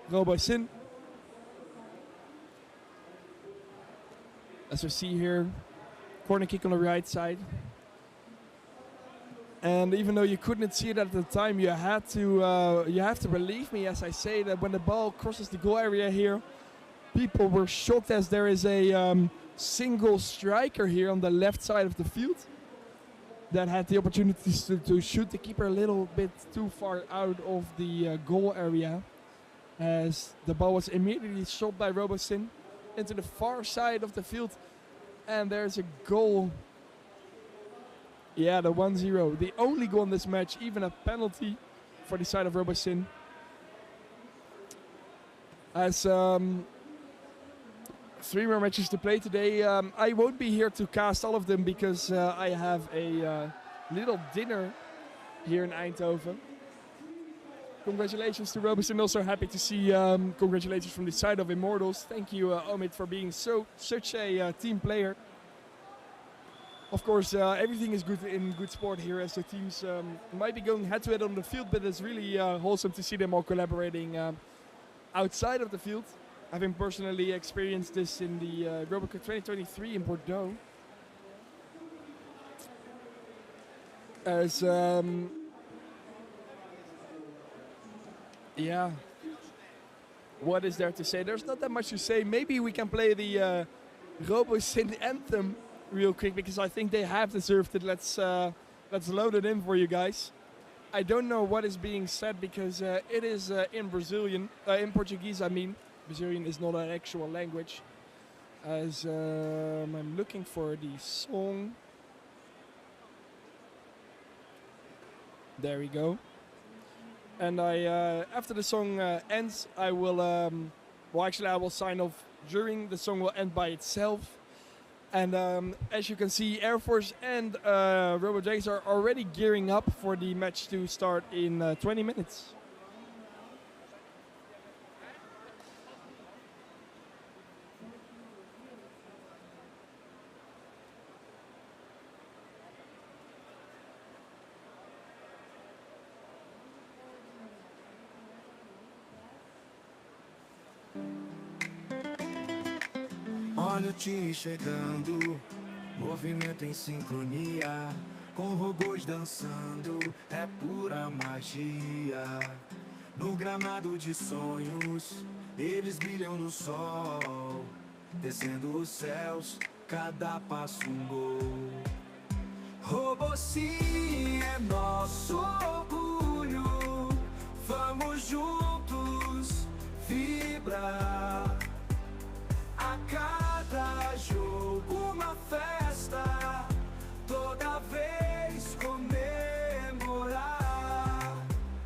S6: RoboSyn. As we see here, corner kick on the right side. And even though you couldn't see it at the time, you have to believe me as I say that when the ball crosses the goal area here, people were shocked, as there is a single striker here on the left side of the field that had the opportunity to shoot the keeper a little bit too far out of the goal area, as the ball was immediately shot by RoboSyn into the far side of the field, and there's a goal. Yeah, the 1-0, the only goal in this match, even a penalty for the side of RoboSyn. As 3 more matches to play today. I won't be here to cast all of them because I have a little dinner here in Eindhoven. Congratulations to RoboSyn. Also happy to see congratulations from the side of Immortals. Thank you, Omid, for being such a team player. Of course, everything is good in good sport here, as the teams might be going head-to-head on the field, but it's really wholesome to see them all collaborating outside of the field. Having personally experienced this in the RoboCup 2023 in Bordeaux. As yeah, what is there to say? There's not that much to say. Maybe we can play the RoboSyn anthem real quick, because I think they have deserved it. Let's load it in for you guys. I don't know what is being said because it is in Brazilian, in Portuguese. I mean, Brazilian is not an actual language. As I'm looking for the song. There we go. And I, after the song ends, I will. Well, actually, I will sign off during the song will end by itself. And as you can see, Air Force and Robo Dragons are already gearing up for the match to start in 20 minutes.
S9: Olha o time chegando, movimento em sincronia, com robôs dançando, é pura magia. No gramado de sonhos, eles brilham no sol, descendo os céus, cada passo um gol. RoboSyn é nosso orgulho, vamos juntos vibrar. A cada jogo uma festa, toda vez comemorar.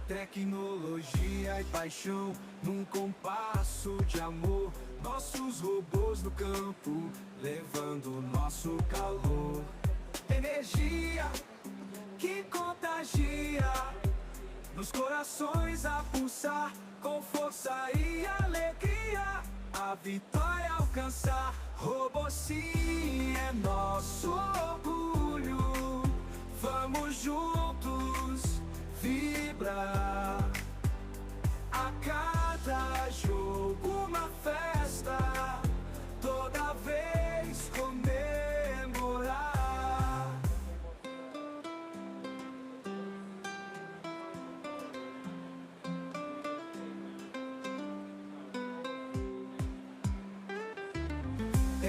S9: Tecnologia e paixão num compasso de amor. Nossos robôs no campo, levando nosso calor. Energia que contagia, nos corações a pulsar, com força e alegria. A vitória alcançar, RoboSyn é nosso orgulho. Vamos juntos vibrar. A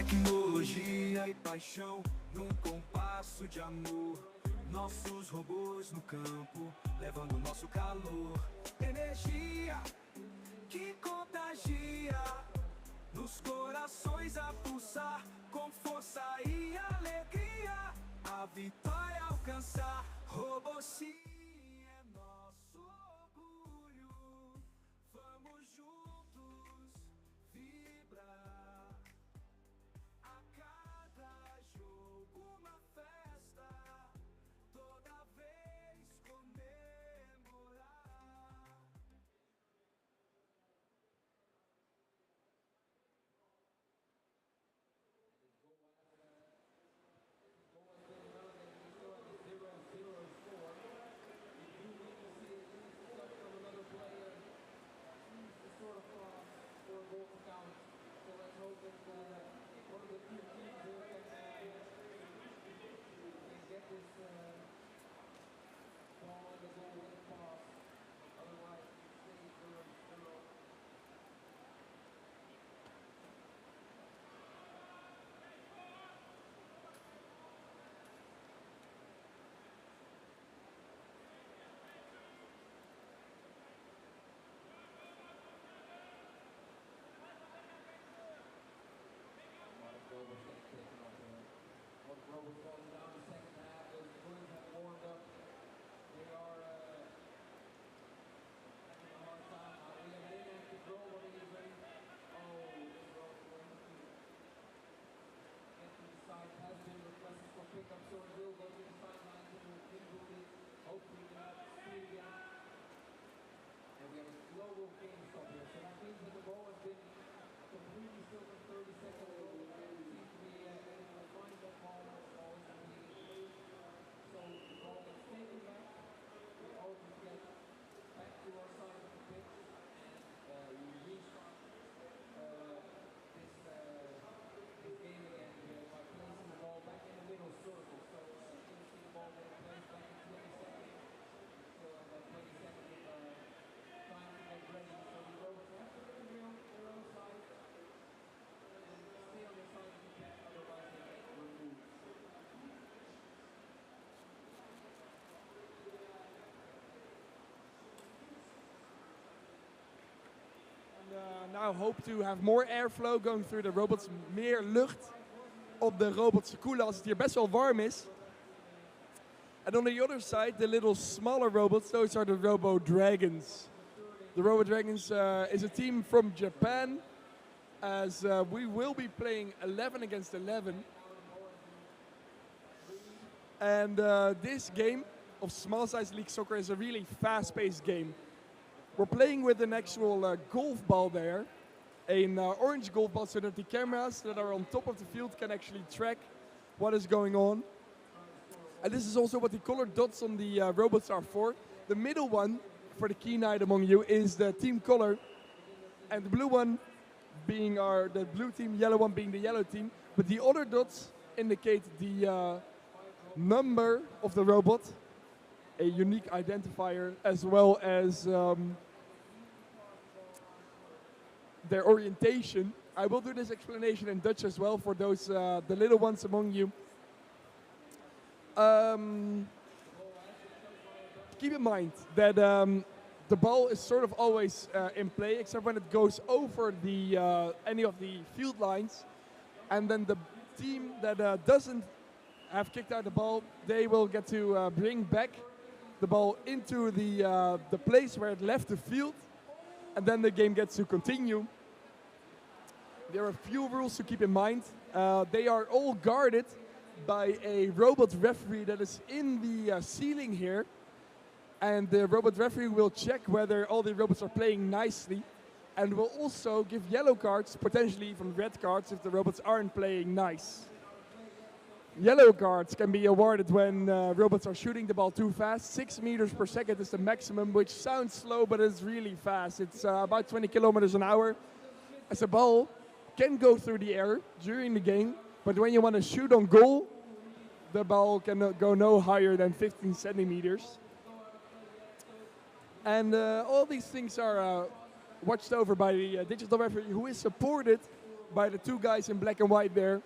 S9: Tecnologia e paixão num compasso de amor. Nossos robôs no campo, levando nosso calor. Energia que contagia, nos corações a pulsar, com força e alegria, a vitória alcançar. Robô sim é nosso orgulho, vamos juntos vibrar. A cada jogo uma festa, toda vez comemorar.
S6: Now hope to have more airflow going through the robots. Meer lucht op de robots te koelen als het hier best wel warm is. And on the other side, the little smaller robots, those are the Robo Dragons. The Robo Dragons is a team from Japan, as we will be playing 11 against 11. And this game of Small Size League Soccer is a really fast-paced game. We're playing with an actual golf ball there, an orange golf ball, so that the cameras that are on top of the field can actually track what is going on. And this is also what the colored dots on the robots are for. The middle one, for the keen-eyed among you, is the team color, and the blue one being the blue team, yellow one being the yellow team. But the other dots indicate the number of the robot, a unique identifier, as well as their orientation. I will do this explanation in Dutch as well for those the little ones among you. Keep in mind that the ball is sort of always in play, except when it goes over the any of the field lines, and then the team that doesn't have kicked out the ball, they will get to bring back the ball into the place where it left the field, and then the game gets to continue. There are a few rules to keep in mind. They are all guarded by a robot referee that is in the ceiling here, and the robot referee will check whether all the robots are playing nicely, and will also give yellow cards, potentially even red cards, if the robots aren't playing nice. Yellow cards can be awarded when robots are shooting the ball too fast. 6 meters per second is the maximum, which sounds slow, but it's really fast. It's about 20 kilometers an hour. As a ball can go through the air during the game, but when you want to shoot on goal, the ball cannot go no higher than 15 centimeters. And all these things are watched over by the digital referee, who is supported by the two guys in black and white there.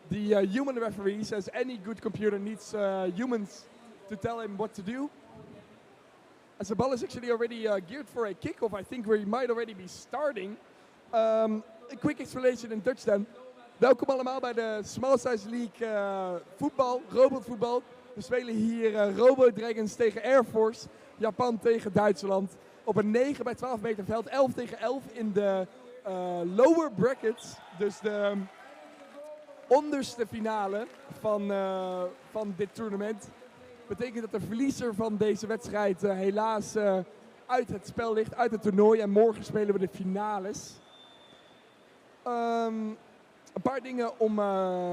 S6: The human referee says any good computer needs humans to tell him what to do. As the ball is actually already geared for a kickoff, I think we might already be starting. A quick explanation in Dutch then. Welkom allemaal bij de Small Size League voetbal, robotvoetbal. We spelen hier Robo Dragons tegen Air Force, Japan tegen Duitsland. Op een 9 bij 12 meter veld, 11 tegen 11 in de lower brackets. Dus de onderste finale van dit toernooi. Betekent dat de verliezer van deze wedstrijd helaas uit het spel ligt, uit het toernooi. En morgen spelen we de finales. Een paar dingen om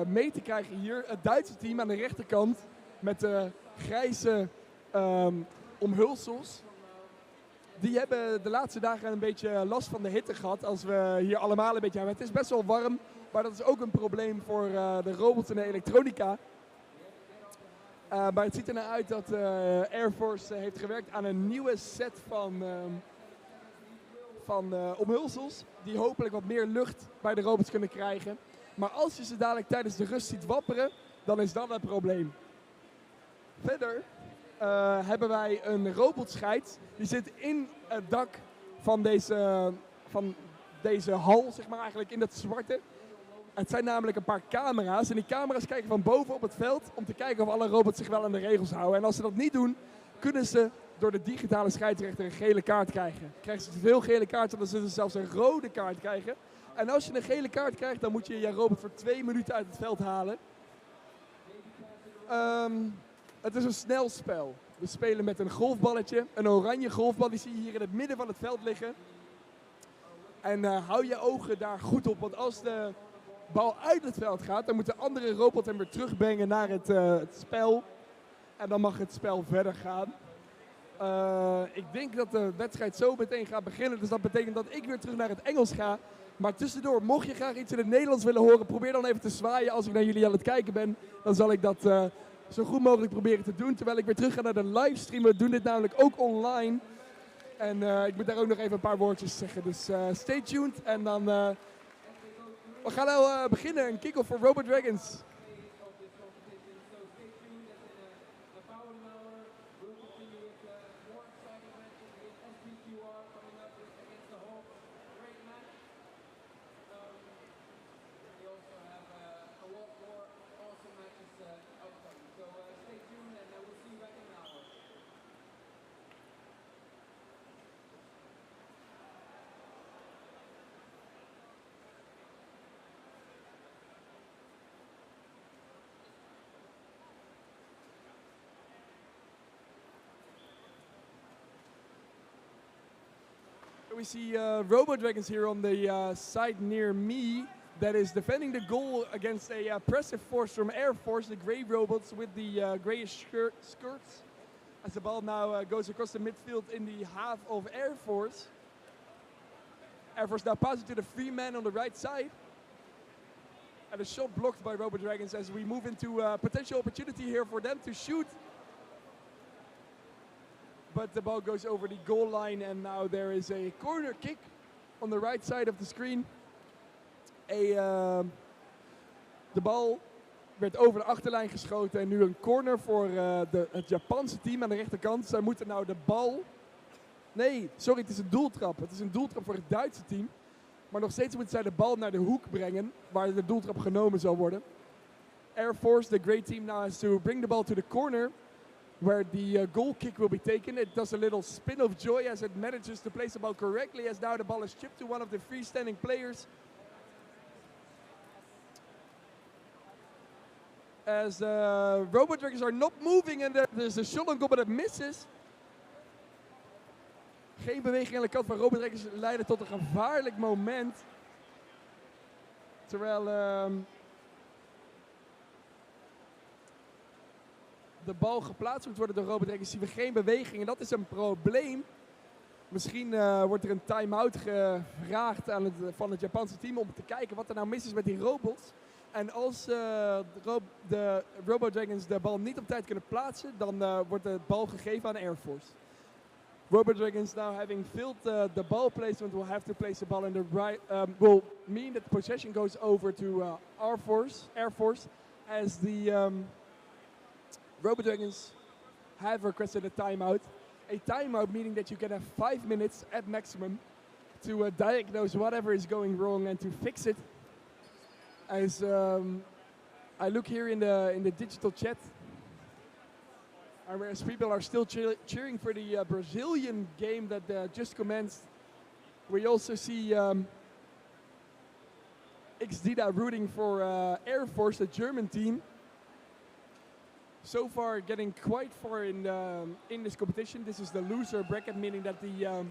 S6: mee te krijgen hier. Het Duitse team aan de rechterkant met de grijze omhulsels. Die hebben de laatste dagen een beetje last van de hitte gehad. Als we hier allemaal een beetje hebben. Het is best wel warm, maar dat is ook een probleem voor de robots en de elektronica. Maar het ziet er naar uit dat Air Force heeft gewerkt aan een nieuwe set van omhulsels. Die hopelijk wat meer lucht bij de robots kunnen krijgen. Maar als je ze dadelijk tijdens de rust ziet wapperen, dan is dat het probleem. Verder hebben wij een robotscheids. Die zit in het dak van deze hal, zeg maar eigenlijk in dat zwarte. Het zijn namelijk een paar camera's. En die camera's kijken van boven op het veld om te kijken of alle robots zich wel aan de regels houden. En als ze dat niet doen, kunnen ze door de digitale scheidsrechter een gele kaart krijgen. Krijgen ze te veel gele kaarten, dan zullen ze zelfs een rode kaart krijgen. En als je een gele kaart krijgt, dan moet je je robot voor 2 minuten uit het veld halen. Het is een snel spel. We spelen met een golfballetje, een oranje golfbal. Die zie je hier in het midden van het veld liggen. En hou je ogen daar goed op, want als de bal uit het veld gaat, dan moet de andere robot hem weer terugbrengen naar het spel. En dan mag het spel verder gaan. Ik denk dat de wedstrijd zo meteen gaat beginnen, dus dat betekent dat ik weer terug naar het Engels ga. Maar tussendoor, mocht je graag iets in het Nederlands willen horen, probeer dan even te zwaaien als ik naar jullie aan het kijken ben. Dan zal ik dat zo goed mogelijk proberen te doen, terwijl ik weer terug ga naar de livestream. We doen dit namelijk ook online. En ik moet daar ook nog even een paar woordjes zeggen, dus stay tuned. En dan, we gaan nou beginnen, een kick-off voor Robo Dragons. We see Robo Dragons here on the side near me that is defending the goal against a pressive force from Air Force, the gray robots with the grayish skirts. As the ball now goes across the midfield in the half of Air Force. Air Force now passes to the free man on the right side. And a shot blocked by Robo Dragons as we move into a potential opportunity here for them to shoot. But the ball goes over the goal line and now there is a corner kick on the right side of the screen. De bal werd over de achterlijn geschoten en nu een corner voor het Japanse team aan de rechterkant. Zij moeten nou de bal... Nee, sorry, het is een doeltrap. Het is een doeltrap voor het Duitse team. Maar nog steeds moeten zij de bal naar de hoek brengen waar de doeltrap genomen zal worden. Air Force, the great team, now has to bring the ball to the corner where the goal kick will be taken. It does a little spin of joy as it manages to place the ball correctly, as now the ball is chipped to one of the freestanding players. As Robo Dragons are not moving and there's a shot on goal but it misses. Geen beweging aan de kant van Robo Dragons leiden tot een gevaarlijk moment. Terwijl de bal geplaatst moet worden door Robo Dragons, zien we geen beweging. En dat is een probleem. Misschien wordt er een time-out gevraagd van het Japanse team om te kijken wat er nou mis is met die robots. En als de Robo Dragons de bal niet op tijd kunnen plaatsen, dan wordt de bal gegeven aan Air Force. RoboDragons now having filled the ball placement will have to place the ball in the right, will mean that the possession goes over to Air Force, as the RoboDragons have requested a timeout. A timeout meaning that you can have 5 minutes at maximum to diagnose whatever is going wrong and to fix it. As I look here in the digital chat, whereas people are still cheering for the Brazilian game that just commenced, we also see XDida rooting for Air Force, the German team. So far getting quite far in this competition. This is the loser bracket, meaning that the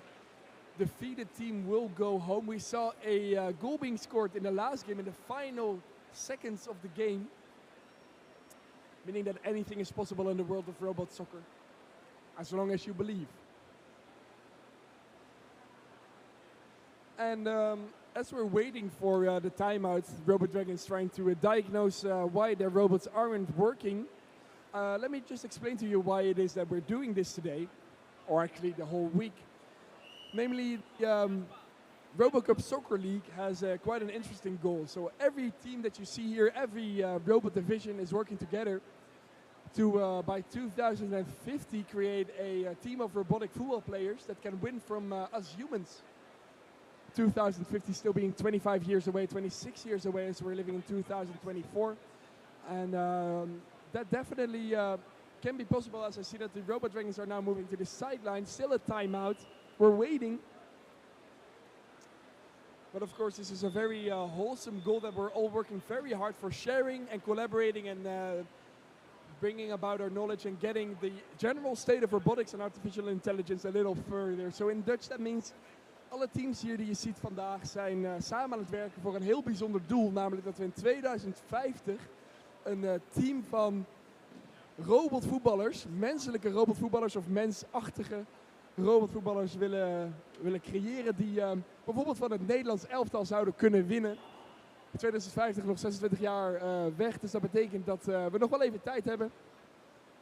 S6: defeated team will go home. We saw a goal being scored in the last game, in the final seconds of the game, meaning that anything is possible in the world of robot soccer, as long as you believe. And as we're waiting for the timeouts, RoboDragons trying to diagnose why their robots aren't working. Let me just explain to you why it is that we're doing this today, or actually the whole week. Namely, RoboCup Soccer League has quite an interesting goal. So every team that you see here, every robot division is working together to, by 2050, create a team of robotic football players that can win from us humans. 2050 still being 25 years away, 26 years away, as we're living in 2024. And that definitely can be possible, as I see that the RoboDragons are now moving to the sideline. Still a timeout. We're waiting. But of course, this is a very wholesome goal that we're all working very hard for, sharing and collaborating and bringing about our knowledge and getting the general state of robotics and artificial intelligence a little further. So in Dutch, that means alle teams hier die je ziet vandaag zijn samen aan het werken voor een heel bijzonder doel. Namelijk dat we in 2050 een team van robotvoetballers, menselijke robotvoetballers of mensachtige robotvoetballers willen creëren die bijvoorbeeld van het Nederlands elftal zouden kunnen winnen. 2050 nog 26 jaar weg, dus dat betekent dat we nog wel even tijd hebben.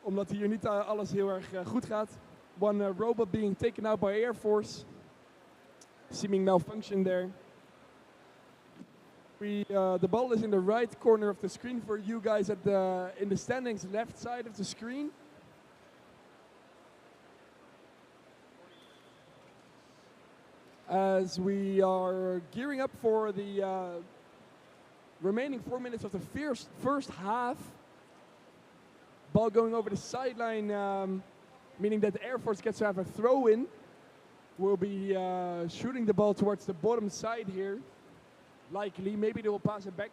S6: Omdat hier niet alles heel erg goed gaat. One robot being taken out by Air Force. Seeming malfunction there. The ball is in the right corner of the screen for you guys in the standings left side of the screen. As we are gearing up for the remaining 4 minutes of the first half. Ball going over the sideline, meaning that the Air Force gets to have a throw in. We'll be shooting the ball towards the bottom side here. Likely, maybe they will pass it back.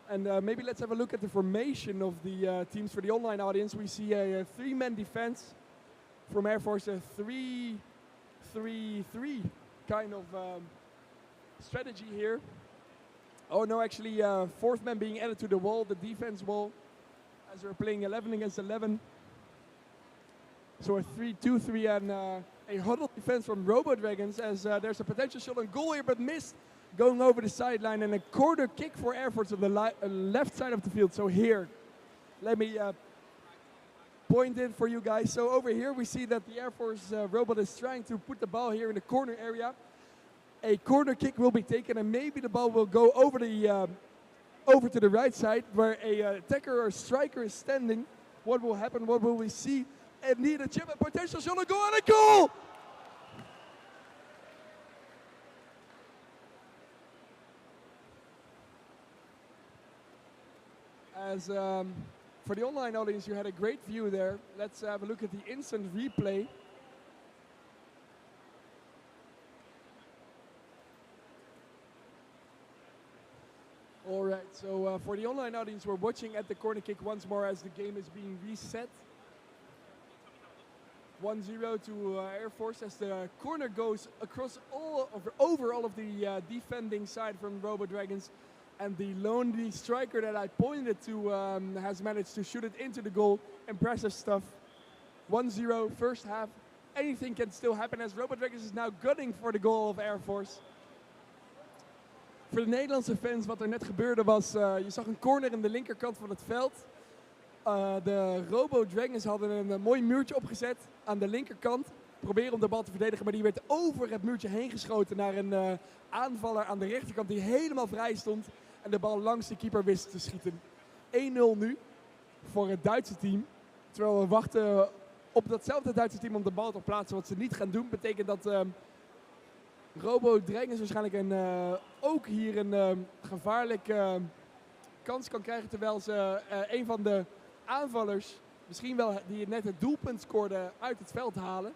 S6: And maybe let's have a look at the formation of the teams for the online audience. We see a 3-man defense from Air Force, a 3-3-3 kind of strategy here. Oh no, actually, 4th man being added to the wall, the defense wall, as we're playing 11 against 11. So a 3-2-3 and a huddle defense from RoboDragons, as there's a potential shot on goal here, but missed, going over the sideline, and a corner kick for Air Force on the left side of the field. So here, let me point it for you guys. So over here we see that the Air Force robot is trying to put the ball here in the corner area. A corner kick will be taken, and maybe the ball will go over to the right side, where a attacker or striker is standing. What will happen? What will we see? And need a chip, a potential shot, a goal, and a goal! As for the online audience, you had a great view there. Let's have a look at the instant replay. All right, so for the online audience, we're watching at the corner kick once more as the game is being reset. 1-0 to Air Force as the corner goes across over all of the defending side from RoboDragons, and the lonely striker that I pointed to has managed to shoot it into the goal. Impressive stuff. 1-0 first half. Anything can still happen as RoboDragons is now gunning for the goal of Air Force. Voor de Nederlandse fans, wat er net gebeurde was, je zag een corner aan de linkerkant van het veld. De RoboDragons hadden een mooi muurtje opgezet aan de linkerkant. proberen om de bal te verdedigen, maar die werd over het muurtje heen geschoten naar een aanvaller aan de rechterkant die helemaal vrij stond en de bal langs de keeper wist te schieten. 1-0 nu voor het Duitse team. Terwijl we wachten op datzelfde Duitse team om de bal te plaatsen. Wat ze niet gaan doen, betekent dat Robo Dragons waarschijnlijk ook hier een gevaarlijke kans kan krijgen. Terwijl ze een van de aanvallers, misschien wel die net het doelpunt scoorde, uit het veld halen.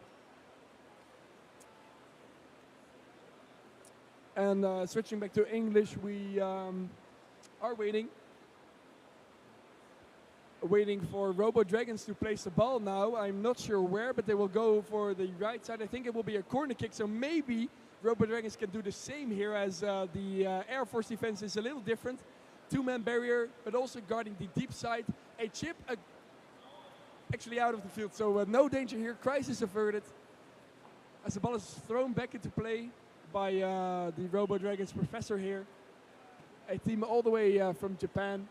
S6: And switching back to English, we are waiting for Robo Dragons to place the ball now. I'm not sure where, but they will go for the right side. I think it will be a corner kick, so maybe Robo Dragons can do the same here as the Air Force defense is a little different. Two-man barrier, but also guarding the deep side. A chip actually out of the field, so no danger here. Crisis averted as the ball is thrown back into play by the Robo Dragons professor here. A team all the way from Japan.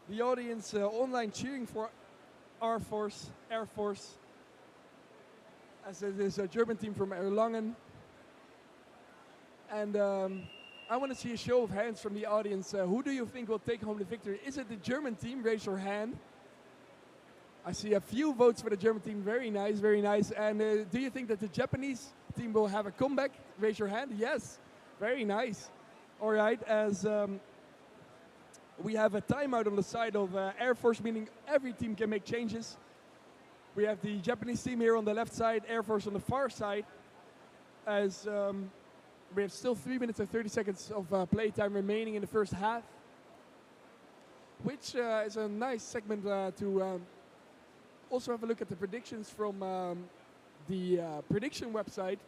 S6: The audience online cheering for Air Force, as it is a German team from Erlangen. And I want to see a show of hands from the audience. Who do you think will take home the victory? Is it the German team? Raise your hand. I see a few votes for the German team. Very nice, very nice. And do you think that the Japanese team will have a comeback? Raise your hand. Yes, very nice. All right, as we have a timeout on the side of Air Force, meaning every team can make changes. We have the Japanese team here on the left side, Air Force on the far side. As we have still 3 minutes and 30 seconds of play time remaining in the first half, which is a nice segment to also have a look at the predictions from the prediction website.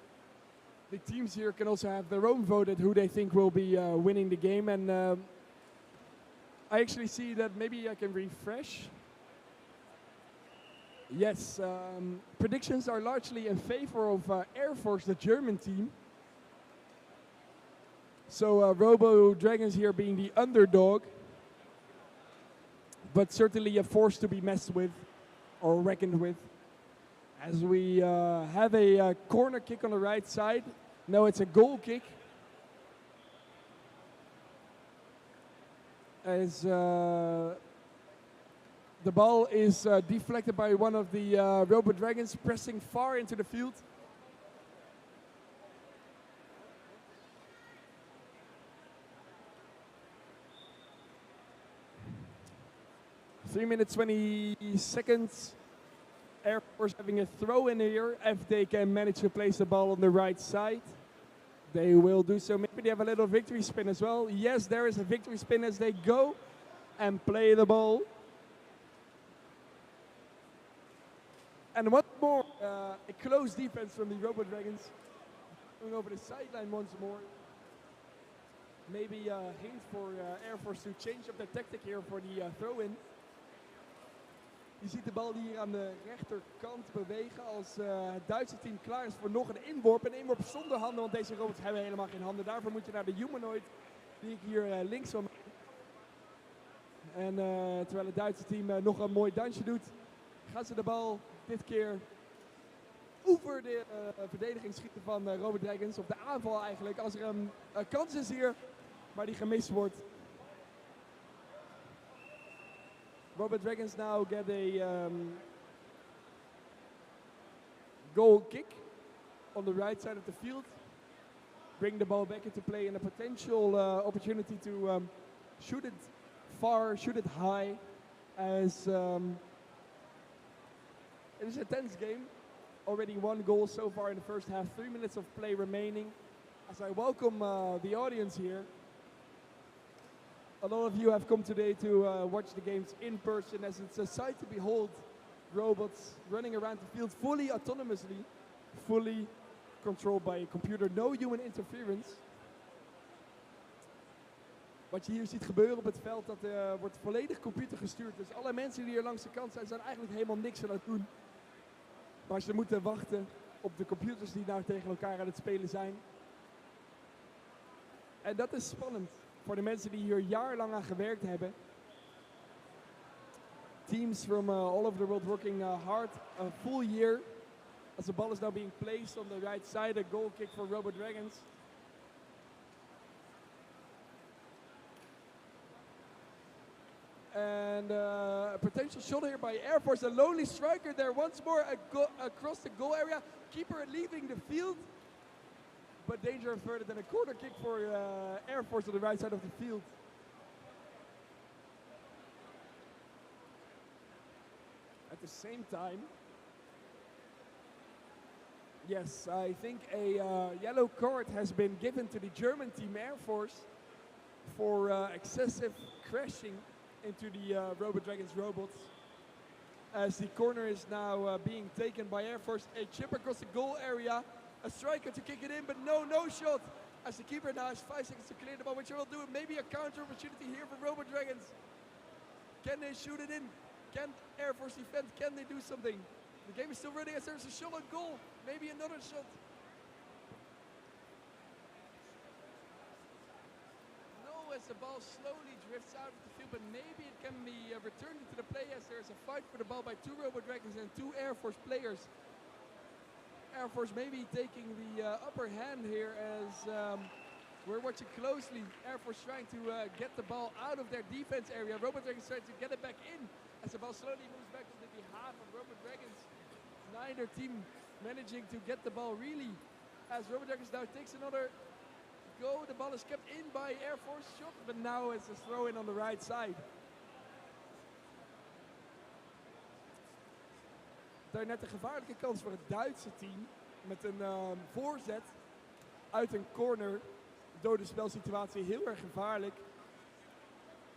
S6: The teams here can also have their own vote at who they think will be winning the game. And I actually see that maybe I can refresh. Yes, predictions are largely in favor of Air Force, the German team. So Robo Dragons here being the underdog, but certainly a force to be messed with or reckoned with. As we have a corner kick on the right side. No, it's a goal kick. As the ball is deflected by one of the Robo Dragons, pressing far into the field. Three minutes, 20 seconds. Air Force having a throw in here. If they can manage to place the ball on the right side, they will do so. Maybe they have a little victory spin as well. Yes, there is a victory spin as they go and play the ball. And once more, a close defense from the Robo Dragons. Going over the sideline once more. Maybe a hint for Air Force to change up their tactic here for the throw-in. Je ziet de bal hier aan de rechterkant bewegen als het Duitse team klaar is voor nog een inworp. Een inworp zonder handen, want deze robots hebben helemaal geen handen. Daarvoor moet je naar de humanoid die ik hier links van maak. En terwijl het Duitse team nog een mooi dansje doet, gaan ze de bal dit keer over de verdediging schieten van Robo Dragons. Op de aanval eigenlijk, als er een kans is hier, maar die gemist wordt. Robo Dragons now get a goal kick on the right side of the field. Bring the ball back into play and a potential opportunity to shoot it far, shoot it high. As it is a tense game. Already one goal so far in the first half. 3 minutes of play remaining. As I welcome the audience here. A lot of you have come today to watch the games in person, as it's a sight to behold. Robots running around the field fully autonomously, fully controlled by a computer, no human interference. Wat je hier ziet gebeuren op het veld, dat wordt volledig computer gestuurd. Dus alle mensen die hier langs de kant zijn eigenlijk helemaal niks aan het doen. Maar ze moeten wachten op de computers die nou tegen elkaar aan het spelen zijn. En dat is spannend voor de mensen die hier jarenlang aan gewerkt hebben. teams from all over the world working hard a full year. As the ball is now being placed on the right side, a goal kick for Robo Dragons. And a potential shot here by Air Force. A lonely striker there once more across the goal area. Keeper leaving the field. But danger averted, and a corner kick for Air Force on the right side of the field. At the same time, yes, I think a yellow card has been given to the German team Air Force for excessive crashing into the Robo Dragons robots. As the corner is now being taken by Air Force. A chip across the goal area. A striker to kick it in, but no shot. As the keeper now has 5 seconds to clear the ball, which will do maybe a counter opportunity here for Robo Dragons. Can they shoot it in? Can Air Force defend? Can they do something? The game is still running as there's a shot on goal. Maybe another shot. No, as the ball slowly drifts out of the field, but maybe it can be returned into the play as there's a fight for the ball by 2 Robo Dragons and 2 Air Force players. Air Force maybe taking the upper hand here as we're watching closely. Air Force trying to get the ball out of their defense area. Robo Dragons trying to get it back in as the ball slowly moves back on the behalf of Robo Dragons. Neither team managing to get the ball really, as Robo Dragons now takes another go. The ball is kept in by Air Force shot, but now it's a throw in on the right side. Daar net een gevaarlijke kans voor het Duitse team. Met een voorzet uit een corner. Dode spelsituatie heel erg gevaarlijk.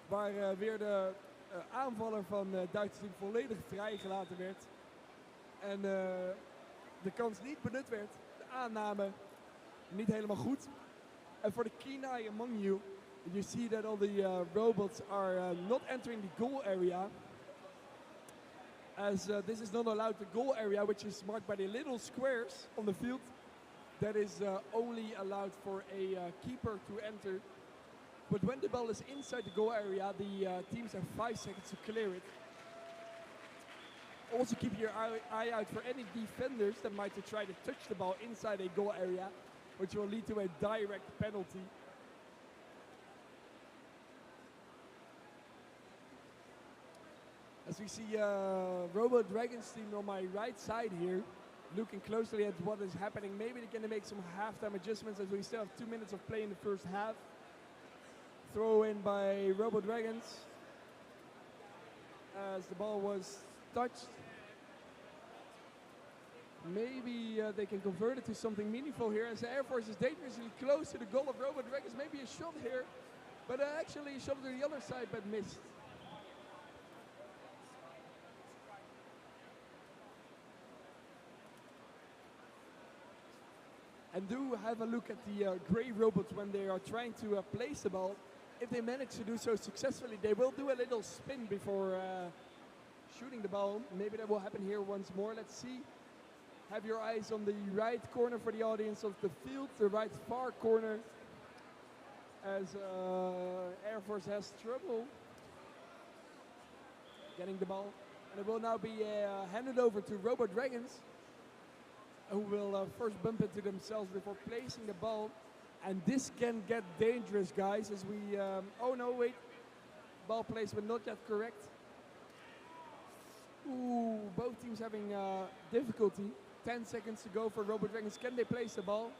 S6: Waar weer de aanvaller van het Duitse team volledig vrijgelaten werd. En de kans niet benut werd. De aanname niet helemaal goed. And for the keen eye among you, you see that all the robots are not entering the goal area. As this is not allowed the goal area, which is marked by the little squares on the field. That is only allowed for a keeper to enter. But when the ball is inside the goal area, the teams have 5 seconds to clear it. Also keep your eye out for any defenders that might try to touch the ball inside a goal area, which will lead to a direct penalty. As we see Robo Dragons team on my right side here, looking closely at what is happening. Maybe they're going to make some halftime adjustments as we still have 2 minutes of play in the first half. Throw in by Robo Dragons as the ball was touched. Maybe they can convert it to something meaningful here as the Air Force is dangerously close to the goal of Robo Dragons. Maybe a shot here, but actually a shot to the other side but missed. And do have a look at the grey robots when they are trying to place the ball. If they manage to do so successfully, they will do a little spin before shooting the ball. Maybe that will happen here once more. Let's see. Have your eyes on the right corner for the audience of the field, the right far corner, as Air Force has trouble getting the ball. And it will now be handed over to Robo Dragons, who will first bump into themselves before placing the ball. And this can get dangerous, guys, as we... oh no, wait. Ball placement not yet correct. Ooh, both teams having difficulty. 10 seconds to go for Robo Dragons. Can they place the ball?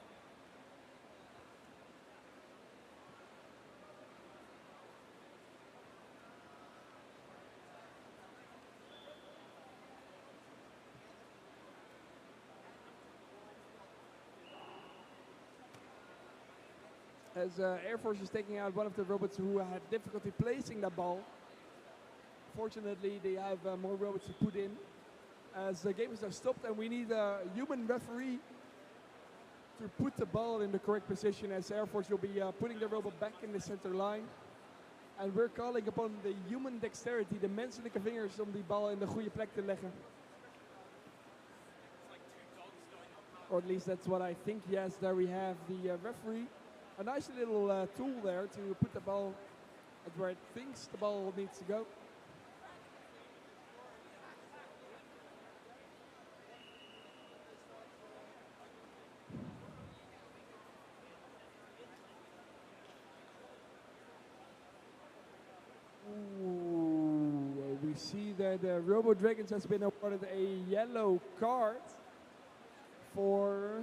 S6: As Air Force is taking out one of the robots who had difficulty placing the ball. Fortunately, they have more robots to put in. As the game is now stopped and we need a human referee to put the ball in the correct position, as Air Force will be putting the robot back in the center line. And we're calling upon the human dexterity, de menselijke vingers, om die bal in de goede plek te leggen. Or at least that's what I think. Yes, there we have the referee. A nice little tool there to put the ball at where it thinks the ball needs to go. see that Robo Dragons has been awarded a yellow card for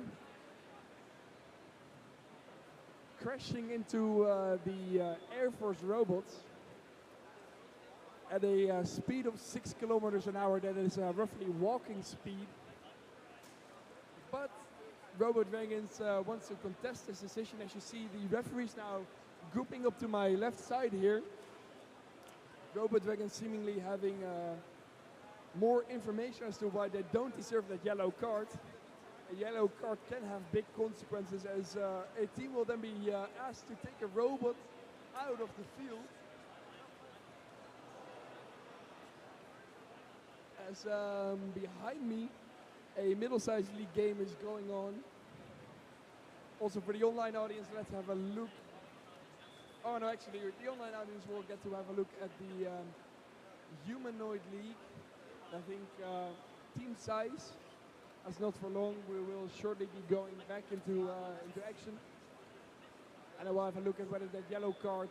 S6: crashing into the Air Force robots at a speed of 6 kilometers an hour. That is roughly walking speed. But Robo Dragons wants to contest this decision. As you see, the referees now grouping up to my left side here. Robo Dragons seemingly having more information as to why they don't deserve that yellow card. A yellow card can have big consequences, as a team will then be asked to take a robot out of the field. As behind me, a middle-sized league game is going on. Also for the online audience, let's have a look. Oh no, actually the online audience will get to have a look at the humanoid league. I think team size, as not for long, we will shortly be going back into action. And I will have a look at whether that yellow card...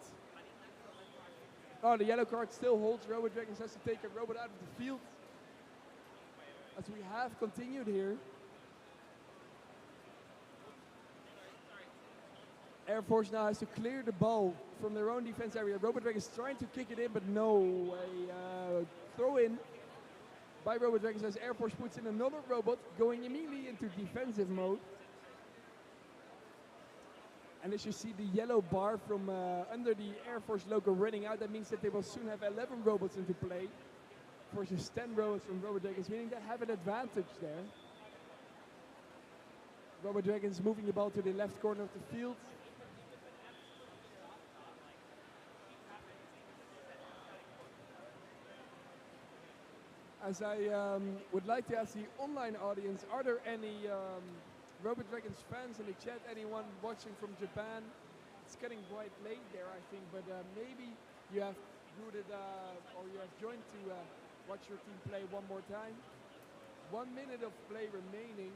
S6: Oh, the yellow card still holds. Robo Dragons has to take a robot out of the field. As we have continued here. Air Force now has to clear the ball from their own defense area. Robo Dragons trying to kick it in, but no. A throw in by Robo Dragons as Air Force puts in another robot, going immediately into defensive mode. And as you see the yellow bar from under the Air Force logo running out, that means that they will soon have 11 robots into play versus 10 robots from Robo Dragons, meaning they have an advantage there. Robo Dragons moving the ball to the left corner of the field. As I would like to ask the online audience, are there any Robo Dragons fans in the chat? Anyone watching from Japan? It's getting quite late there, I think, but maybe you have rooted or you have joined to watch your team play one more time. 1 minute of play remaining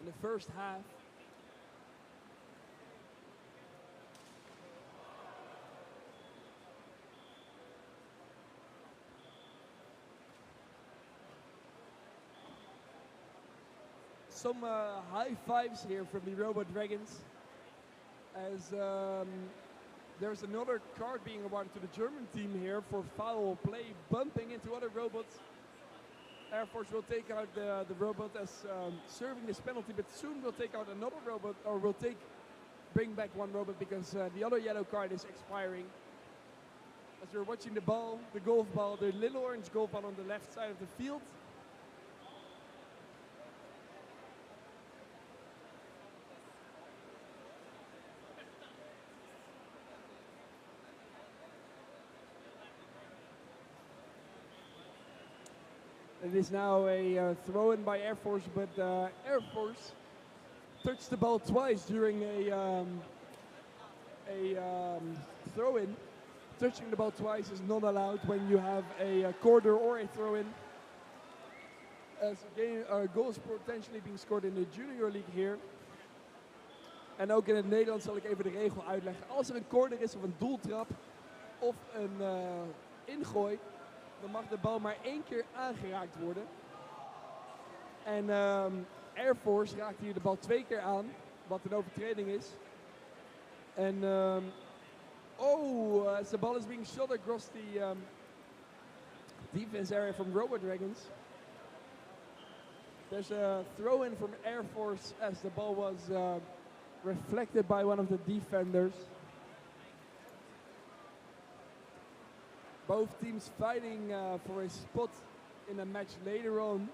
S6: in the first half. Some high fives here from the Robo Dragons, as there's another card being awarded to the German team here for foul play, bumping into other robots. Air Force will take out the robot as serving this penalty, but soon will take out another robot, or will bring back one robot because the other yellow card is expiring. As you're watching the ball, the golf ball, the little orange golf ball on the left side of the field. It is now a throw-in by Air Force, but Air Force touched the ball twice during a throw-in. Touching the ball twice is not allowed when you have a corner or a throw-in. As a goal is potentially being scored in de Junior League hier. En ook in het Nederlands zal ik even de regel uitleggen. Als er een corner is of een doeltrap of een ingooi, dan mag de bal maar 1 keer aangeraakt worden. En Air Force raakt hier de bal 2 keer aan, wat een overtreding is. En as the ball is being shot across the defense area from Robo Dragons. There's a throw-in from Air Force as the ball was reflected by one of the defenders. Both teams fighting for a spot in a match later on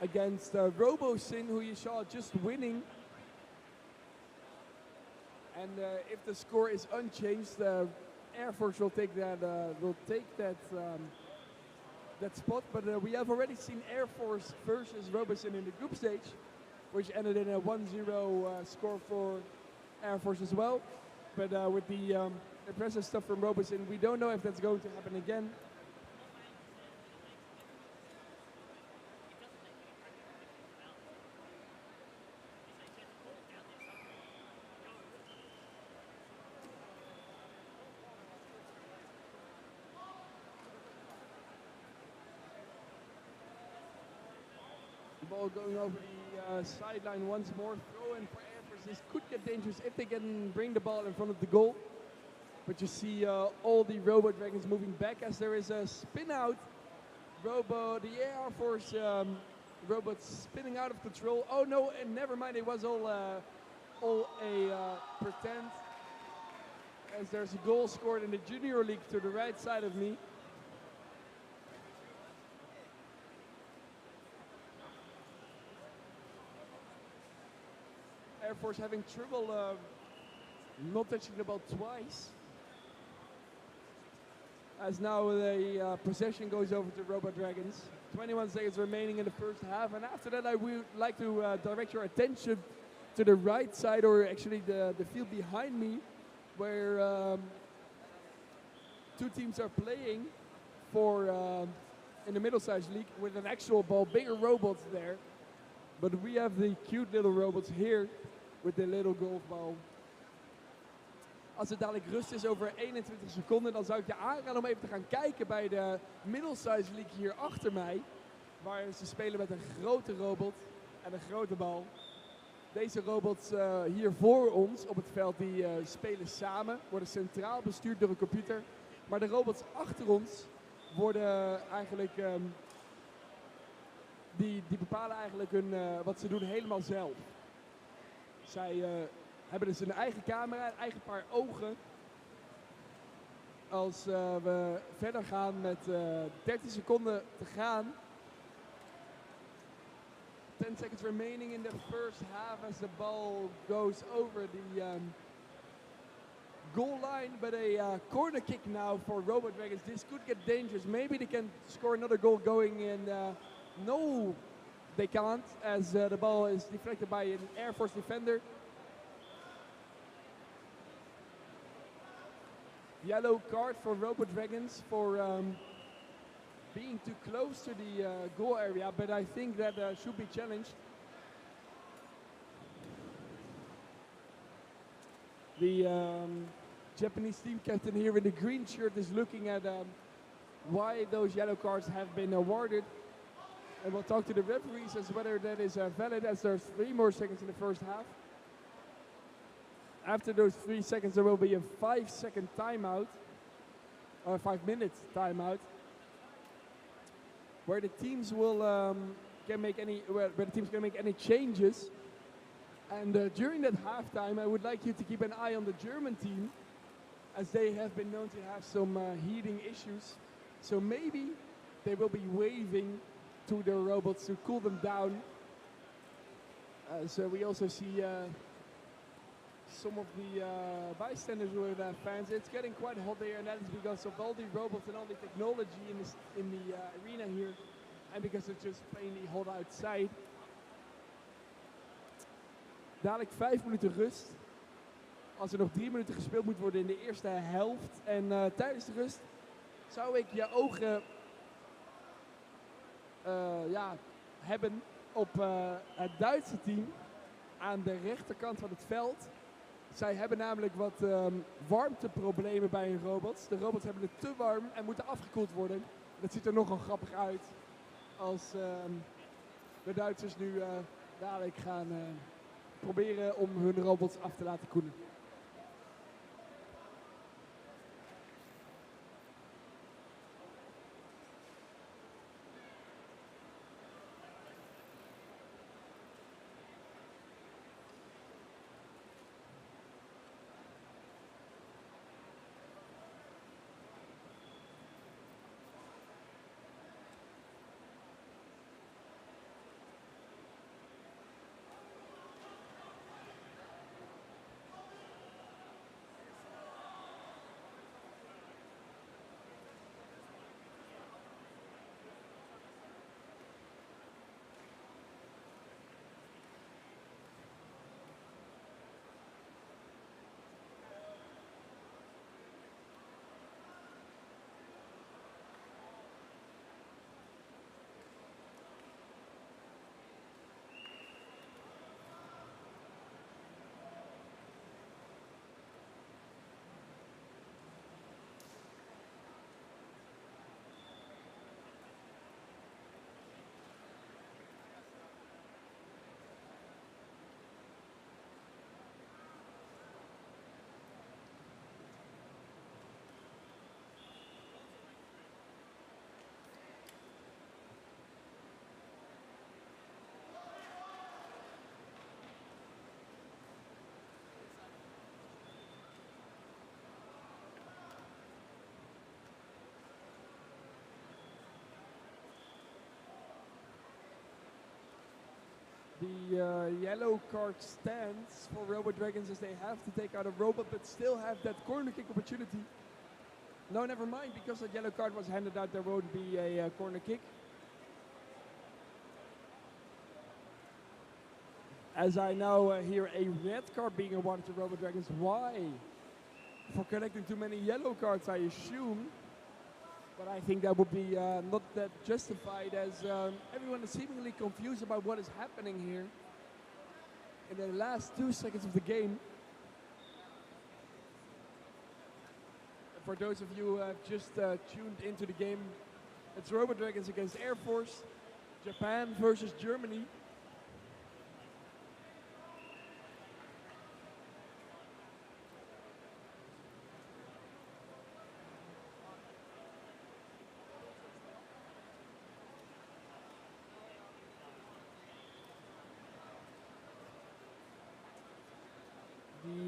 S6: against RoboSyn, who you saw just winning. And if the score is unchanged, Air Force will take that that spot. But we have already seen Air Force versus RoboSyn in the group stage, which ended in a 1-0 score for Air Force as well. But with the impressive stuff from RoboSyn, we don't know if that's going to happen again. ball going over the sideline once more. Throw in for Air Force. This could get dangerous if they can bring the ball in front of the goal. But you see all the Robo Dragons moving back as there is a spin out. The Air Force robots spinning out of control. Oh no, and never mind, it was all a pretend. As there's a goal scored in the Junior League to the right side of me. Air Force having trouble not touching the ball twice. As now the possession goes over to Robo Dragons. 21 seconds remaining in the first half, and after that I would like to direct your attention to the right side, or actually the field behind me, where two teams are playing for in the middle-sized league with an actual ball, bigger robots there. But we have the cute little robots here with the little golfbal. Als het dadelijk rust is over 21 seconden, dan zou ik je aanraden om even te gaan kijken bij de middle-sized league hier achter mij. Waar ze spelen met een grote robot en een grote bal. Deze robots hier voor ons op het veld, die spelen samen, worden centraal bestuurd door een computer. Maar de robots achter ons worden eigenlijk, die bepalen eigenlijk wat ze doen helemaal zelf. Zij hebben dus een eigen camera, een eigen paar ogen. Als we verder gaan met 13 seconden te gaan. 10 seconds remaining in the first half as the ball goes over the goal line, but a corner kick now for Robo Dragons. This could get dangerous. Maybe they can score another goal going in. No, they can't, as the ball is deflected by an Air Force defender. Yellow card for Robo Dragons for being too close to the goal area, but I think that should be challenged. The Japanese team captain here in the green shirt is looking at why those yellow cards have been awarded. And we'll talk to the referees as whether that is valid, as there's 3 more seconds in the first half. After those 3 seconds, there will be a 5-second timeout, or 5-minute timeout, where the teams can make any changes. And during that halftime, I would like you to keep an eye on the German team, as they have been known to have some heating issues. So maybe they will be waving to their robots to cool them down. So we also see some of the bystanders with fans. It's getting quite hot there, and that is because of all the robots and all the technology in the arena here, and because it's just plainly hot outside. Dadelijk 5 minuten rust. Als er nog 3 minuten gespeeld moet worden in de eerste helft. En tijdens de rust zou ik je ogen hebben op het Duitse team aan de rechterkant van het veld. Zij hebben namelijk wat warmteproblemen bij hun robots. De robots hebben het te warm en moeten afgekoeld worden. Dat ziet er nogal grappig uit als de Duitsers nu dadelijk gaan proberen om hun robots af te laten koelen. The yellow card stands for Robo Dragons as they have to take out a robot but still have that corner kick opportunity. No, never mind, because that yellow card was handed out, there won't be a corner kick. As I now hear a red card being awarded to Robo Dragons. Why? For collecting too many yellow cards, I assume. But I think that would be not that justified, as everyone is seemingly confused about what is happening here in the last 2 seconds of the game. For those of you who have just tuned into the game, it's Robo Dragons against Air Force, Japan versus Germany.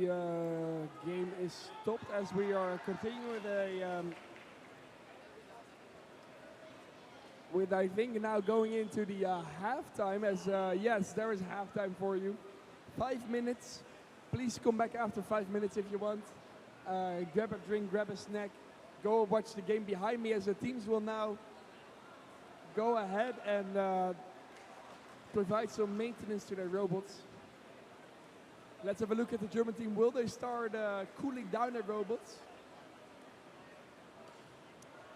S6: The game is stopped as we are continuing with I think now going into the halftime, as yes, there is halftime for you. 5 minutes. Please come back after 5 minutes if you want. Grab a drink, grab a snack. Go watch the game behind me, as the teams will now go ahead and provide some maintenance to their robots. Let's have a look at the German team. Will they start cooling down their robots?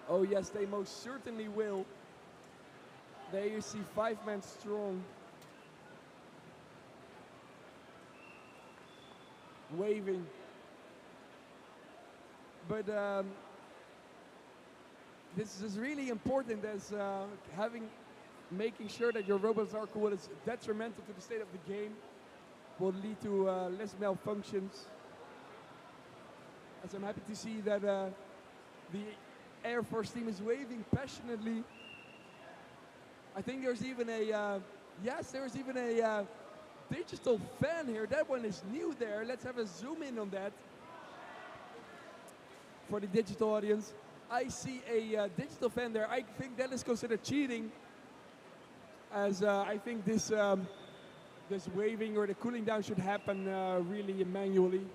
S6: Oh yes, they most certainly will. There you see 5-man strong. Waving. But this is really important, as making sure that your robots are cool is detrimental to the state of the game. Will lead to less malfunctions. As I'm happy to see that the Air Force team is waving passionately. I think there's even a, there's even a digital fan here. That one is new there. Let's have a zoom in on that. For the digital audience, I see a digital fan there. I think that is considered cheating, as I think this waving or the cooling down should happen really manually.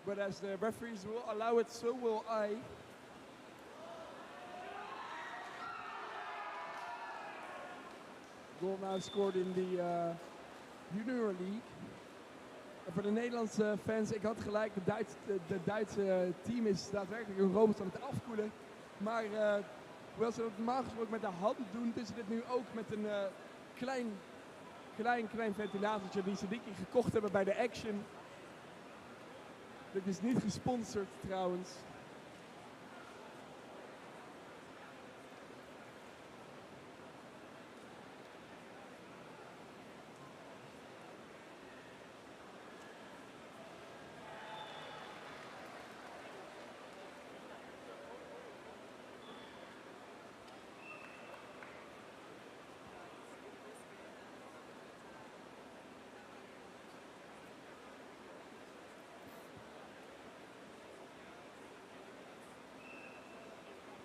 S6: But as the referees will allow it, so will I. Goal now scored in the Junior League. En voor de Nederlandse fans, ik had gelijk, de Duitse team is daadwerkelijk een robot aan het afkoelen. Maar hoewel ze dat normaal gesproken met de hand doen, doen ze dit nu ook met een klein ventilatortje die ze dik gekocht hebben bij de Action. Dit is niet gesponsord trouwens.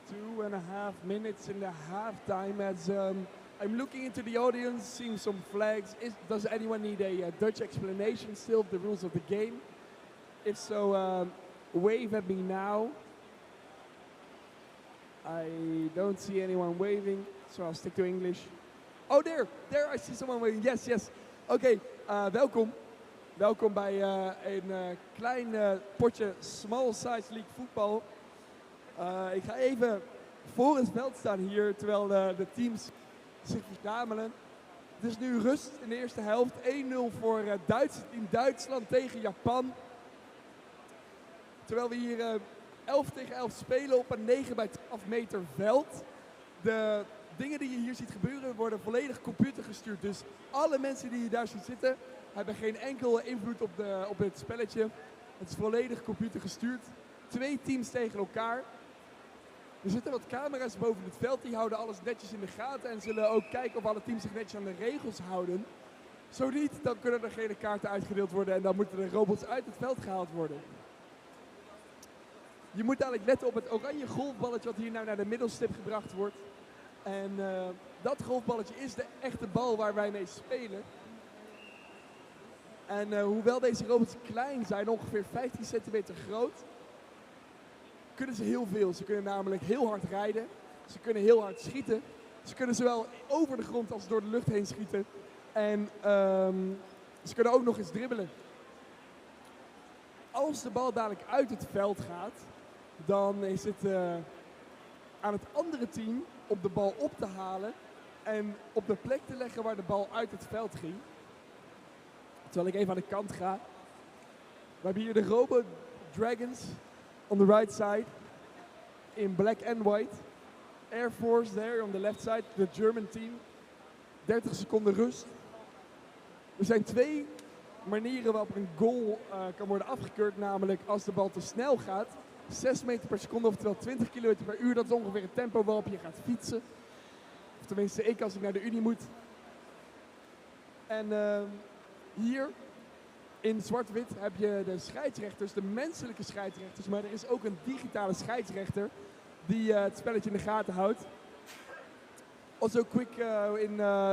S6: Two and a half minutes in the halftime, as I'm looking into the audience, seeing some flags. Does anyone need a Dutch explanation still of the rules of the game? If so, wave at me now. I don't see anyone waving, so I'll stick to English. Oh, there, I see someone waving. Yes. Oké, welkom. Welkom bij een klein potje Small Size League voetbal. Ik ga even voor het veld staan hier, terwijl de teams zich verzamelen. Het is nu rust in de eerste helft. 1-0 voor team Duitsland tegen Japan. Terwijl we hier 11 tegen 11 spelen op een 9 bij 12 meter veld. De dingen die je hier ziet gebeuren worden volledig computergestuurd. Dus alle mensen die je daar ziet zitten hebben geen enkele invloed op het spelletje. Het is volledig computergestuurd. 2 teams tegen elkaar. Er zitten wat camera's boven het veld, die houden alles netjes in de gaten en zullen ook kijken of alle teams zich netjes aan de regels houden. Zo niet, dan kunnen er gele kaarten uitgedeeld worden en dan moeten de robots uit het veld gehaald worden. Je moet dadelijk letten op het oranje golfballetje wat hier nou naar de middelstip gebracht wordt. En dat golfballetje is de echte bal waar wij mee spelen. En hoewel deze robots klein zijn, ongeveer 15 centimeter groot, kunnen ze heel veel. Ze kunnen namelijk heel hard rijden, ze kunnen heel hard schieten. Ze kunnen zowel over de grond als door de lucht heen schieten. En ze kunnen ook nog eens dribbelen. Als de bal dadelijk uit het veld gaat, dan is het aan het andere team om de bal op te halen en op de plek te leggen waar de bal uit het veld ging. Terwijl ik even aan de kant ga. We hebben hier de Robo Dragons on the right side in black and white. Air Force there on the left side, the German team. 30 seconden rust. Er zijn 2 manieren waarop een goal kan worden afgekeurd, namelijk als de bal te snel gaat. 6 meter per seconde, oftewel 20 km per uur. Dat is ongeveer het tempo waarop je gaat fietsen. Of tenminste, ik als ik naar de Unie moet. En hier in zwart-wit heb je de scheidsrechters, de menselijke scheidsrechters. Maar er is ook een digitale scheidsrechter die het spelletje in de gaten houdt. Also quick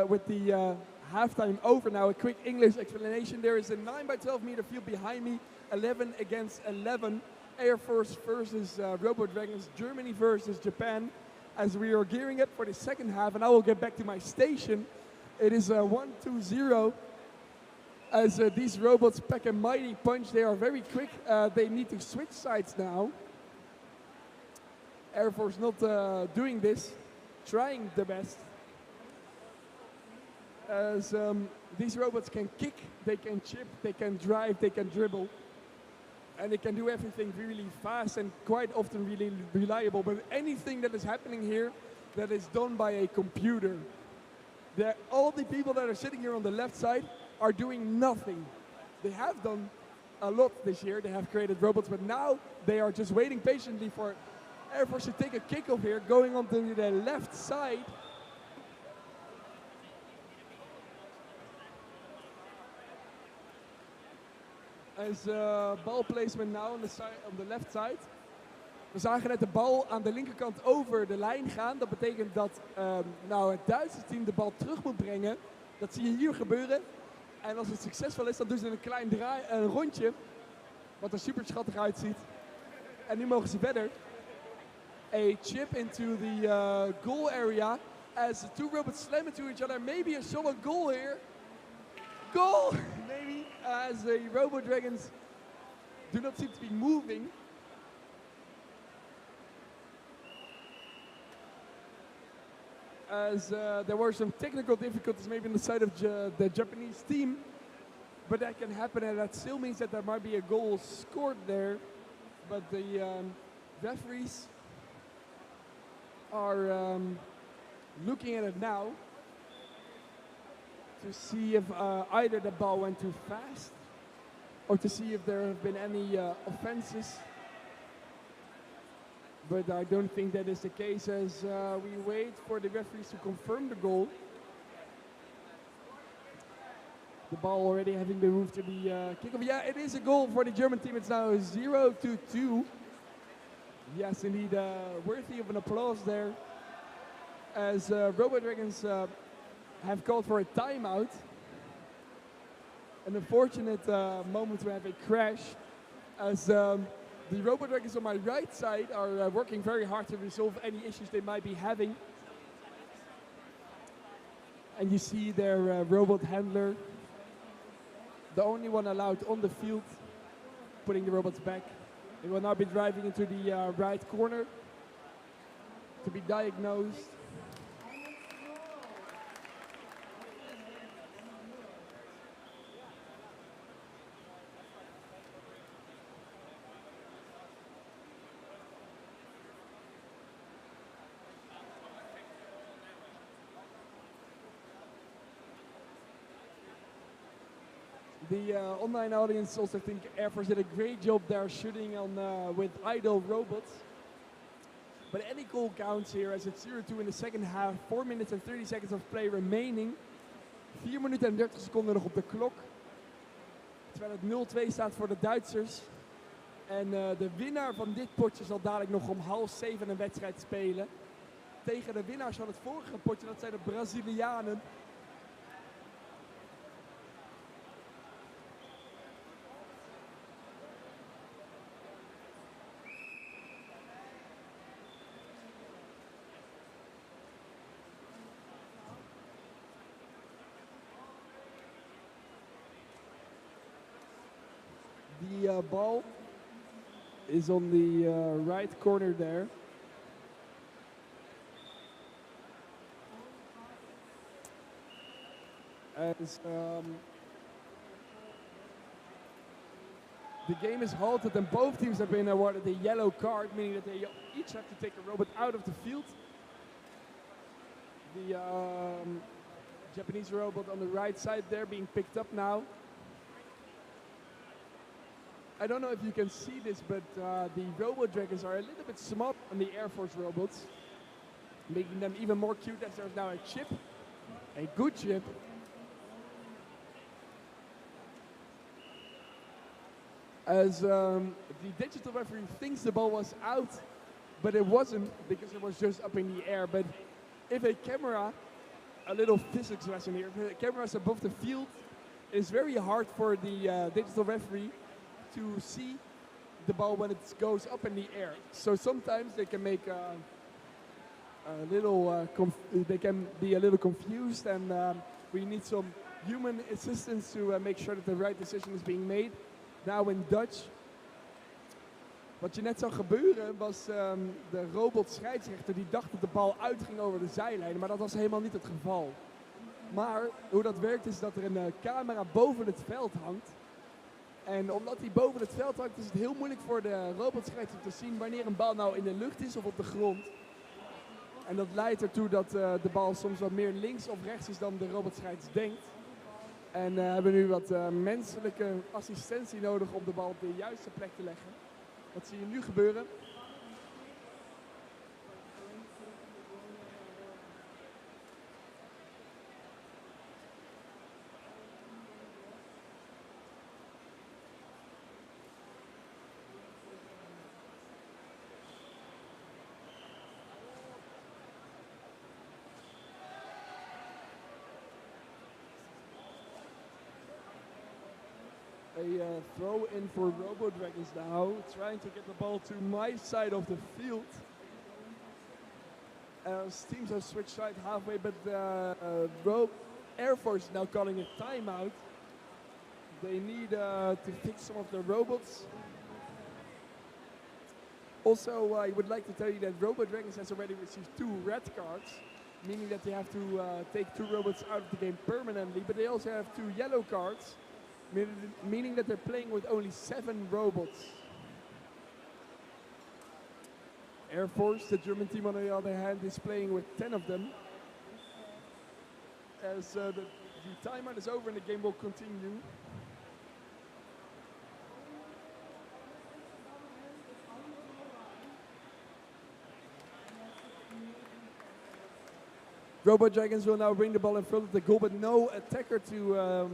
S6: with the halftime over now, a quick English explanation. There is a 9 by 12 meter field behind me, 11 against 11. Air Force versus Robo Dragons, Germany versus Japan. As we are gearing up for the second half, and I will get back to my station. It is 1-2-0. As these robots pack a mighty punch, they are very quick. They need to switch sides now. Air Force not doing this, trying the best. As these robots can kick, they can chip, they can drive, they can dribble. And they can do everything really fast and quite often really reliable. But anything that is happening here, that is done by a computer. All the people that are sitting here on the left side are doing nothing. They have done a lot this year. They have created robots, but now they are just waiting patiently for Air Force to take a kickoff here, going on to the left side. As ball placement now on the left side. We zagen net de bal aan de linkerkant over de lijn gaan. Dat betekent dat het Duitse team de bal terug moet brengen. Dat zie je hier gebeuren. En als het succesvol is, dan doen ze een rondje. Wat er super schattig uitziet. En nu mogen ze verder. A chip into the goal area. As the 2 robots slam into each other. Maybe a shot on goal here. Goal! Maybe. As the Robo Dragons do not seem to be moving. As there were some technical difficulties maybe on the side of the Japanese team. But that can happen, and that still means that there might be a goal scored there. But the referees are looking at it now to see if either the ball went too fast or to see if there have been any offenses. But I don't think that is the case, as we wait for the referees to confirm the goal. The ball already having been moved to the kickoff. Yeah, it is a goal for the German team. It's now 0-2. Yes, indeed, worthy of an applause there. As Robo Dragons have called for a timeout. An unfortunate moment to have a crash, as the Robo Dragons on my right side are working very hard to resolve any issues they might be having. And you see their robot handler, the only one allowed on the field, putting the robots back. They will now be driving into the right corner to be diagnosed. The online audience also think Air Force did a great job there shooting on with idle robots. But any goal counts here, as it's 0-2 in the second half. 4 minutes and 30 seconds of play remaining. 4 minuten en 30 seconden nog op de klok. Terwijl het 0-2 staat voor de Duitsers. En de winnaar van dit potje zal dadelijk nog om 6:30 een wedstrijd spelen. tegen de winnaars van het vorige potje. Dat zijn de Brazilianen. The ball is on the right corner there. As the game is halted and both teams have been awarded a yellow card, meaning that they each have to take a robot out of the field. The Japanese robot on the right side there being picked up now. I don't know if you can see this, but the Robo Dragons are a little bit small on the Air Force robots, making them even more cute as there's now a chip, a good chip. As the digital referee thinks the ball was out, but it wasn't because it was just up in the air. But if a camera, a little physics lesson here, if a camera is above the field, it's very hard for the digital referee to see the ball when it goes up in the air. So sometimes they can make a little, they can be a little confused, and we need some human assistance to make sure that the right decision is being made. Now in Dutch. Wat je net zag gebeuren was de robot scheidsrechter die dacht dat de bal uitging over de zijlijn, maar dat was helemaal niet het geval. Maar hoe dat werkt is dat er een camera boven het veld hangt. En omdat die boven het veld hangt is het heel moeilijk voor de robotscheidsrechter te zien wanneer een bal nou in de lucht is of op de grond. En dat leidt ertoe dat de bal soms wat meer links of rechts is dan de robotscheids denkt. En hebben nu wat menselijke assistentie nodig om de bal op de juiste plek te leggen. Wat zie je nu gebeuren? A throw in for Robo Dragons now, trying to get the ball to my side of the field. As teams have switched side halfway, but Air Force is now calling a timeout. They need to fix some of the robots. Also, I would like to tell you that Robo Dragons has already received 2 red cards, meaning that they have to take 2 robots out of the game permanently, but they also have 2 yellow cards, meaning that they're playing with only 7 robots. Air Force, the German team on the other hand, is playing with 10 of them. As the timeout is over and the game will continue. Robo Dragons will now bring the ball in front of the goal, but no attacker to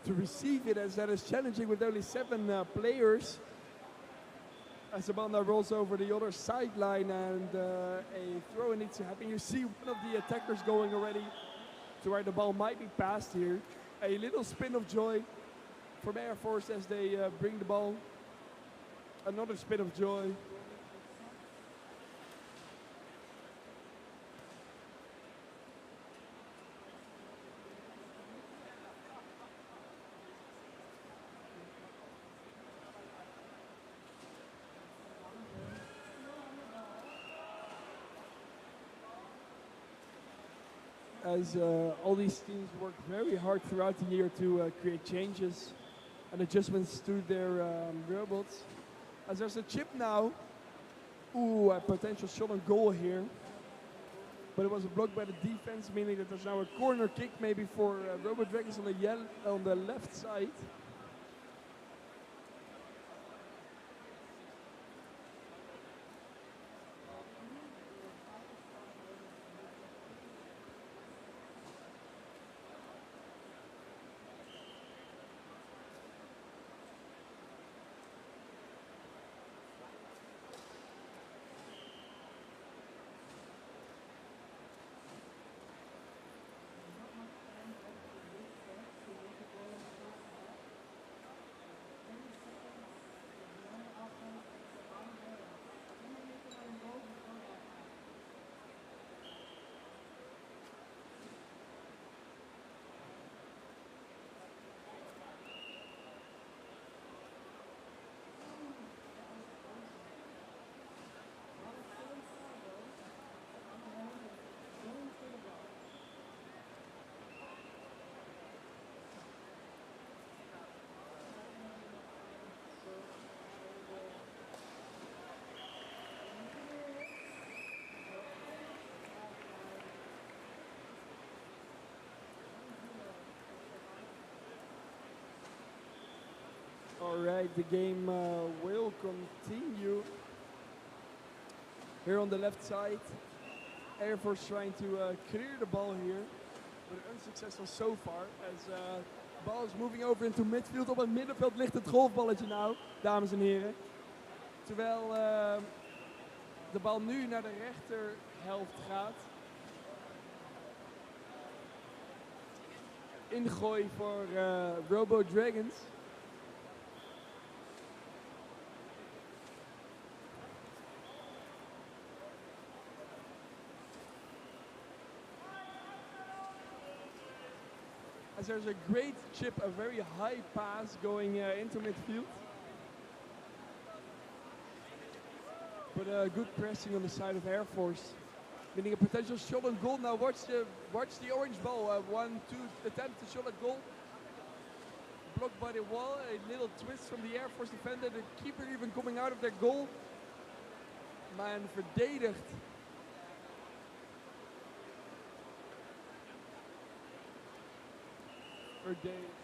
S6: receive it, as that is challenging with only 7 players. As the ball now rolls over the other sideline and a throw needs to happen. You see one of the attackers going already to where the ball might be passed here. A little spin of joy from Air Force as they bring the ball. Another spin of joy. As all these teams work very hard throughout the year to create changes and adjustments to their robots. As there's a chip now, ooh, a potential shot on goal here. But it was blocked by the defense, meaning that there's now a corner kick maybe for Robo Dragons on the left side. like the game will continue. Here on the left side, Air Force trying to clear the ball here, but unsuccessful so far. As the ball is moving over into midfield. Op het middenveld ligt het golfballetje nou, dames en heren. Terwijl de bal nu naar de rechterhelft gaat. Ingooi voor Robo Dragons. As there's a great chip, a very high pass going into midfield. But good pressing on the side of Air Force. Meaning a potential shot on goal. Now watch the orange ball. 1-2 attempt to shot at goal. Blocked by the wall. A little twist from the Air Force defender. The keeper even coming out of their goal. Man verdedigt. Verdedigd.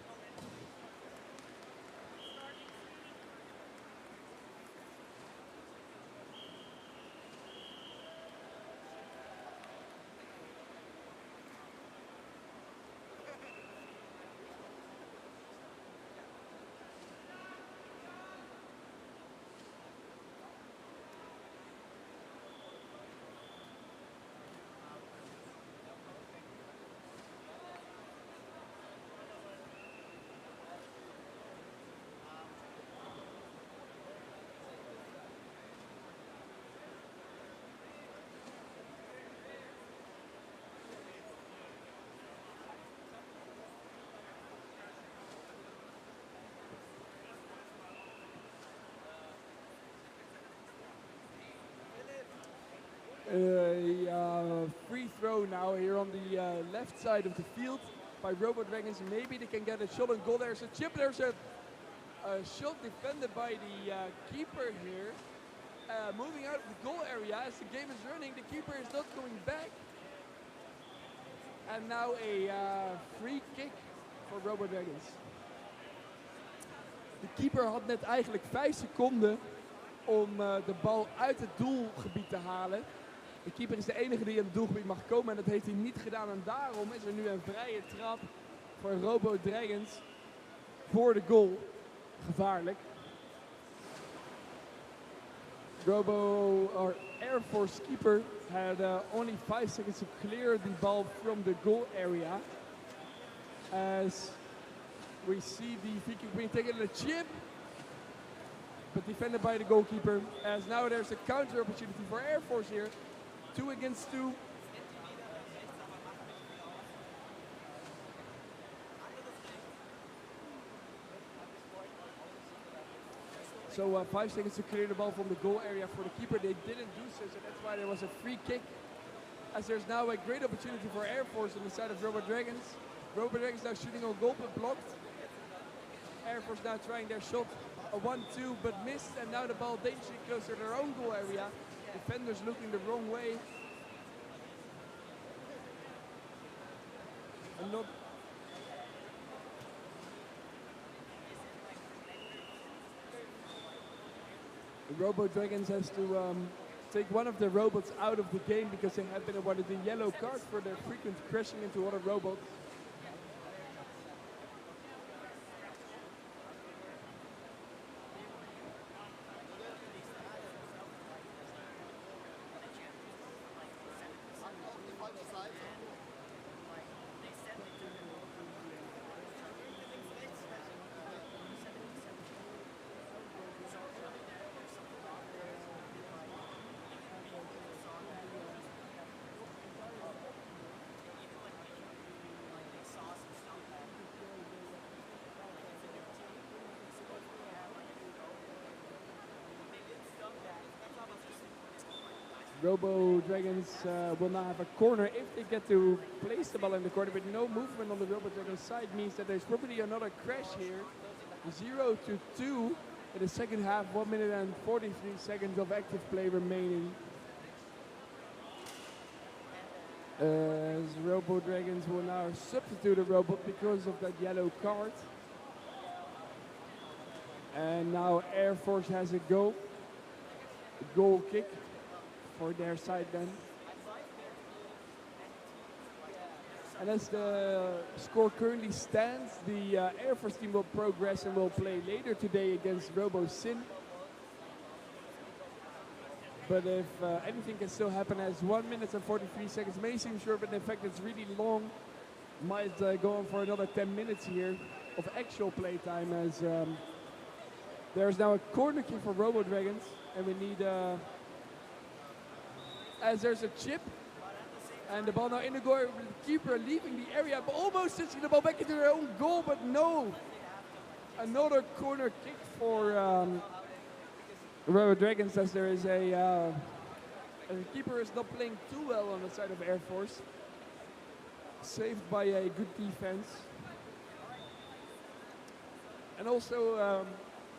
S6: Free throw now here on the left side of the field by Robo Dragons. Maybe they can get a shot on goal. There's a chip. There's a shot defended by the keeper here. Moving out of the goal area as the game is running. The keeper is not going back. And now a free kick for Robo Dragons. De keeper had net eigenlijk 5 seconden om de bal uit het doelgebied te halen. De keeper is de enige die in het doelgebied mag komen en dat heeft hij niet gedaan. En daarom is er nu een vrije trap voor Robo Dragons voor de goal. Gevaarlijk. Air Force keeper had only 5 seconds to clear the ball from the goal area. As we see the free kick being taken in a chip. But defended by the goalkeeper, as now there's a counter opportunity for Air Force here. 2 against 2. So 5 seconds to clear the ball from the goal area for the keeper. They didn't do so, so that's why there was a free kick. As there's now a great opportunity for Air Force on the side of Robo Dragons. Robo Dragons now shooting on goal but blocked. Air Force now trying their shot. A 1-2 but missed, and now the ball dangerously close to their own goal area. Defenders looking the wrong way. And not the Robo Dragons has to take one of the robots out of the game because they have been awarded the yellow card for their frequent crashing into other robots. Robo Dragons will now have a corner if they get to place the ball in the corner, but no movement on the Robo Dragons side means that there's probably another crash here. 0-2 in the second half, 1 minute and 43 seconds of active play remaining. As Robo Dragons will now substitute a robot because of that yellow card. And now Air Force has a goal kick for their side then. And as the score currently stands, the Air Force team will progress and will play later today against RoboSin. But if anything can still happen, as 1 minute and 43 seconds may seem short, but in fact it's really long. Might go on for another 10 minutes here of actual play time, as there's now a corner kick for Robo Dragons, and we need as there's a chip, and the ball now in the goal, the keeper leaving the area, but almost touching the ball back into their own goal, but no. Another corner kick for Robo Dragons, as there is the keeper is not playing too well on the side of Air Force. Saved by a good defense. And also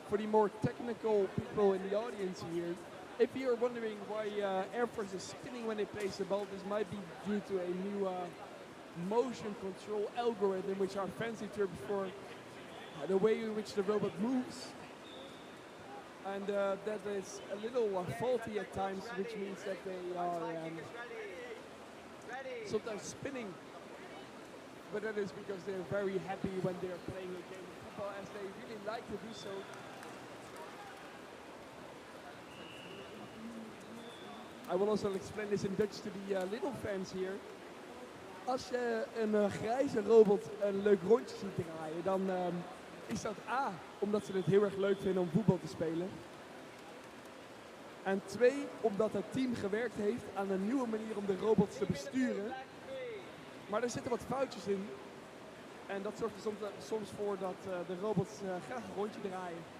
S6: for the more technical people in the audience here, if you are wondering why Air Force is spinning when they place the ball, this might be due to a new motion control algorithm, which are fancy terms for the way in which the robot moves. And that is a little faulty at times, which means that they are sometimes spinning. But that is because they're very happy when they're playing a game of football, as they really like to do so. I will also explain this in Dutch to the little fans here. Als je een grijze robot een leuk rondje ziet draaien, dan is dat A, omdat ze het heel erg leuk vinden om voetbal te spelen. En 2, omdat het team gewerkt heeft aan een nieuwe manier om de robots te besturen. Maar er zitten wat foutjes in. En dat zorgt er soms voor dat de robots graag een rondje draaien.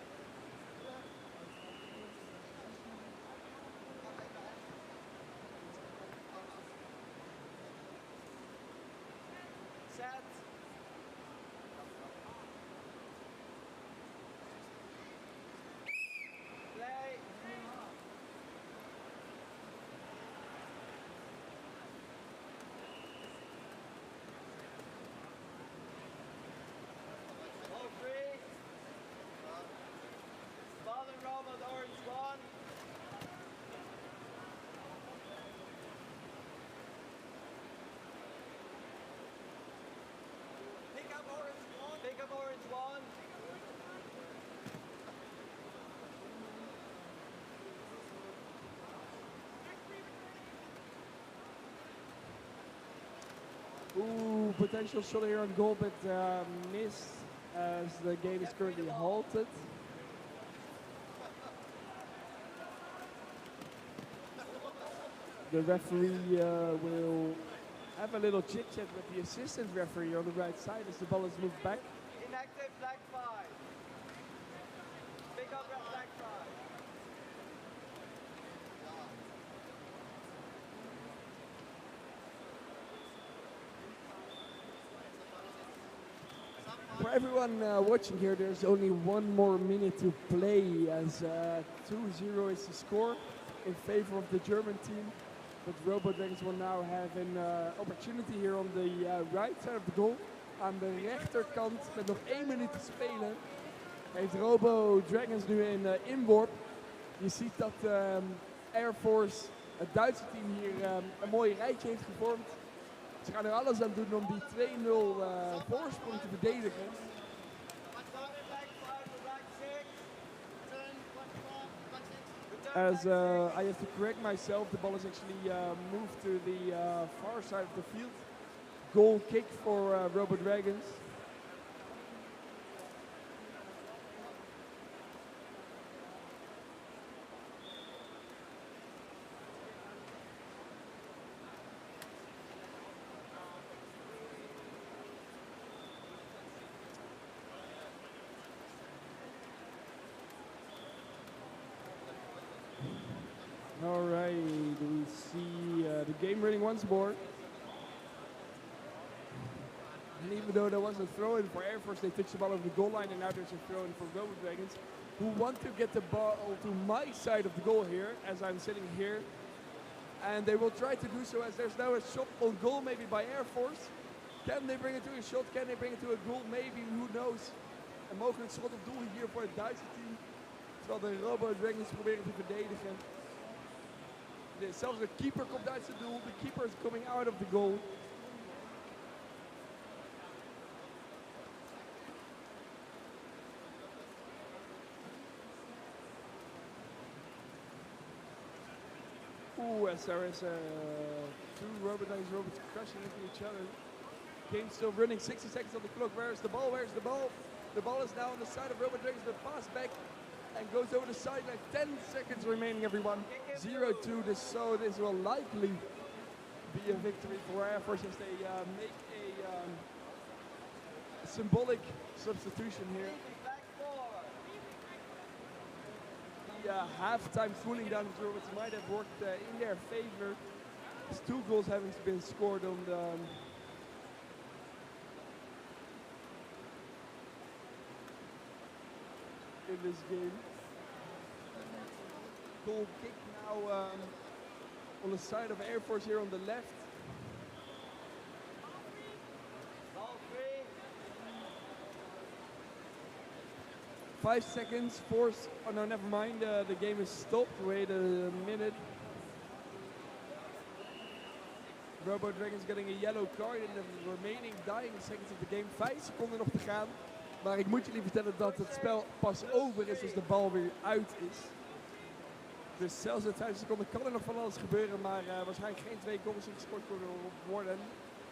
S6: Ooh, potential shot here on goal, but missed as the game is currently halted. The referee will have a little chit-chat with the assistant referee on the right side as the ball is moved back.
S1: Inactive flag 5. Pick up red flag 5.
S6: For everyone watching here, there's only 1 more minute to play, as 2-0 is the score in favor of the German team. But Robo Dragons will now have an opportunity here on the right side of the goal. Aan de rechterkant, met nog 1 minuut te spelen, heeft Robo Dragons nu een inworp. Je ziet dat Air Force, het Duitse team, hier een mooi rijtje heeft gevormd. Ze gaan er alles aan doen om die 2-0 voorsprong te verdedigen. As I have to correct myself, the ball is actually moved to the far side of the field. Goal kick for Robo Dragons. All right, we see the game running once more. And even though there was a throw-in for Air Force, they touched the ball over the goal line, and now there's a throw-in for Robo Dragons, who want to get the ball to my side of the goal here, as I'm sitting here. And they will try to do so, as there's now a shot on goal, maybe by Air Force. Can they bring it to a shot? Can they bring it to a goal? Maybe, who knows? Een mogelijk schot op doel hier voor het Duitse team. Terwijl de Robo Dragons proberen te verdedigen. Zelfs de keeper komt uit zijn doel. De keeper is coming out of the goal. Ooh, as there is two Robotics robots crashing into each other. Game still running, 60 seconds on the clock. Where's the ball? Where's the ball? The ball is now on the side of Robot Dragons. The pass back and goes over the sideline. 10 seconds remaining, everyone. 0-2. So this will likely be a victory for Air Force as they make a symbolic substitution here. The halftime cooling down of robots might have worked in their favor. There's 2 goals having been scored on the in this game. Goal kick now on the side of Air Force here on the left.
S1: Ball free.
S6: 5 seconds, force. Oh no, never mind. The game is stopped. Wait a minute. Robo Dragons getting a yellow card in the remaining dying seconds of the game. 5 seconden nog te gaan. Maar ik moet jullie vertellen dat het spel pas over is als de bal weer uit is. Dus zelfs in 5 seconden kan er nog van alles gebeuren, maar waarschijnlijk geen 2 goals gescoord worden.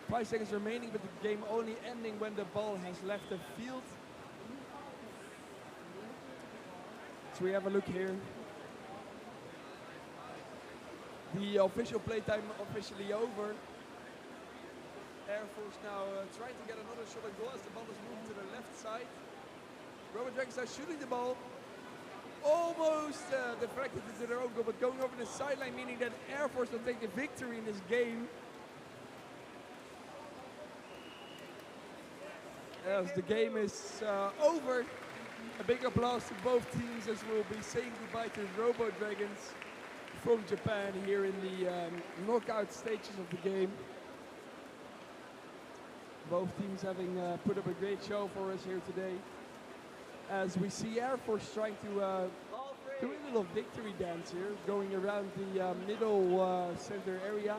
S6: 5 seconds remaining, but the game only ending when the ball has left the field. So we have a look here. The official playtime officially over. Air Force now trying to get another shot at goal as the ball is moved to the left side. Robot Dragons are shooting the ball. Almost deflected into their own goal, but going over the sideline, meaning that Air Force will take the victory in this game. As the game is over, a big applause to both teams as we'll be saying goodbye to Robo Dragons from Japan here in the knockout stages of the game. Both teams having put up a great show for us here today. As we see Air Force trying to do a little victory dance here, going around the middle center area.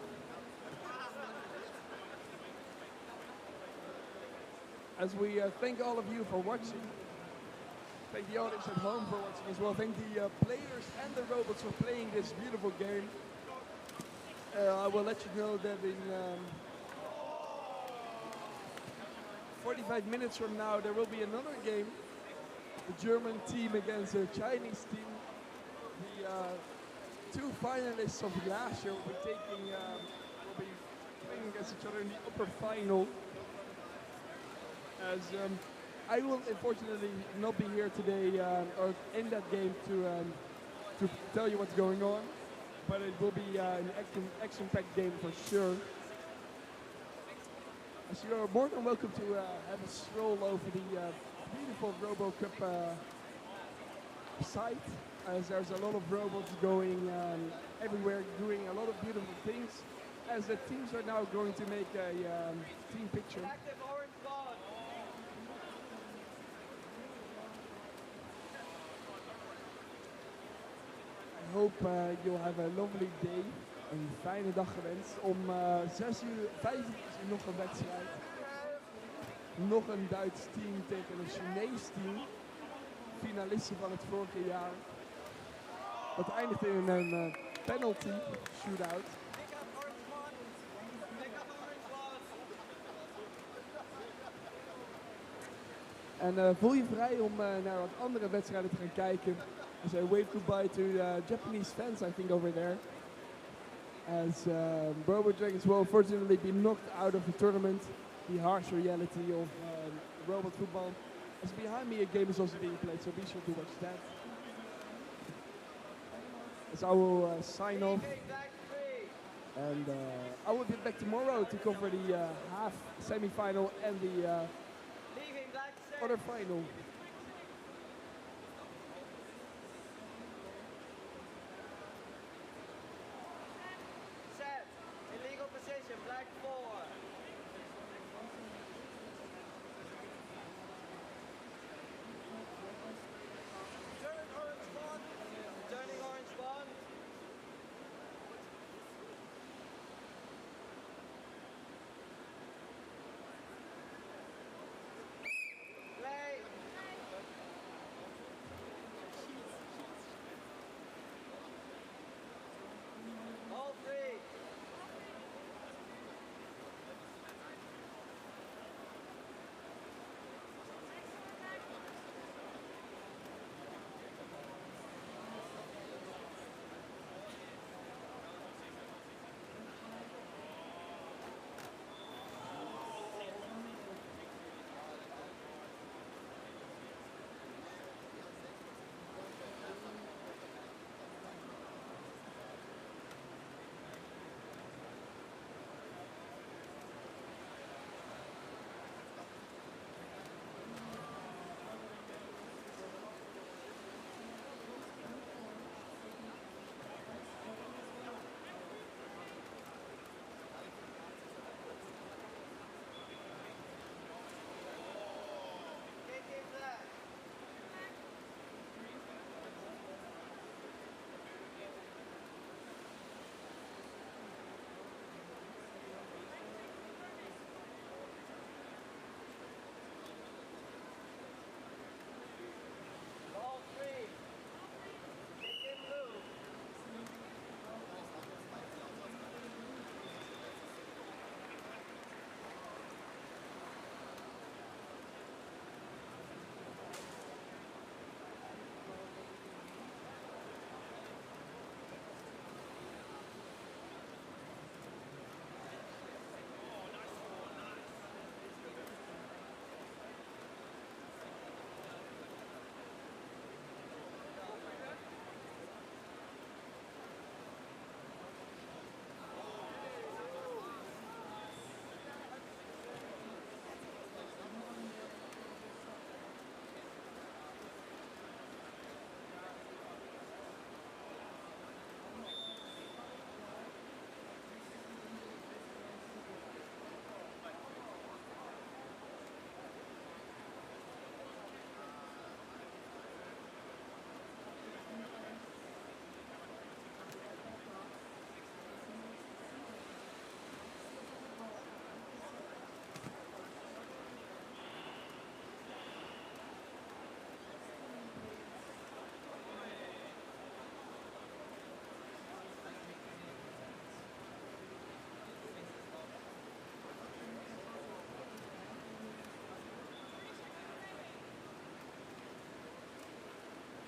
S6: As we thank all of you for watching. Thank the audience at home for watching as well. Thank the players and the robots for playing this beautiful game. I will let you know that in 45 minutes from now there will be another game. The German team against the Chinese team. The 2 finalists of last year will be playing against each other in the upper final. As I will unfortunately not be here today or in that game to tell you what's going on, but it will be an action-packed game for sure. So you are more than welcome to have a stroll over the beautiful RoboCup site, as there's a lot of robots going everywhere, doing a lot of beautiful things, as the teams are now going to make a team picture.
S1: Active orange ball.
S6: I hope you'll have a lovely day. Een fijne dag gewenst. Om 5 uur is er nog een wedstrijd. Nog een Duits team tegen een Chinees team. Finalisten van het vorige jaar. Dat eindigt in een penalty shootout. En voel je vrij om naar wat andere wedstrijden te gaan kijken. As I wave goodbye to Japanese fans, I think, over there. As Robo Dragons will unfortunately be knocked out of the tournament. The harsh reality of robot football. As behind me a game is also being played, so be sure to watch that. As I will sign off. And I will be back tomorrow to cover the half semi-final and the other final.
S1: Black 4.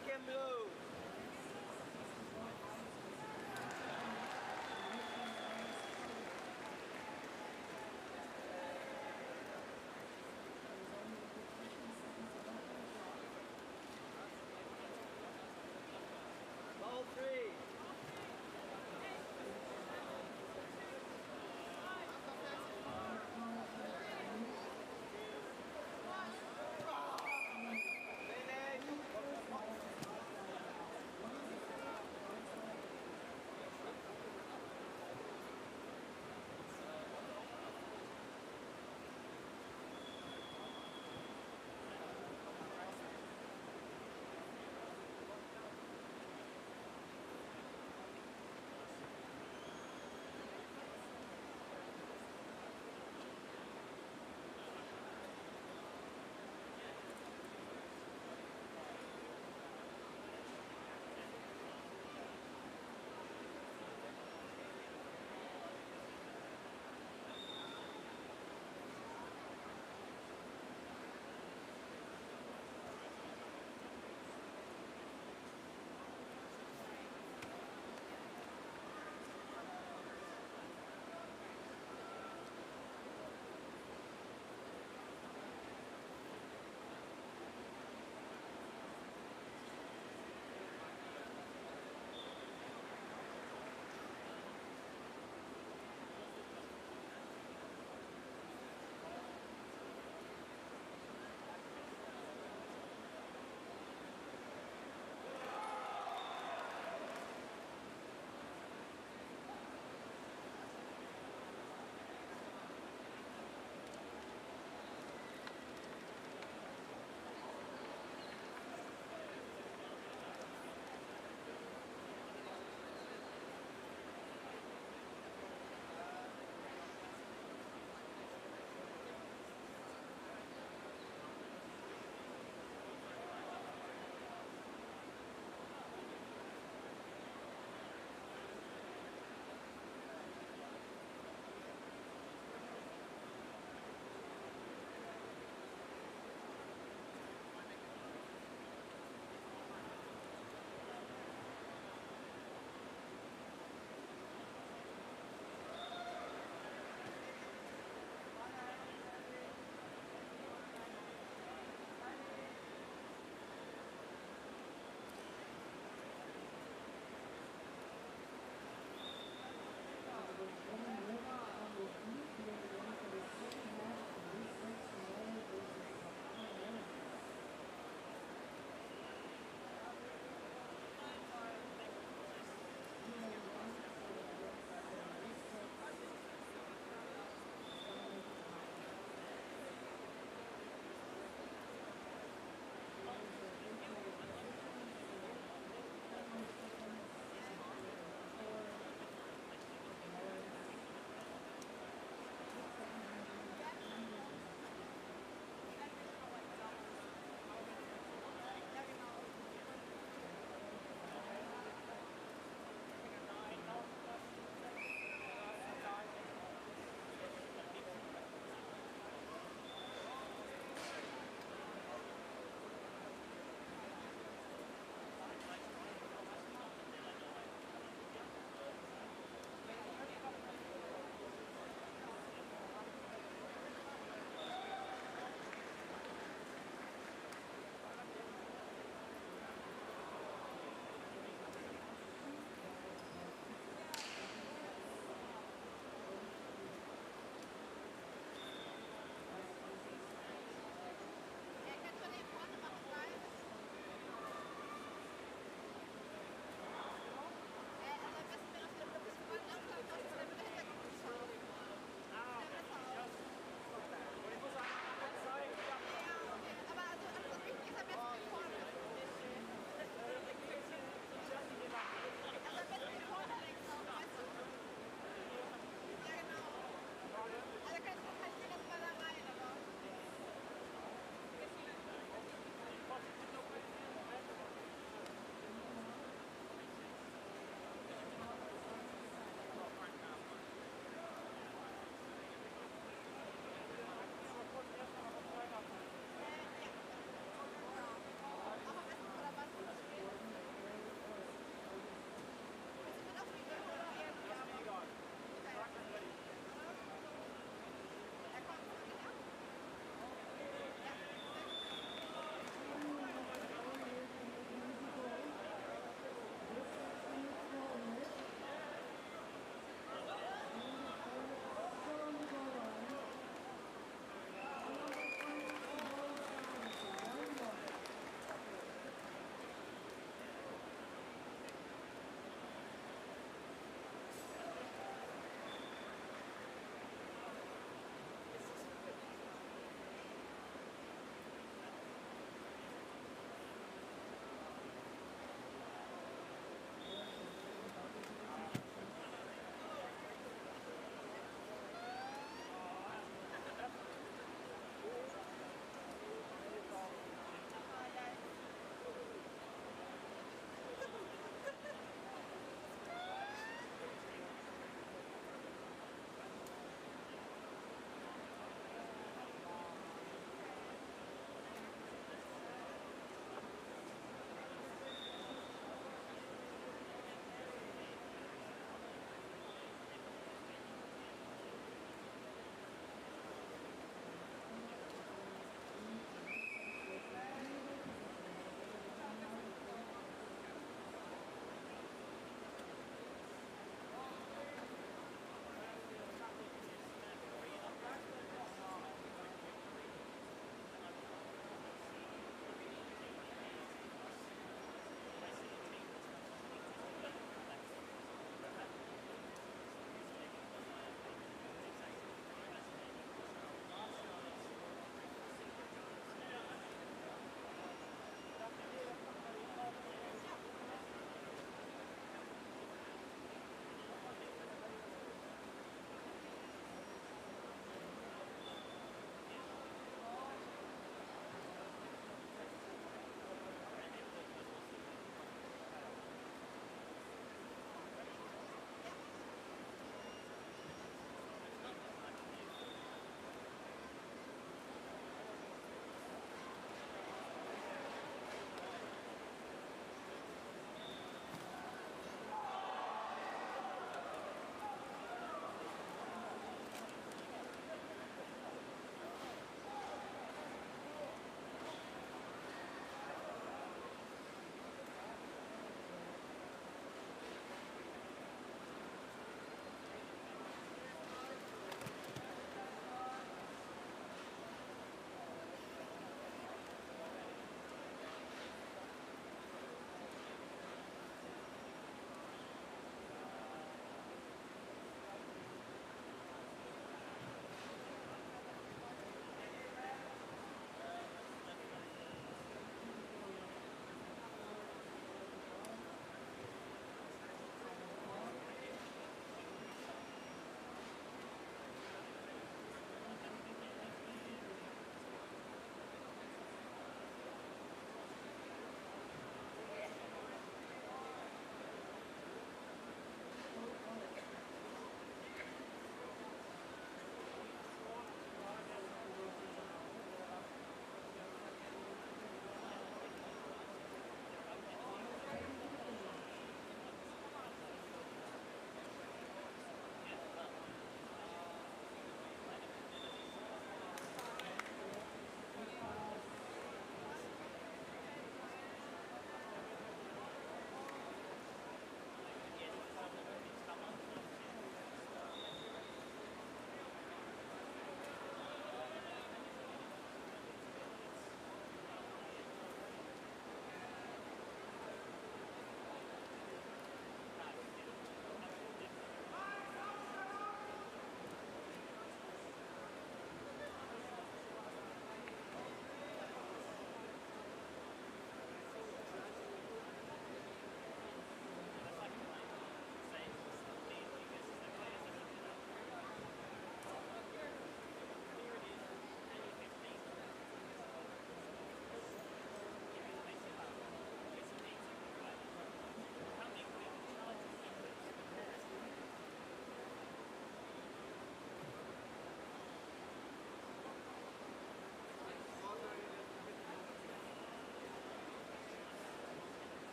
S1: Make him blue. Ball 3. Finish.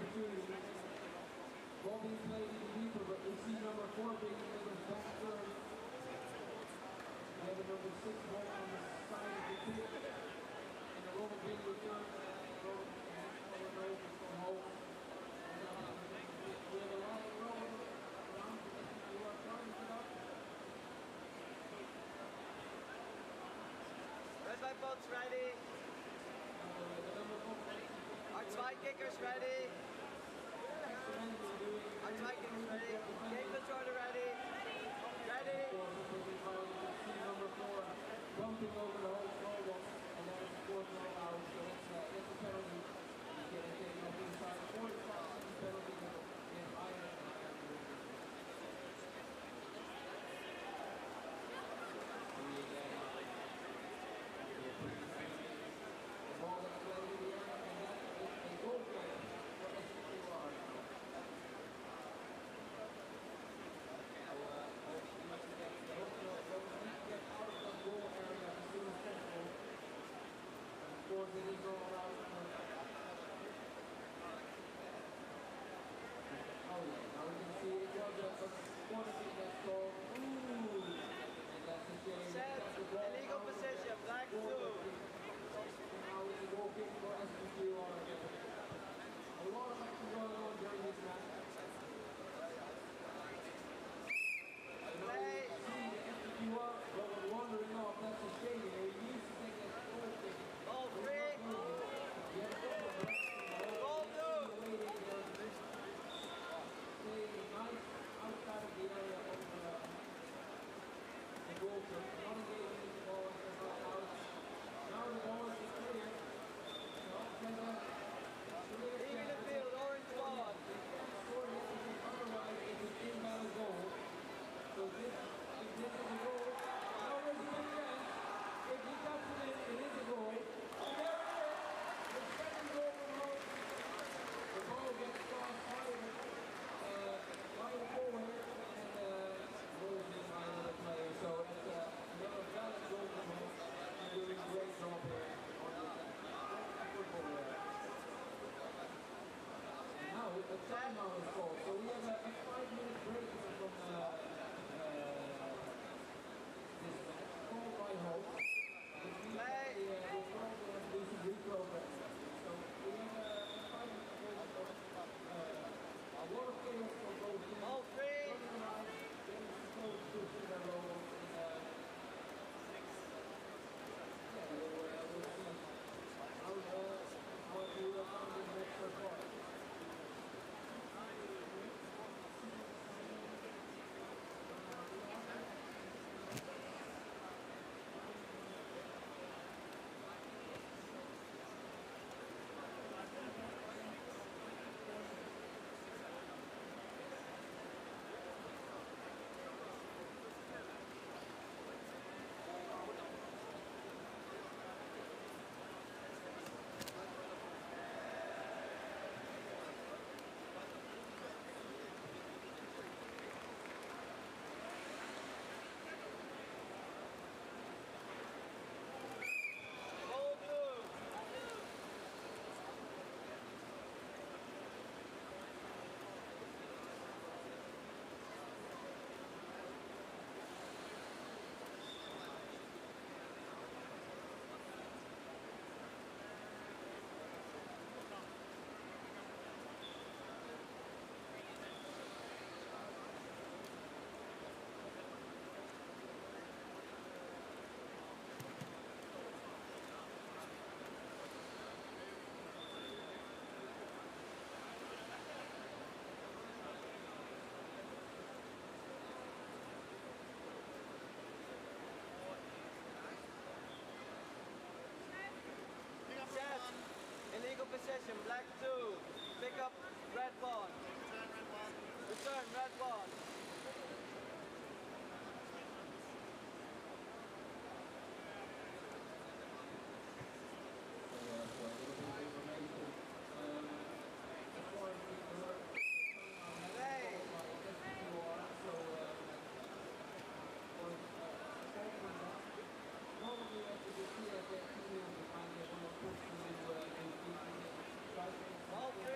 S3: opportunity. Ball being played in deeper, but we see number 4 being taken back turn. We have a number 6 ball on the side of the pitch. And the roll being returned. Roll from home. We have a lot of roll around who are trying it up.
S1: Red white boats ready. Our zwei kickers ready. Our zwei kickers ready. Game controller ready. Ready.
S3: Number 4 bumping over the whole global, and that is 4 out. So that's a penalty. He's getting taken up inside. 45 penalty. And iron. The ball is played in the air, and that is a goal play for SPQR. It is all out. Oh yeah, now we can see it was a quantity that's called ooh, and that's a shame.
S1: Set, illegal position, black 2.
S3: Now it's a goal kick for SPQR. A lot of action going on during this match.
S1: Play.
S3: See the SPQR, but we're wondering off, that's a shame. They used to take that goal kick.
S1: Ball 3. Ball 2.
S3: Outside of the area of the goal kick, not engaging the ball as they're not out. Now the ball is clear.
S1: Leaving the field, orange ball.
S3: They can't score it because otherwise it's an invalid goal. So if this is a goal, now there's a big chance. If he cuts it in, it is a goal. And there it is. The second goal from home. The ball gets crossed by the forward and rolls in by another player. So it's another valid goal from home. And doing a great job here on the football area. Now a timeout is called. So we have a 5-minute break here from this match called by Hope. Which means that we'll probably do some reprogramming. So we have a 5-minute break of a lot of players from both teams.
S1: Ball 3.
S3: Running around, getting exposed to their logos. We'll see how you found this match so far.
S1: Illegal possession, black 2. Pick up red ball. Return red ball. Ball 3.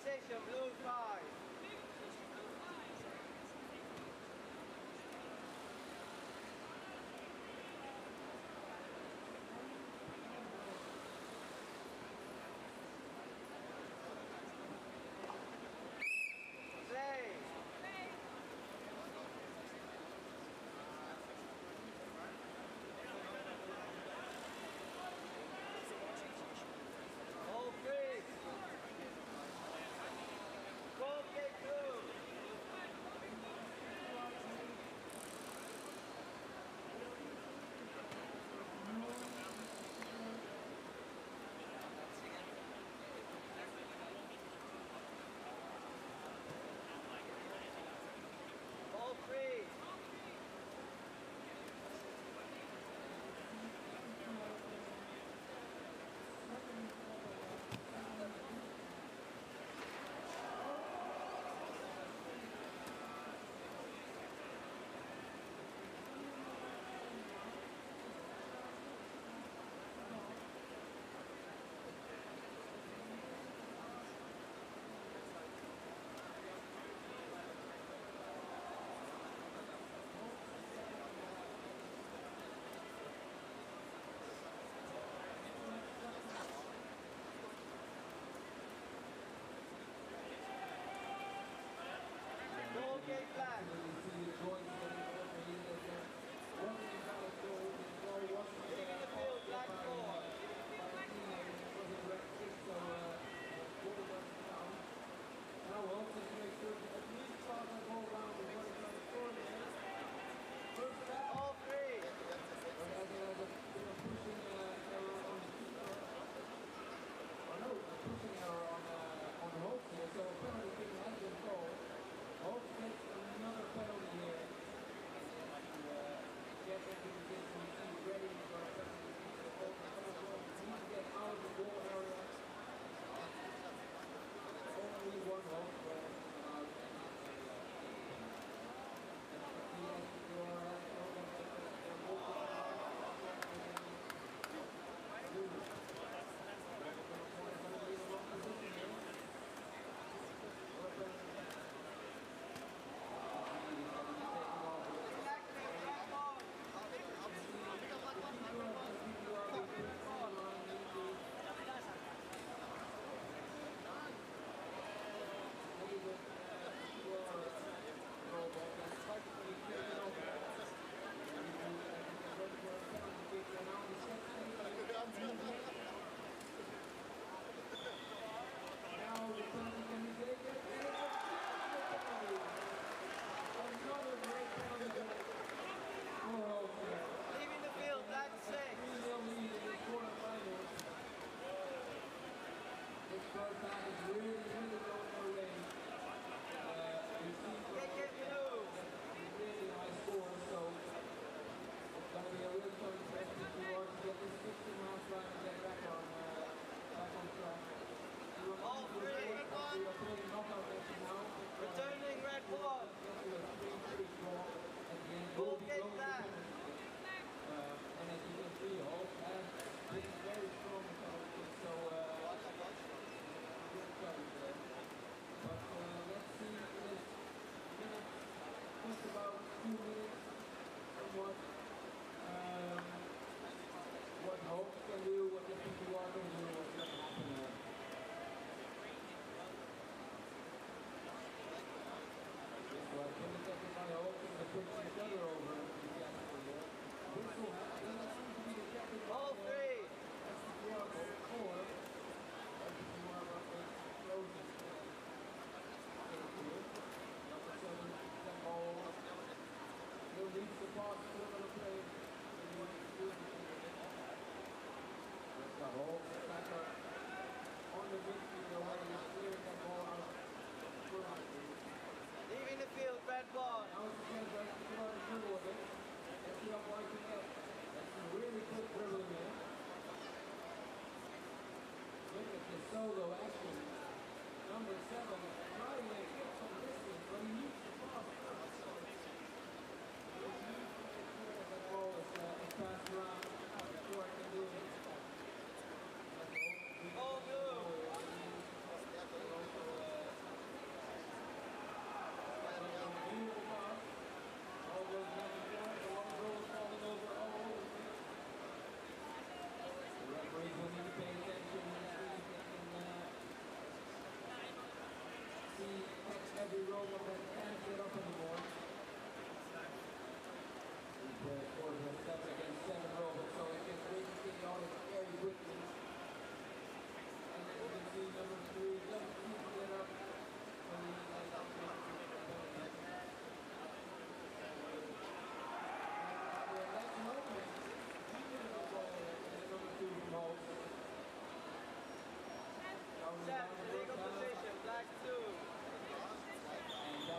S1: position, blue 5. Play. All free. Go.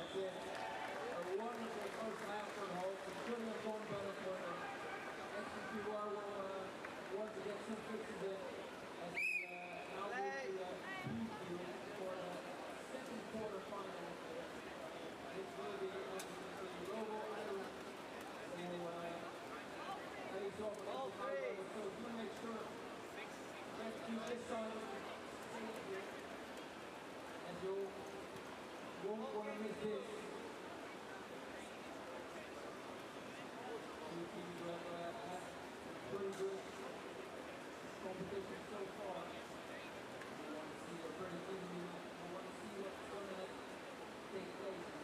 S3: that's it. A wonderful first half for the Hawks. It could have gone better for them. XPQR will want to get some fixes in as we now move to the preview for the second quarter final. This will be the Robo Island. Face off against the high level, so do make sure that you this side of the stage here, and you won't want to miss this. You have had pretty good competition so far. You want to see a pretty good move. You want to see what's going to take place.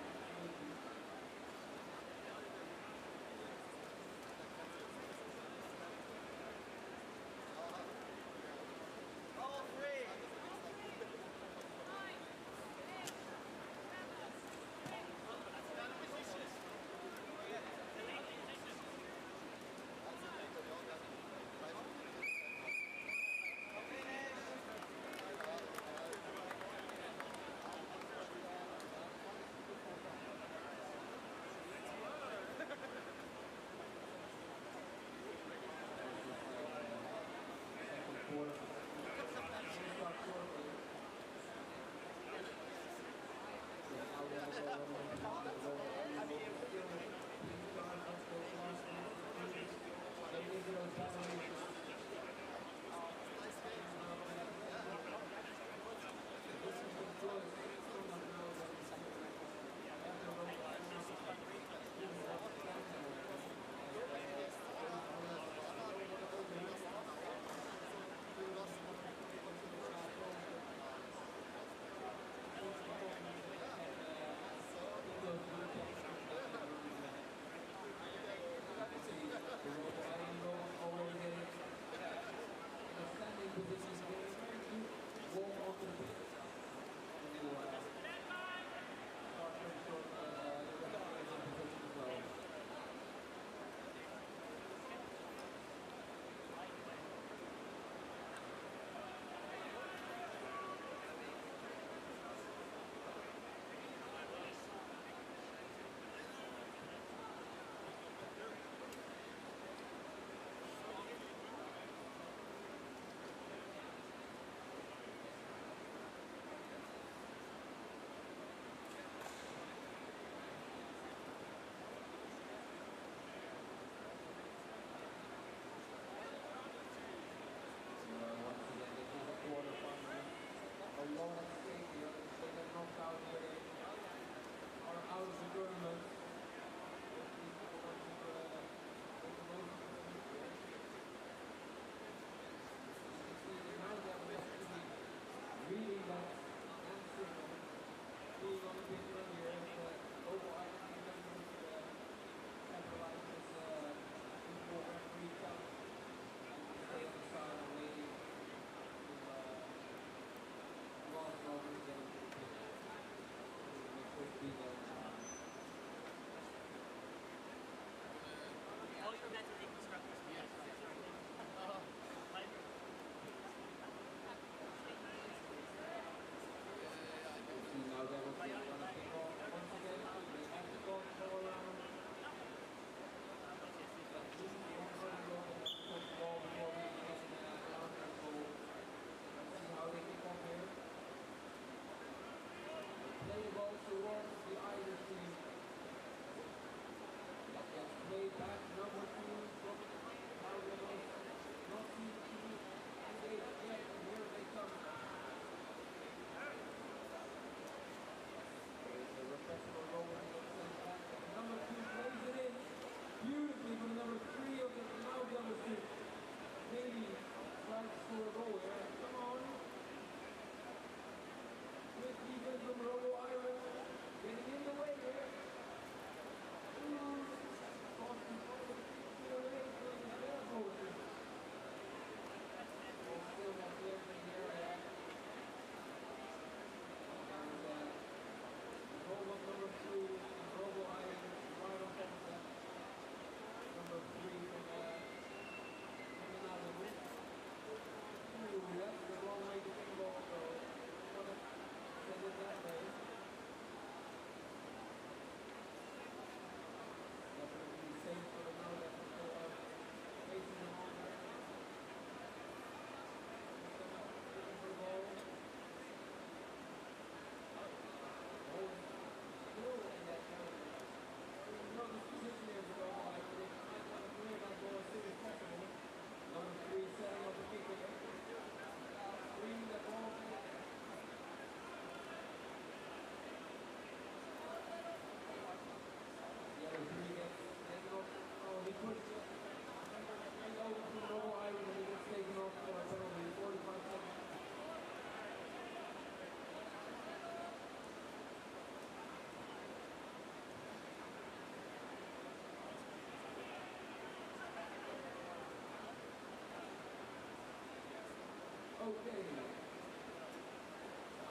S3: Okay. Now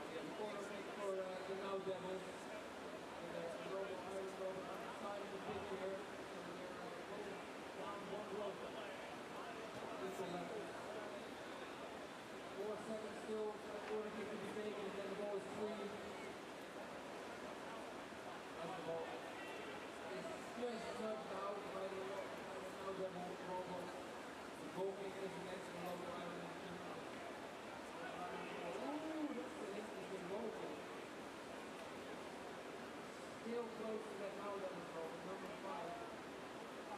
S3: we have a corner kick for the Now Devils. With a Robo Iron Robo on the side of the pitch here. So they're going down one row. Equal levels. 4 seconds still for the corner kick to be taken, and then the ball is free. As the ball is just nudged out by the Now Devil Robo. The goal kick is against the Robo Iron. Ooh, that's an interesting goal kick. Still close to that Now Devil Robo, number 5.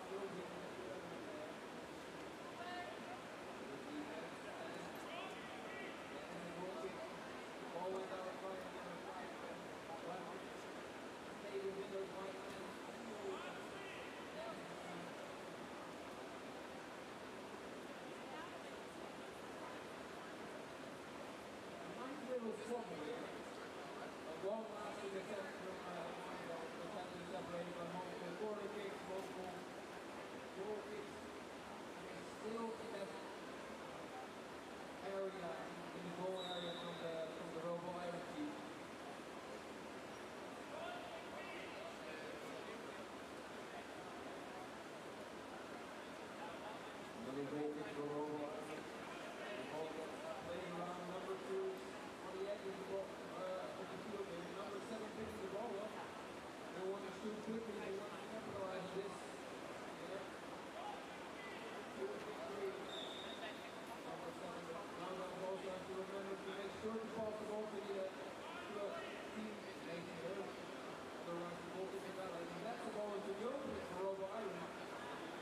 S3: Still getting the there. Always out of fire, number 5. Left. Stay within those right hands. Little trouble here. A long lasting attempt from the family separated by multiple corner kicks, multiple goal kicks. Still in that area, in the goal area from the Robo Iron team. Another goal kick for Robo Iron. The ball played around number 2. On the edge of the ball, of the field there. Number 7 picking the ball up. They want to shoot quickly, they want to capitalize this. Yeah. 2 and 3. Number 7. Now that also have to remember to make sure to pass the ball to the teammate here. Otherwise the ball is invalid. And that's the ball into the opening for Robo Iron.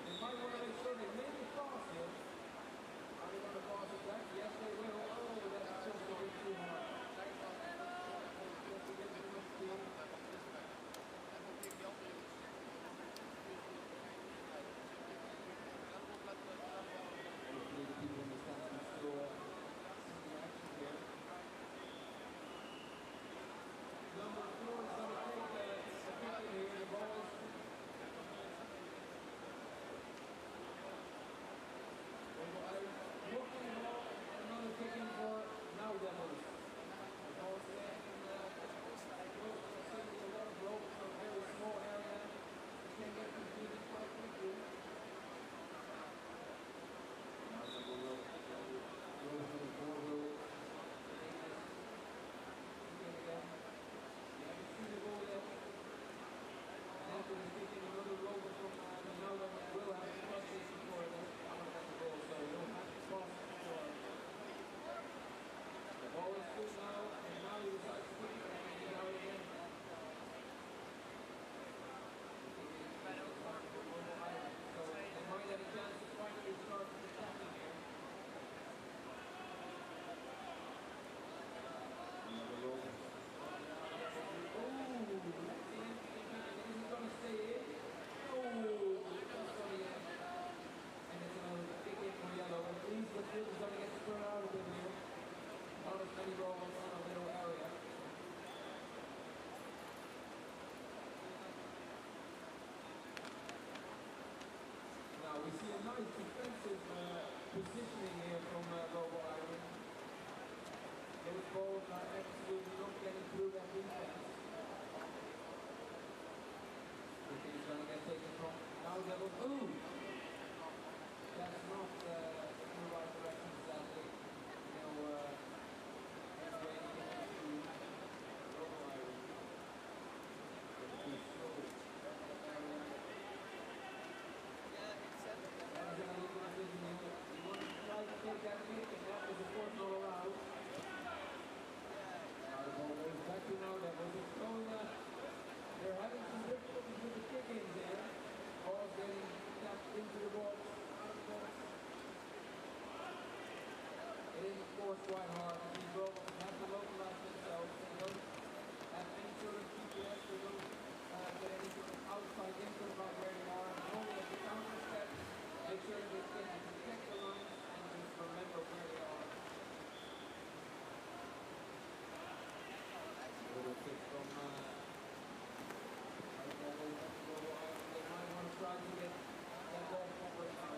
S3: They might want to make sure they make the pass here. Are they going to pass it back? Yes, they will. Oh, that's just a bit too hard. Just a bit too much speed. Hopefully the people in the stands can still see the action here. Number 4 is going to take a kick in here. The ball is looking the ball and another kick in for Now Devils. The ball is there in a lot of ropes, so a very small area. You can get confused quite quickly. Now Devil will go for the ball will take this kick again. You haven't seen the goal yet. And after this kick in, another rover from the Now Devils will have to touch this before the goal, so you'll have to cross before. The ball is good now, and now he decides to kick it and he's out again. So they might have a chance to finally start the tackling here. Another roll. Oh, that's the end. Is he going to stay in? Oh, that's going to end. And it's another big hit for yellow. At least the field is going to get spread out a bit here. Not as many rolls on a little area. Now we see a nice defensive positioning here from Robo Iron. Those balls are absolutely not getting through that defense. He's going to get taken from Now Devil. Ooh! That's not in the right direction, sadly. You know, that's way to get to Robo Iron. He's so area. That is an illegal decision. You want to try to take that kick, and that is, of course, not allowed. Now the ball goes back to Now Devil. It's going they're having some difficulties with the kick-ins there. Ball's getting tapped into the box, out of the box. It is, of course, quite hard. These robots have to localize themselves. They don't have any sort of GPS. They don't get any sort of outside info about where they are. Only at the counter step, make sure that they can detect the lines and just remember where they are. A little kick from they might want to try to get that ball forward now.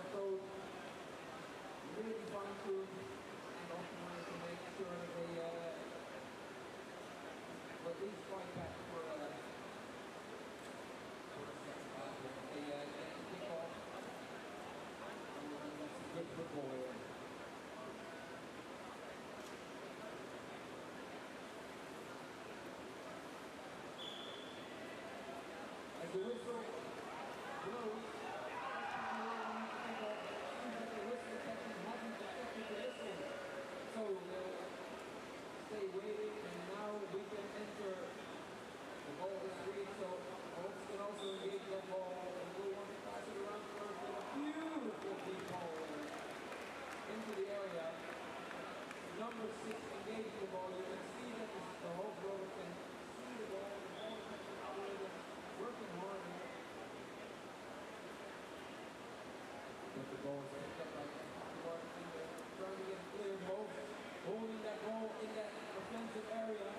S3: their code really fine-tuned, and also wanted to make sure that they at least fight back for the second half. They get the kickoff, and that's some good football here. As the whistle blows, the whistle section hasn't detected the whistle. So they'll stay waiting, and now we can enter the ball this week. So folks can also engage that ball, and we'll want to pass it around first with a beautiful deep ball into the area. Number 6 engaged the ball. You can see that the whole rower can see the ball. The ball is actually working hard. But the ball is picked up by Martin, trying to get clear, both holding that ball in that offensive area.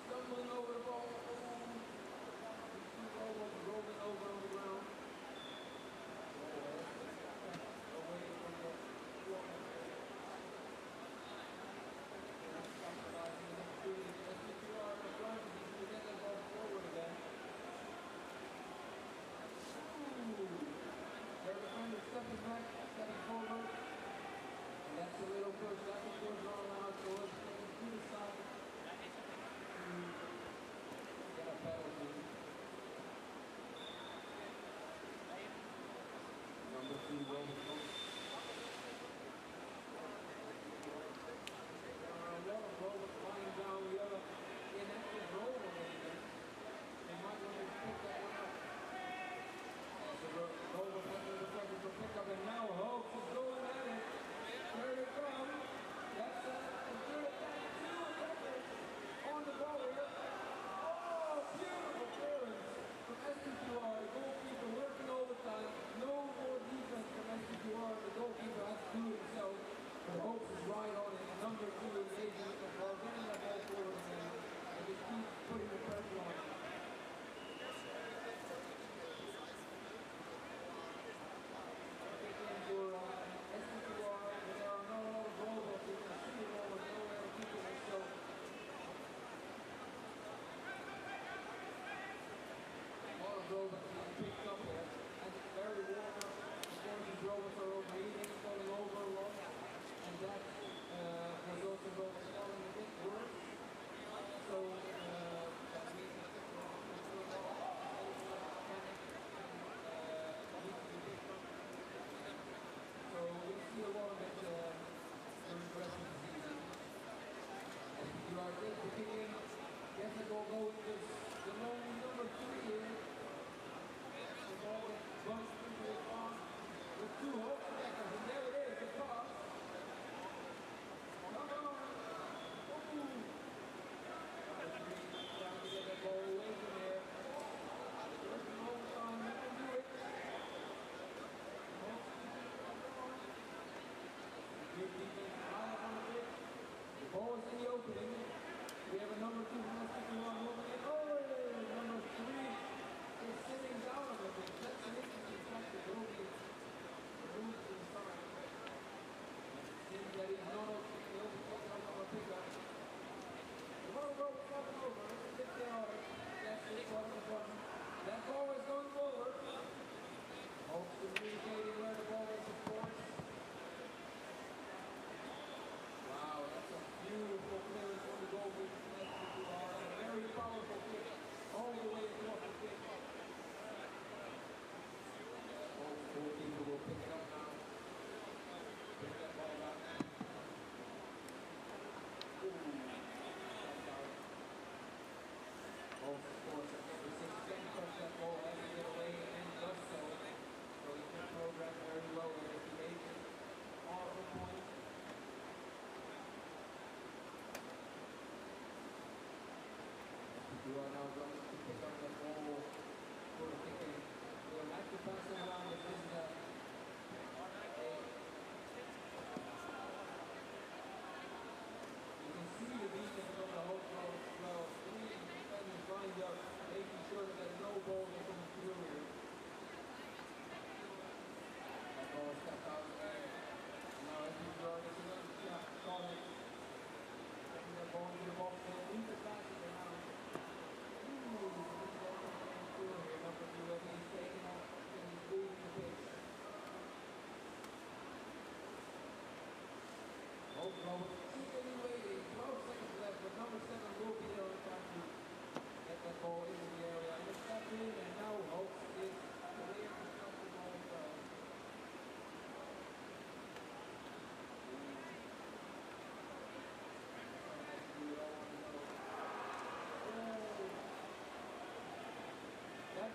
S3: Stumbling over the ball. The ball was rolling over on the ground. Away from the floor. Centralizing and shooting. If you are in front, you can get that ball forward again. Their defender stepping back, stepping forward. And that's a little push. That's a push all out. So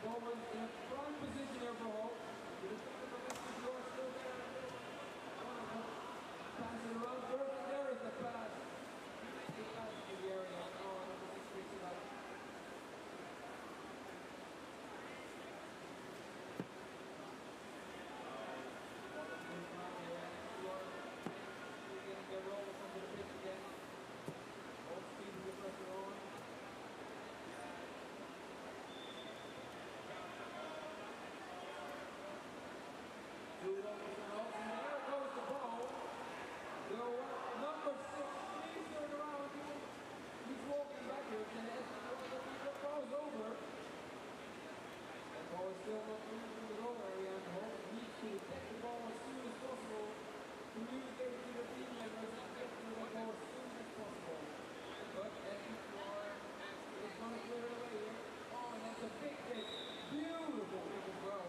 S3: Bowman in a prime position here for Hope. The defender from SPQR still there. Pass it around first, and there is the pass. The pass to the area. Oh, number 6 picks it up. Getting their rollers onto the pitch again. All speed with the pressure on. Two rollers and off, and there goes the ball. Number 6, he's turned around. He's walking backwards, and as the ball's over, that ball is still not moving in the goal area, and Hope needs to take the ball as soon as possible. Communicate to the team members and get to the ball as soon as possible. But SPQR is going to clear it away here. Oh, and that's a big kick. Beautiful kick as well.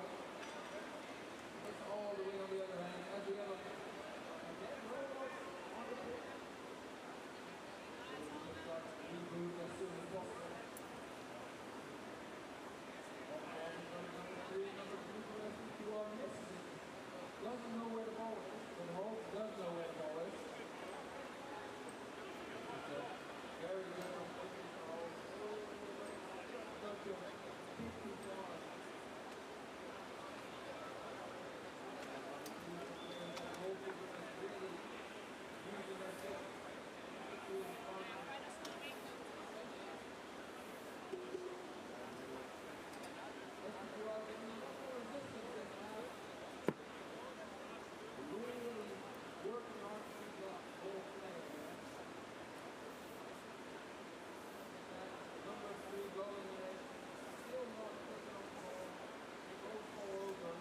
S3: It's all the way on the other hand. As we have a again, roll on the pitch. So we can start to reboot as soon as possible. Number 3 for SPQR misses it. Doesn't know where the ball is. But Hope does know where the ball is. It's a very good position for Hope. Such a 50 yard. Hope is really using that set to his partner. SPQR getting a lot more resistance than half. Really working hard to keep that whole play there. Number 3 going in, still not taking on the ball. It goes all over.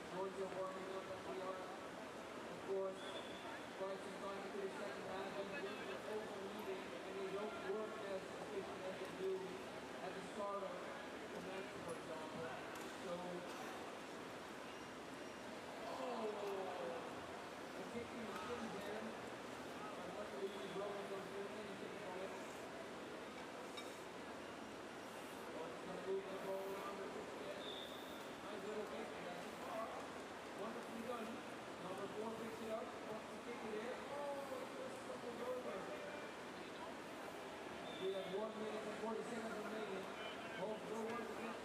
S3: Georgia warming up as we are, of course, quite some time into the second half, and they're overleading, and they don't work as efficient as they do at the start of the match, for example. So, the kicking is still there, but luckily Rowan don't do anything from it. It's going to move the ball around the pitch again. Nice little kick, and that's it. Wonderfully done. Number 4 picks it up, wants to kick it in. Oh, it just stumbled over. We have 1 minute and 40 seconds remaining. Hope no one to get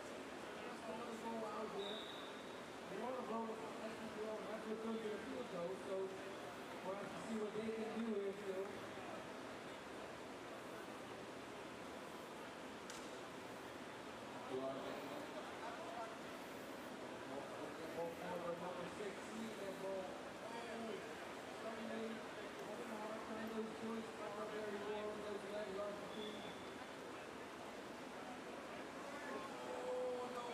S3: just another goal out here. A lot of goals from SPQR have to return to the field though, so we'll have to see what they can do here still. Number 6, see that ball. Suddenly, having a hard time, those joints are very warm, those legs are fatigued. Oh no!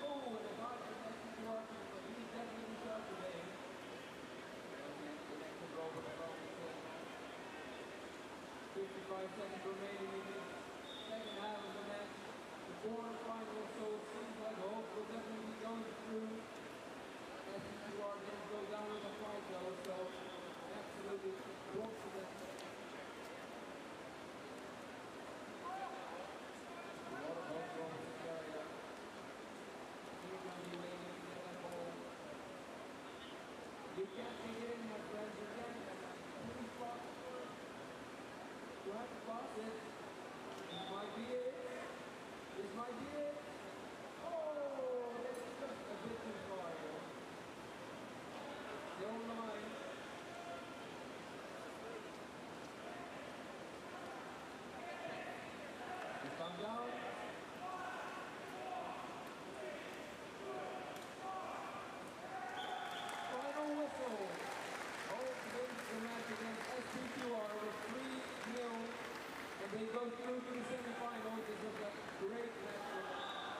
S3: Oh, and the guy from SPQR, he's definitely sharp today. And the next Robert Robinson. 55 seconds remaining in this second half of the match. The quarterfinal, so it seems like Hope will definitely be going through. SPQR didn't go down with a fight though, so absolutely confident. A lot of Hope going in this area. He's going to be waiting to get that ball. You can't take it in, my friends. You can't. Please pass it. You have to pass it. This might be it. This might be it. Oh, that's just a bit too far here. Still on the line. He's come down. Final whistle. Hope wins the match against SPQR with 3-0. And they go through to the semifinals. This was a great match.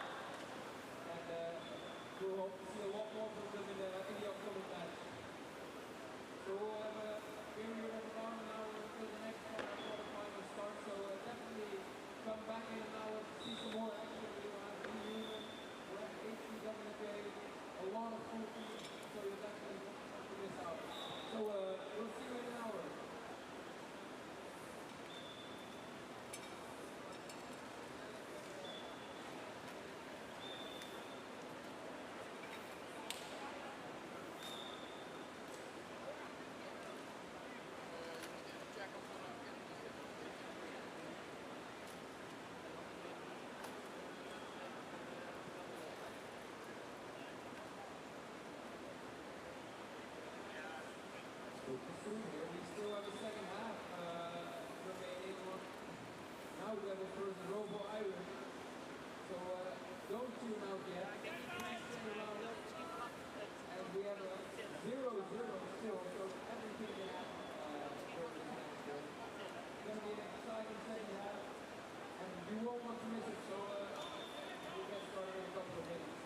S3: soon here. We still have a second half remaining. Now we have a first Robo Iron. So don't tune out yet. And we have a 0-0 still, so everything can happen. It's going to be an exciting second half, and you won't want to miss it, so we'll get started in a couple of minutes.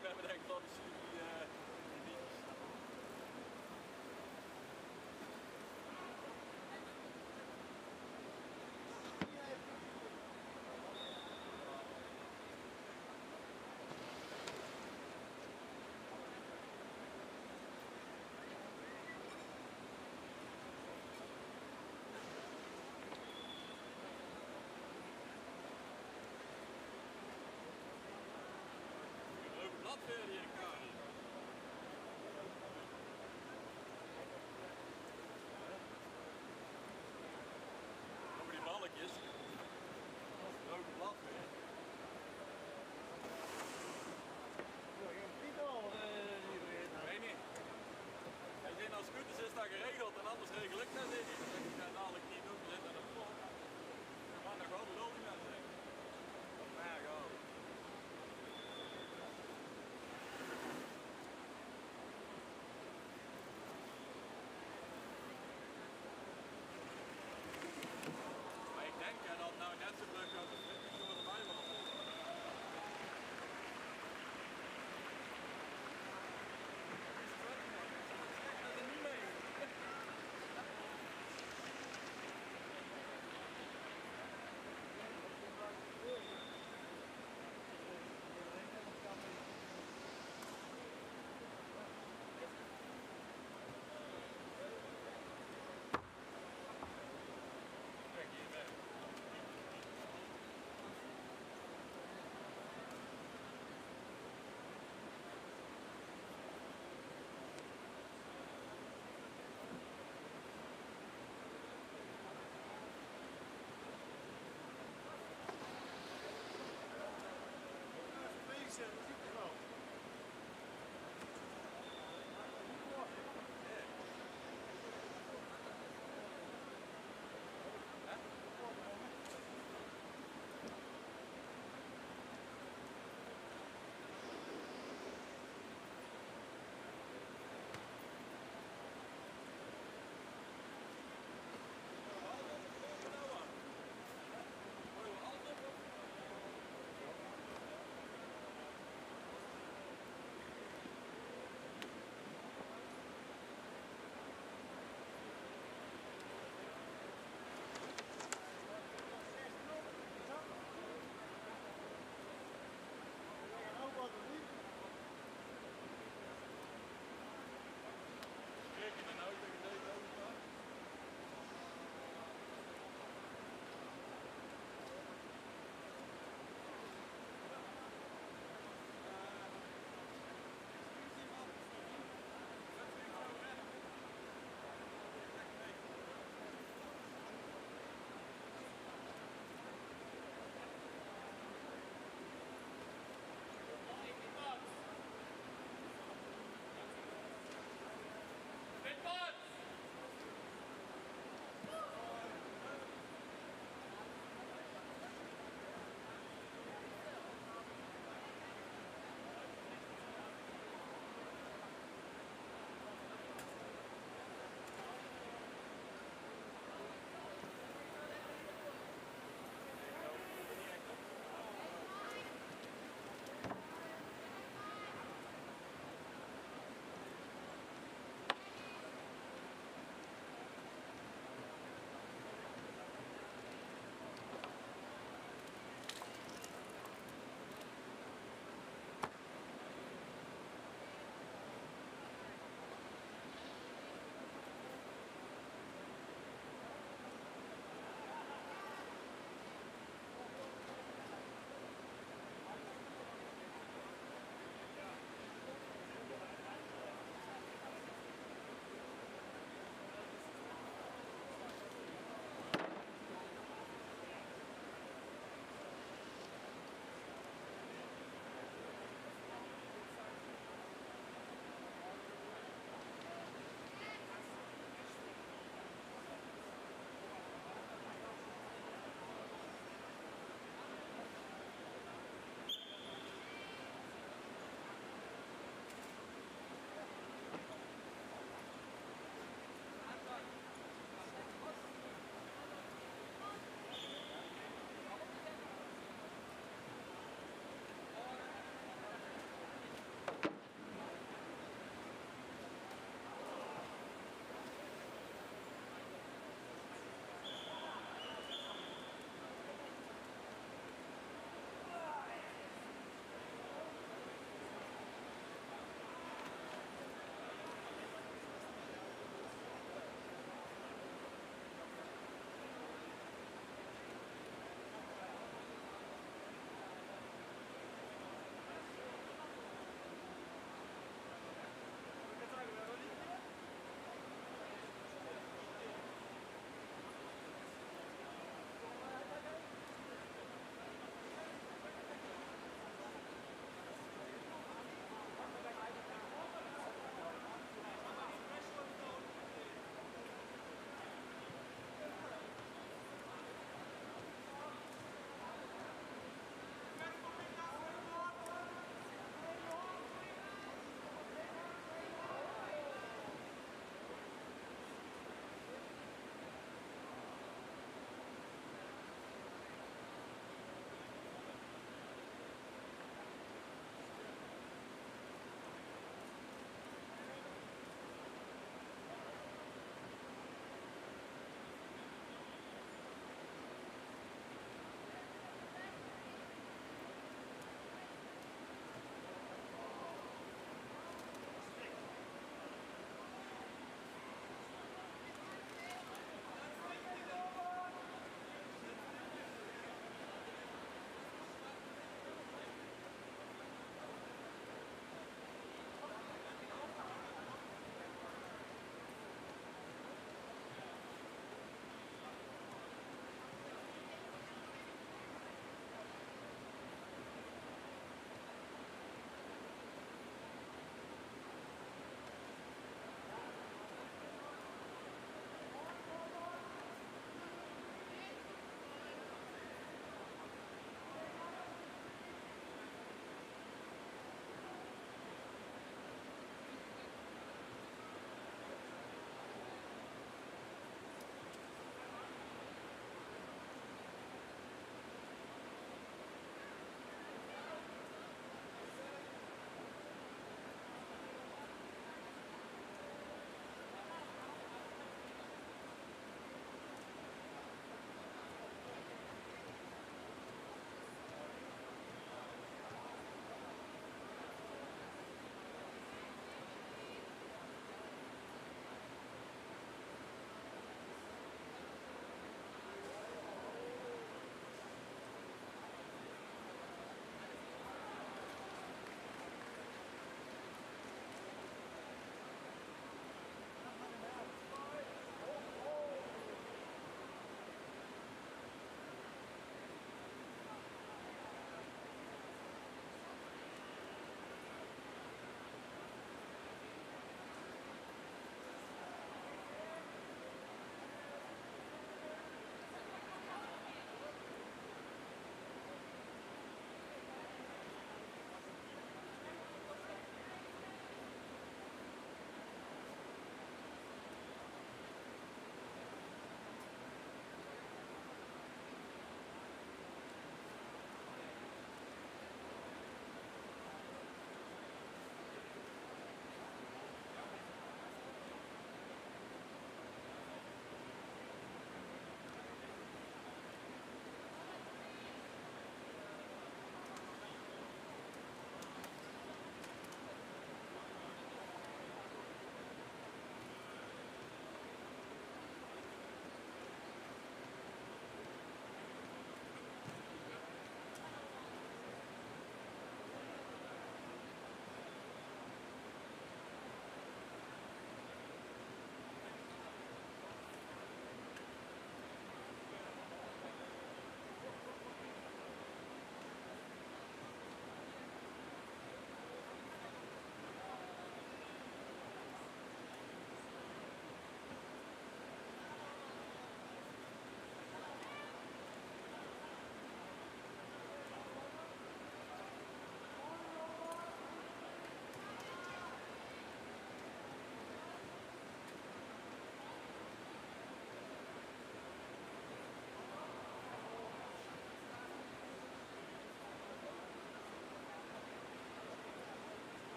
S10: blij ben met denk ik dat is die blad weer hier elkaar. Over die balletjes. Rode blad weer. Weet niet. Hij zit als scooters is daar geregeld en anders regel ik dat niet. Dan denk ik dadelijk niet doen, we zitten aan de vlog. Maar dan gewoon de lul die mensen. Maar gewoon.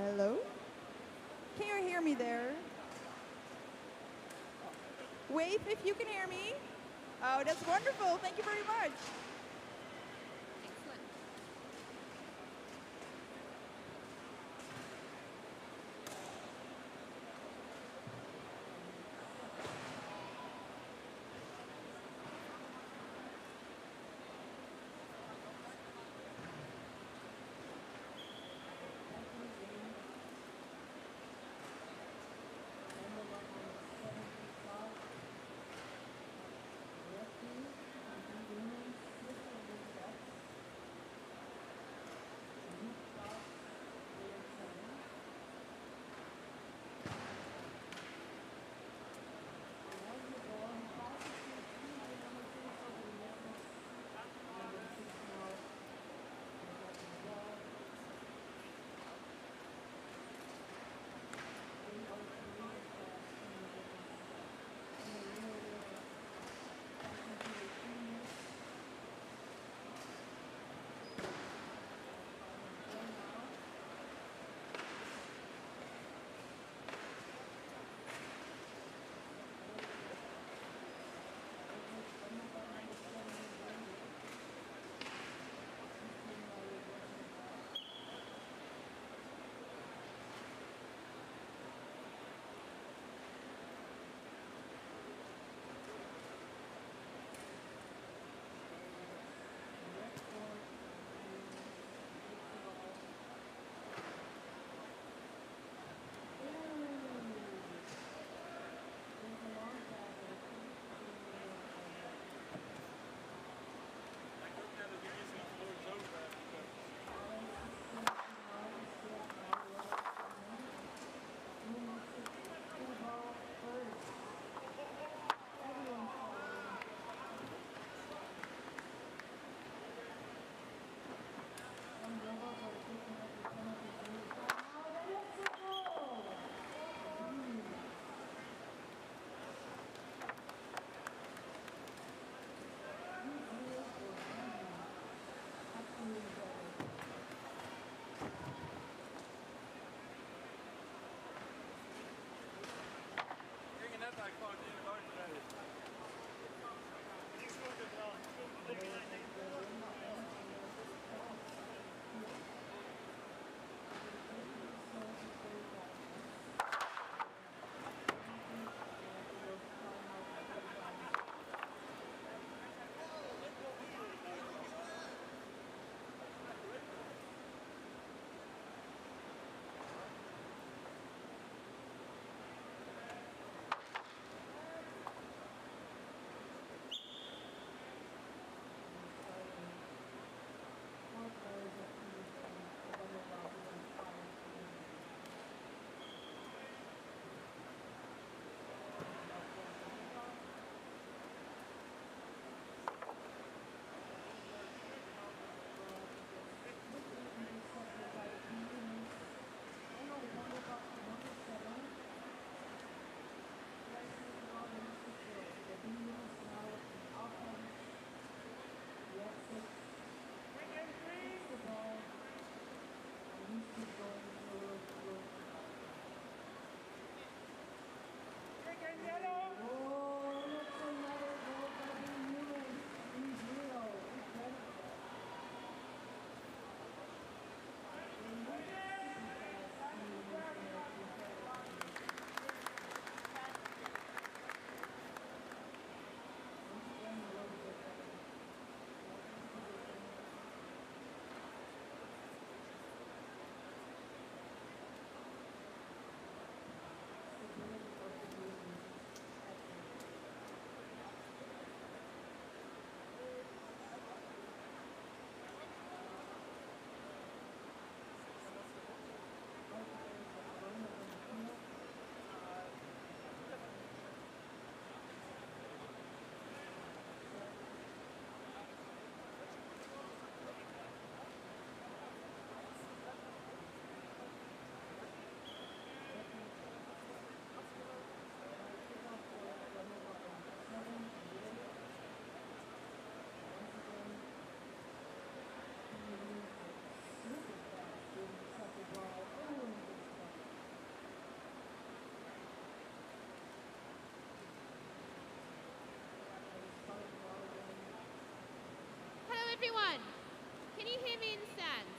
S11: Hello? Can you hear me there? Wave if you can hear me. Oh, that's wonderful. Thank you very much.
S12: Excellent. Can you hear me in the stands?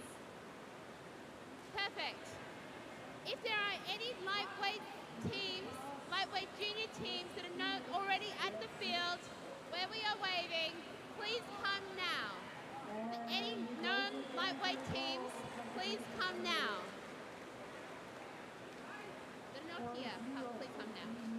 S12: Perfect. If there are any lightweight teams, lightweight junior teams that are not already at the field where we are waving, please come now. Any non-lightweight teams, please come now. They're not here. Please come now.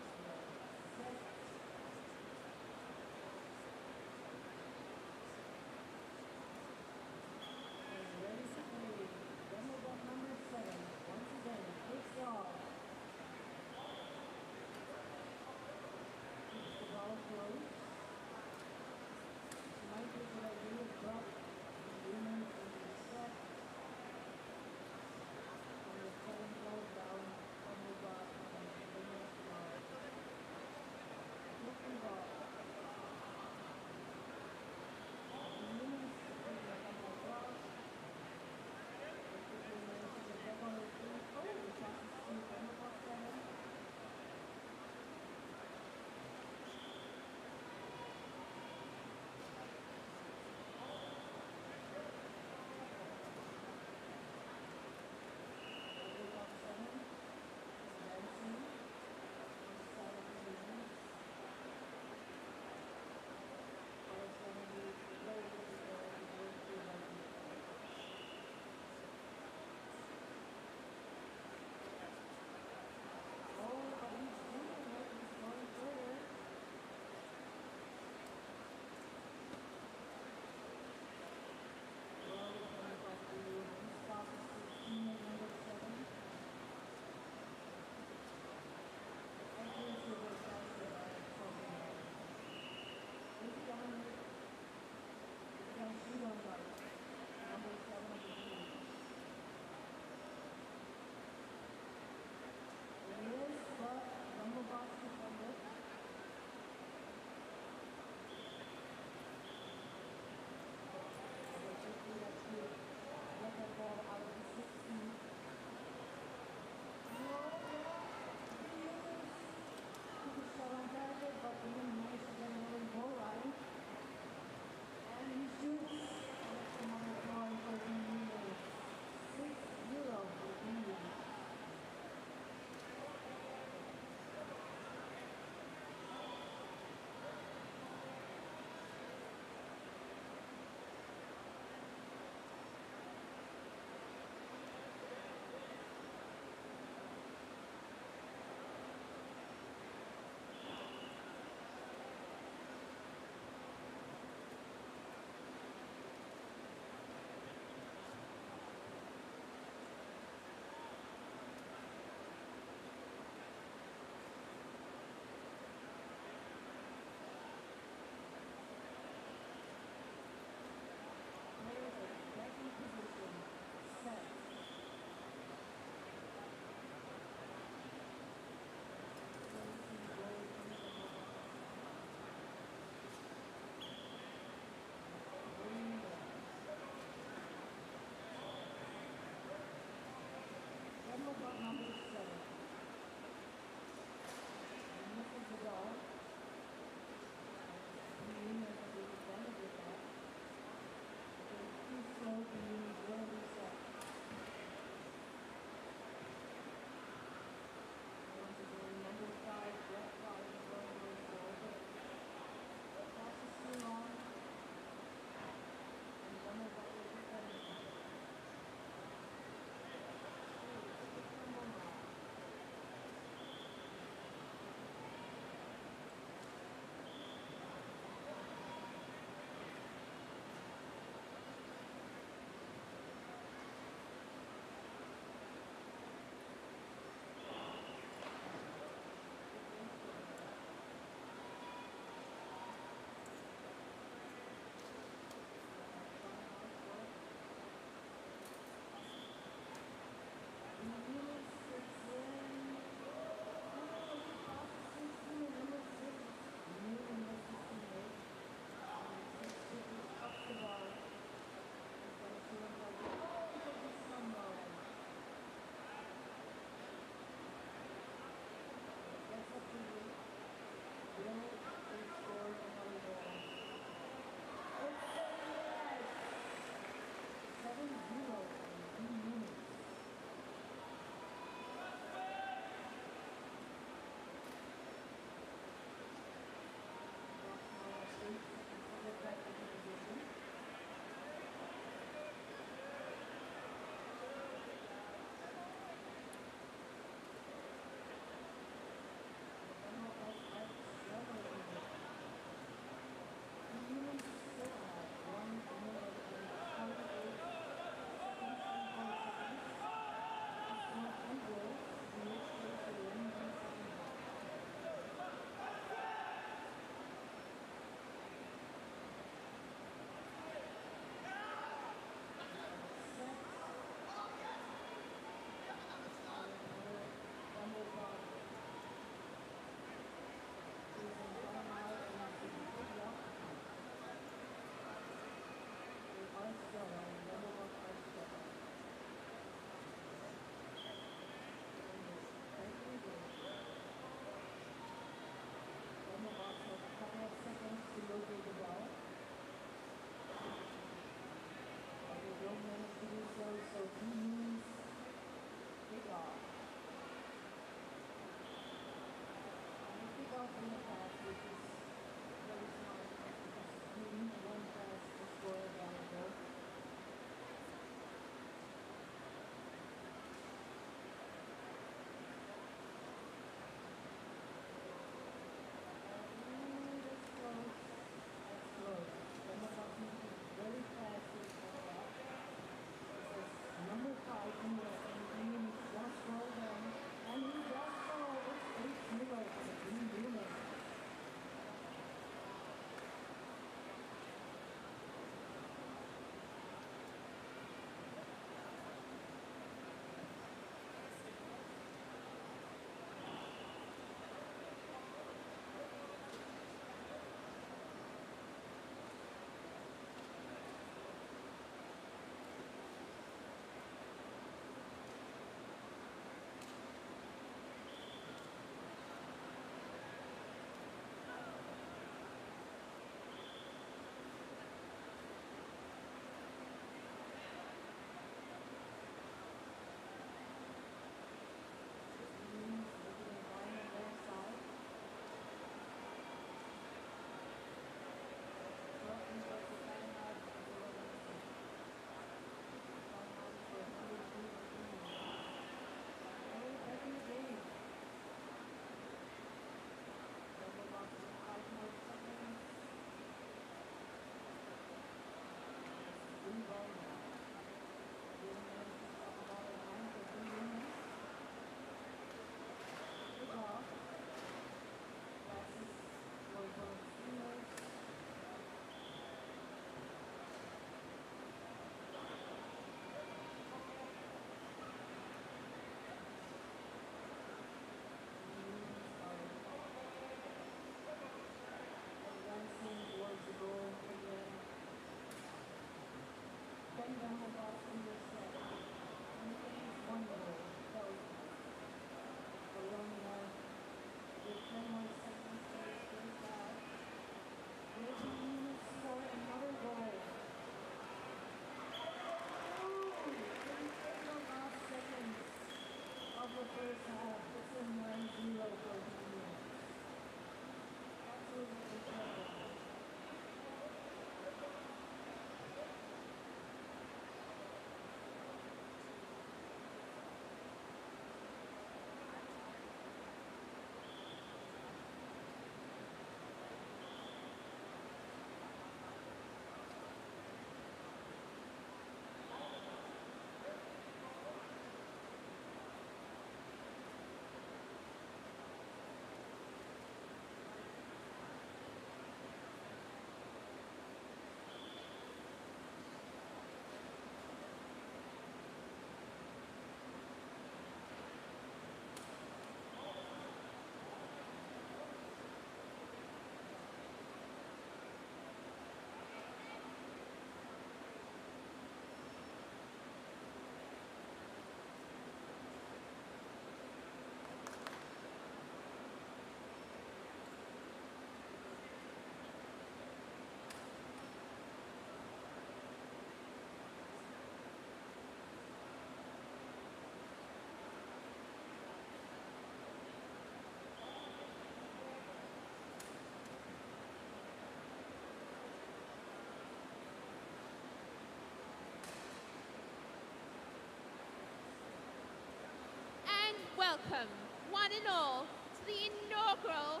S12: welcome, one and all, to the inaugural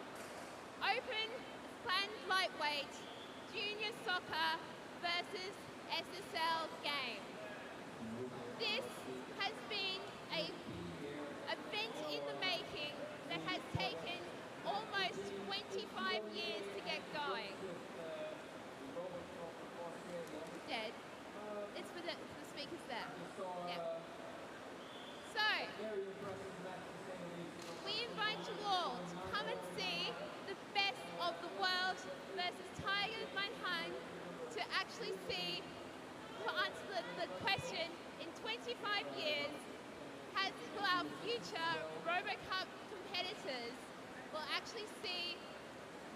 S12: Open Planned Lightweight Junior Soccer versus SSL game. This has been an event in the making that has taken almost 25 years to get going. Dead. It's for the speakers there. Yeah. So, we invite you all to come and see the best of the world versus Tiger Mannheim to actually see, to answer the question, in 25 years, will our future RoboCup competitors will actually see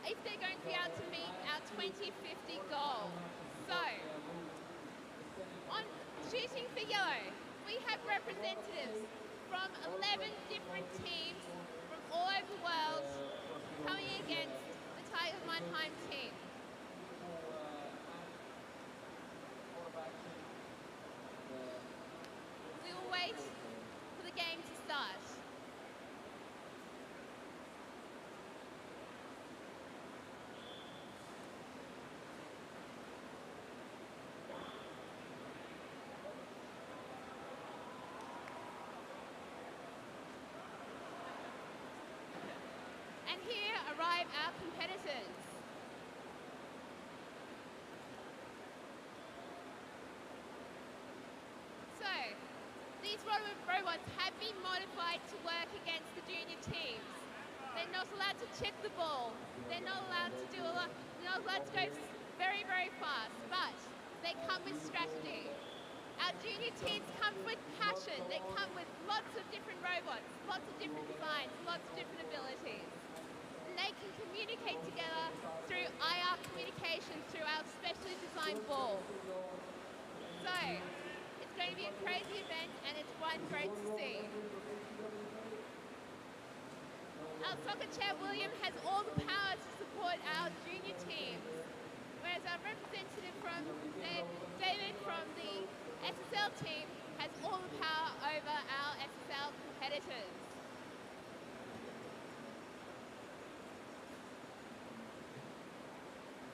S12: if they're going to be able to meet our 2050 goal. So, on shooting for yellow, we have representatives from 11 different teams from all over the world coming against the Tiger Mannheim team. We will wait for the game to start. And here arrive our competitors. So, these robots have been modified to work against the junior teams. They're not allowed to chip the ball. They're not allowed to do a lot. They're not allowed to go very, very fast. But they come with strategy. Our junior teams come with passion. They come with lots of different robots, lots of different designs, lots of different abilities. They can communicate together through IR communications through our specially designed ball. So, it's going to be a crazy event and it's one great to see. Our soccer chair, William, has all the power to support our junior teams, whereas our representative from David from the SSL team has all the power over our SSL competitors.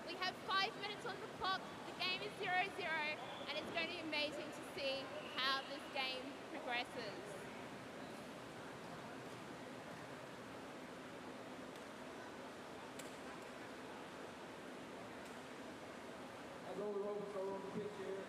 S12: We have 5 minutes on the clock. The game is 0-0, and it's going to be amazing to see how this game progresses.
S3: As all the robots are on the pitch here,